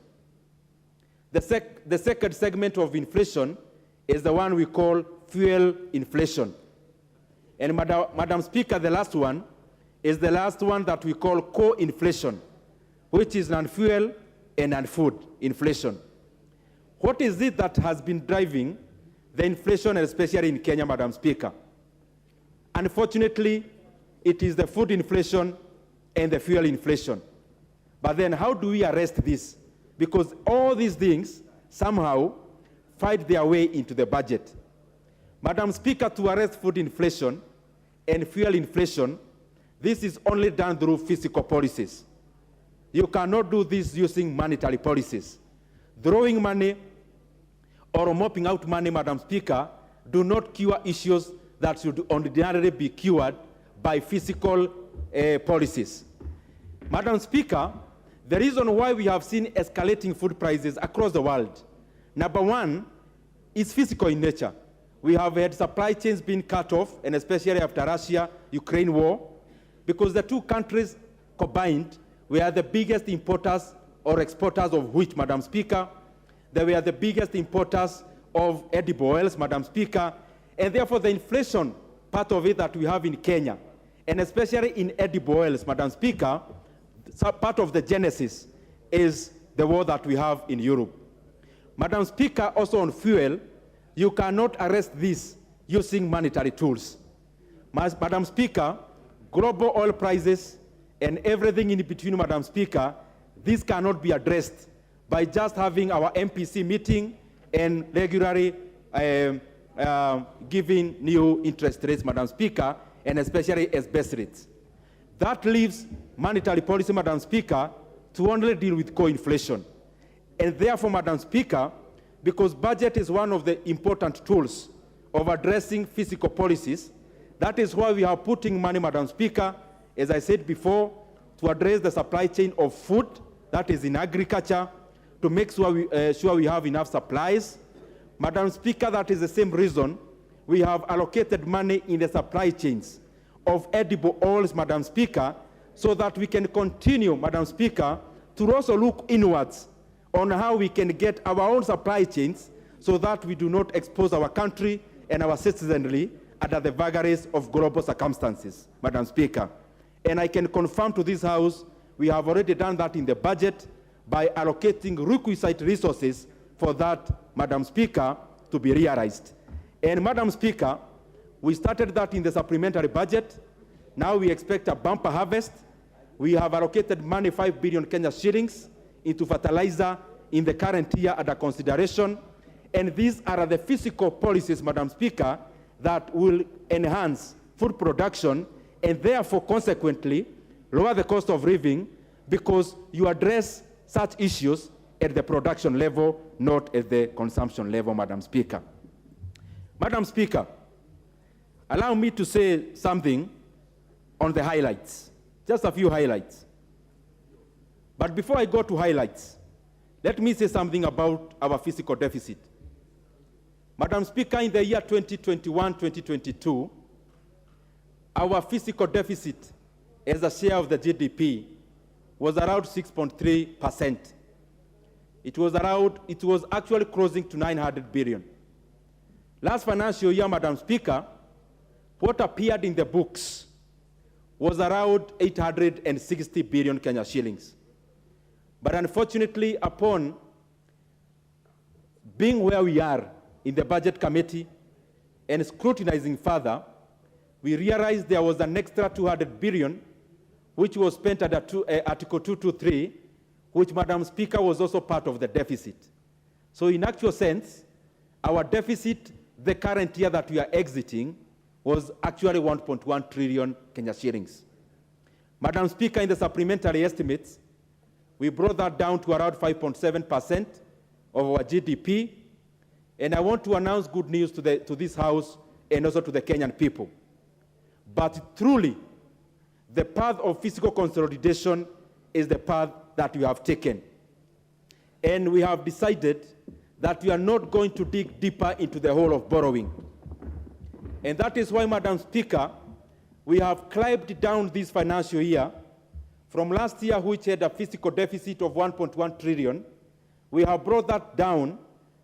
The second segment of inflation is the one we call fuel inflation. And Madam Speaker, the last one is the last one that we call core inflation, which is non-fuel and non-food inflation. What is it that has been driving the inflation, especially in Kenya, Madam Speaker? Unfortunately, it is the food inflation and the fuel inflation. But then how do we arrest this? Because all these things somehow find their way into the budget. Madam Speaker, to arrest food inflation and fuel inflation, this is only done through fiscal policies. You cannot do this using monetary policies. Throwing money or mopping out money, Madam Speaker, do not cure issues that should ordinarily be cured by fiscal policies. Madam Speaker, the reason why we have seen escalating food prices across the world, number one, is physical in nature. We have had supply chains being cut off, and especially after Russia-Ukraine war, because the two countries combined We are the biggest importers or exporters of wheat, Madam Speaker. They were the biggest importers of edible oils, Madam Speaker. And therefore, the inflation part of it that we have in Kenya, and especially in edible oils, Madam Speaker, part of the genesis is the war that we have in Europe. Madam Speaker, also on fuel, you cannot arrest this using monetary tools. Madam Speaker, global oil prices and everything in between, Madam Speaker, this cannot be addressed by just having our MPC meeting and regularly giving new interest rates, Madam Speaker, and especially as base rates. That leaves monetary policy, Madam Speaker, to only deal with co-inflation. And therefore, Madam Speaker, because budget is one of the important tools of addressing fiscal policies, that is why we are putting money, Madam Speaker, as I said before, to address the supply chain of food, that is in agriculture, to make sure we have enough supplies. Madam Speaker, that is the same reason we have allocated money in the supply chains of edible oils, Madam Speaker, so that we can continue, Madam Speaker, to also look inwards on how we can get our own supply chains so that we do not expose our country and our citizenry under the vagaries of global circumstances, Madam Speaker. And I can confirm to this House, we have already done that in the budget by allocating requisite resources for that, Madam Speaker, to be realized. And Madam Speaker, we started that in the supplementary budget. Now we expect a bumper harvest. We have allocated money, 5 billion Kenya shillings, into fertilizer in the current year under consideration. And these are the fiscal policies, Madam Speaker, that will enhance food production and therefore consequently lower the cost of living, because you address such issues at the production level, not at the consumption level, Madam Speaker. Madam Speaker, allow me to say something on the highlights, just a few highlights. But before I go to highlights, let me say something about our fiscal deficit. Madam Speaker, in the year 2021-2022, our fiscal deficit as a share of the GDP was around 6.3%. It was actually closing to 900 billion. Last financial year, Madam Speaker, what appeared in the books was around 860 billion Kenya shillings. But unfortunately, upon being where we are in the budget committee and scrutinizing further, we realized there was an extra 200 billion, which was spent under Article 223, which, Madam Speaker, was also part of the deficit. So in actual sense, our deficit, the current year that we are exiting, was actually 1.1 trillion Kenya shillings. Madam Speaker, in the supplementary estimates, we brought that down to around 5.7% of our GDP. And I want to announce good news to this House and also to the Kenyan people. But truly, the path of fiscal consolidation is the path that we have taken. And we have decided that we are not going to dig deeper into the hole of borrowing. And that is why, Madam Speaker, we have climbed down this financial year from last year, which had a fiscal deficit of 1.1 trillion. We have brought that down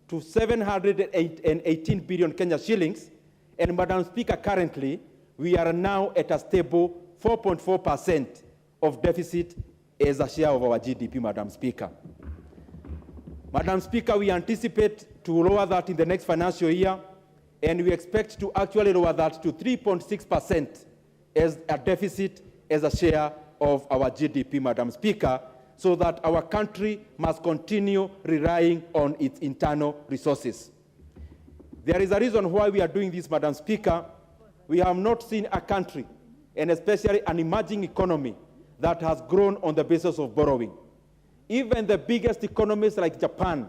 to 718 billion Kenya shillings. And Madam Speaker, currently, we are now at a stable 4.4% of deficit as a share of our GDP, Madam Speaker. Madam Speaker, we anticipate to lower that in the next financial year, and we expect to actually lower that to 3.6% as a deficit as a share of our GDP, Madam Speaker, so that our country must continue relying on its internal resources. There is a reason why we are doing this, Madam Speaker. We have not seen a country, and especially an emerging economy, that has grown on the basis of borrowing. Even the biggest economies like Japan,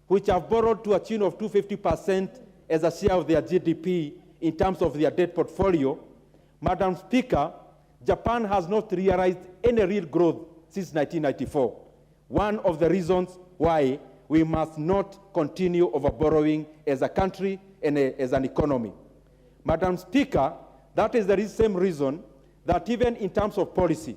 which have borrowed to a tune of 250% as a share of their GDP in terms of their debt portfolio, Madam Speaker, Japan has not realized any real growth since 1994. One of the reasons why we must not continue overborrowing as a country and as an economy. Madam Speaker, that is the same reason that even in terms of policy,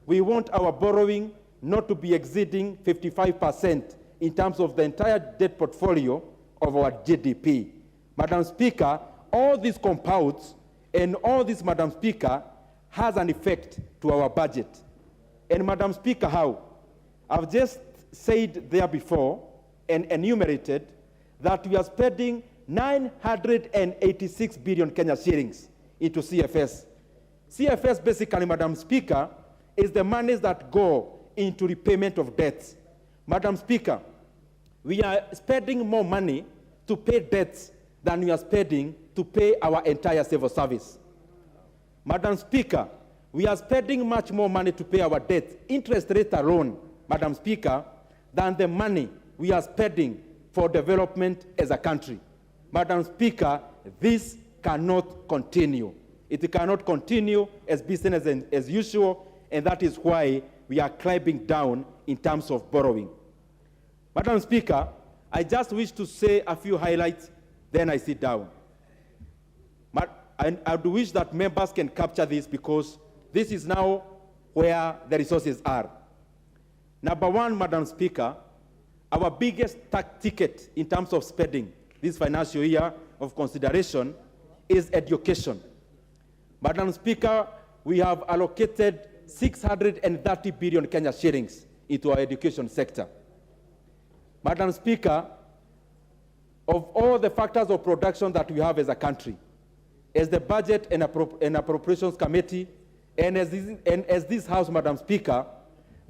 we want our borrowing not to be exceeding 55% in terms of the entire debt portfolio of our GDP. Madam Speaker, all these compounds and all this, Madam Speaker, has an effect to our budget. And Madam Speaker, how? I've just said there before and enumerated that we are spending 986 billion Kenya shillings into CFS. CFS basically, Madam Speaker, is the monies that go into repayment of debts. Madam Speaker, we are spending more money to pay debts than we are spending to pay our entire civil service. Madam Speaker, we are spending much more money to pay our debts, interest rate alone, Madam Speaker, than the money we are spending for development as a country. Madam Speaker, this cannot continue. It cannot continue as business as usual, and that is why we are climbing down in terms of borrowing. Madam Speaker, I just wish to say a few highlights, then I sit down. I do wish that members can capture this because this is now where the resources are. Number one, Madam Speaker, our biggest ticket in terms of spending this financial year of consideration is education. Madam Speaker, we have allocated 630 billion Kenya shillings into our education sector. Madam Speaker, of all the factors of production that we have as a country, as the Budget and Appropriations Committee, and as this House, Madam Speaker,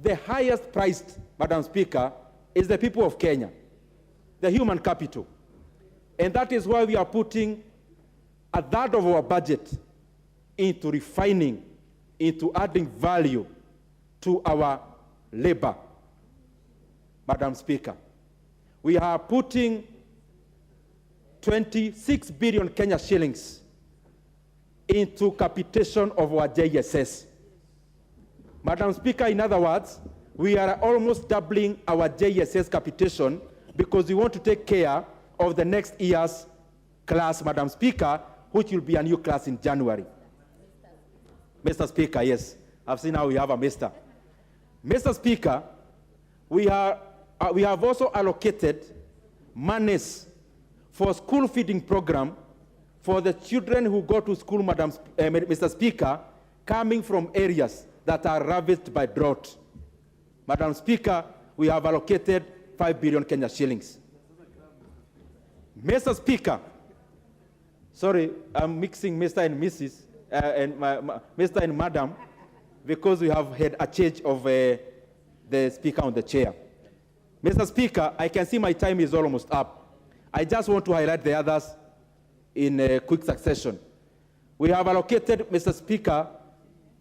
the highest priced, Madam Speaker, is the people of Kenya, the human capital. And that is why we are putting a third of our budget into refining, into adding value to our labor, Madam Speaker. We are putting 26 billion Kenya shillings into capitation of our JSS. Madam Speaker, in other words, we are almost doubling our JSS capitation because we want to take care of the next year's class, Madam Speaker, which will be a new class in January. Mr. Speaker, yes, I've seen how we have a Mr. Mr. Speaker, we have also allocated monies for school feeding program for the children who go to school, Mr. Speaker, coming from areas that are ravaged by drought. Madam Speaker, we have allocated 5 billion Kenya shillings. Mr. Speaker, sorry, I'm mixing Mr. and Mrs. Mr. and Madam, because we have had a change of the Speaker on the chair. Mr. Speaker, I can see my time is almost up. I just want to highlight the others in a quick succession. We have allocated, Mr. Speaker,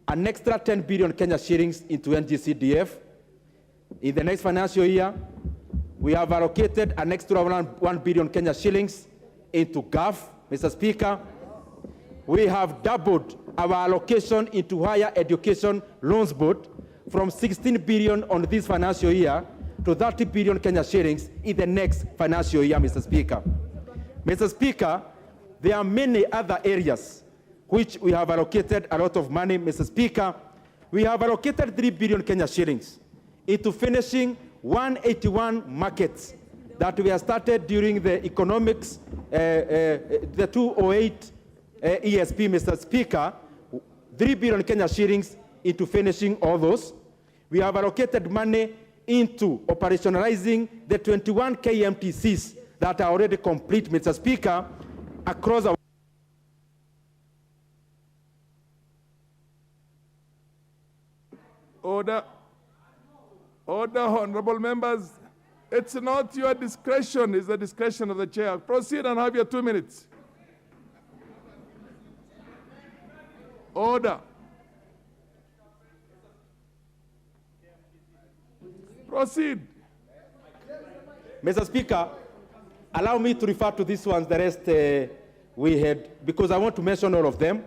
an extra 10 billion Kenya shillings into NGCDF. In the next financial year, we have allocated an extra 1 billion Kenya shillings into GAF, Mr. Speaker. We have doubled our allocation into higher education loans board from 16 billion on this financial year to 30 billion Kenya shillings in the next financial year, Mr. Speaker. Mr. Speaker, there are many other areas which we have allocated a lot of money, Mr. Speaker. We have allocated 3 billion Kenya shillings into finishing 181 markets that we have started during the economics, the 208 ESP, Mr. Speaker, 3 billion Kenya shillings into finishing all those. We have allocated money into operationalizing the 21 KMTCs that are already complete, Mr. Speaker, across our Order. Order, honorable members. It's not your discretion, it's the discretion of the chair. Proceed and have your 2 minutes. Order. Proceed. Mr. Speaker, allow me to refer to these ones, the rest we had, because I want to mention all of them.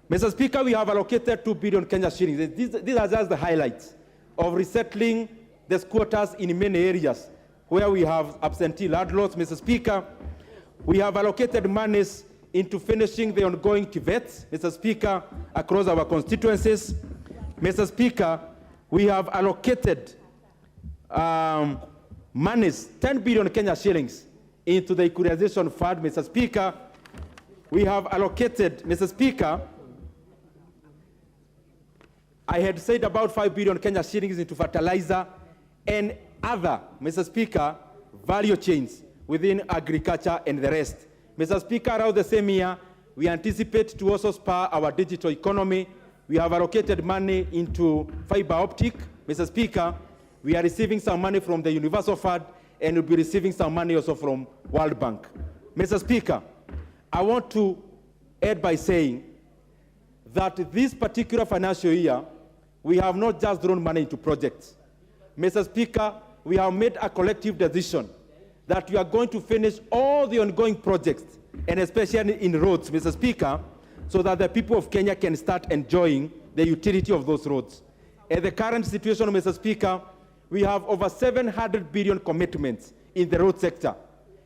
Mr. Speaker, we have allocated 2 billion Kenya shillings. These are just the highlights of resettling the squatters in many areas where we have absentee landlords, Mr. Speaker. We have allocated monies into finishing the ongoing TVETs, Mr. Speaker, across our constituencies. Mr. Speaker, we have allocated monies, 10 billion Kenya shillings, into the equalization fund, Mr. Speaker. We have allocated, Mr. Speaker, I had said about 5 billion Kenya shillings into fertilizer and other, Mr. Speaker, value chains within agriculture and the rest. Mr. Speaker, around the same year, we anticipate to also spur our digital economy. We have allocated money into fiber optic. Mr. Speaker, we are receiving some money from the Universal Fund, and we'll be receiving some money also from World Bank. Mr. Speaker, I want to add by saying that this particular financial year, we have not just thrown money into projects. Mr. Speaker, we have made a collective decision that we are going to finish all the ongoing projects, and especially in roads, Mr. Speaker, so that the people of Kenya can start enjoying the utility of those roads. At the current situation, Mr. Speaker, we have over 700 billion commitments in the road sector,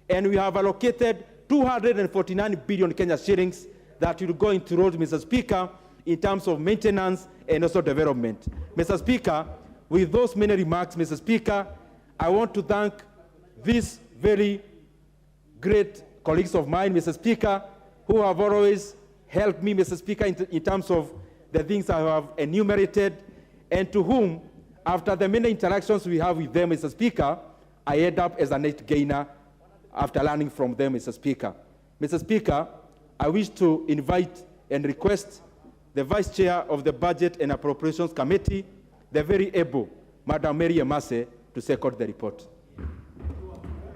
and we have allocated 249 billion Kenya shillings that will go into roads, Mr. Speaker, in terms of maintenance and also development. Mr. Speaker, with those many remarks, Mr. Speaker, I want to thank these very great colleagues of mine, Mr. Speaker, who have always helped me, Mr. Speaker, in terms of the things I have enumerated, and to whom, after the many interactions we have with them, Mr. Speaker, I end up as a net gainer after learning from them, Mr. Speaker. Mr. Speaker, I wish to invite and request the Vice Chair of the Budget and Appropriations Committee, the very able Madam Mary Emase, to second the report.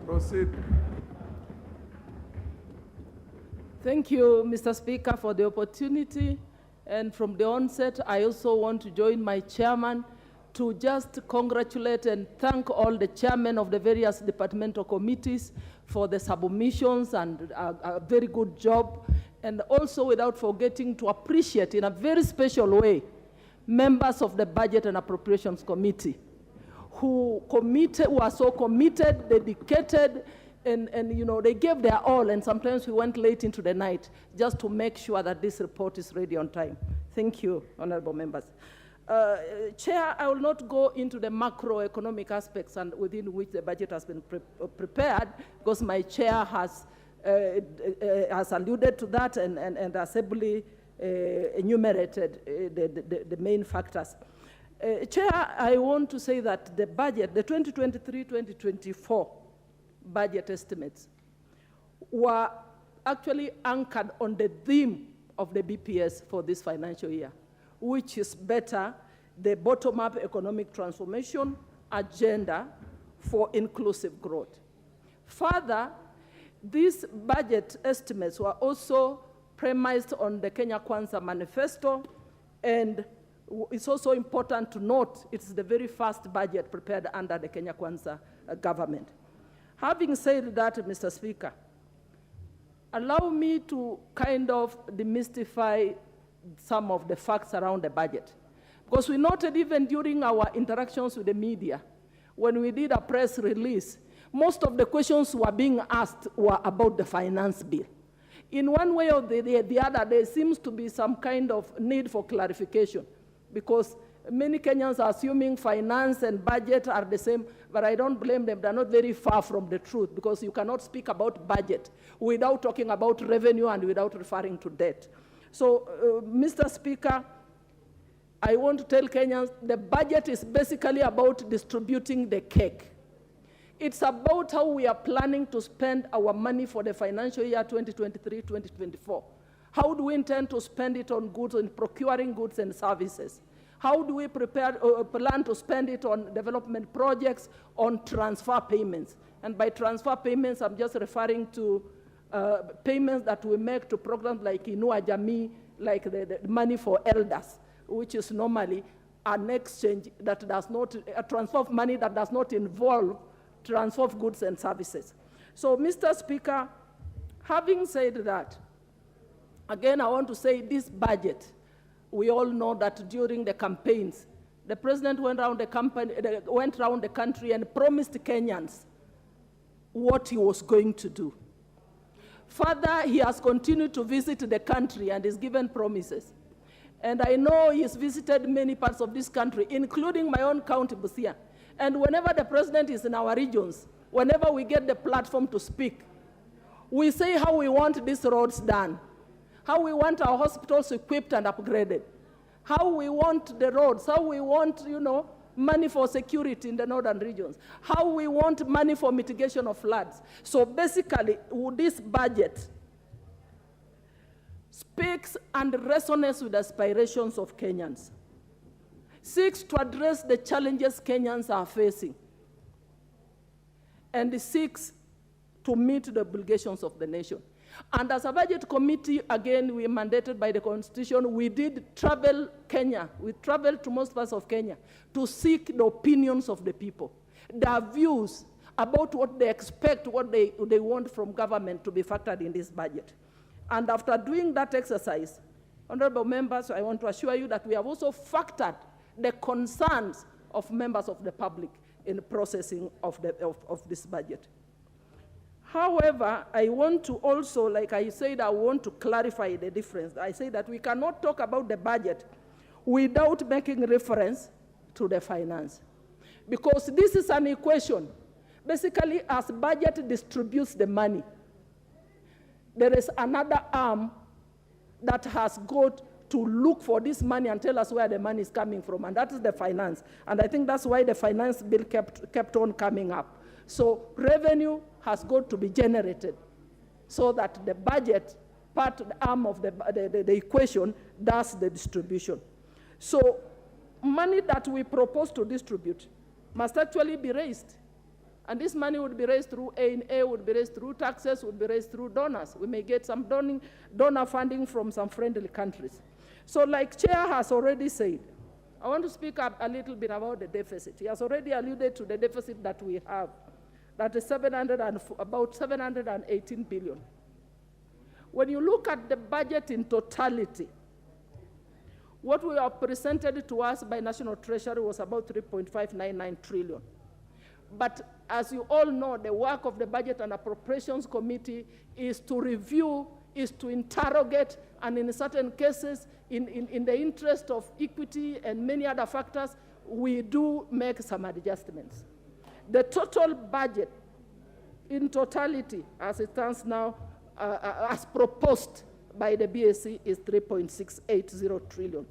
Proceed. Thank you, Mr. Speaker, for the opportunity. And from the onset, I also want to join my chairman to just congratulate and thank all the chairmen of the various departmental committees for the submissions and a very good job. And also, without forgetting to appreciate in a very special way members of the Budget and Appropriations Committee who were so committed, dedicated, and you know, they gave their all, and sometimes we went late into the night just to make sure that this report is ready on time. Thank you, honorable members. Chair, I will not go into the macroeconomic aspects and within which the budget has been prepared, because my chair has alluded to that and has ably enumerated the main factors. Chair, I want to say that the budget, the 2023-2024 budget estimates were actually anchored on the theme of the BPS for this financial year, which is better, the bottom-up economic transformation agenda for inclusive growth. Further, these budget estimates were also premised on the Kenya Kwanza manifesto, and it's also important to note it's the very first budget prepared under the Kenya Kwanza government. Having said that, Mr. Speaker, allow me to kind of demystify some of the facts around the budget. Because we noted even during our interactions with the media, when we did a press release, most of the questions were being asked were about the finance bill. In one way or the other, there seems to be some kind of need for clarification, because many Kenyans are assuming finance and budget are the same, but I don't blame them. They're not very far from the truth, because you cannot speak about budget without talking about revenue and without referring to debt. So, Mr. Speaker, I want to tell Kenyans the budget is basically about distributing the cake. It's about how we are planning to spend our money for the financial year 2023-2024. How do we intend to spend it on goods, on procuring goods and services? How do we plan to spend it on development projects, on transfer payments? And by transfer payments, I'm just referring to payments that we make to programs like Inua Jamii, like the money for elders, which is normally an exchange that does not, a transfer of money that does not involve transfer of goods and services. So, Mr. Speaker, having said that, again, I want to say this budget, we all know that during the campaigns, the president went around the country and promised Kenyans what he was going to do. Further, he has continued to visit the country and is given promises. And I know he's visited many parts of this country, including my own county, Busia. And whenever the president is in our regions, whenever we get the platform to speak, we say how we want these roads done, how we want our hospitals equipped and upgraded, how we want the roads, how we want, money for security in the northern regions, how we want money for mitigation of floods. So basically, this budget speaks and resonates with the aspirations of Kenyans, seeks to address the challenges Kenyans are facing, and seeks to meet the obligations of the nation. And as a budget committee, again, we are mandated by the Constitution, we did travel Kenya. We traveled to most parts of Kenya to seek the opinions of the people, their views about what they expect, what they want from government to be factored in this budget. And after doing that exercise, honorable members, I want to assure you that we have also factored the concerns of members of the public in the processing of this budget. However, I want to also, like I said, I want to clarify the difference. I say that we cannot talk about the budget without making reference to the finance. Because this is an equation. Basically, as budget distributes the money, there is another arm that has got to look for this money and tell us where the money is coming from, and that is the finance. And I think that's why the finance bill kept on coming up. So revenue has got to be generated so that the budget part, the arm of the equation, does the distribution. So money that we propose to distribute must actually be raised. And this money would be raised through A&A, would be raised through taxes, would be raised through donors. We may get some donor funding from some friendly countries. So like Chair has already said, I want to speak up a little bit about the deficit. He has already alluded to the deficit that we have. That is about 718 billion. When you look at the budget in totality, what we are presented to us by National Treasury was about 3.599 trillion. But as you all know, the work of the Budget and Appropriations Committee is to review, is to interrogate, and in certain cases, in the interest of equity and many other factors, we do make some adjustments. The total budget in totality, as it stands now, as proposed by the BSC, is 3.680 trillion.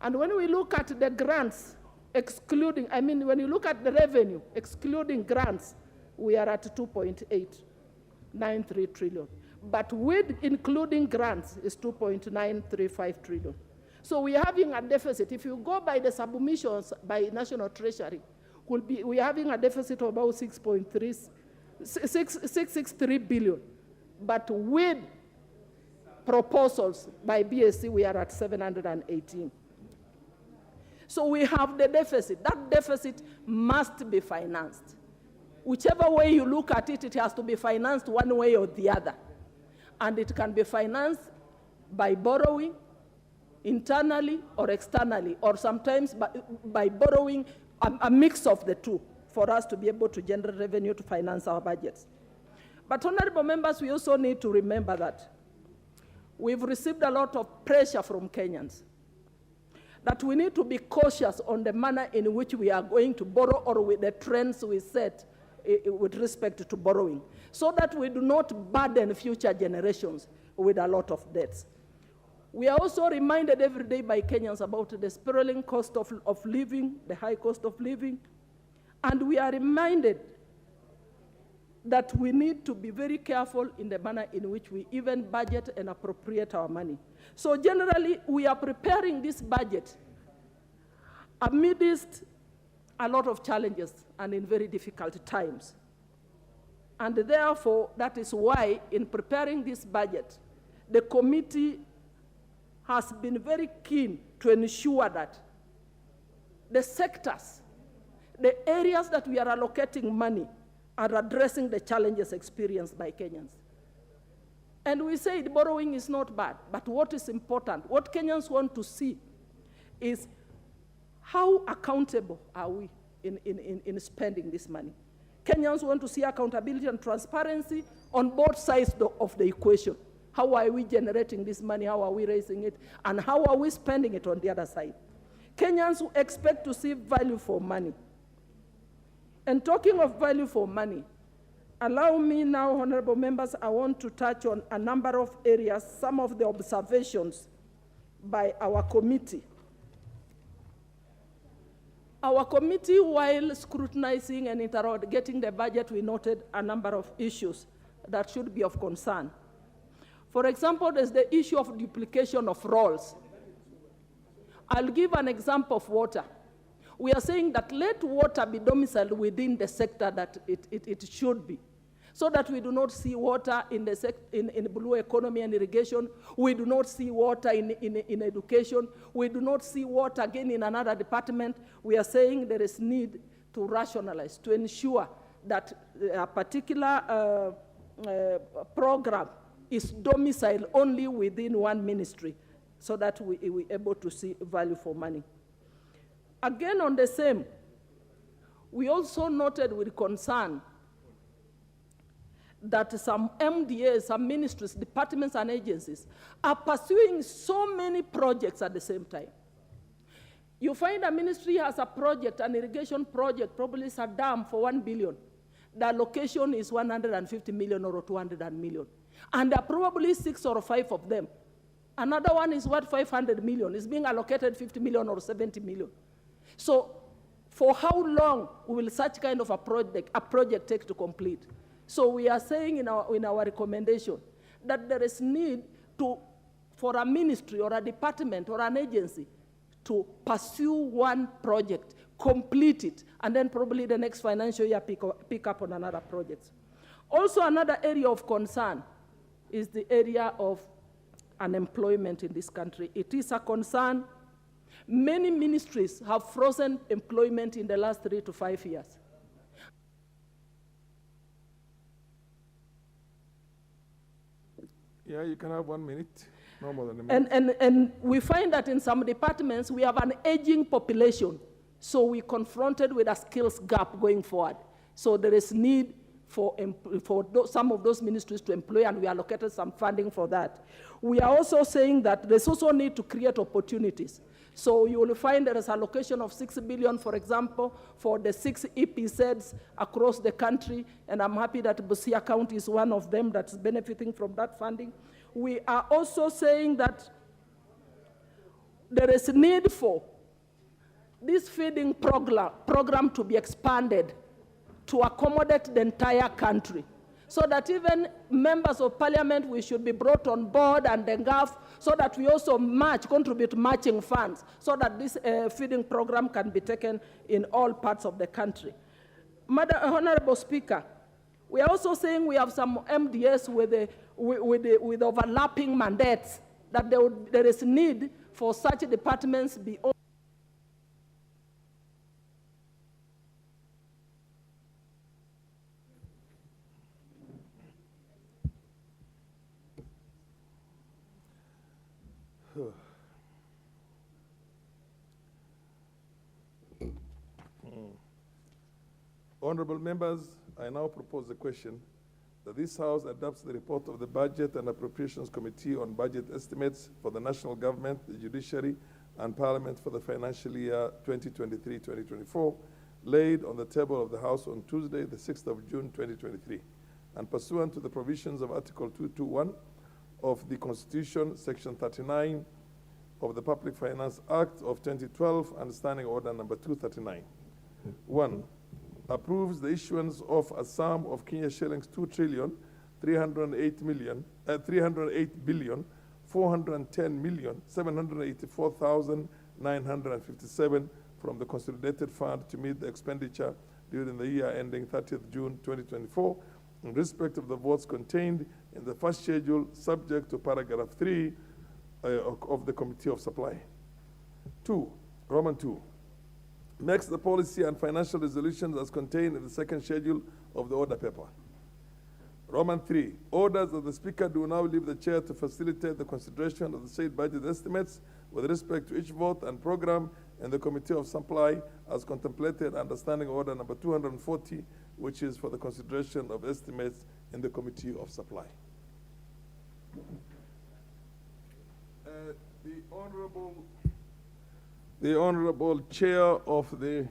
And when we look at the grants, when you look at the revenue, excluding grants, we are at 2.893 trillion. But with including grants, is 2.935 trillion. So we're having a deficit. If you go by the submissions by National Treasury, we're having a deficit of about 663 billion. But with proposals by BSC, we are at 718. So we have the deficit. That deficit must be financed. Whichever way you look at it, it has to be financed one way or the other. And it can be financed by borrowing internally or externally, or sometimes by borrowing a mix of the two for us to be able to generate revenue to finance our budgets. But honorable members, we also need to remember that we've received a lot of pressure from Kenyans, that we need to be cautious on the manner in which we are going to borrow, or with the trends we set with respect to borrowing, so that we do not burden future generations with a lot of debts. We are also reminded every day by Kenyans about the spiraling cost of living, the high cost of living, and we are reminded that we need to be very careful in the manner in which we even budget and appropriate our money. So generally, we are preparing this budget amidst a lot of challenges and in very difficult times. And therefore, that is why in preparing this budget, the committee has been very keen to ensure that the sectors, the areas that we are allocating money, are addressing the challenges experienced by Kenyans. And we say borrowing is not bad, but what is important, what Kenyans want to see is how accountable are we in spending this money. Kenyans want to see accountability and transparency on both sides of the equation. How are we generating this money? How are we raising it? And how are we spending it on the other side? Kenyans expect to see value for money. And talking of value for money, allow me now, honorable members, I want to touch on a number of areas, some of the observations by our committee. Our committee, while scrutinizing and interrogating the budget, we noted a number of issues that should be of concern. For example, there's the issue of duplication of roles. I'll give an example of water. We are saying that let water be domiciled within the sector that it should be, so that we do not see water in the blue economy and irrigation. We do not see water in education. We do not see water again in another department. We are saying there is need to rationalize, to ensure that a particular program is domiciled only within one ministry, so that we're able to see value for money. Again, on the same, we also noted with concern that some MDAs, some ministries, departments, and agencies are pursuing so many projects at the same time. You find a ministry has a project, an irrigation project, probably it's a dam for 1 billion. The allocation is 150 million or 200 million. And there are probably 6 or 5 of them. Another one is worth 500 million. It's being allocated 50 million or 70 million. So for how long will such kind of a project take to complete? So we are saying in our recommendation that there is need for a ministry or a department or an agency to pursue one project, complete it, and then probably the next financial year pick up on another project. Also, another area of concern is the area of unemployment in this country. It is a concern. Many ministries have frozen employment in the last 3 to 5 years. Yeah, you can have 1 minute, no more than a minute. And we find that in some departments, we have an aging population. So we're confronted with a skills gap going forward. So there is need for some of those ministries to employ, and we allocated some funding for that. We are also saying that there's also need to create opportunities. So you will find there is allocation of 6 billion, for example, for the 6 EPZs across the country, and I'm happy that Busia County is one of them that's benefiting from that funding. We are also saying that there is a need for this feeding program to be expanded to accommodate the entire country, so that even members of parliament, we should be brought on board, and the GAF, so that we also contribute matching funds, so that this feeding program can be taken in all parts of the country. Honorable Speaker, we are also saying we have some MDS with overlapping mandates, that there is need for such departments be Honorable members, I now propose the question that this House adopts the report of the Budget and Appropriations Committee on budget estimates for the national government, the judiciary, and Parliament for the financial year 2023-2024, laid on the table of the House on Tuesday, the 6th of June, 2023, and pursuant to the provisions of Article 221 of the Constitution, Section 39 of the Public Finance Act of 2012, and Standing Order number 239. 1. Approves the issuance of a sum of Kenya shillings 308,310,410,784,957 from the Consolidated Fund to meet the expenditure during the year ending 30th June 2024 in respect of the votes contained in the first schedule, subject to paragraph 3 of the Committee of Supply. 2. Roman 2. Makes the policy and financial resolutions as contained in the second schedule of the order paper. Roman 3, orders that the Speaker do now leave the chair to facilitate the consideration of the said budget estimates with respect to each vote and program in the Committee of Supply as contemplated under Standing Order number 240, which is for the consideration of estimates in the Committee of Supply. The Honorable Chair of the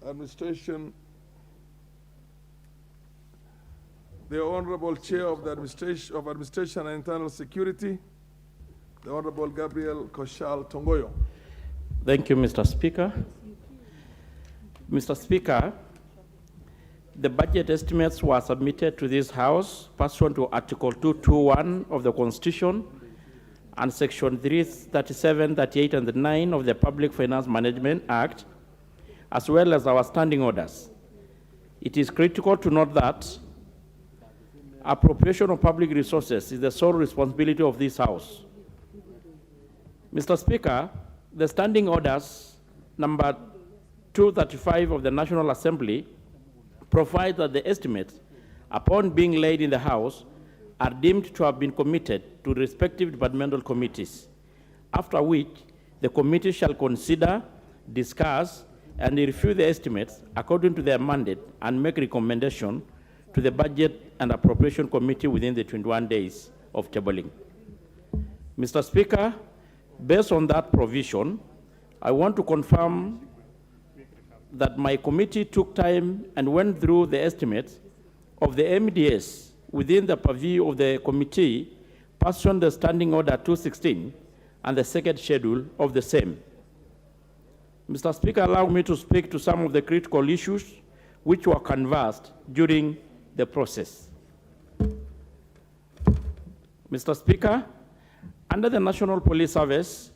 Administration, the Honorable Chair of the Administration and Internal Security, the Honorable Gabriel Koshal Tongoyo. Thank you, Mr. Speaker. Mr. Speaker, the budget estimates were submitted to this House pursuant to Article 221 of the Constitution and Section 337, 38, and 9 of the Public Finance Management Act, as well as our standing orders. It is critical to note that appropriation of public resources is the sole responsibility of this House. Mr. Speaker, the standing orders number 235 of the National Assembly provide that the estimates, upon being laid in the House, are deemed to have been committed to respective departmental committees, after which the committee shall consider, discuss, and review the estimates according to their mandate and make recommendation to the Budget and Appropriation Committee within the 21 days of tabling. Mr. Speaker, based on that provision, I want to confirm that my committee took time and went through the estimates of the MDS within the purview of the committee pursuant to the Standing Order 216 and the second schedule of the same. Mr. Speaker, allow me to speak to some of the critical issues which were canvassed during the process. Mr. Speaker, under the National Police Service,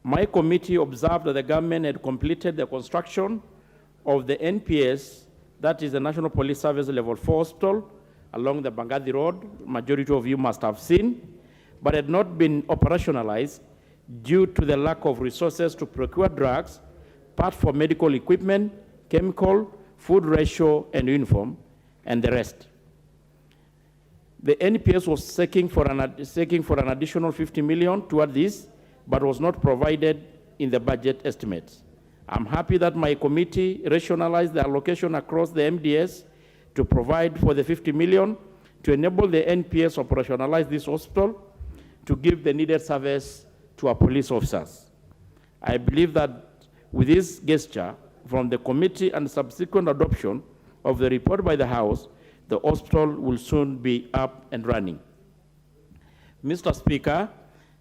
my committee observed that the government had completed the construction of the NPS, that is the National Police Service Level 4 Hospital, along the Bangadi Road, majority of you must have seen, but had not been operationalized due to the lack of resources to procure drugs, parts for medical equipment, chemical, food ratio, and uniform, and the rest. The NPS was seeking for an additional 50 million toward this, but was not provided in the budget estimates. I'm happy that my committee rationalized the allocation across the MDS to provide for the 50 million to enable the NPS operationalize this hospital to give the needed service to our police officers. I believe that with this gesture from the committee and subsequent adoption of the report by the House, the hospital will soon be up and running. Mr. Speaker,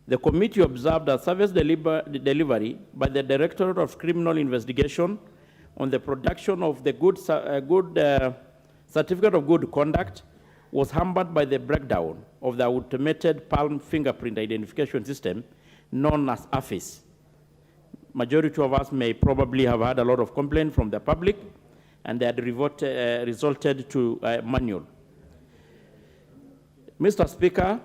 the committee observed that service delivery by the Directorate of Criminal Investigation on the production of the Certificate of Good Conduct was hampered by the breakdown of the automated palm fingerprint identification system known as AFIS. Majority of us may probably have had a lot of complaint from the public, and they had resulted to manual. Mr. Speaker,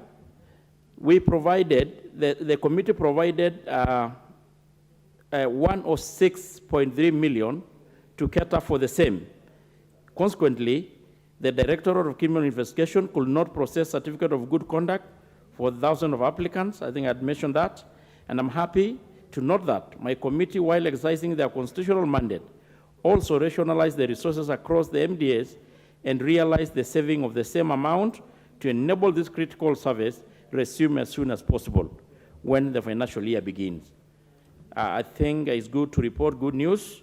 we provided, the committee provided 106.3 million to cater for the same. Consequently, the Directorate of Criminal Investigation could not process certificate of good conduct for thousands of applicants. I think I'd mentioned that. And I'm happy to note that my committee, while exercising their constitutional mandate, also rationalized the resources across the MDS and realized the saving of the same amount to enable this critical service to resume as soon as possible when the financial year begins. I think it's good to report good news.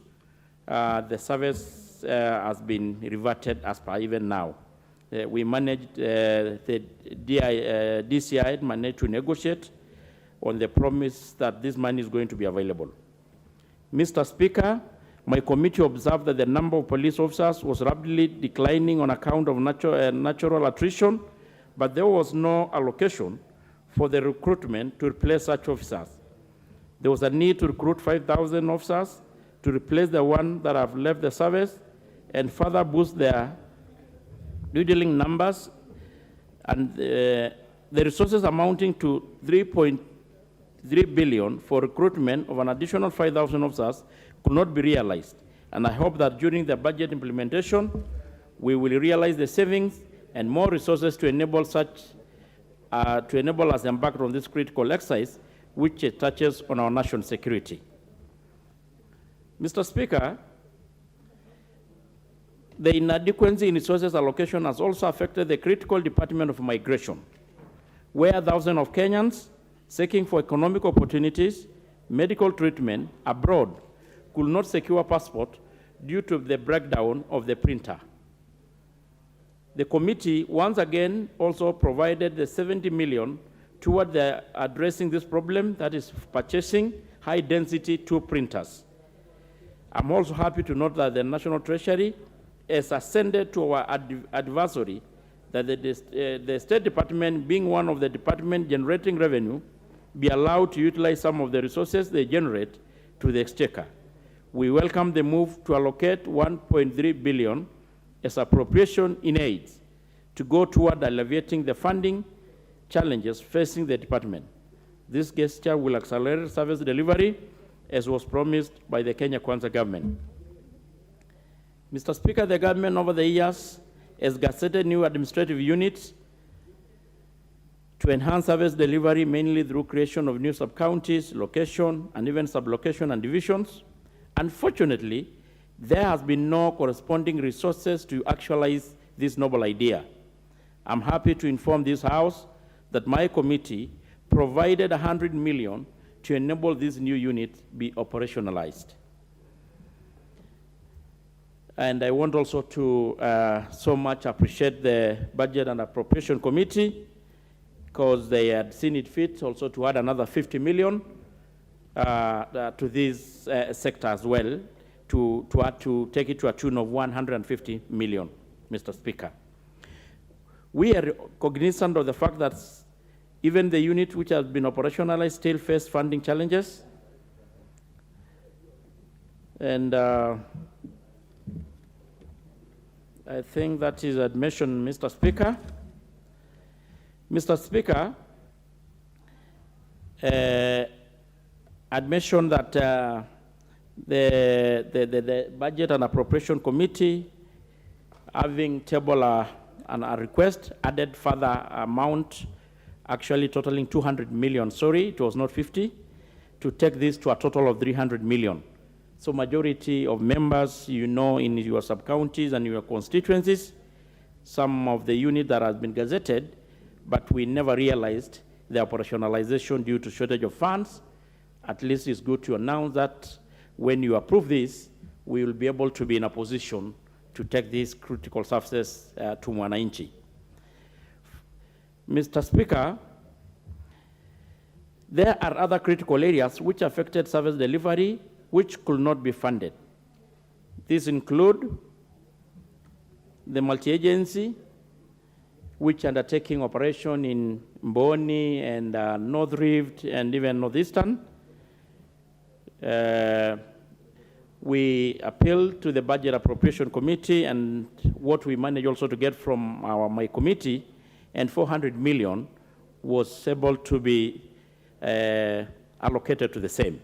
The service has been reverted as per even now. We managed, the DCI managed to negotiate on the promise that this money is going to be available. Mr. Speaker, my committee observed that the number of police officers was rapidly declining on account of natural attrition, but there was no allocation for the recruitment to replace such officers. There was a need to recruit 5,000 officers to replace the ones that have left the service and further boost their dwindling numbers, and the resources amounting to 3.3 billion for recruitment of an additional 5,000 officers could not be realized. And I hope that during the budget implementation, we will realize the savings and more resources to enable us embark on this critical exercise, which touches on our national security. Mr. Speaker, the inadequacy in resources allocation has also affected the critical Department of Migration, where thousands of Kenyans seeking for economic opportunities, medical treatment abroad could not secure passport due to the breakdown of the printer. The committee once again also provided the 70 million toward addressing this problem, that is purchasing high-density 2 printers. I'm also happy to note that the National Treasury has ascended to our advisory that the State Department, being one of the departments generating revenue, be allowed to utilize some of the resources they generate to the exchequer. We welcome the move to allocate 1.3 billion as appropriation in aid to go toward alleviating the funding challenges facing the department. This gesture will accelerate service delivery as was promised by the Kenya Kwanza government. Mr. Speaker, the government over the years has gazetted new administrative units to enhance service delivery, mainly through creation of new sub-counties, location, and even sub-location and divisions. Unfortunately, there has been no corresponding resources to actualize this noble idea. I'm happy to inform this House that my committee provided 100 million to enable these new units be operationalized. And I want also to so much appreciate the Budget and Appropriation Committee, because they had seen it fit also to add another 50 million to this sector as well, to take it to a tune of 150 million, Mr. Speaker. We are cognizant of the fact that even the unit which has been operationalized still face funding challenges. And I think that is admission, Mr. Speaker. Mr. Speaker, admission that the Budget and Appropriation Committee, having tabled a request, added further amount, actually totaling 200 million, sorry, it was not 50, to take this to a total of 300 million. So majority of members, you know, in your sub-counties and your constituencies, some of the unit that has been gazetted, but we never realized the operationalization due to shortage of funds. At least it's good to announce that when you approve this, we will be able to be in a position to take these critical services to Mwananchi. Mr. Speaker, there are other critical areas which affected service delivery which could not be funded. These include the multi-agency, which undertaking operation in Mboni and North Rift and even Northeastern. We appealed to the Budget Appropriation Committee, and what we managed also to get from my committee, and 400 million was able to be allocated to the same.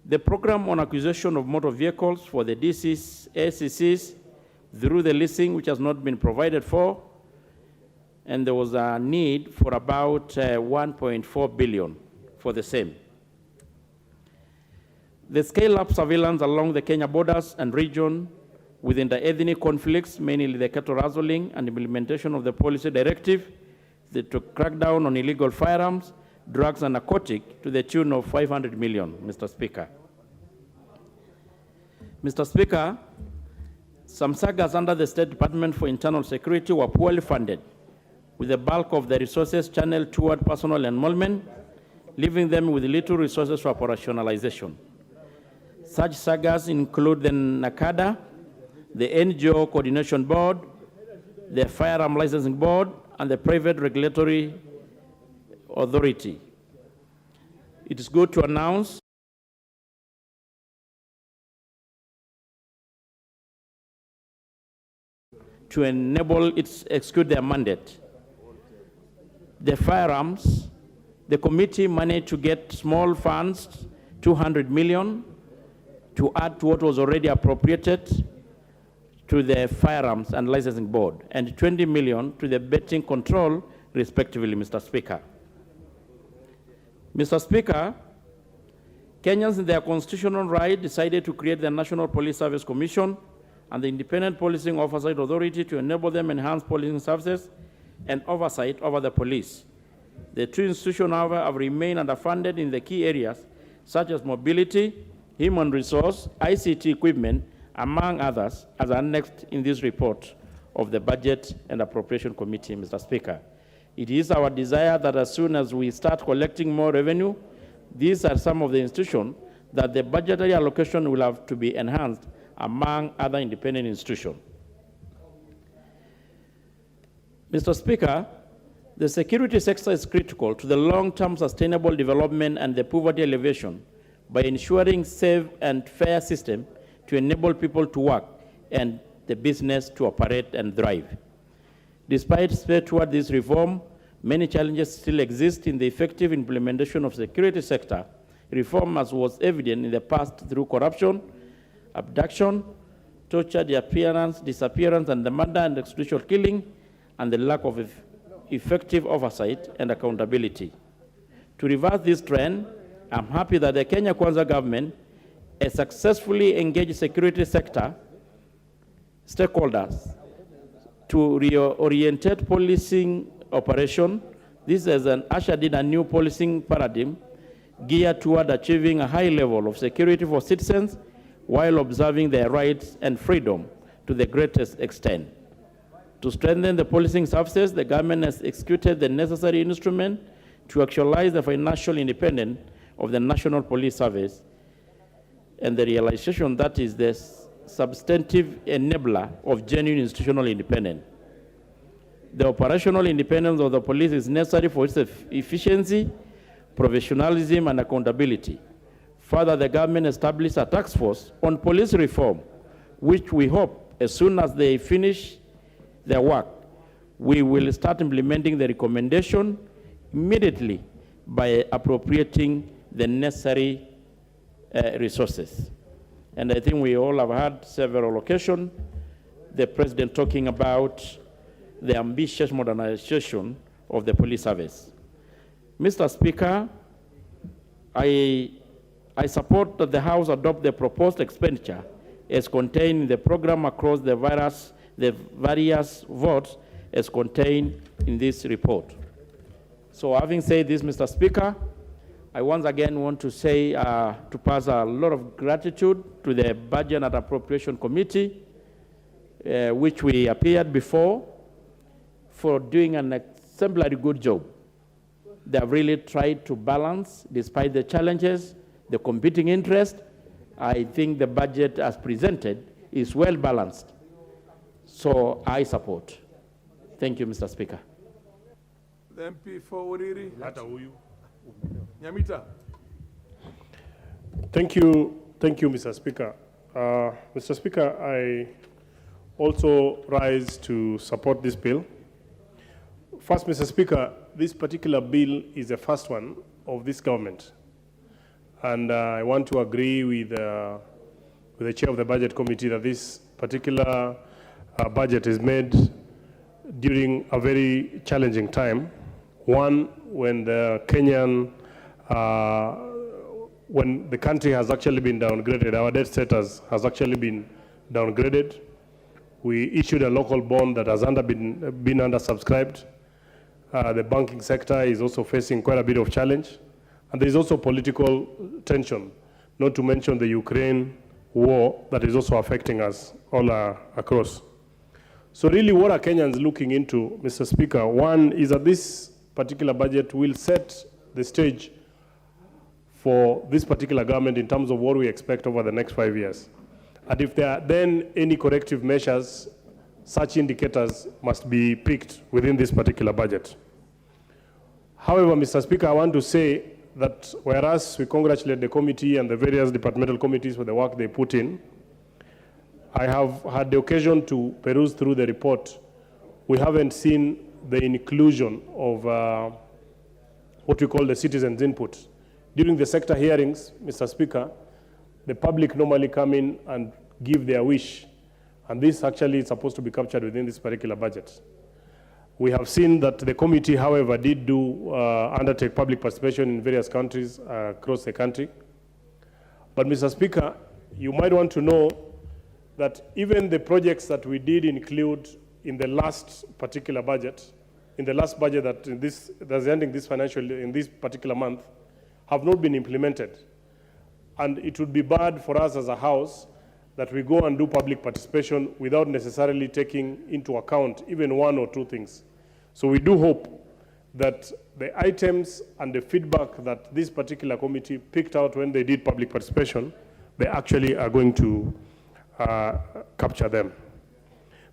The program on acquisition of motor vehicles for the DCs, ACCs, through the leasing, which has not been provided for, and there was a need for about 1.4 billion for the same. The scale-up surveillance along the Kenya borders and region within the ethnic conflicts, mainly the cattle rustling, and implementation of the policy directive to crack down on illegal firearms, drugs, and narcotics to the tune of 500 million, Mr. Speaker. Mr. Speaker, some sagas under the State Department for Internal Security were poorly funded, with the bulk of the resources channeled toward personal enrollment, leaving them with little resources for operationalization. Such sagas include the NACADA, the NGO Coordination Board, the Firearm Licensing Board, and the Private Regulatory Authority. It is good to announce to enable it execute their mandate. The firearms, the committee managed to get small funds, 200 million, to add to what was already appropriated to the Firearms and Licensing Board, and 20 million to the betting control, respectively, Mr. Speaker. Mr. Speaker, Kenyans in their constitutional right decided to create the National Police Service Commission and the Independent Policing Oversight Authority to enable them enhance policing services and oversight over the police, The two institutions, however, have remained underfunded in the key areas such as mobility, human resource, ICT equipment, among others, as annexed in this report of the Budget and Appropriation Committee, Mr. Speaker. It is our desire that as soon as we start collecting more revenue, these are some of the institutions that the budgetary allocation will have to be enhanced among other independent institutions. Mr. Speaker, the security sector is critical to the long-term sustainable development and the poverty elevation by ensuring safe and fair system to enable people to work and the business to operate and thrive. Despite steps toward this reform, many challenges still exist in the effective implementation of the security sector reform, as was evident in the past through corruption, abduction, torture, disappearance, and the murder and extrajudicial killing, and the lack of effective oversight and accountability. To reverse this trend, I'm happy that the Kenya Kwanza government has successfully engaged security sector stakeholders to reorientate policing operation. This is an ushered in a new policing paradigm geared toward achieving a high level of security for citizens while observing their rights and freedom to the greatest extent. To strengthen the policing services, the government has executed the necessary instrument to actualize the financial independence of the National Police Service and the realization that is the substantive enabler of genuine institutional independence. The operational independence of the police is necessary for its efficiency, professionalism, and accountability. Further, the government established a task force on police reform, which we hope, as soon as they finish their work, we will start implementing the recommendation immediately by appropriating the necessary resources. And I think we all have had several occasions, the President talking about the ambitious modernization of the police service. Mr. Speaker, I support that the House adopt the proposed expenditure as contained in the program across the various votes as contained in this report. So having said this, Mr. Speaker, I once again want to say, to pass a lot of gratitude to the Budget and Appropriation Committee, which we appeared before, for doing an exemplary good job. They have really tried to balance, despite the challenges, the competing interests. I think the budget as presented is well balanced. So I support. Thank you, Mr. Speaker. The MP for Uriri. Nyamita. Thank you, Mr. Speaker. Mr. Speaker, I also rise to support this bill. First, Mr. Speaker, this particular bill is the first one of this government. And I want to agree with the chair of the Budget Committee that this particular budget is made during a very challenging time. One, when the when the country has actually been downgraded, our debt status has actually been downgraded. We issued a local bond that has been undersubscribed. The banking sector is also facing quite a bit of challenge. And there is also political tension, not to mention the Ukraine war that is also affecting us all across. So really what are Kenyans looking into, Mr. Speaker? One is that this particular budget will set the stage for this particular government in terms of what we expect over the next 5 years. And if there are then any corrective measures, such indicators must be picked within this particular budget. However, Mr. Speaker, I want to say that whereas we congratulate the committee and the various departmental committees for the work they put in, I have had the occasion to peruse through the report. We haven't seen the inclusion of what we call the citizens' input. During the sector hearings, Mr. Speaker, the public normally come in and give their wish, and this actually is supposed to be captured within this particular budget. We have seen that the committee, however, did undertake public participation in various countries across the country. But Mr. Speaker, you might want to know that even the projects that we did include in the last particular budget, in the last budget that's ending this in this particular month have not been implemented. And it would be bad for us as a house that we go and do public participation without necessarily taking into account even one or two things. So we do hope that the items and the feedback that this particular committee picked out when they did public participation, they actually are going to capture them.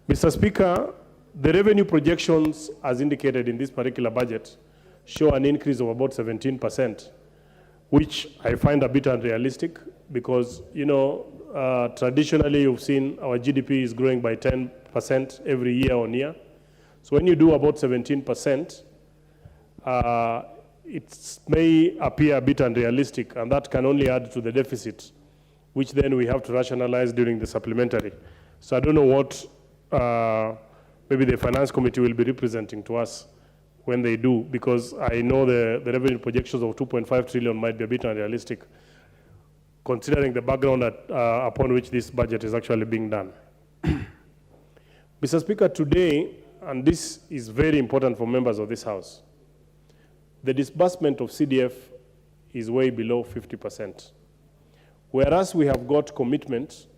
Mr. Speaker, the revenue projections as indicated in this particular budget show an increase of about 17%, which I find a bit unrealistic because, traditionally you've seen our GDP is growing by 10% every year on year. So when you do about 17%, it may appear a bit unrealistic, and that can only add to the deficit, which then we have to rationalize during the supplementary. So I don't know what maybe the Finance Committee will be representing to us when they do, because I know the revenue projections of 2.5 trillion might be a bit unrealistic, considering the background upon which this budget is actually being done. Mr. Speaker, today, and this is very important for members of this House, the disbursement of CDF is way below 50%. Whereas we have got commitment,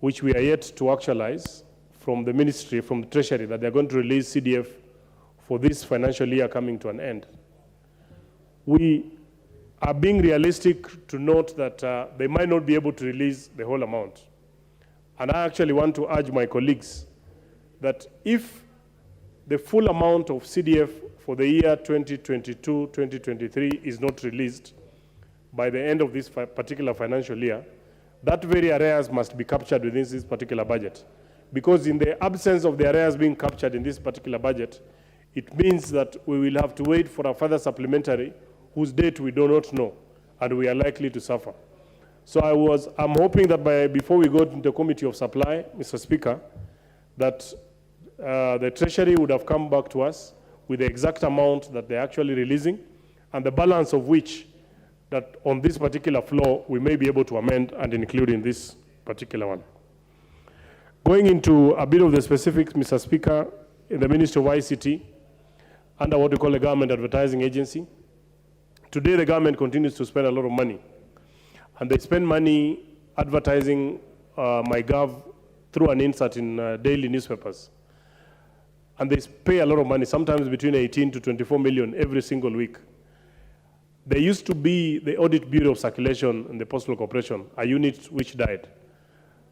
which we are yet to actualize from the ministry, from the Treasury, that they're going to release CDF for this financial year coming to an end. We are being realistic to note that they might not be able to release the whole amount. And I actually want to urge my colleagues that if the full amount of CDF for the year 2022-2023 is not released by the end of this particular financial year, that very arrears must be captured within this particular budget. Because in the absence of the arrears being captured in this particular budget, it means that we will have to wait for a further supplementary whose date we do not know, and we are likely to suffer. So I'm hoping that before we go into the Committee of Supply, Mr. Speaker, that the Treasury would have come back to us with the exact amount that they're actually releasing, and the balance of which, that on this particular floor, we may be able to amend and include in this particular one. Going into a bit of the specifics, Mr. Speaker, in the Ministry of ICT, under what we call a government advertising agency, today the government continues to spend a lot of money. And they spend money advertising MyGov through an insert in daily newspapers. And they pay a lot of money, sometimes between 18 to 24 million every single week. There used to be the Audit Bureau of Circulation in the Postal Corporation, a unit which died.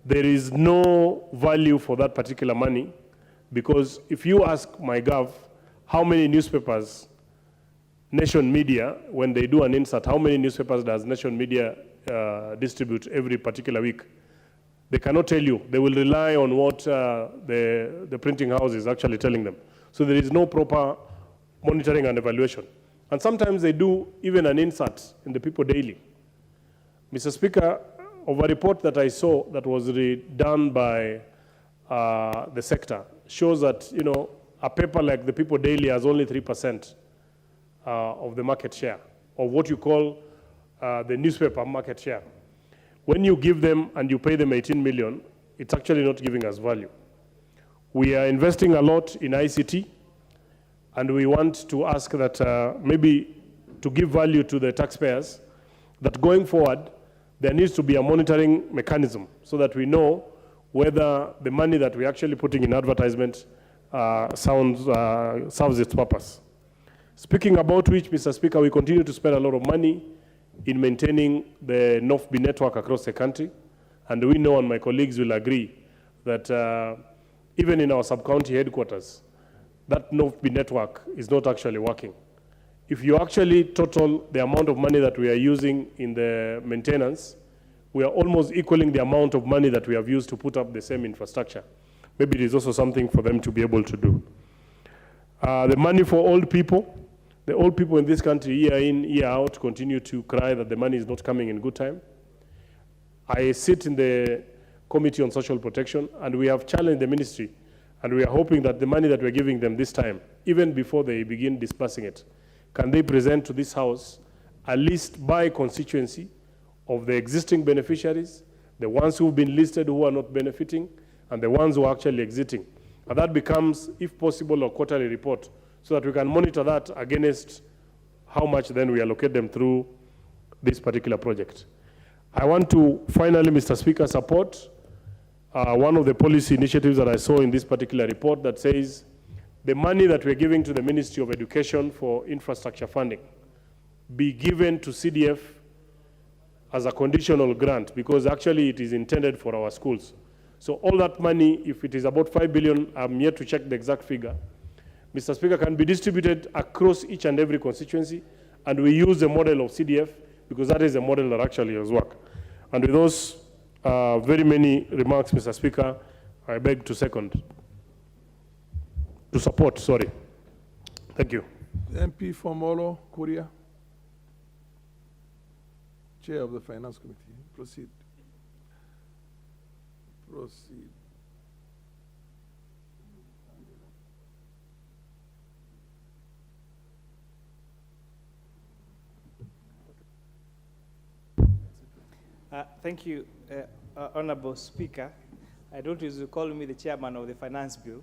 There is no value for that particular money, because if you ask MyGov how many newspapers Nation Media, when they do an insert, how many newspapers does Nation Media distribute every particular week, they cannot tell you. They will rely on what the printing house is actually telling them. So there is no proper monitoring and evaluation. And sometimes they do even an insert in the People Daily. Mr. Speaker, of a report that I saw that was done by the sector shows that, a paper like the People Daily has only 3% of the market share, of what you call the newspaper market share. When you give them and you pay them 18 million, it's actually not giving us value. We are investing a lot in ICT, and we want to ask that maybe to give value to the taxpayers, that going forward, there needs to be a monitoring mechanism so that we know whether the money that we're actually putting in advertisement serves its purpose. Speaking about which, Mr. Speaker, we continue to spend a lot of money in maintaining the NOFB network across the country. And we know, and my colleagues will agree, that even in our sub-county headquarters, that NOFB network is not actually working. If you actually total the amount of money that we are using in the maintenance, we are almost equaling the amount of money that we have used to put up the same infrastructure. Maybe it is also something for them to be able to do. The money for old people, the old people in this country, year in, year out, continue to cry that the money is not coming in good time. I sit in the Committee on Social Protection, and we have challenged the ministry, and we are hoping that the money that we're giving them this time, even before they begin dispersing it, can they present to this House a list by constituency of the existing beneficiaries, the ones who've been listed who are not benefiting, and the ones who are actually exiting, And that becomes, if possible, a quarterly report, so that we can monitor that against how much then we allocate them through this particular project. I want to finally, Mr. Speaker, support one of the policy initiatives that I saw in this particular report that says the money that we're giving to the Ministry of Education for infrastructure funding be given to CDF as a conditional grant, because actually it is intended for our schools. So all that money, if it is about 5 billion, I'm yet to check the exact figure, Mr. Speaker, can be distributed across each and every constituency, and we use the model of CDF because that is the model that actually has worked. And with those very many remarks, Mr. Speaker, I beg to support, sorry. Thank you. MP for Molo, Korea. Chair of the Finance Committee. Proceed. Proceed. Thank you, Honorable Speaker. I don't usually call me the chairman of the Finance Bill.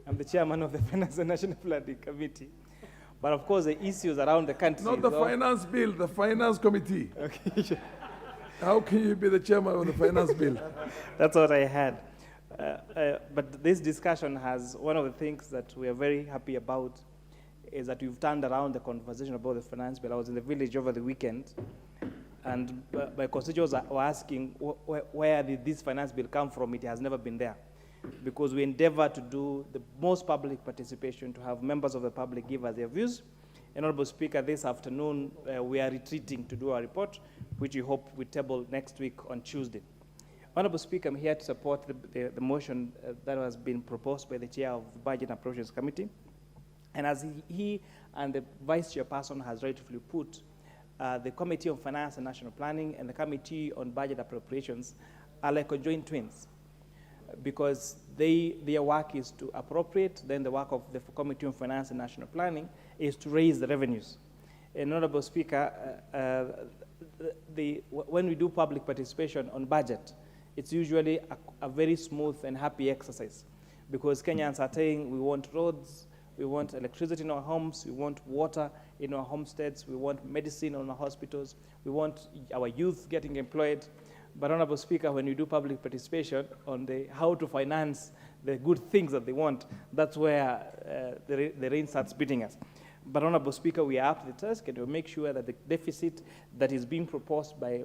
I'm the chairman of the Finance and National Planning Committee. But of course, the issues around the country. Not the Finance Bill, the Finance Committee. Okay. How can you be the chairman of the Finance Bill? That's what I had. But this discussion has, one of the things that we are very happy about is that we've turned around the conversation about the Finance Bill. I was in the village over the weekend, and my constituents were asking where did this Finance Bill come from? It has never been there. Because we endeavor to do the most public participation, to have members of the public give us their views. And Honorable Speaker, this afternoon we are retreating to do our report, which we hope we table next week on Tuesday. Honorable Speaker, I'm here to support the motion that has been proposed by the Chair of the Budget and Appropriations Committee. And as he and the Vice Chairperson has rightfully put, the Committee on Finance and National Planning and the Committee on Budget Appropriations are like conjoined twins, because their work is to appropriate, then the work of the Committee on Finance and National Planning is to raise the revenues. And Honorable Speaker, when we do public participation on budget, it's usually a very smooth and happy exercise, because Kenyans are saying we want roads, we want electricity in our homes, we want water in our homesteads, we want medicine in our hospitals, we want our youth getting employed. But Honorable Speaker, when you do public participation on how to finance the good things that they want, that's where the rain starts beating us. But Honorable Speaker, we are up to the task, and we'll make sure that the deficit that is being proposed by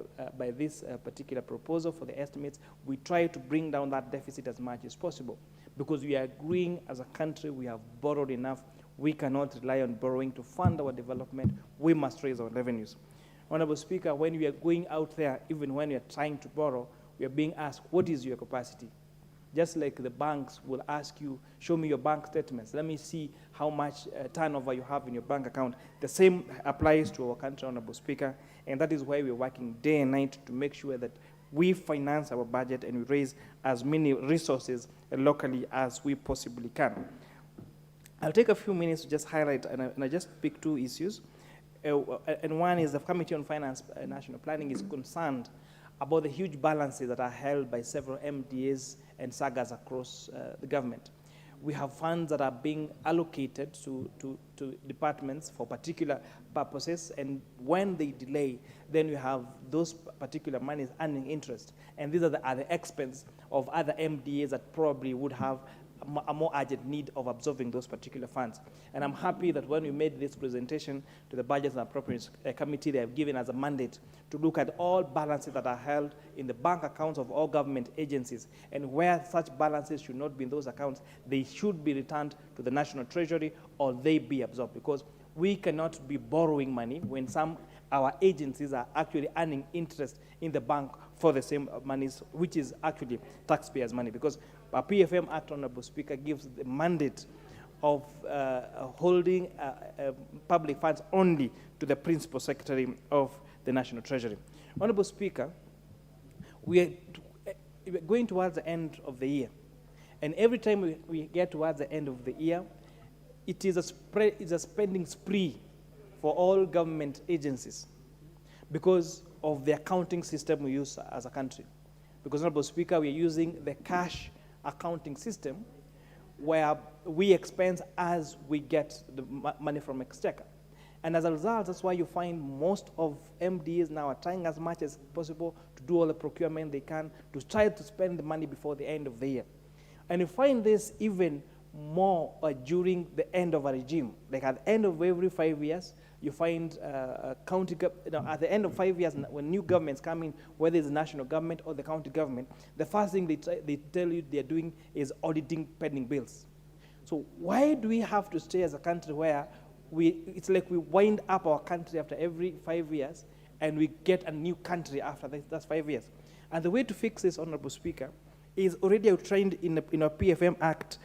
this particular proposal for the estimates, we try to bring down that deficit as much as possible. Because we are agreeing as a country, we have borrowed enough. We cannot rely on borrowing to fund our development. We must raise our revenues. Honorable Speaker, when we are going out there, even when we are trying to borrow, we are being asked, what is your capacity? Just like the banks will ask you, show me your bank statements. Let me see how much turnover you have in your bank account. The same applies to our country, Honorable Speaker, and that is why we're working day and night to make sure that we finance our budget and we raise as many resources locally as we possibly can. I'll take a few minutes to just highlight, and I just pick two issues. And one is the Committee on Finance and National Planning is concerned about the huge balances that are held by several MDAs and SAGAs across the government. We have funds that are being allocated to departments for particular purposes, and when they delay, then we have those particular monies earning interest. And these are at the expense of other MDAs that probably would have a more urgent need of absorbing those particular funds. And I'm happy that when we made this presentation to the Budget and Appropriations Committee, they have given us a mandate to look at all balances that are held in the bank accounts of all government agencies, and where such balances should not be in those accounts, they should be returned to the National Treasury or they be absorbed, because we cannot be borrowing money when our agencies are actually earning interest in the bank for the same monies, which is actually taxpayers' money, because our PFM Act, Honorable Speaker, gives the mandate of holding public funds only to the Principal Secretary of the National Treasury. Honorable Speaker, we are going towards the end of the year, and every time we get towards the end of the year, it is a spending spree for all government agencies because of the accounting system we use as a country. Because, Honorable Speaker, we are using the cash accounting system, where we expense as we get the money from exchequer. And as a result, that's why you find most of MDs now are trying as much as possible to do all the procurement they can to try to spend the money before the end of the year. And you find this even more during the end of a regime. Like at the end of every 5 years, you find at the end of 5 years, when new governments come in, whether it's the national government or the county government, the first thing they tell you they're doing is auditing pending bills. So why do we have to stay as a country where it's like we wind up our country after every 5 years and we get a new country after that's 5 years? And the way to fix this, Honorable Speaker, is already outlined in our PFM Act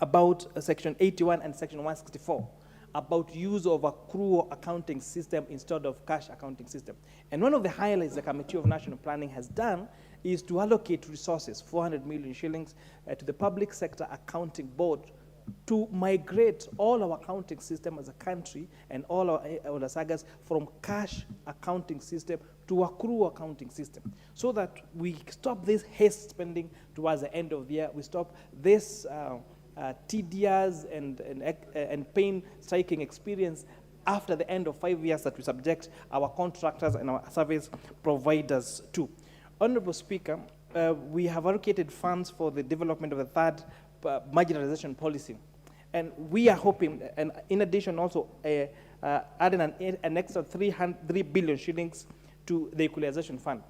about Section 81 and Section 164 about use of accrual accounting system instead of cash accounting system. And one of the highlights the Committee of National Planning has done is to allocate resources, 400 million shillings, to the Public Sector Accounting Board to migrate all our accounting system as a country and all our sagas from cash accounting system to accrual accounting system, so that we stop this haste spending towards the end of the year. We stop this tedious and pain-striking experience after the end of 5 years that we subject our contractors and our service providers to. Honorable Speaker, we have allocated funds for the development of the third marginalization policy. And we are hoping, and in addition also, adding an extra 3 billion shillings to the equalization fund.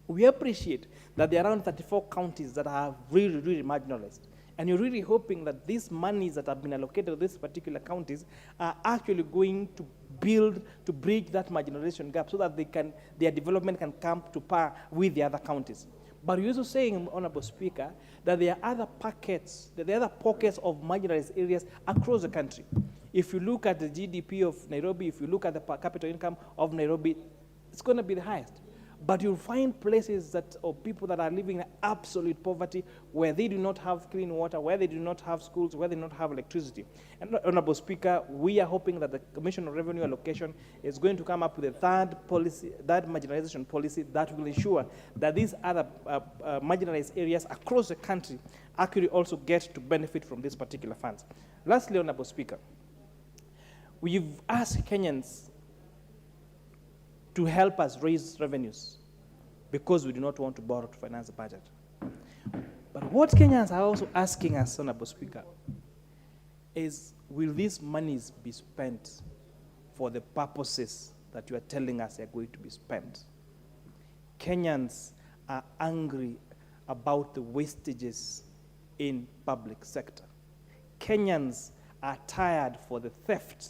We appreciate that there are around 34 counties that are really, really marginalized. And you're really hoping that these monies that have been allocated to these particular counties are actually going to bridge that marginalization gap so that their development can come to par with the other counties. But you're also saying, Honorable Speaker, that there are other pockets of marginalized areas across the country. If you look at the GDP of Nairobi, if you look at the per capita income of Nairobi, it's going to be the highest. But you'll find places or people that are living in absolute poverty, where they do not have clean water, where they do not have schools, where they do not have electricity. And Honorable Speaker, we are hoping that the Commission on Revenue Allocation is going to come up with a third marginalization policy that will ensure that these other marginalized areas across the country actually also get to benefit from these particular funds. Lastly, Honorable Speaker, we've asked Kenyans to help us raise revenues because we do not want to borrow to finance the budget. But what Kenyans are also asking us, Honorable Speaker, is will these monies be spent for the purposes that you are telling us are going to be spent? Kenyans are angry about the wastages in public sector. Kenyans are tired for the theft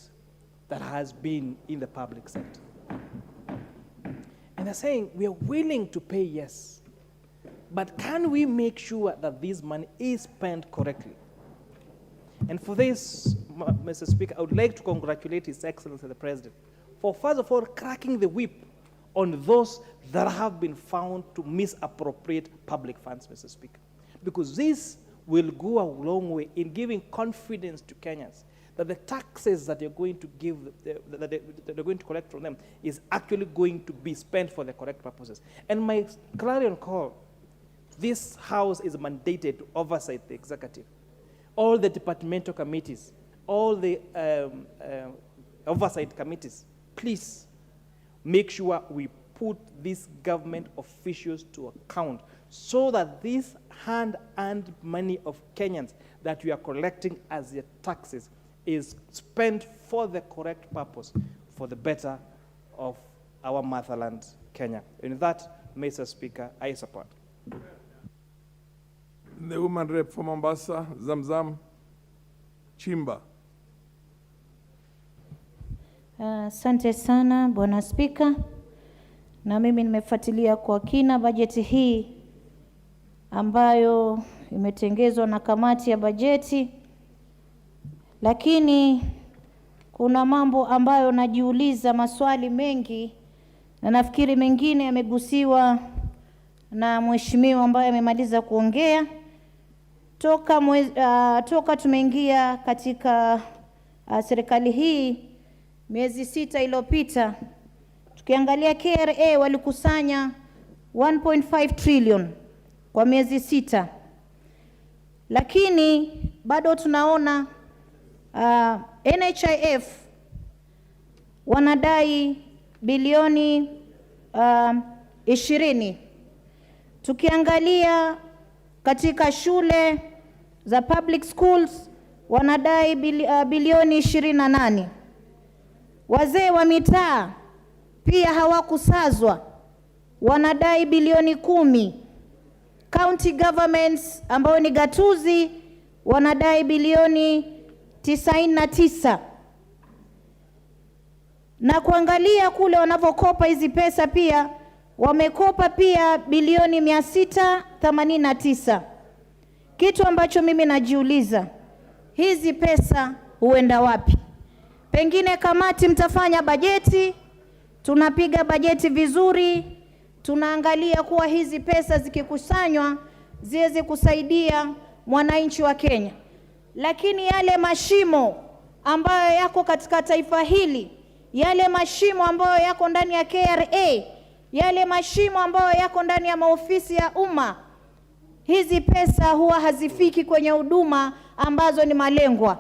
that has been in the public sector. And they're saying, we are willing to pay, yes, but can we make sure that this money is spent correctly? And for this, Mr. Speaker, I would like to congratulate His Excellency the President for, first of all, cracking the whip on those that have been found to misappropriate public funds, Mr. Speaker. Because this will go a long way in giving confidence to Kenyans that the taxes that you're going to give, that they're going to collect from them, is actually going to be spent for the correct purposes. And my clarion call, this House is mandated to oversight the executive. All the departmental committees, all the oversight committees, please make sure we put these government officials to account so that this hand-earned money of Kenyans that we are collecting as their taxes is spent for the correct purpose, for the better of our motherland, Kenya. In that, Mr. Speaker, I support. The woman rep for Mombasa, Zamzam Chimba. Asante sana Bwana Spika, na mimi nimefuatilia kwa kina bajeti hii ambayo imetengezwa na kamati ya bajeti, lakini kuna mambo ambayo najiuliza maswali mengi, na nafikiri mengine yamegusiwa na mheshimiwa ambaye amemaliza kuongea. Toka tumeingia katika serikali hii miezi 6 iliyopita, tukiangalia KRA walikusanya 1.5 trillion kwa miezi 6. lakini bado tunaona NHIF wanadai bilioni 20. Tukiangalia katika shule za public schools wanadai bilioni 28. Wazee wa mitaa pia hawakusazwa, wanadai bilioni 10. County governments ambao ni gatuzi wanadai bilioni 99. Na kuangalia kule wanavyokopa hizi pesa, pia wamekopa pia bilioni 689. Kitu ambacho mimi najiuliza, hizi pesa huenda wapi? Pengine kamati mtafanya bajeti, tunapiga bajeti vizuri, tunaangalia kuwa hizi pesa zikikusanywa ziweze kusaidia mwananchi wa Kenya. Lakini yale mashimo ambayo yako katika taifa hili, yale mashimo ambayo yako ndani ya KRA, yale mashimo ambayo yako ndani ya maofisi ya umma, hizi pesa huwa hazifiki kwenye huduma ambazo ni malengwa.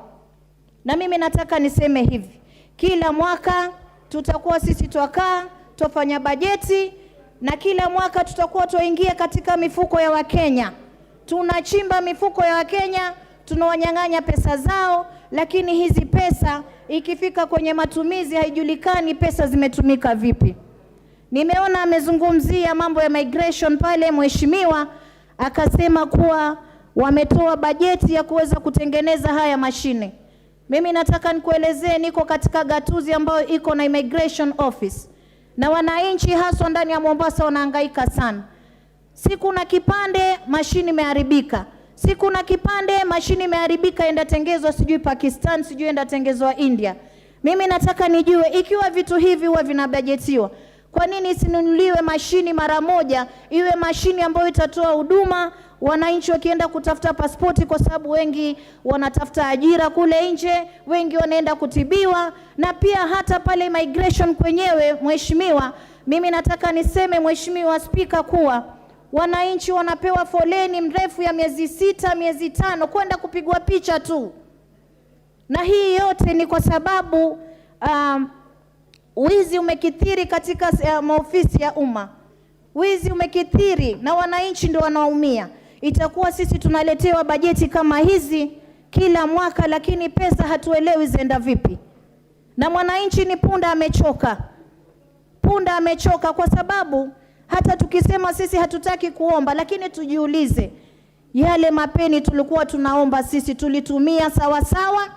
Na mimi nataka niseme hivi, kila mwaka tutakuwa sisi twakaa, tufanya bajeti, na kila mwaka tutakuwa tuingia katika mifuko ya Wakenya. Tunachimba mifuko ya Wakenya, tunawanyang'anya pesa zao, lakini hizi pesa ikifika kwenye matumizi haijulikani pesa zimetumika vipi. Nimeona amezungumzia mambo ya migration pale mheshimiwa, akasema kuwa wametoa bajeti ya kuweza kutengeneza haya mashine. Mimi nataka nikuelezee, niko katika gatuzi ambayo iko na immigration office, na wananchi haswa ndani ya Mombasa wanahangaika sana. Siku na kipande mashine imeharibika, siku na kipande mashine imeharibika, enda tengezwa sijui Pakistan, sijui enda tengezwa India. Mimi nataka nijue, ikiwa vitu hivi huwa vinabajetiwa, kwa nini isinunuliwe mashini mara moja, iwe mashini ambayo itatoa huduma wananchi wakienda kutafuta pasipoti, kwa sababu wengi wanatafuta ajira kule nje, wengi wanaenda kutibiwa, na pia hata pale migration kwenyewe. Mheshimiwa, mimi nataka niseme Mheshimiwa Spika kuwa wananchi wanapewa foleni mrefu ya miezi 6, miezi 5 kwenda kupigwa picha tu, na hii yote ni kwa sababu wizi umekithiri katika maofisi ya umma. Wizi umekithiri na wananchi ndio wanaumia. Itakuwa sisi tunaletewa bajeti kama hizi kila mwaka, lakini pesa hatuelewi zenda vipi. Na mwananchi ni punda amechoka. Punda amechoka, kwa sababu hata tukisema sisi hatutaki kuomba, lakini tujiulize, yale mapeni tulikuwa tunaomba sisi tulitumia sawa sawa,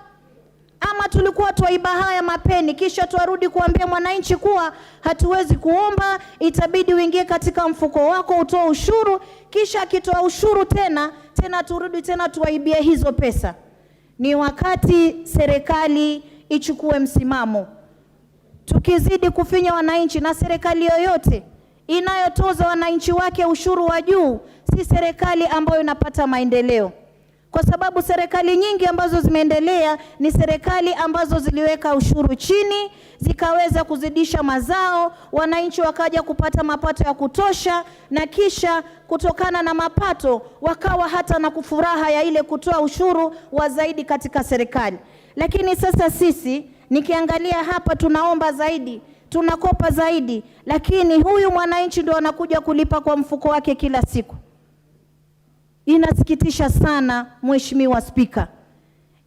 ama tulikuwa tuiba haya mapeni kisha tuarudi kuambia mwananchi kuwa hatuwezi kuomba, itabidi uingie katika mfuko wako utoe ushuru, kisha akitoa ushuru tena turudi tena tuwaibie hizo pesa. Ni wakati serikali ichukue msimamo. Tukizidi kufinya wananchi, na serikali yoyote inayotoza wananchi wake ushuru wa juu, si serikali ambayo inapata maendeleo. Kwa sababu serikali nyingi ambazo zimeendelea ni serikali ambazo ziliweka ushuru chini, zikaweza kuzidisha mazao, wananchi wakaja kupata mapato ya kutosha, na kisha kutokana na mapato wakawa hata na kufuraha ya ile kutoa ushuru wa zaidi katika serikali. Lakini sasa sisi nikiangalia hapa, tunaomba zaidi, tunakopa zaidi, lakini huyu mwananchi ndio anakuja kulipa kwa mfuko wake kila siku. Inasikitisha sana Mheshimiwa Spika.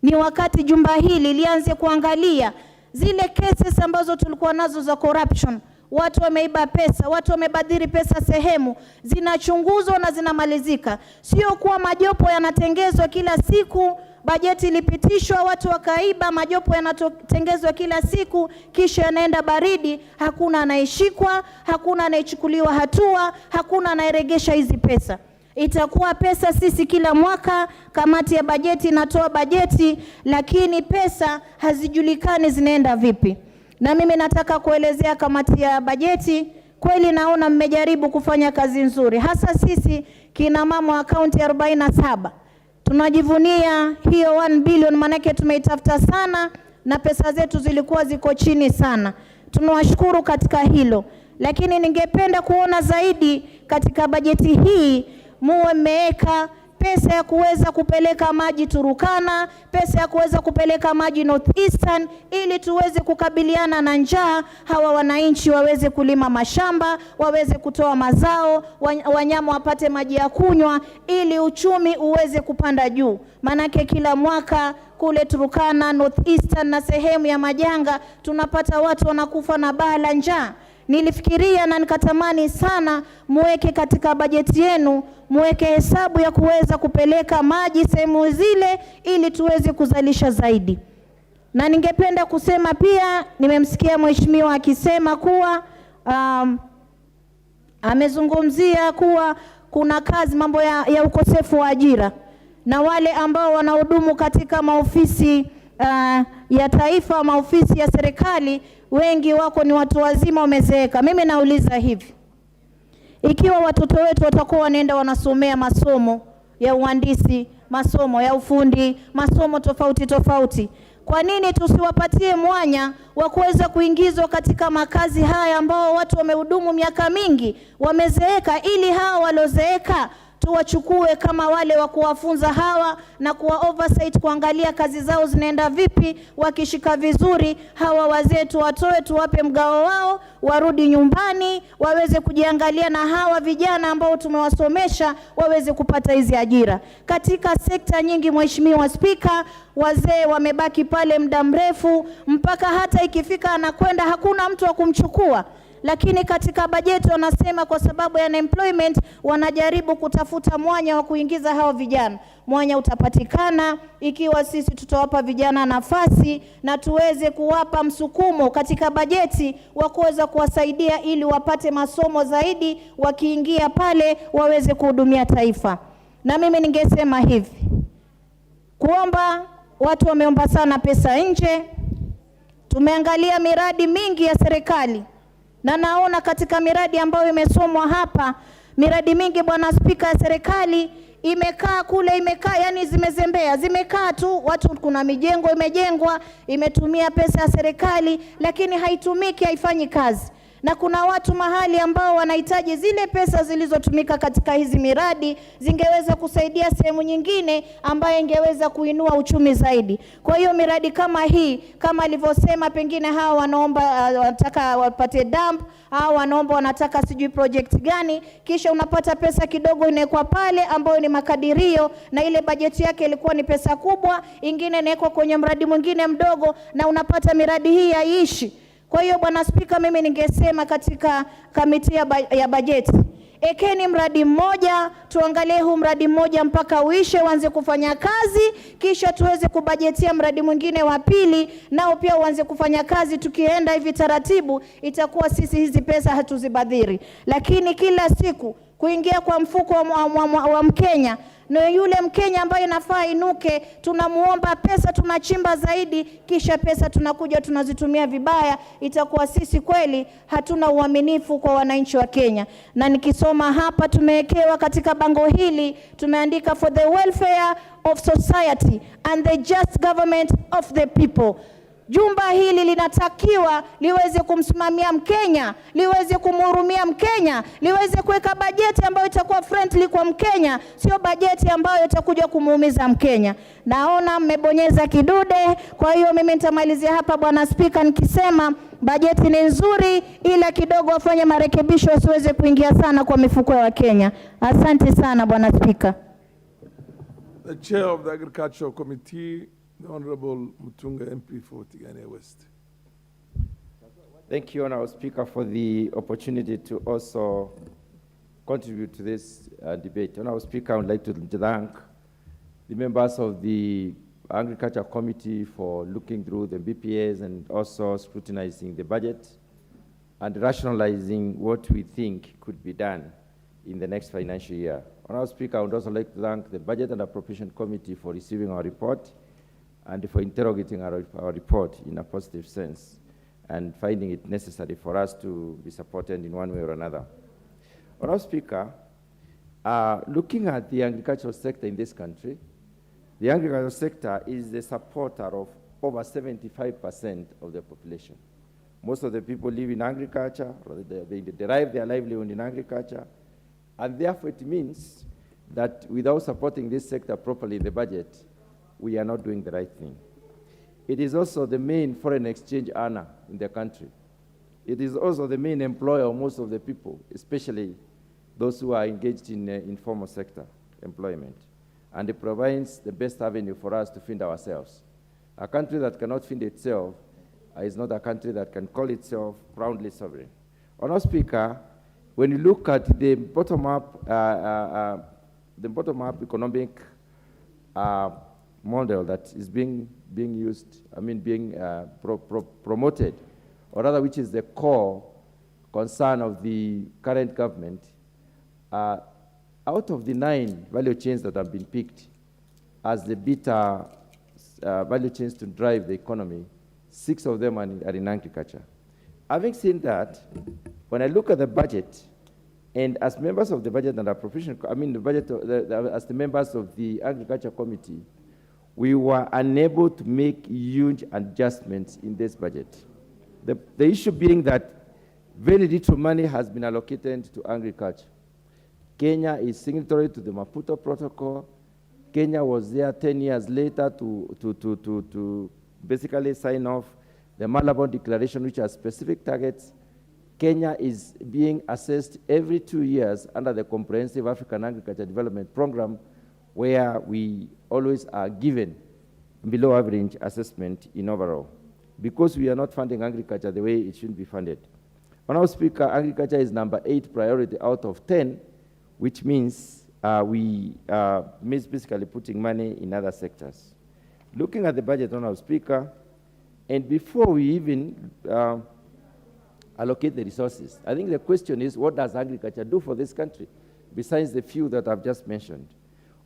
Ni wakati jumba hili lianze kuangalia zile cases ambazo tulikuwa nazo za corruption. Watu wameiba pesa, watu wamebadhiri pesa sehemu, zinachunguzwa na zinamalizika. Sio kuwa majopo yanatengezwa kila siku, bajeti ilipitishwa, watu wakaiba, majopo yanatengezwa kila siku, kisha yanaenda baridi, hakuna anayeshikwa, hakuna anayechukuliwa hatua, hakuna anayeregesha hizi pesa. Itakuwa pesa sisi kila mwaka kamati ya bajeti inatoa bajeti, lakini pesa hazijulikani zinaenda vipi. Na mimi nataka kuelezea kamati ya bajeti, kweli naona mmejaribu kufanya kazi nzuri, hasa sisi kina mama wa kaunti 47. Tunajivunia hiyo 1 billion, manake tumeitafuta sana na pesa zetu zilikuwa ziko chini sana. Tunawashukuru katika hilo, lakini ningependa kuona zaidi katika bajeti hii muwe mmeweka pesa ya kuweza kupeleka maji Turukana, pesa ya kuweza kupeleka maji Northeastern, ili tuweze kukabiliana na njaa, hawa wananchi waweze kulima mashamba, waweze kutoa mazao, wanyama wapate maji ya kunywa, ili uchumi uweze kupanda juu. Manake kila mwaka kule Turukana, Northeastern na sehemu ya Majanga tunapata watu wanakufa na baa la njaa. Nilifikiria na nikatamani sana muweke katika bajeti yenu, muweke hesabu ya kuweza kupeleka maji sehemu zile ili tuweze kuzalisha zaidi. Na ningependa kusema pia, nimemsikia mheshimiwa akisema kuwa amezungumzia kuwa kuna kazi, mambo ya ukosefu wa ajira, na wale ambao wanahudumu katika maofisi ya taifa, maofisi ya serikali, wengi wako ni watu wazima wamezeeka. Mimi nauliza hivi, ikiwa watoto wetu watakuwa wanaenda wanasomea masomo ya uhandisi, masomo ya ufundi, masomo tofauti tofauti, kwa nini tusiwapatie mwanya wa kuweza kuingizwa katika makazi haya ambao watu wamehudumu miaka mingi, wamezeeka, ili hawa waliozeeka tuwachukue kama wale wa kuwafunza hawa na kuwa oversight, kuangalia kazi zao zinaenda vipi, wakishika vizuri hawa wazee tuwatoe, tuwape mgao wao, warudi nyumbani, waweze kujiangalia, na hawa vijana ambao tumewasomesha waweze kupata hizi ajira. Katika sekta nyingi, Mheshimiwa Spika, wazee wamebaki pale muda mrefu, mpaka hata ikifika anakwenda hakuna mtu wa kumchukua. Lakini katika bajeti wanasema kwa sababu ya unemployment wanajaribu kutafuta mwanya wa kuingiza hao vijana. Mwanya utapatikana ikiwa sisi tutawapa vijana nafasi na tuweze kuwapa msukumo katika bajeti wa kuweza kuwasaidia ili wapate masomo zaidi, wakiingia pale waweze kuhudumia taifa. Na mimi ningesema hivi, kuomba, watu wameomba sana pesa nje. Tumeangalia miradi mingi ya serikali, na naona katika miradi ambayo imesomwa hapa, miradi mingi Bwana Spika, ya serikali imekaa kule, yani zimezembea, zimekaa tu, watu, kuna mijengo imejengwa, imetumia pesa ya serikali, lakini haitumiki, haifanyi kazi. Na kuna watu mahali ambao wanahitaji zile pesa zilizotumika katika hizi miradi zingeweza kusaidia sehemu nyingine ambayo ingeweza kuinua uchumi zaidi. Kwa hiyo miradi kama hii, kama alivyosema, pengine hawa wanaomba wanataka wapate dump, au wanaomba wanataka sijui project gani, kisha unapata pesa kidogo inawekwa pale ambayo ni makadirio, na ile bajeti yake ilikuwa ni pesa kubwa, ingine inawekwa kwenye mradi mwingine mdogo, na unapata miradi hii haiishi. Kwa hiyo Bwana Spika, mimi ningesema katika kamiti ya bajeti, ekeni mradi mmoja, tuangalie huu mradi mmoja mpaka uishe, uanze kufanya kazi, kisha tuweze kubajetia mradi mwingine wa pili, nao pia uanze kufanya kazi. Tukienda hivi taratibu, itakuwa sisi hizi pesa hatuzibadhiri. Lakini kila siku kuingia kwa mfuko wa Mkenya, na yule Mkenya ambaye inafaa inuke, tunamuomba pesa, tunachimba zaidi, kisha pesa tunakuja tunazitumia vibaya, itakuwa sisi kweli hatuna uaminifu kwa wananchi wa Kenya. Na nikisoma hapa, tumewekewa katika bango hili, tumeandika for the welfare of society and the just government of the people. Jumba hili linatakiwa liweze kumsimamia Mkenya, liweze kumhurumia Mkenya, liweze kuweka bajeti ambayo itakuwa friendly kwa Mkenya, sio bajeti ambayo itakuja kumuumiza Mkenya. Naona mmebonyeza kidude, kwa hiyo mimi nitamalizia hapa Bwana Spika nikisema bajeti ni nzuri, ila kidogo wafanye marekebisho wasiweze kuingia sana kwa mifuko ya Kenya. Asante sana Bwana Spika. The Chair of the Agricultural Committee, the Honorable Mutunga MP for Tigania West. Thank you, Honorable Speaker, for the opportunity to also contribute to this debate. Honorable Speaker, I would like to thank the members of the Agriculture Committee for looking through the BPAs and also scrutinizing the budget and rationalizing what we think could be done in the next financial year. Honorable Speaker, I would also like to thank the Budget and Appropriation Committee for receiving our report and for interrogating our report in a positive sense and finding it necessary for us to be supported in one way or another. Honorable Speaker, looking at the agricultural sector in this country, the agricultural sector is the supporter of over 75% of the population. Most of the people live in agriculture, or they derive their livelihood in agriculture, and therefore it means that without supporting this sector properly in the budget, we are not doing the right thing. It is also the main foreign exchange earner in the country. It is also the main employer of most of the people, especially those who are engaged in informal sector employment. And it provides the best avenue for us to feed ourselves. A country that cannot feed itself is not a country that can call itself proudly sovereign. Honourable Speaker, when you look at the bottom-up economic model that is being used, promoted, or rather which is the core concern of the current government, out of the 9 value chains that have been picked as the beta value chains to drive the economy, 6 of them are in agriculture. Having seen that, when I look at the budget, and as members of the budget and our professional, as the members of the Agriculture Committee, we were unable to make huge adjustments in this budget. The issue being that very little money has been allocated to agriculture. Kenya is signatory to the Maputo Protocol. Kenya was there 10 years later to basically sign off the Malabo Declaration, which has specific targets. Kenya is being assessed every 2 years under the Comprehensive African Agriculture Development Program, where we always are given below average assessment in overall, because we are not funding agriculture the way it should be funded. Honourable Speaker, agriculture is number 8 priority out of 10, which means we miss basically putting money in other sectors. Looking at the budget, Honourable Speaker, and before we even allocate the resources, I think the question is, what does agriculture do for this country, besides the few that I've just mentioned?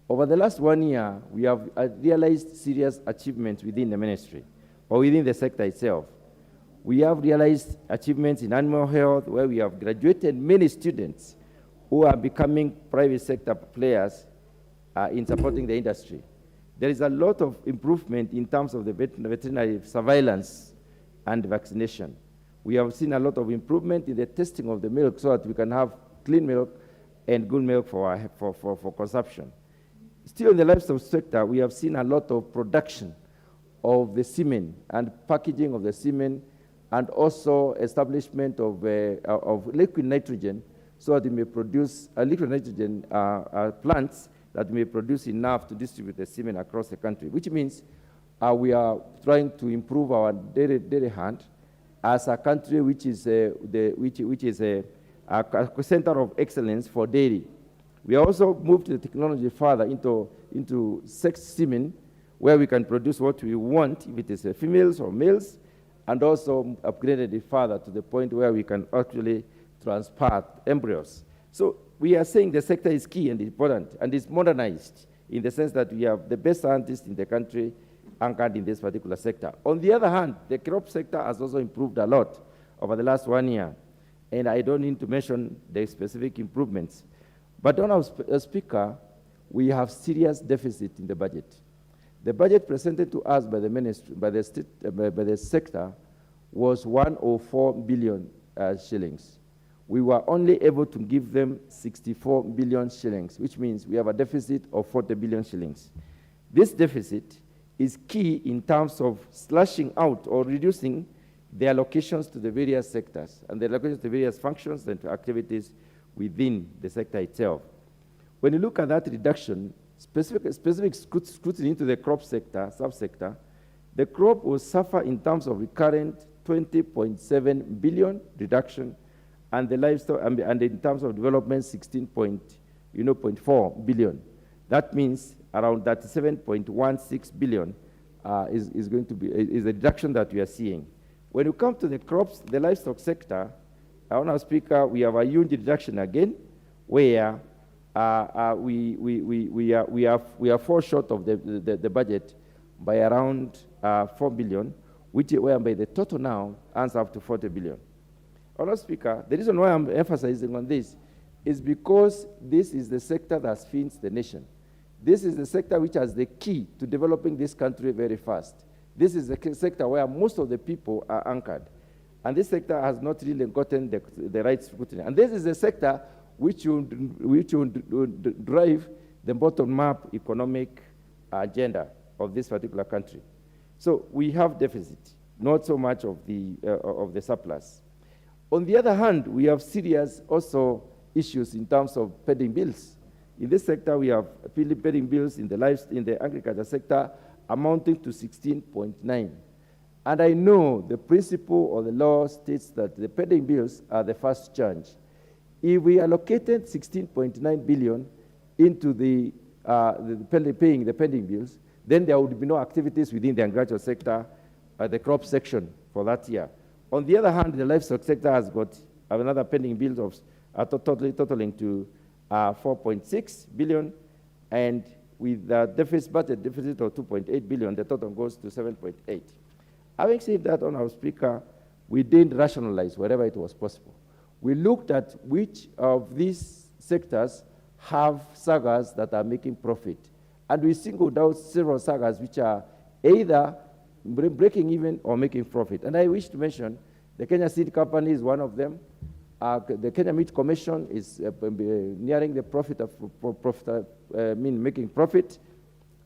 Over the last 1 year, we have realized serious achievements within the ministry, or within the sector itself. We have realized achievements in animal health, where we have graduated many students who are becoming private sector players in supporting the industry. There is a lot of improvement in terms of the veterinary surveillance and vaccination. We have seen a lot of improvement in the testing of the milk so that we can have clean milk and good milk for consumption. Still in the livestock sector, we have seen a lot of production of the semen and packaging of the semen, and also establishment of liquid nitrogen, so that we may produce liquid nitrogen plants that may produce enough to distribute the semen across the country, which means we are trying to improve our dairy hand as a country which is a center of excellence for dairy. We also moved the technology further into sex semen, where we can produce what we want, if it is females or males, and also upgraded it further to the point where we can actually transport embryos. So we are saying the sector is key and important, and is modernized in the sense that we have the best scientists in the country anchored in this particular sector. On the other hand, the crop sector has also improved a lot over the last 1 year, and I don't need to mention the specific improvements. But Honourable Speaker, we have serious deficit in the budget. The budget presented to us by the ministry, by the sector, was 104 billion shillings. We were only able to give them 64 billion shillings, which means we have a deficit of 40 billion shillings. This deficit is key in terms of slashing out or reducing the allocations to the various sectors and the allocations to various functions and activities within the sector itself. When you look at that reduction, specific scrutiny into the crop sector, subsector, the crop will suffer in terms of recurrent 20.7 billion reduction, and the livestock, and in terms of development, 16.4 billion. That means around 37.16 billion is going to be a reduction that we are seeing. When you come to the crops, the livestock sector, Honourable Speaker, we have a huge reduction again, where we are fall short of the budget by around 4 billion, whereby the total now adds up to 40 billion. Honourable Speaker, the reason why I'm emphasizing on this is because this is the sector that feeds the nation. This is the sector which has the key to developing this country very fast. This is the sector where most of the people are anchored. And this sector has not really gotten the right scrutiny. And this is the sector which will drive the bottom-up economic agenda of this particular country. So we have deficit, not so much of the surplus. On the other hand, we have serious also issues in terms of pending bills. In this sector, we have pending bills in the agriculture sector amounting to 16.9. And I know the principle or the law states that the pending bills are the first charge. If we allocated 16.9 billion into paying the pending bills, then there would be no activities within the agricultural sector, the crop section for that year. On the other hand, the livestock sector has got another pending bills of totaling to 4.6 billion, and with the budget deficit of 2.8 billion, the total goes to 7.8. Having said that, Honourable Speaker, we didn't rationalize wherever it was possible. We looked at which of these sectors have sagas that are making profit. And we singled out several sagas which are either breaking even or making profit. And I wish to mention the Kenya Seed Company is one of them. The Kenya Meat Commission is nearing the making profit.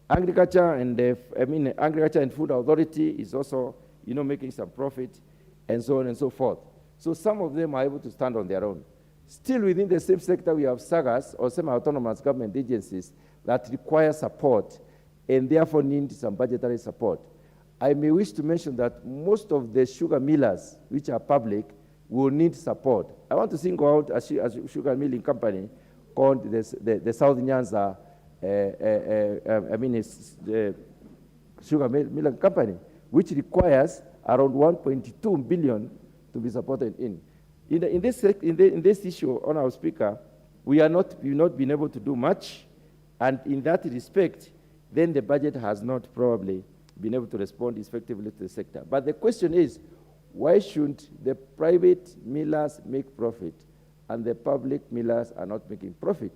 Agriculture and Food Authority is also, making some profit, and so on and so forth. So some of them are able to stand on their own. Still within the same sector, we have sagas or semi-autonomous government agencies that require support and therefore need some budgetary support. I may wish to mention that most of the sugar millers, which are public, will need support. I want to single out a sugar milling company called the South Nyanza, the sugar milling company, which requires around 1.2 billion to be supported in. In this issue, Honourable Speaker, we've not been able to do much, and in that respect, then the budget has not probably been able to respond effectively to the sector. But the question is, why shouldn't the private millers make profit and the public millers are not making profit?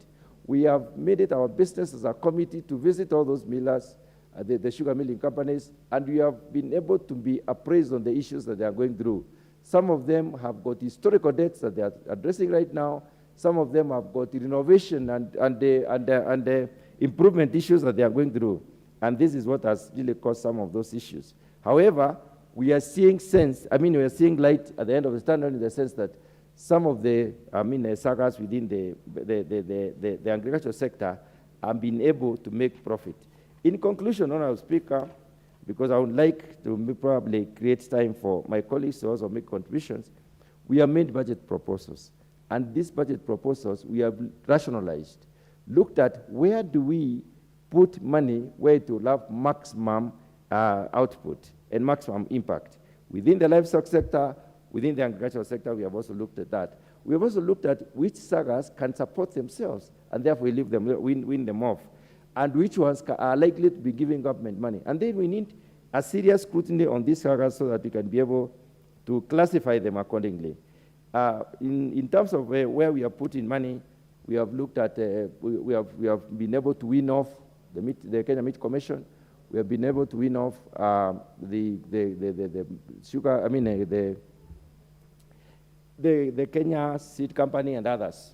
We have made it our business as a committee to visit all those millers, the sugar milling companies, and we have been able to be appraised on the issues that they are going through. Some of them have got historical debts that they are addressing right now. Some of them have got renovation and the improvement issues that they are going through. And this is what has really caused some of those issues. However, we are seeing we are seeing light at the end of the tunnel in the sense that some of the sagas within the agricultural sector have been able to make profit. In conclusion, Honourable Speaker, because I would like to probably create time for my colleagues to also make contributions, we have made budget proposals. And these budget proposals, we have rationalized, looked at where do we put money where it will have maximum output and maximum impact. Within the livestock sector, within the agricultural sector, we have also looked at that. We have also looked at which sagas can support themselves, and therefore we leave them, win them off, and which ones are likely to be giving government money. And then we need a serious scrutiny on these sagas so that we can be able to classify them accordingly. In terms of where we are putting money, we have looked at, we have been able to win off the Kenya Meat Commission. We have been able to win off the sugar, the Kenya Seed Company and others.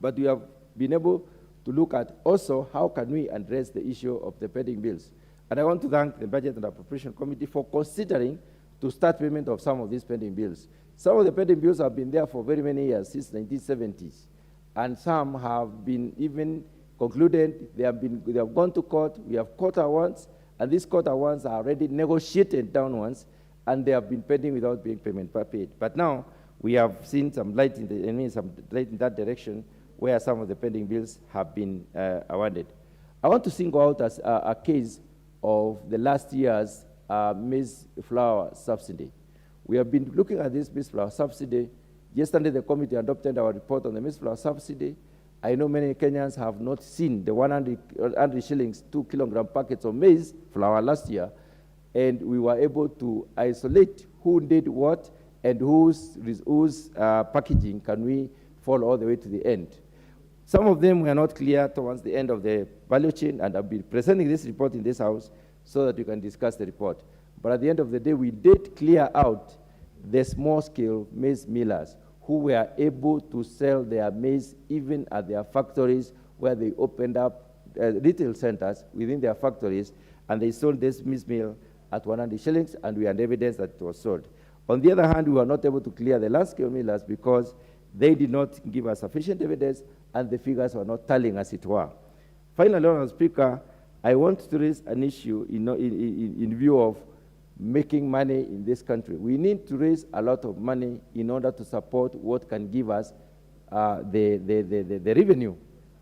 But we have been able to look at also how can we address the issue of the pending bills. And I want to thank the Budget and Appropriation Committee for considering to start payment of some of these pending bills. Some of the pending bills have been there for very many years, since 1970s. And some have been even concluded, they have gone to court, we have court awards, and these court awards are already negotiated downwards, and they have been pending without being paid. But now, we have seen some light in that direction where some of the pending bills have been awarded. I want to single out as a case of the last year's maize flour subsidy. We have been looking at this maize flour subsidy. Yesterday, the committee adopted our report on the maize flour subsidy. I know many Kenyans have not seen the 100 shillings, 2 kilogram packets of maize flour last year, and we were able to isolate who did what and whose packaging can we follow all the way to the end. Some of them were not clear towards the end of the value chain, and I'll be presenting this report in this house so that you can discuss the report. But at the end of the day, we did clear out the small-scale maize millers who were able to sell their maize even at their factories where they opened up retail centers within their factories, and they sold this maize meal at 100 shillings, and we had evidence that it was sold. On the other hand, we were not able to clear the large-scale millers because they did not give us sufficient evidence, and the figures were not tallying, as it were. Finally, Honourable Speaker, I want to raise an issue in view of making money in this country. We need to raise a lot of money in order to support what can give us the revenue.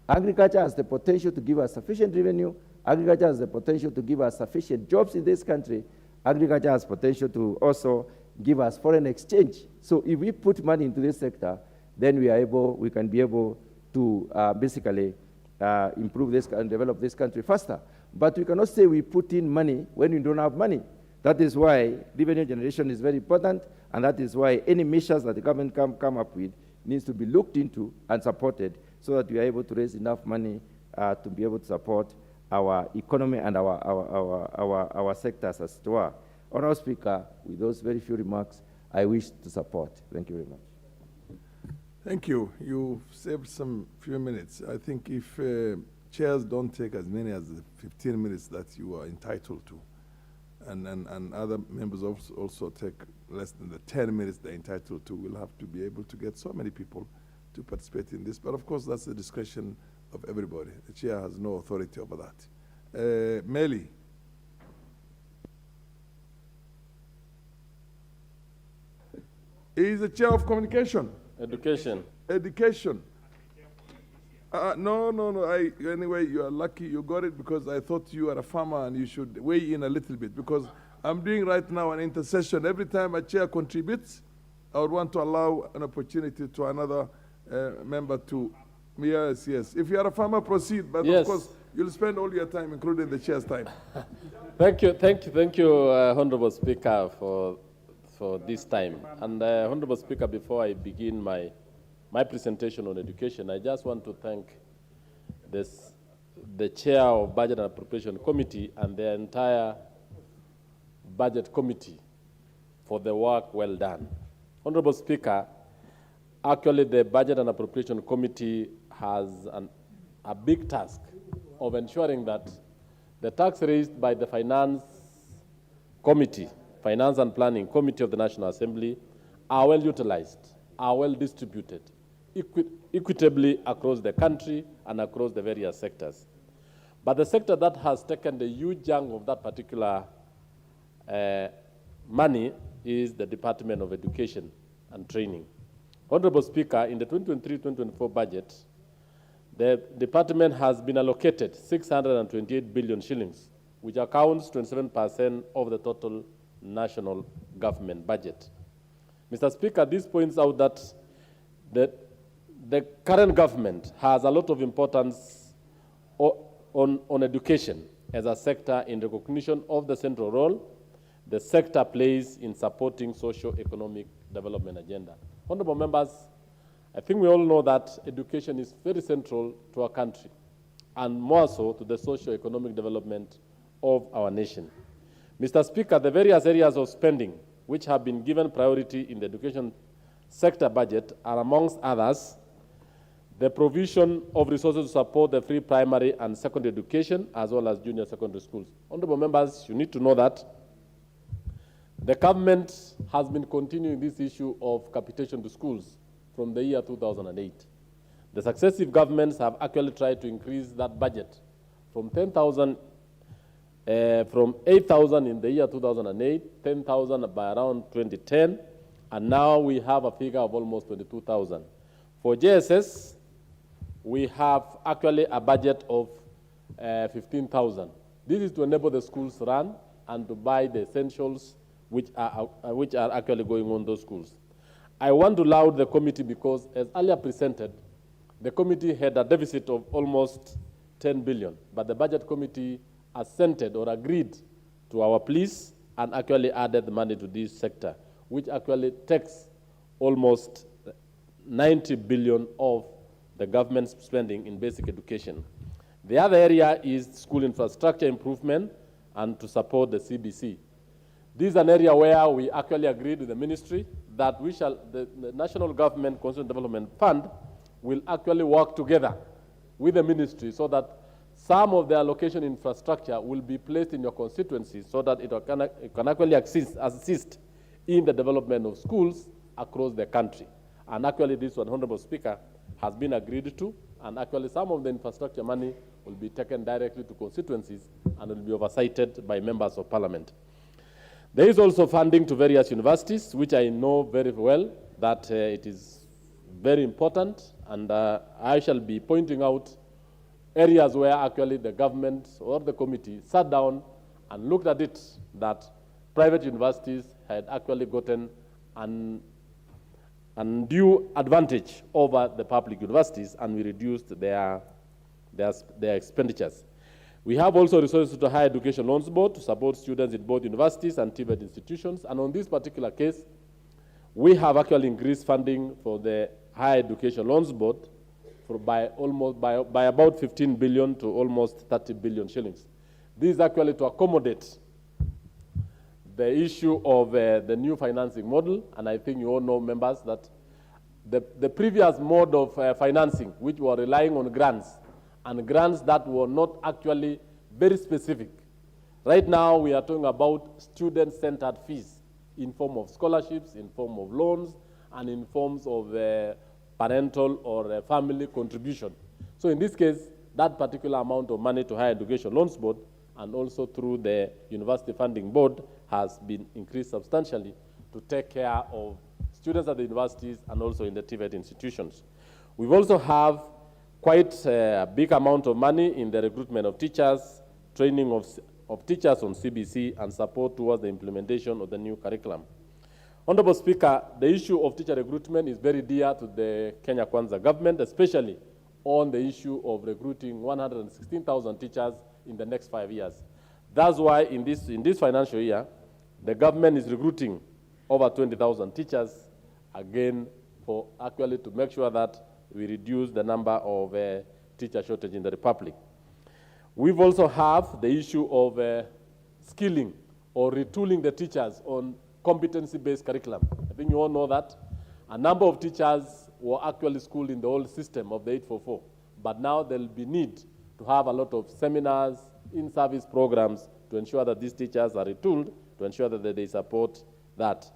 Agriculture has the potential to give us sufficient revenue. Agriculture has the potential to give us sufficient jobs in this country. Agriculture has potential to also give us foreign exchange. So if we put money into this sector, then we can be able to basically improve this and develop this country faster. But we cannot say we put in money when we don't have money. That is why revenue generation is very important, and that is why any measures that the government come up with needs to be looked into and supported so that we are able to raise enough money to be able to support our economy and our sectors as it were. Honourable Speaker, with those very few remarks, I wish to support. Thank you very much. Thank you. You saved some few minutes. I think if chairs don't take as many as the 15 minutes that you are entitled to, and other members also take less than the 10 minutes they're entitled to, we'll have to be able to get so many people to participate in this. But of course, that's the discretion of everybody. The chair has no authority over that. Meli. He is the chair of communication. Education. Education. No. Anyway, you are lucky you got it because I thought you are a farmer and you should weigh in a little bit because I'm doing right now an intercession. Every time a chair contributes, I would want to allow an opportunity to another member to. Yes. If you are a farmer, proceed. But yes. Of course, you'll spend all your time, including the chair's time. Thank you, Honourable Speaker, for this time. And Honourable Speaker, before I begin my presentation on education, I just want to thank the Chair of Budget and Appropriation Committee and the entire Budget Committee for the work well done. Honourable Speaker, actually the Budget and Appropriation Committee has a big task of ensuring that the tax raised by the Finance and Planning Committee of the National Assembly are well utilized, are well distributed, equitably across the country and across the various sectors. But the sector that has taken the huge chunk of that particular money is the Department of Education and Training. Honourable Speaker, in the 2023-2024 budget, the department has been allocated 628 billion shillings, which accounts 27% of the total national government budget. Mr. Speaker, this points out that the current government has a lot of importance on education as a sector in recognition of the central role the sector plays in supporting socio-economic development agenda. Honorable members, I think we all know that education is very central to our country and more so to the socio-economic development of our nation. Mr. Speaker, the various areas of spending which have been given priority in the education sector budget are, amongst others, the provision of resources to support the free primary and secondary education as well as junior secondary schools. Honorable members, you need to know that the government has been continuing this issue of capitation to schools from the year 2008. The successive governments have actually tried to increase that budget from 10,000, from 8,000 in the year 2008, 10,000 by around 2010, and now we have a figure of almost 22,000. For JSS, we have actually a budget of 15,000. This is to enable the schools to run and to buy the essentials which are actually going on those schools. I want to laud the committee because, as earlier presented, the committee had a deficit of almost 10 billion, but the budget committee assented or agreed to our pleas and actually added the money to this sector, which actually takes almost 90 billion of the government's spending in basic education. The other area is school infrastructure improvement and to support the CBC. This is an area where we actually agreed with the ministry that the National Government Constitutional Development Fund will actually work together with the ministry so that some of the allocation infrastructure will be placed in your constituencies so that it can actually assist in the development of schools across the country. And actually this one, Honorable Speaker, has been agreed to, and actually some of the infrastructure money will be taken directly to constituencies and will be oversighted by members of parliament. There is also funding to various universities, which I know very well that it is very important, and I shall be pointing out areas where actually the government or the committee sat down and looked at it, that private universities had actually gotten an undue advantage over the public universities, and we reduced their expenditures. We have also resources to Higher Education Loans Board to support students in both universities and TVET institutions, and on this particular case, we have actually increased funding for the Higher Education Loans Board by about 15 billion to almost 30 billion shillings. This is actually to accommodate the issue of the new financing model, and I think you all know, members, that the previous mode of financing, which were relying on grants, and grants that were not actually very specific. Right now, we are talking about student-centered fees in form of scholarships, in form of loans, and in forms of parental or family contribution. So in this case, that particular amount of money to Higher Education Loans Board and also through the University Funding Board has been increased substantially to take care of students at the universities and also in the TVET institutions. We also have quite a big amount of money in the recruitment of teachers, training of teachers on CBC, and support towards the implementation of the new curriculum. Honorable Speaker, the issue of teacher recruitment is very dear to the Kenya Kwanza government, especially on the issue of recruiting 116,000 teachers in the next 5 years. That's why in this financial year, the government is recruiting over 20,000 teachers, again, for actually to make sure that we reduce the number of teacher shortage in the Republic. We've also have the issue of skilling or retooling the teachers on competency-based curriculum. I think you all know that. A number of teachers were actually schooled in the old system of the 844, but now there'll be need to have a lot of seminars, in-service programs to ensure that these teachers are retooled, to ensure that they support that.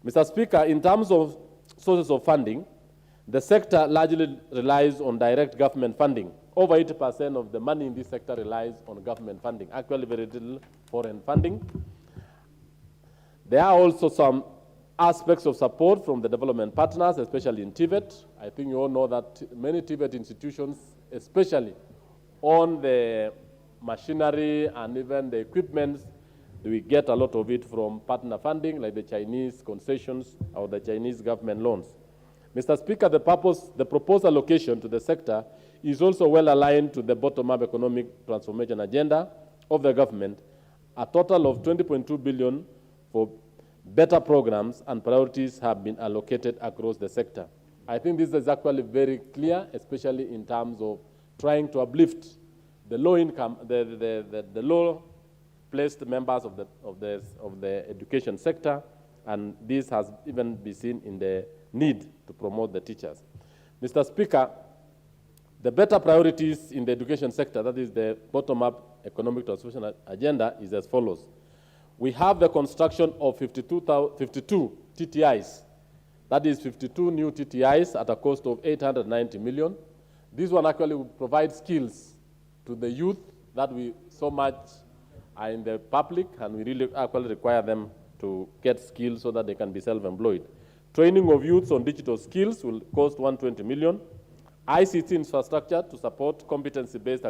Mr. Speaker, in terms of sources of funding, the sector largely relies on direct government funding. Over 80% of the money in this sector relies on government funding, actually very little foreign funding. There are also some aspects of support from the development partners, especially in TVET. I think you all know that many TVET institutions, especially on the machinery and even the equipment, we get a lot of it from partner funding, like the Chinese concessions or the Chinese government loans. Mr. Speaker, the proposed allocation to the sector is also well aligned to the bottom-up economic transformation agenda of the government. A total of 20.2 billion for better programs and priorities have been allocated across the sector. I think this is actually very clear, especially in terms of trying to uplift the low income, the low-placed members of the education sector, and this has even been seen in the need to promote the teachers. Mr. Speaker, the better priorities in the education sector, that is the bottom-up economic transformation agenda, is as follows. We have the construction of 52 TTIs. That is 52 new TTIs at a cost of 890 million. This one actually will provide skills to the youth that we so much are in the public, and we really actually require them to get skills so that they can be self-employed. Training of youths on digital skills will cost 120 million. ICT infrastructure to support competency-based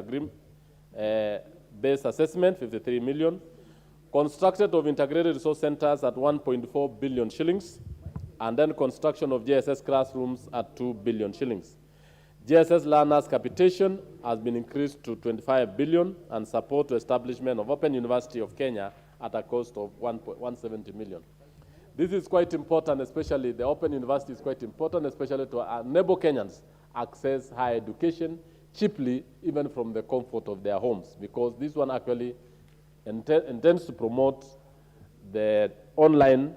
based assessment, 53 million. Construction of integrated resource centers at 1.4 billion shillings, and then construction of JSS classrooms at 2 billion shillings. JSS learners capitation has been increased to 25 billion, and support to establishment of Open University of Kenya at a cost of 170 million. This is quite important, especially the Open University is quite important, especially to enable Kenyans access higher education cheaply, even from the comfort of their homes, because this one actually intends to promote the online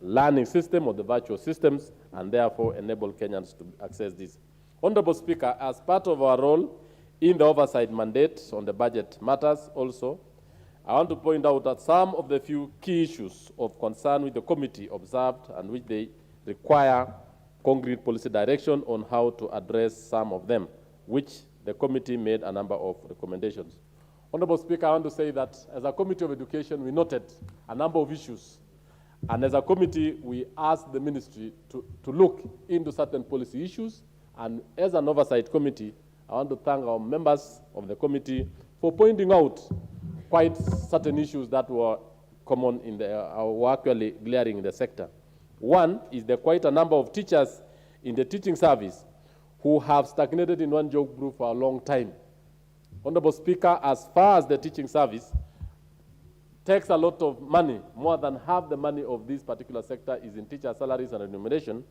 learning system or the virtual systems, and therefore enable Kenyans to access this. Honorable Speaker, as part of our role in the oversight mandate on the budget matters also, I want to point out that some of the few key issues of concern with the committee observed and which they require concrete policy direction on how to address some of them, which the committee made a number of recommendations. Honorable Speaker, I want to say that as a Committee of Education, we noted a number of issues. And as a committee, we asked the ministry to look into certain policy issues. And as an oversight committee, I want to thank our members of the committee for pointing out quite certain issues that were common in were actually glaring in the sector. One is there quite a number of teachers in the teaching service who have stagnated in one job group for a long time. Honorable Speaker, as far as the teaching service takes a lot of money, more than half the money of this particular sector is in teacher salaries and remuneration.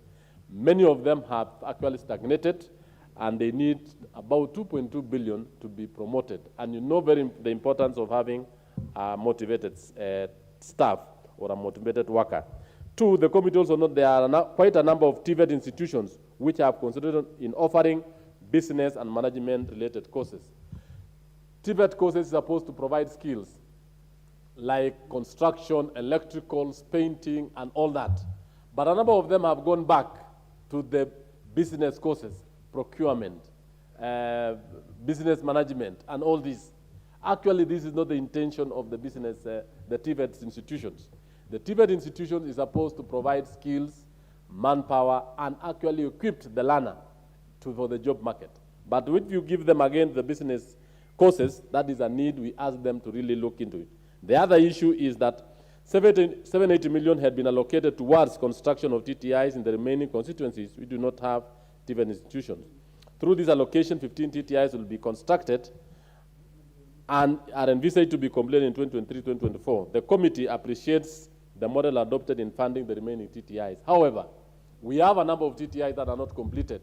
Many of them have actually stagnated, and they need about 2.2 billion to be promoted. And you know the importance of having a motivated staff or a motivated worker. Two, the committee also note there are quite a number of TVET institutions which have considered in offering business and management-related courses. TVET courses are supposed to provide skills like construction, electricals, painting, and all that. But a number of them have gone back to the business courses, procurement, business management, and all this. Actually, this is not the intention of the business, the TVET institutions. The TVET institution is supposed to provide skills, manpower, and actually equip the learner for the job market. But if you give them again the business courses, that is a need. We ask them to really look into it. The other issue is that 780 million had been allocated towards construction of TTIs in the remaining constituencies. We do not have TVET institutions. Through this allocation, 15 TTIs will be constructed and are envisaged to be completed in 2023-2024. The committee appreciates the model adopted in funding the remaining TTIs. However, we have a number of TTIs that are not completed.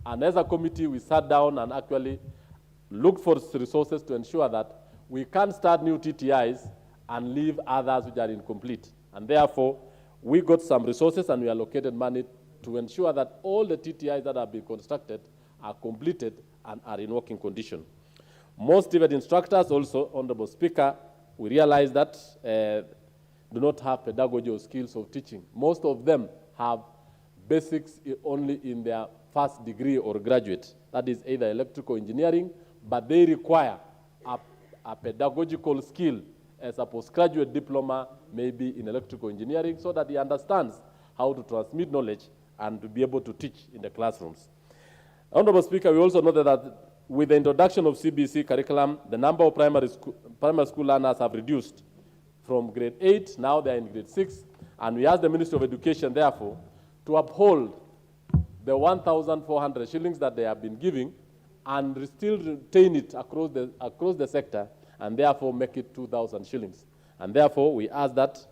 And as a committee, we sat down and actually looked for resources to ensure that we can't start new TTIs and leave others which are incomplete. And therefore, we got some resources and we allocated money to ensure that all the TTIs that have been constructed are completed and are in working condition. Most TVET instructors also, Honorable Speaker, we realize that do not have pedagogy or skills of teaching. Most of them have basics only in their first degree or graduate. That is either electrical engineering, but they require a pedagogical skill as a postgraduate diploma, maybe in electrical engineering, so that he understands how to transmit knowledge and to be able to teach in the classrooms. Honorable Speaker, we also noted that with the introduction of CBC curriculum, the number of primary school learners have reduced from grade 8, now they're in grade 6, and we ask the Ministry of Education, therefore, to uphold the 1,400 shillings that they have been giving and still retain it across the sector, and therefore make it 2,000 shillings. And therefore, we ask that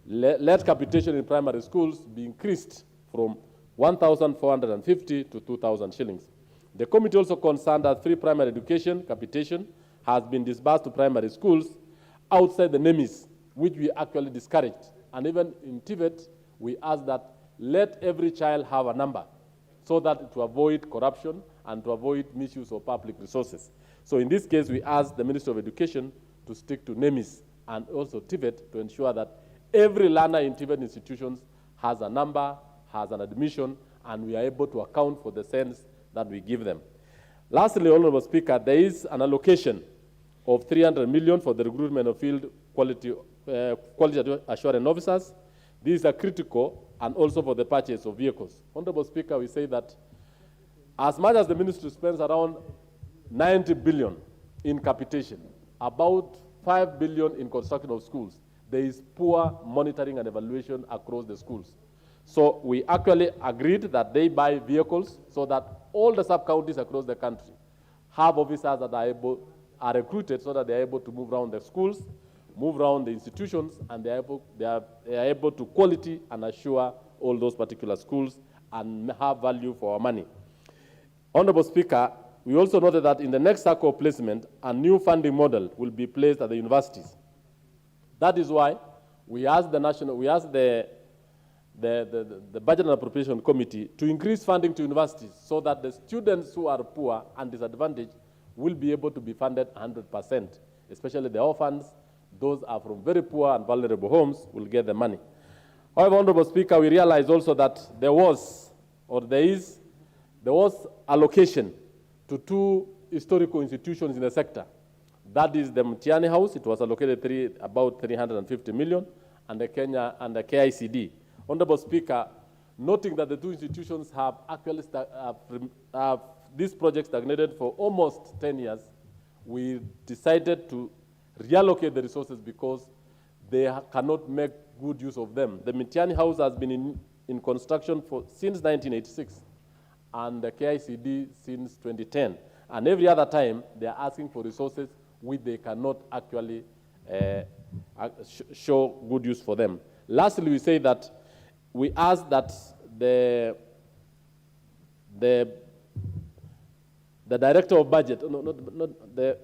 let capitation in primary schools be increased from 1,450 to 2,000 shillings. The committee also concerned that free primary education capitation has been disbursed to primary schools outside the NEMIS, which we actually discouraged. And even in TVET, we ask that let every child have a number so that to avoid corruption and to avoid misuse of public resources. So in this case, we ask the Ministry of Education to stick to NEMIS and also TVET to ensure that every learner in TVET institutions has a number, has an admission, and we are able to account for the cents that we give them. Lastly, Honorable Speaker, there is an allocation of 300 million for the recruitment of field quality assurance officers. These are critical, and also for the purchase of vehicles. Honorable Speaker, we say that as much as the ministry spends around 90 billion in capitation, about 5 billion in construction of schools, there is poor monitoring and evaluation across the schools. So we actually agreed that they buy vehicles so that all the sub-counties across the country have officers that are recruited so that they are able to move around the schools, move around the institutions, and they are able to quality and assure all those particular schools and have value for our money. Honorable Speaker, we also noted that in the next cycle of placement, a new funding model will be placed at the universities. That is why we asked the the Budget and Appropriation Committee to increase funding to universities so that the students who are poor and disadvantaged will be able to be funded 100%, especially the orphans. Those are from very poor and vulnerable homes will get the money. However, Honorable Speaker, we realize also that there was allocation to two historical institutions in the sector. That is the Mtiani House. It was allocated about 350 million, and the KICD. Honorable Speaker, noting that the two institutions have actually this project stagnated for almost 10 years, we decided to reallocate the resources because they cannot make good use of them. The Mitiani House has been in construction since 1986, and the KICD since 2010. And every other time, they are asking for resources which they cannot actually show good use for them. Lastly, we say that we ask that the director of budget, the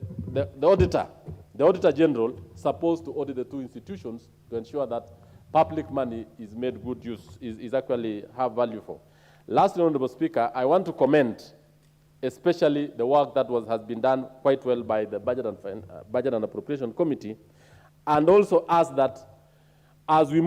auditor general, supposed to audit the two institutions to ensure that public money is made good use, is actually have value for. Lastly, Honorable Speaker, I want to commend especially the work that has been done quite well by the Budget and Appropriation Committee, and also ask that as we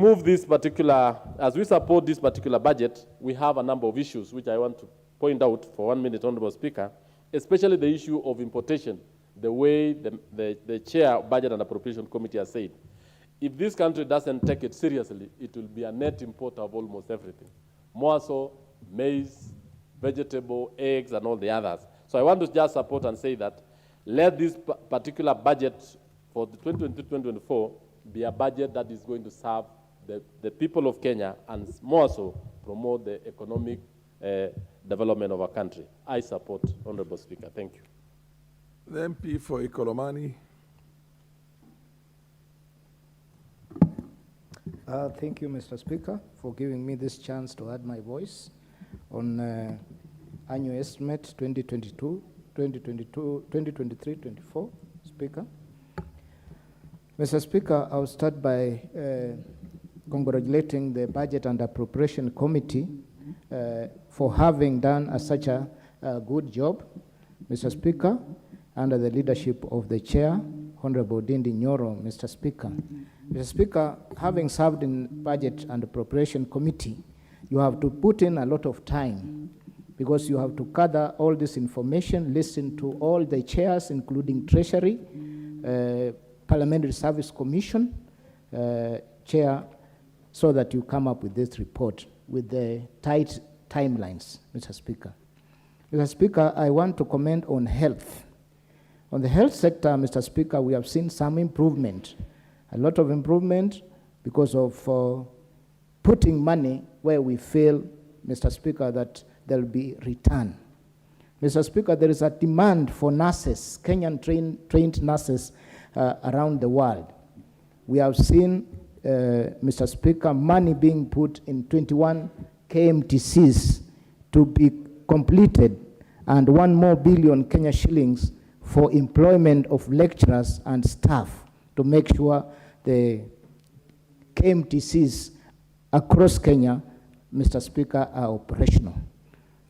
support this particular budget, we have a number of issues which I want to point out for 1 minute, Honorable Speaker, especially the issue of importation, the way the chair of Budget and Appropriation Committee has said. If this country doesn't take it seriously, it will be a net importer of almost everything. More so, maize, vegetable, eggs, and all the others. So I want to just support and say that let this particular budget for the 2023-2024 be a budget that is going to serve the people of Kenya and more so promote the economic development of our country. I support, Honorable Speaker. Thank you. The MP for Ikolomani. Thank you, Mr. Speaker, for giving me this chance to add my voice on annual estimate 2023-24, Speaker. Mr. Speaker, I'll start by congratulating the Budget and Appropriation Committee for having done such a good job, Mr. Speaker, under the leadership of the Chair, Honorable Dindi Nyoro, Mr. Speaker. Mr. Speaker, having served in Budget and Appropriation Committee, you have to put in a lot of time because you have to gather all this information, listen to all the chairs, including Treasury, Parliamentary Service Commission, Chair, so that you come up with this report with the tight timelines, Mr. Speaker. Mr. Speaker, I want to comment on health. On the health sector, Mr. Speaker, we have seen some improvement, a lot of improvement because of putting money where we feel, Mr. Speaker, that there will be return. Mr. Speaker, there is a demand for nurses, Kenyan trained nurses around the world. We have seen, Mr. Speaker, money being put in 21 KMTCs to be completed and 1 more billion Kenya shillings for employment of lecturers and staff to make sure the KMTCs across Kenya, Mr. Speaker, are operational.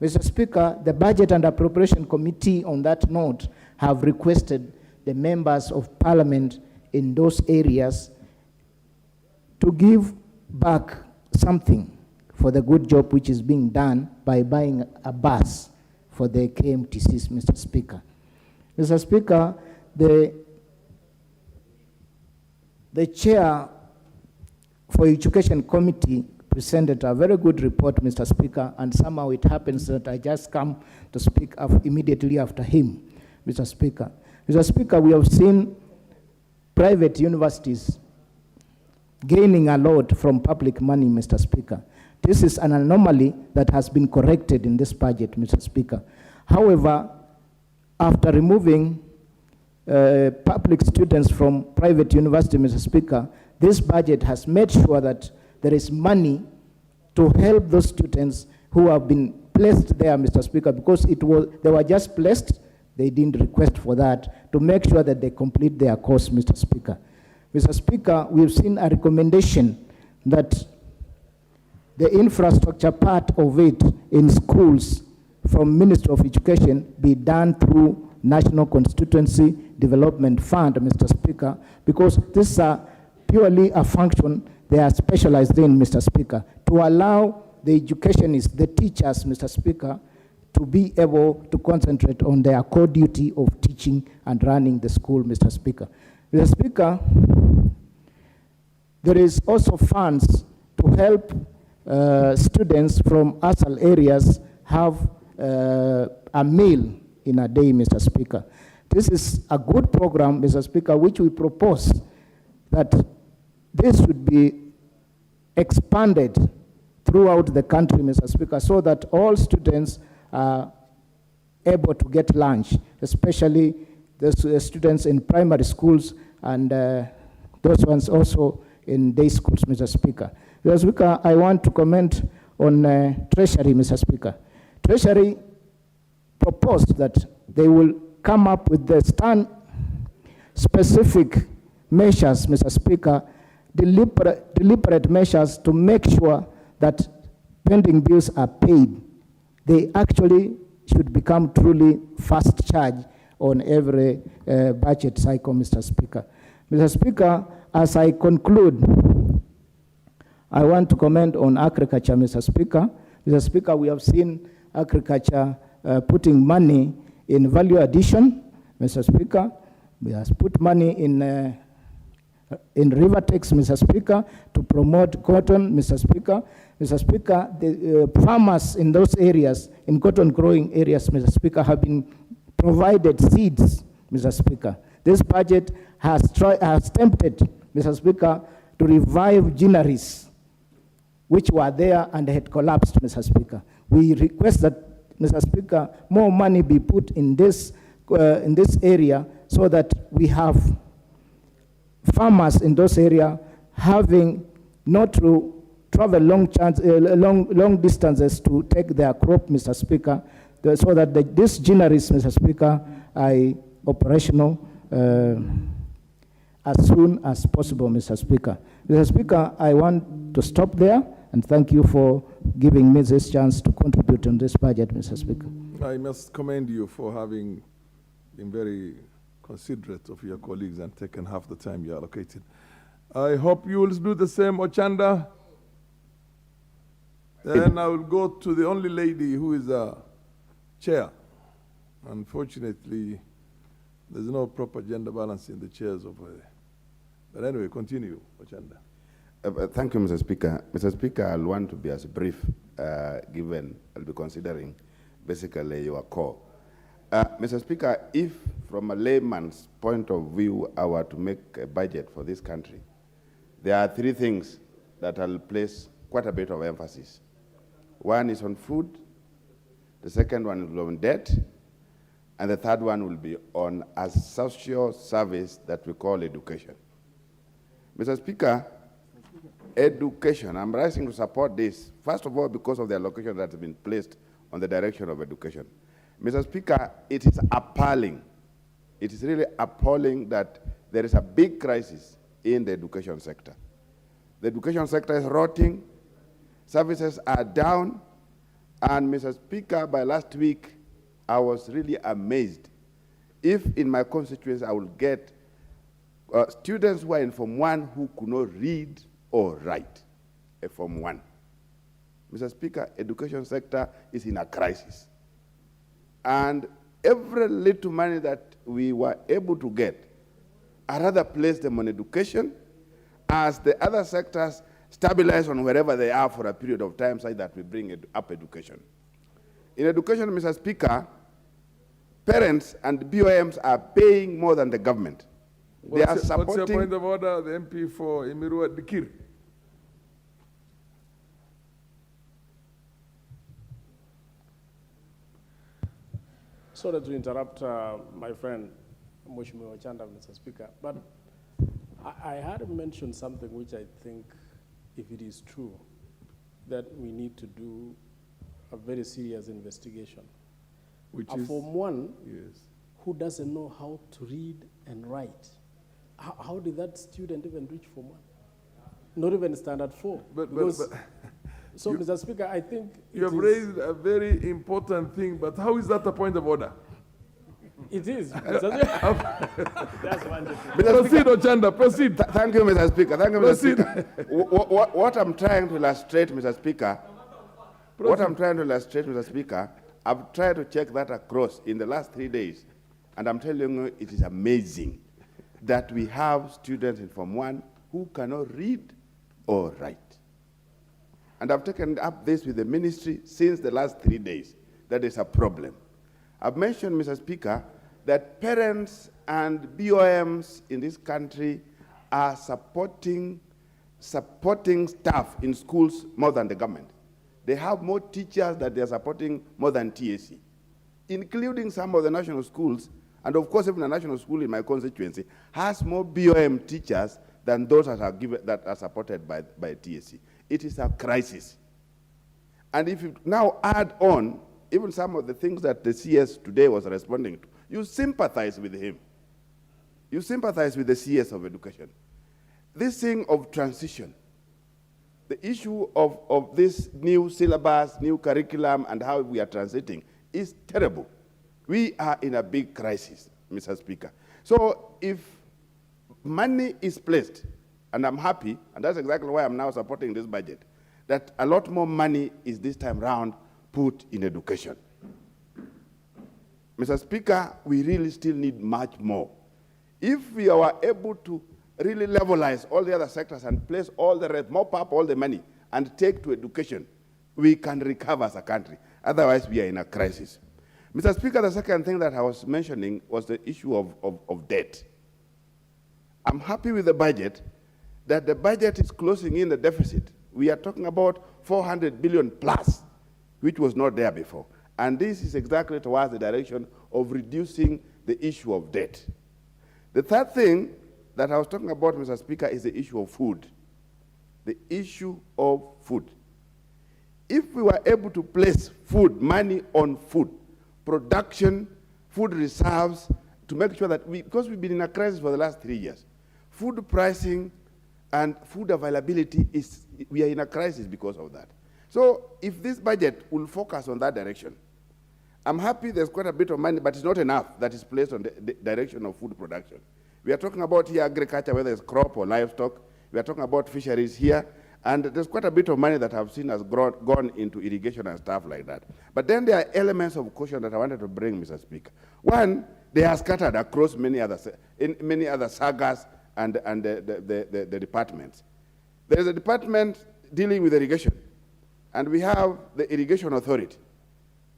Mr. Speaker, the Budget and Appropriation Committee on that note have requested the members of Parliament in those areas to give back something for the good job which is being done by buying a bus for the KMTCs, Mr. Speaker. Mr. Speaker, the chair for Education Committee presented a very good report, Mr. Speaker, and somehow it happens that I just come to speak immediately after him, Mr. Speaker. Mr. Speaker, we have seen private universities gaining a lot from public money, Mr. Speaker. This is an anomaly that has been corrected in this budget, Mr. Speaker. However, after removing public students from private university, Mr. Speaker, this budget has made sure that there is money to help those students who have been placed there, Mr. Speaker, because they were just placed, they didn't request for that, to make sure that they complete their course, Mr. Speaker. Mr. Speaker, we've seen a recommendation that the infrastructure part of it in schools from Ministry of Education be done through National Constituency Development Fund, Mr. Speaker, because this is purely a function they are specialized in, Mr. Speaker, to allow the educationists, the teachers, Mr. Speaker, to be able to concentrate on their core duty of teaching and running the school, Mr. Speaker. Mr. Speaker, there is also funds to help students from ASAL areas have a meal in a day, Mr. Speaker. This is a good program, Mr. Speaker, which we propose that this should be expanded throughout the country, Mr. Speaker, so that all students are able to get lunch, especially the students in primary schools and those ones also in day schools, Mr. Speaker. Mr. Speaker, I want to comment on Treasury, Mr. Speaker. Treasury proposed that they will come up with the specific measures, Mr. Speaker, deliberate measures to make sure that pending bills are paid. They actually should become truly fast charge on every budget cycle, Mr. Speaker. Mr. Speaker, as I conclude, I want to comment on agriculture, Mr. Speaker. Mr. Speaker, we have seen agriculture putting money in value addition, Mr. Speaker. We have put money in Rivertex, Mr. Speaker, to promote cotton, Mr. Speaker. Mr. Speaker, the farmers in those areas, in cotton growing areas, Mr. Speaker, have been provided seeds, Mr. Speaker. This budget has attempted, Mr. Speaker, to revive ginaries which were there and had collapsed, Mr. Speaker. We request that, Mr. Speaker, more money be put in this area so that we have farmers in those areas having not to travel long distances to take their crop, Mr. Speaker, so that these ginaries, Mr. Speaker, are operational as soon as possible, Mr. Speaker. Mr. Speaker, I want to stop there and thank you for giving me this chance to contribute on this budget, Mr. Speaker. I must commend you for having been very considerate of your colleagues and taken half the time you allocated. I hope you will do the same, Ochanda. Then I will go to the only lady who is a chair. Unfortunately, there's no proper gender balance in the chairs over there. But anyway, continue, Ochanda. Thank you, Mr. Speaker. Mr. Speaker, I'll want to be as brief, given I'll be considering basically your call. Mr. Speaker, if from a layman's point of view I were to make a budget for this country, there are three things that I'll place quite a bit of emphasis. One is on food, the second one is on debt, and the third one will be on a social service that we call education. Mr. Speaker, education, I'm rising to support this, first of all because of the allocation that has been placed on the direction of education. Mr. Speaker, it is appalling. It is really appalling that there is a big crisis in the education sector. The education sector is rotting, services are down, and Mr. Speaker, by last week, I was really amazed. If in my constituency I will get students who are in Form 1 who could not read or write a Form 1. Mr. Speaker, education sector is in a crisis. And every little money that we were able to get, I rather place them on education as the other sectors stabilize on wherever they are for a period of time so that we bring up education. In education, Mr. Speaker, parents and BOMs are paying more than the government. What's your point of order, the MP for Imiru Dikir? Sorry to interrupt my friend, Mheshimiwa Chanda, Mr. Speaker, but I had mentioned something which I think, if it is true, that we need to do a very serious investigation. Which is? Form 1, yes, who doesn't know how to read and write. How did that student even reach Form 1? Not even Standard 4. But So, Mr. Speaker, I think you have raised a very important thing, but how is that a point of order? It is. That's wonderful. Proceed, Ochanda, proceed. Thank you, Mr. Speaker. Thank you, Mr. Proceed. Speaker. What I'm trying to illustrate, Mr. Speaker, I've tried to check that across in the last 3 days, and I'm telling you, it is amazing that we have students in Form 1 who cannot read or write. And I've taken up this with the ministry since the last 3 days. That is a problem. I've mentioned, Mr. Speaker, that parents and BOMs in this country are supporting staff in schools more than the government. They have more teachers that they are supporting more than TSC, including some of the national schools. And of course, even the national school in my constituency has more BOM teachers than those that are supported by TSC. It is a crisis. And if you now add on even some of the things that the CS today was responding to, you sympathize with him. You sympathize with the CS of education. This thing of transition, the issue of this new syllabus, new curriculum, and how we are transiting is terrible. We are in a big crisis, Mr. Speaker. So if money is placed, and I'm happy, and that's exactly why I'm now supporting this budget, that a lot more money is this time round put in education. Mr. Speaker, we really still need much more. If we are able to really levelize all the other sectors and place all the rest, mop up all the money and take to education, we can recover as a country. Otherwise, we are in a crisis. Mr. Speaker, the second thing that I was mentioning was the issue of debt. I'm happy with the budget, that the budget is closing in the deficit. We are talking about 400 billion plus, which was not there before. And this is exactly towards the direction of reducing the issue of debt. The third thing that I was talking about, Mr. Speaker, is the issue of food. The issue of food. If we were able to place food, money on food, production, food reserves, to make sure that because we've been in a crisis for the last 3 years, food pricing and food availability we are in a crisis because of that. So if this budget will focus on that direction, I'm happy there's quite a bit of money, but it's not enough that is placed on the direction of food production. We are talking about here agriculture, whether it's crop or livestock. We are talking about fisheries here. And there's quite a bit of money that I've seen has gone into irrigation and stuff like that. But then there are elements of caution that I wanted to bring, Mr. Speaker. One, they are scattered across many other sagas and the departments. There is a department dealing with irrigation, and we have the irrigation authority.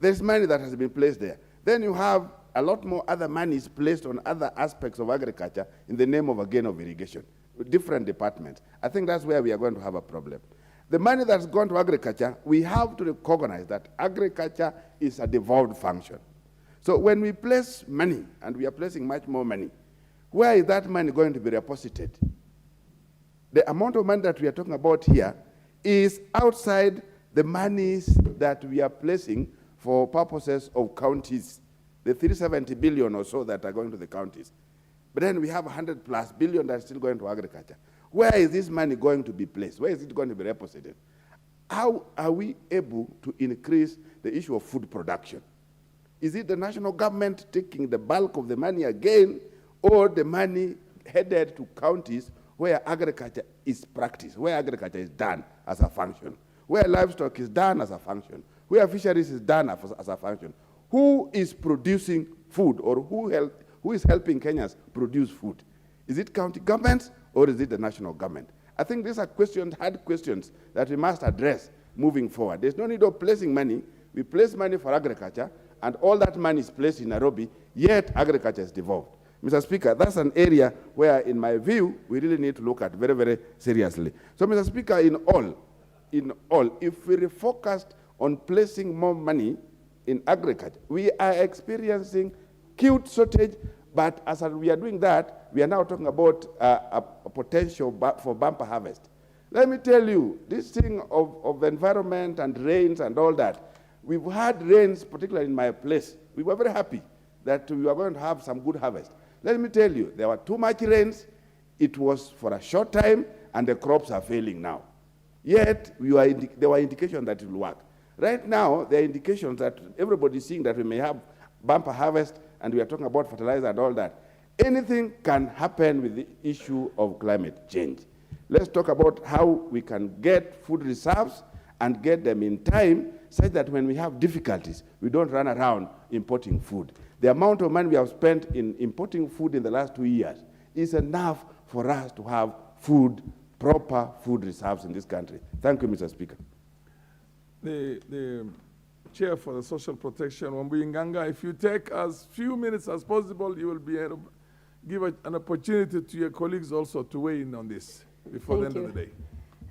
There's money that has been placed there. Then you have a lot more other monies placed on other aspects of agriculture in the name of, again, of irrigation, different departments. I think that's where we are going to have a problem. The money that's gone to agriculture, we have to recognize that agriculture is a devolved function. So when we place money, and we are placing much more money, where is that money going to be reposited? The amount of money that we are talking about here is outside the monies that we are placing for purposes of counties, the 370 billion or so that are going to the counties. But then we have 100+ billion that's still going to agriculture. Where is this money going to be placed? Where is it going to be reposited? How are we able to increase the issue of food production? Is it the national government taking the bulk of the money again, or the money headed to counties where agriculture is practiced, where agriculture is done as a function, where livestock is done as a function, where fisheries is done as a function? Who is producing food, or who is helping Kenyans produce food? Is it county governments, or is it the national government? I think these are hard questions that we must address moving forward. There's no need of placing money. We place money for agriculture, and all that money is placed in Nairobi, yet agriculture is devolved. Mr. Speaker, that's an area where, in my view, we really need to look at very, very seriously. So, Mr. Speaker, in all, if we refocused on placing more money in agriculture, we are experiencing acute shortage, but as we are doing that, we are now talking about a potential for bumper harvest. Let me tell you, this thing of environment and rains and all that, we've had rains, particularly in my place. We were very happy that we were going to have some good harvest. Let me tell you, there were too much rains, it was for a short time, and the crops are failing now. Yet, there were indications that it will work. Right now, there are indications that everybody is seeing that we may have bumper harvest, and we are talking about fertilizer and all that. Anything can happen with the issue of climate change. Let's talk about how we can get food reserves and get them in time such that when we have difficulties, we don't run around importing food. The amount of money we have spent in importing food in the last 2 years is enough for us to have food, proper food reserves in this country. Thank you, Mr. Speaker. The Chair for the Social Protection, Wambui Nganga, if you take as few minutes as possible, you will be able to give an opportunity to your colleagues also to weigh in on this before the end of the day.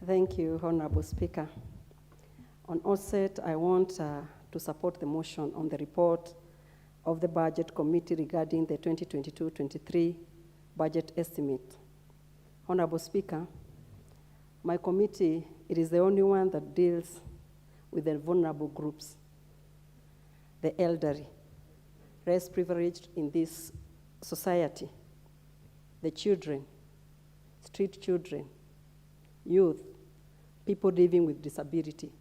Thank you, Honorable Speaker. On outset, I want to support the motion on the report of the Budget Committee regarding the 2022-23 budget estimate. Honorable Speaker, my committee, it is the only one that deals with the vulnerable groups, the elderly, less privileged in this society, the children, street children, youth, people living with disability.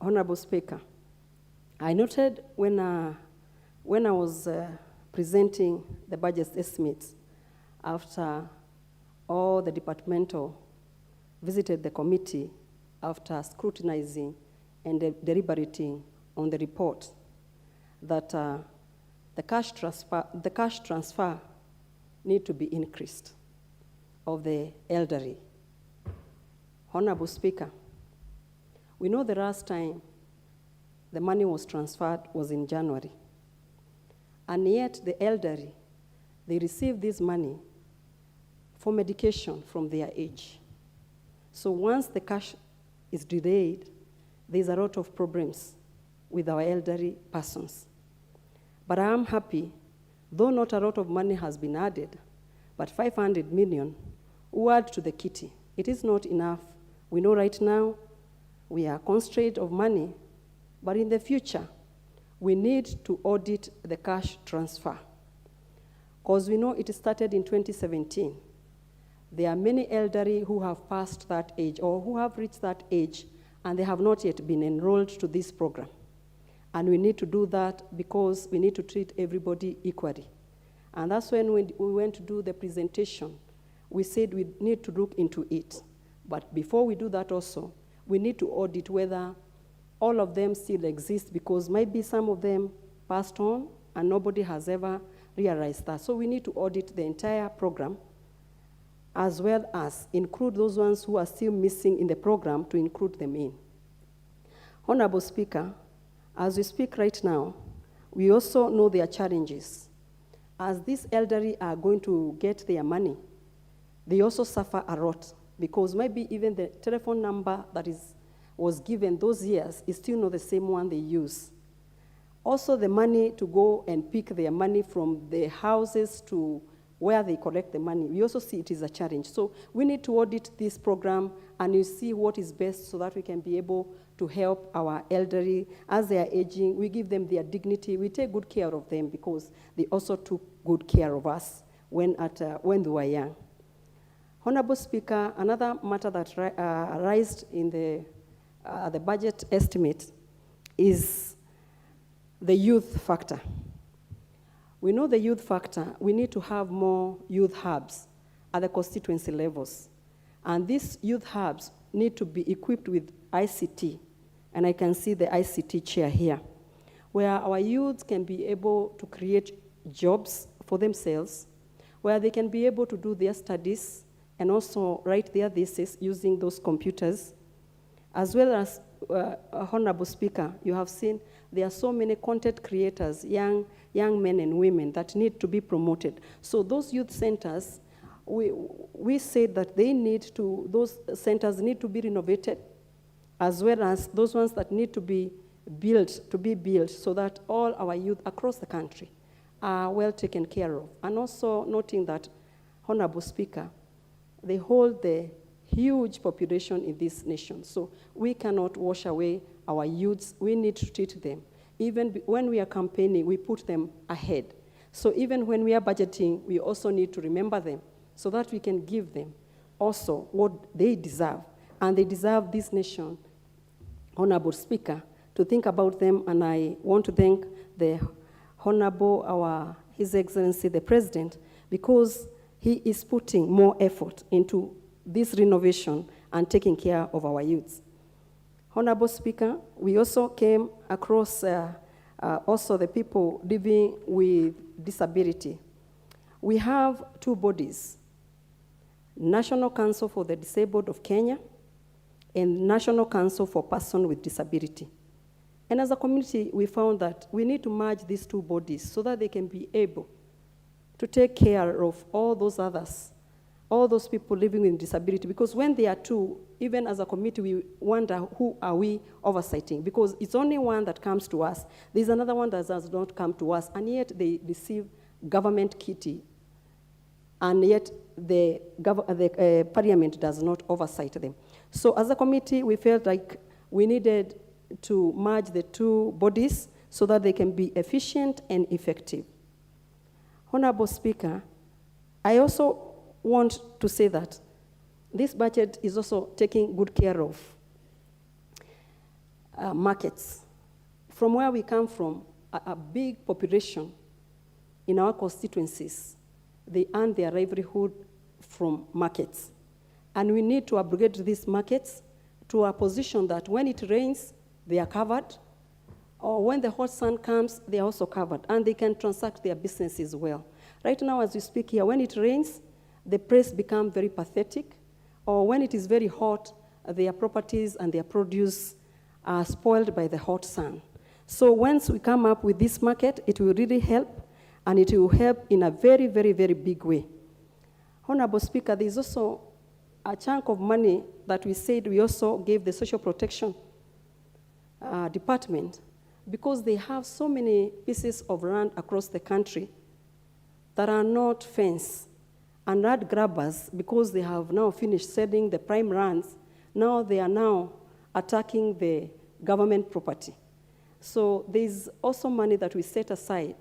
Honorable Speaker, I noted when I was presenting the budget estimates after all the departmental visited the committee after scrutinizing and deliberating on the report, that the cash transfer need to be increased of the elderly. Honorable Speaker, we know the last time the money was transferred was in January, and yet the elderly, they receive this money for medication from their age. So once the cash is delayed, there's a lot of problems with our elderly persons. But I am happy, though not a lot of money has been added, but 500 million will add to the kitty. It is not enough. We know right now we are constrained of money, but in the future, we need to audit the cash transfer. Because we know it started in 2017. There are many elderly who have passed that age or who have reached that age and they have not yet been enrolled to this program. And we need to do that because we need to treat everybody equally. And that's when we went to do the presentation. We said we need to look into it. But before we do that also, we need to audit whether all of them still exist, because maybe some of them passed on and nobody has ever realized that. So we need to audit the entire program, as well as include those ones who are still missing in the program to include them in. Honorable Speaker, as we speak right now, we also know their challenges. As these elderly are going to get their money, they also suffer a lot, because maybe even the telephone number that was given those years is still not the same one they use. Also, the money to go and pick their money from the houses to where they collect the money, we also see it is a challenge. So we need to audit this program and you see what is best so that we can be able to help our elderly as they are aging. We give them their dignity. We take good care of them because they also took good care of us when they were young. Honorable Speaker, another matter that raised in the budget estimate is the youth factor. We know the youth factor. We need to have more youth hubs at the constituency levels. And these youth hubs need to be equipped with ICT. And I can see the ICT chair here, where our youth can be able to create jobs for themselves, where they can be able to do their studies and also write their thesis using those computers. As well as, Honorable Speaker, you have seen there are so many content creators, young men and women that need to be promoted. So those youth centers, we said that those centers need to be renovated, as well as those ones that need to be built, so that all our youth across the country are well taken care of. And also noting that, Honorable Speaker, they hold the huge population in this nation. So we cannot wash away our youths. We need to treat them. Even when we are campaigning, we put them ahead. So even when we are budgeting, we also need to remember them so that we can give them also what they deserve, and they deserve this nation, Honorable Speaker, to think about them, and I want to thank the Honorable, His Excellency, the President, because he is putting more effort into this renovation and taking care of our youths. Honorable Speaker, we also came across also the people living with disability. We have two bodies, National Council for the Disabled of Kenya and National Council for Persons with Disability. And as a community, we found that we need to merge these two bodies so that they can be able to take care of all those others, all those people living with disability, because when they are two, even as a committee, we wonder who are we oversighting, because it's only one that comes to us. There's another one that does not come to us, and yet they receive government kitty, and yet the parliament does not oversight them. So as a committee, we felt like we needed to merge the two bodies so that they can be efficient and effective. Honorable Speaker, I also want to say that this budget is also taking good care of markets. From where we come from, a big population in our constituencies, they earn their livelihood from markets. And we need to upgrade these markets to a position that when it rains, they are covered, or when the hot sun comes, they are also covered, and they can transact their businesses well. Right now, as we speak here, when it rains, the price becomes very pathetic, or when it is very hot, their properties and their produce are spoiled by the hot sun. So once we come up with this market, it will really help, and it will help in a very, very, very big way. Honorable Speaker, there is also a chunk of money that we said we also gave the social protection department, because they have so many pieces of land across the country that are not fenced. And land grabbers, because they have now finished selling the prime lands, now they are now attacking the government property. So there's also money that we set aside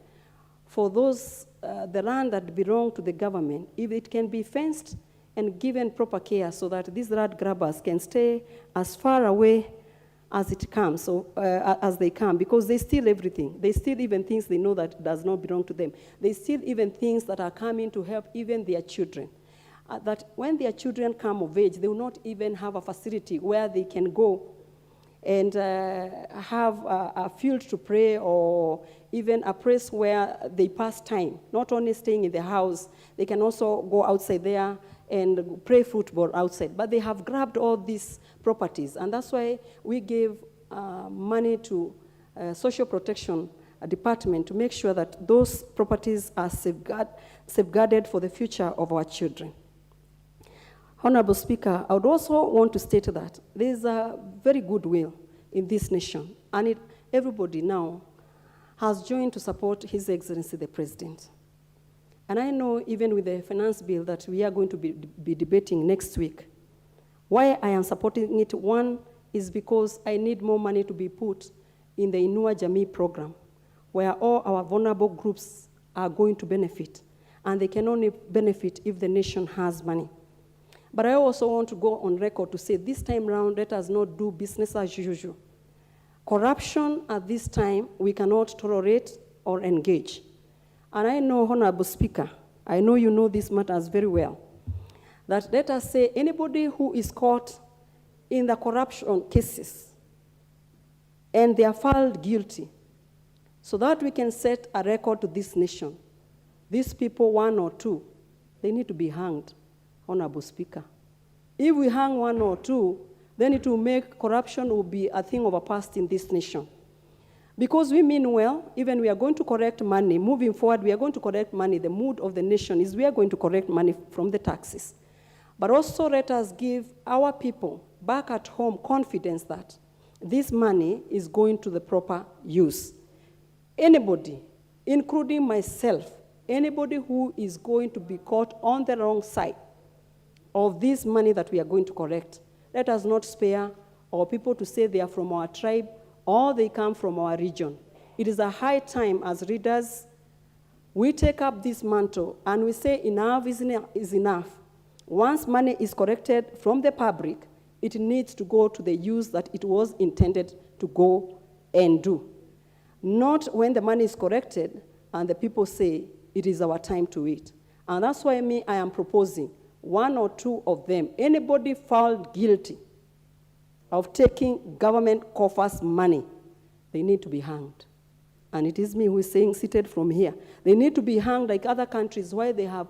for those, the land that belong to the government, if it can be fenced and given proper care so that these land grabbers can stay as far away as it comes, so as they come, because they steal everything. They steal even things they know that does not belong to them. They steal even things that are coming to help even their children. That when their children come of age, they will not even have a facility where they can go and have a field to play, or even a place where they pass time, not only staying in the house, they can also go outside there and play football outside. But they have grabbed all these properties, and that's why we gave money to social protection department to make sure that those properties are safeguarded for the future of our children. Honorable Speaker, I would also want to state that there is a very good will in this nation, and everybody now has joined to support His Excellency the President. And I know even with the finance bill that we are going to be debating next week, why I am supporting it, one, is because I need more money to be put in the Inua Jamii program, where all our vulnerable groups are going to benefit, and they can only benefit if the nation has money. But I also want to go on record to say this time round, let us not do business as usual. Corruption at this time, we cannot tolerate or engage. And I know, Honorable Speaker, I know you know these matters very well, that let us say anybody who is caught in the corruption cases and they are found guilty, so that we can set a record to this nation. These people, one or two, they need to be hanged, Honorable Speaker. If we hang one or two, then it will make corruption will be a thing of a past in this nation. Because we mean well, even we are going to correct money. Moving forward, we are going to correct money. The mood of the nation is we are going to correct money from the taxes. But also let us give our people back at home confidence that this money is going to the proper use. Anybody, including myself, anybody who is going to be caught on the wrong side of this money that we are going to collect, let us not spare our people to say they are from our tribe or they come from our region. It is a high time as readers, we take up this mantle and we say enough is enough. Once money is corrected from the public, it needs to go to the use that it was intended to go and do. Not when the money is corrected and the people say, it is our time to eat. And that's why I am proposing 1 or 2 of them. Anybody found guilty of taking government coffers money, they need to be hanged. And it is me who is saying, seated from here. They need to be hanged like other countries where they have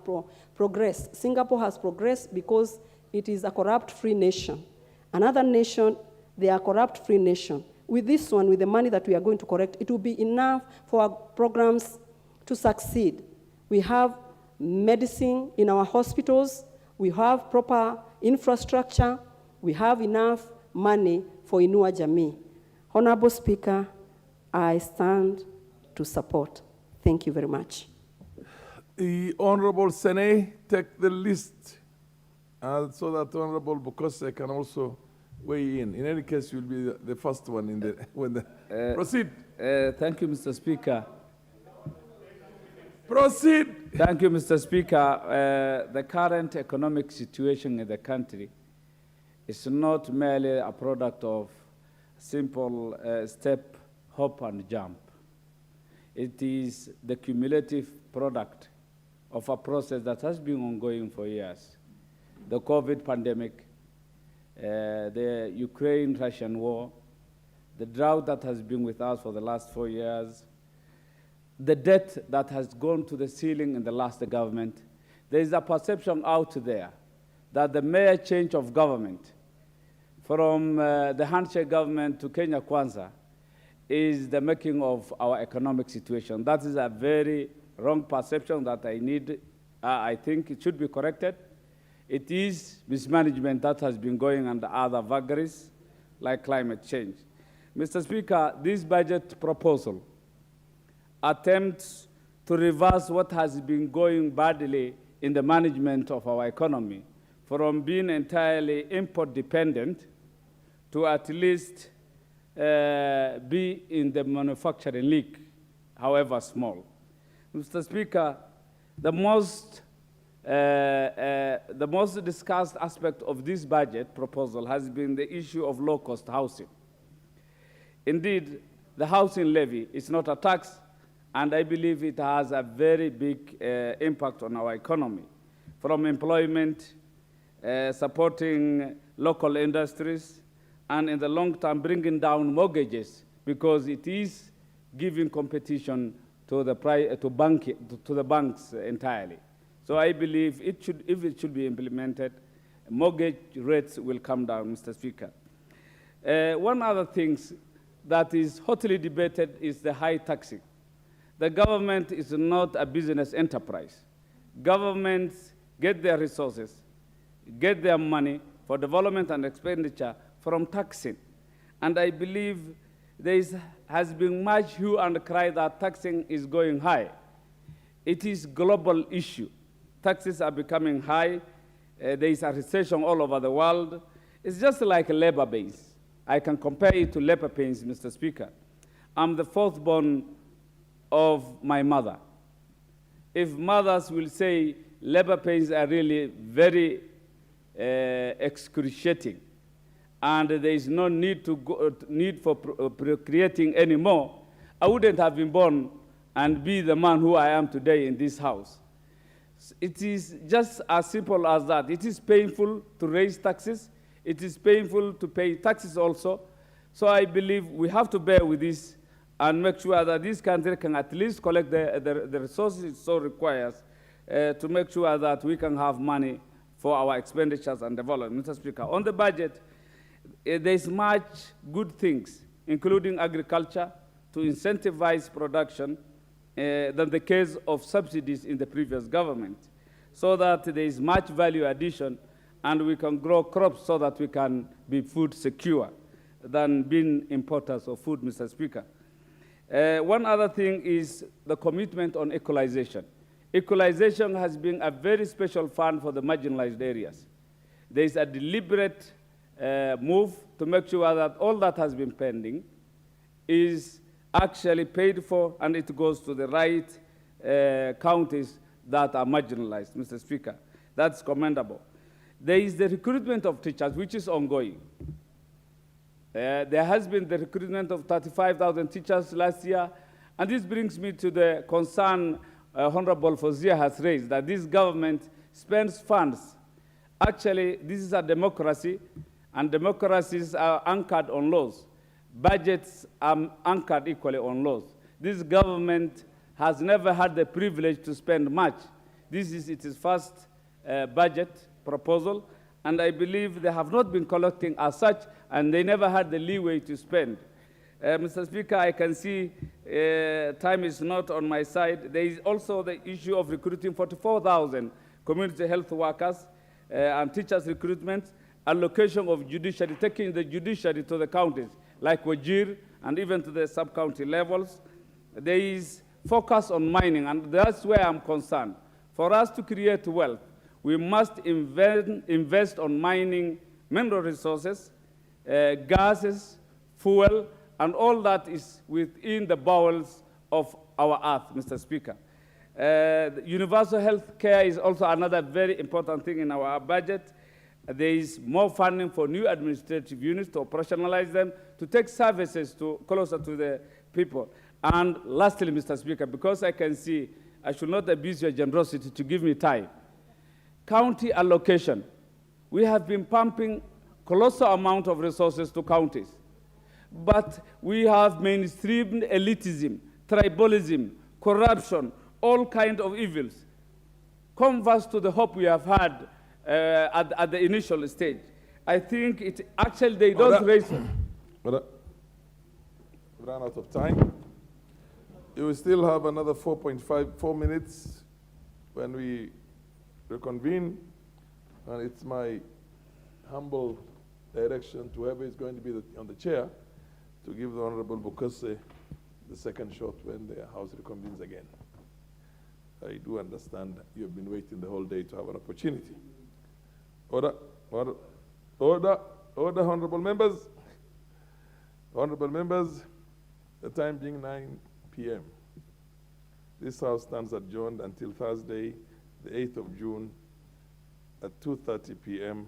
progressed. Singapore has progressed because it is a corrupt-free nation. Another nation, they are a corrupt-free nation. With this one, with the money that we are going to correct, it will be enough for our programs to succeed. We have medicine in our hospitals. We have proper infrastructure. We have enough money for Inua Jamii. Honorable Speaker, I stand to support. Thank you very much. The Honorable Sene, take the list, so that Honorable Bokose can also weigh in. In any case, you'll be the first one in the proceed. Thank you, Mr. Speaker. Proceed. Thank you, Mr. Speaker. The current economic situation in the country is not merely a product of simple step, hop, and jump. It is the cumulative product of a process that has been ongoing for years. The COVID pandemic, the Ukraine-Russian war, the drought that has been with us for the last 4 years, the debt that has gone to the ceiling in the last government. There is a perception out there that the mere change of government from the handshake government to Kenya Kwanza is the making of our economic situation. That is a very wrong perception that I think it should be corrected. It is mismanagement that has been going under other vagaries like climate change. Mr. Speaker, this budget proposal attempts to reverse what has been going badly in the management of our economy, from being entirely import dependent to at least be in the manufacturing league, however small. Mr. Speaker, the most discussed aspect of this budget proposal has been the issue of low-cost housing. Indeed, the housing levy is not a tax, and I believe it has a very big impact on our economy, from employment, supporting local industries, and in the long term, bringing down mortgages, because it is giving competition to the banks entirely. So I believe if it should be implemented, mortgage rates will come down, Mr. Speaker. One other thing that is hotly debated is the high taxing. The government is not a business enterprise. Governments get their resources, get their money for development and expenditure from taxing. And I believe there has been much hue and cry that taxing is going high. It is a global issue. Taxes are becoming high. There is a recession all over the world. It's just like labor pains. I can compare it to labor pains, Mr. Speaker. I'm the fourth born of my mother. If mothers will say labor pains are really very excruciating, and there is no need for procreating anymore, I wouldn't have been born and be the man who I am today in this house. It is just as simple as that. It is painful to raise taxes. It is painful to pay taxes also. So I believe we have to bear with this and make sure that this country can at least collect the resources it so requires to make sure that we can have money for our expenditures and development. Mr. Speaker, on the budget, there's much good things, including agriculture, to incentivize production than the case of subsidies in the previous government, so that there is much value addition and we can grow crops so that we can be food secure than being importers of food, Mr. Speaker. One other thing is the commitment on equalization. Equalization has been a very special fund for the marginalized areas. There is a deliberate move to make sure that all that has been pending is actually paid for and it goes to the right counties that are marginalized, Mr. Speaker. That's commendable. There is the recruitment of teachers, which is ongoing. There has been the recruitment of 35,000 teachers last year, and this brings me to the concern Honorable Fozia has raised, that this government spends funds. Actually, this is a democracy, and democracies are anchored on laws. Budgets are anchored equally on laws. This government has never had the privilege to spend much. This is its first budget proposal, and I believe they have not been collecting as such, and they never had the leeway to spend. Mr. Speaker, I can see time is not on my side. There is also the issue of recruiting 44,000 community health workers and teachers recruitment, allocation of judiciary, taking the judiciary to the counties, like Wajir, and even to the sub-county levels. There is focus on mining, and that's where I'm concerned. For us to create wealth, we must invest on mining mineral resources, gases, fuel, and all that is within the bowels of our earth, Mr. Speaker. Universal health care is also another very important thing in our budget. There is more funding for new administrative units to operationalize them, to take services closer to the people. And lastly, Mr. Speaker, because I can see I should not abuse your generosity to give me time. County allocation. We have been pumping colossal amount of resources to counties. But we have mainstreamed elitism, tribalism, corruption, all kinds of evils. Converse to the hope we have had at the initial stage. I think it actually they don't raise. We ran out of time. You will still have another 4 minutes when we reconvene, and it's my humble direction to whoever is going to be on the chair to give the Honorable Bukase the second shot when the House reconvenes again. I do understand you have been waiting the whole day to have an opportunity. Order, order, order, order, honorable members. Honorable members, the time being 9 p.m. This House stands adjourned until Thursday, the 8th of June at 2:30 p.m.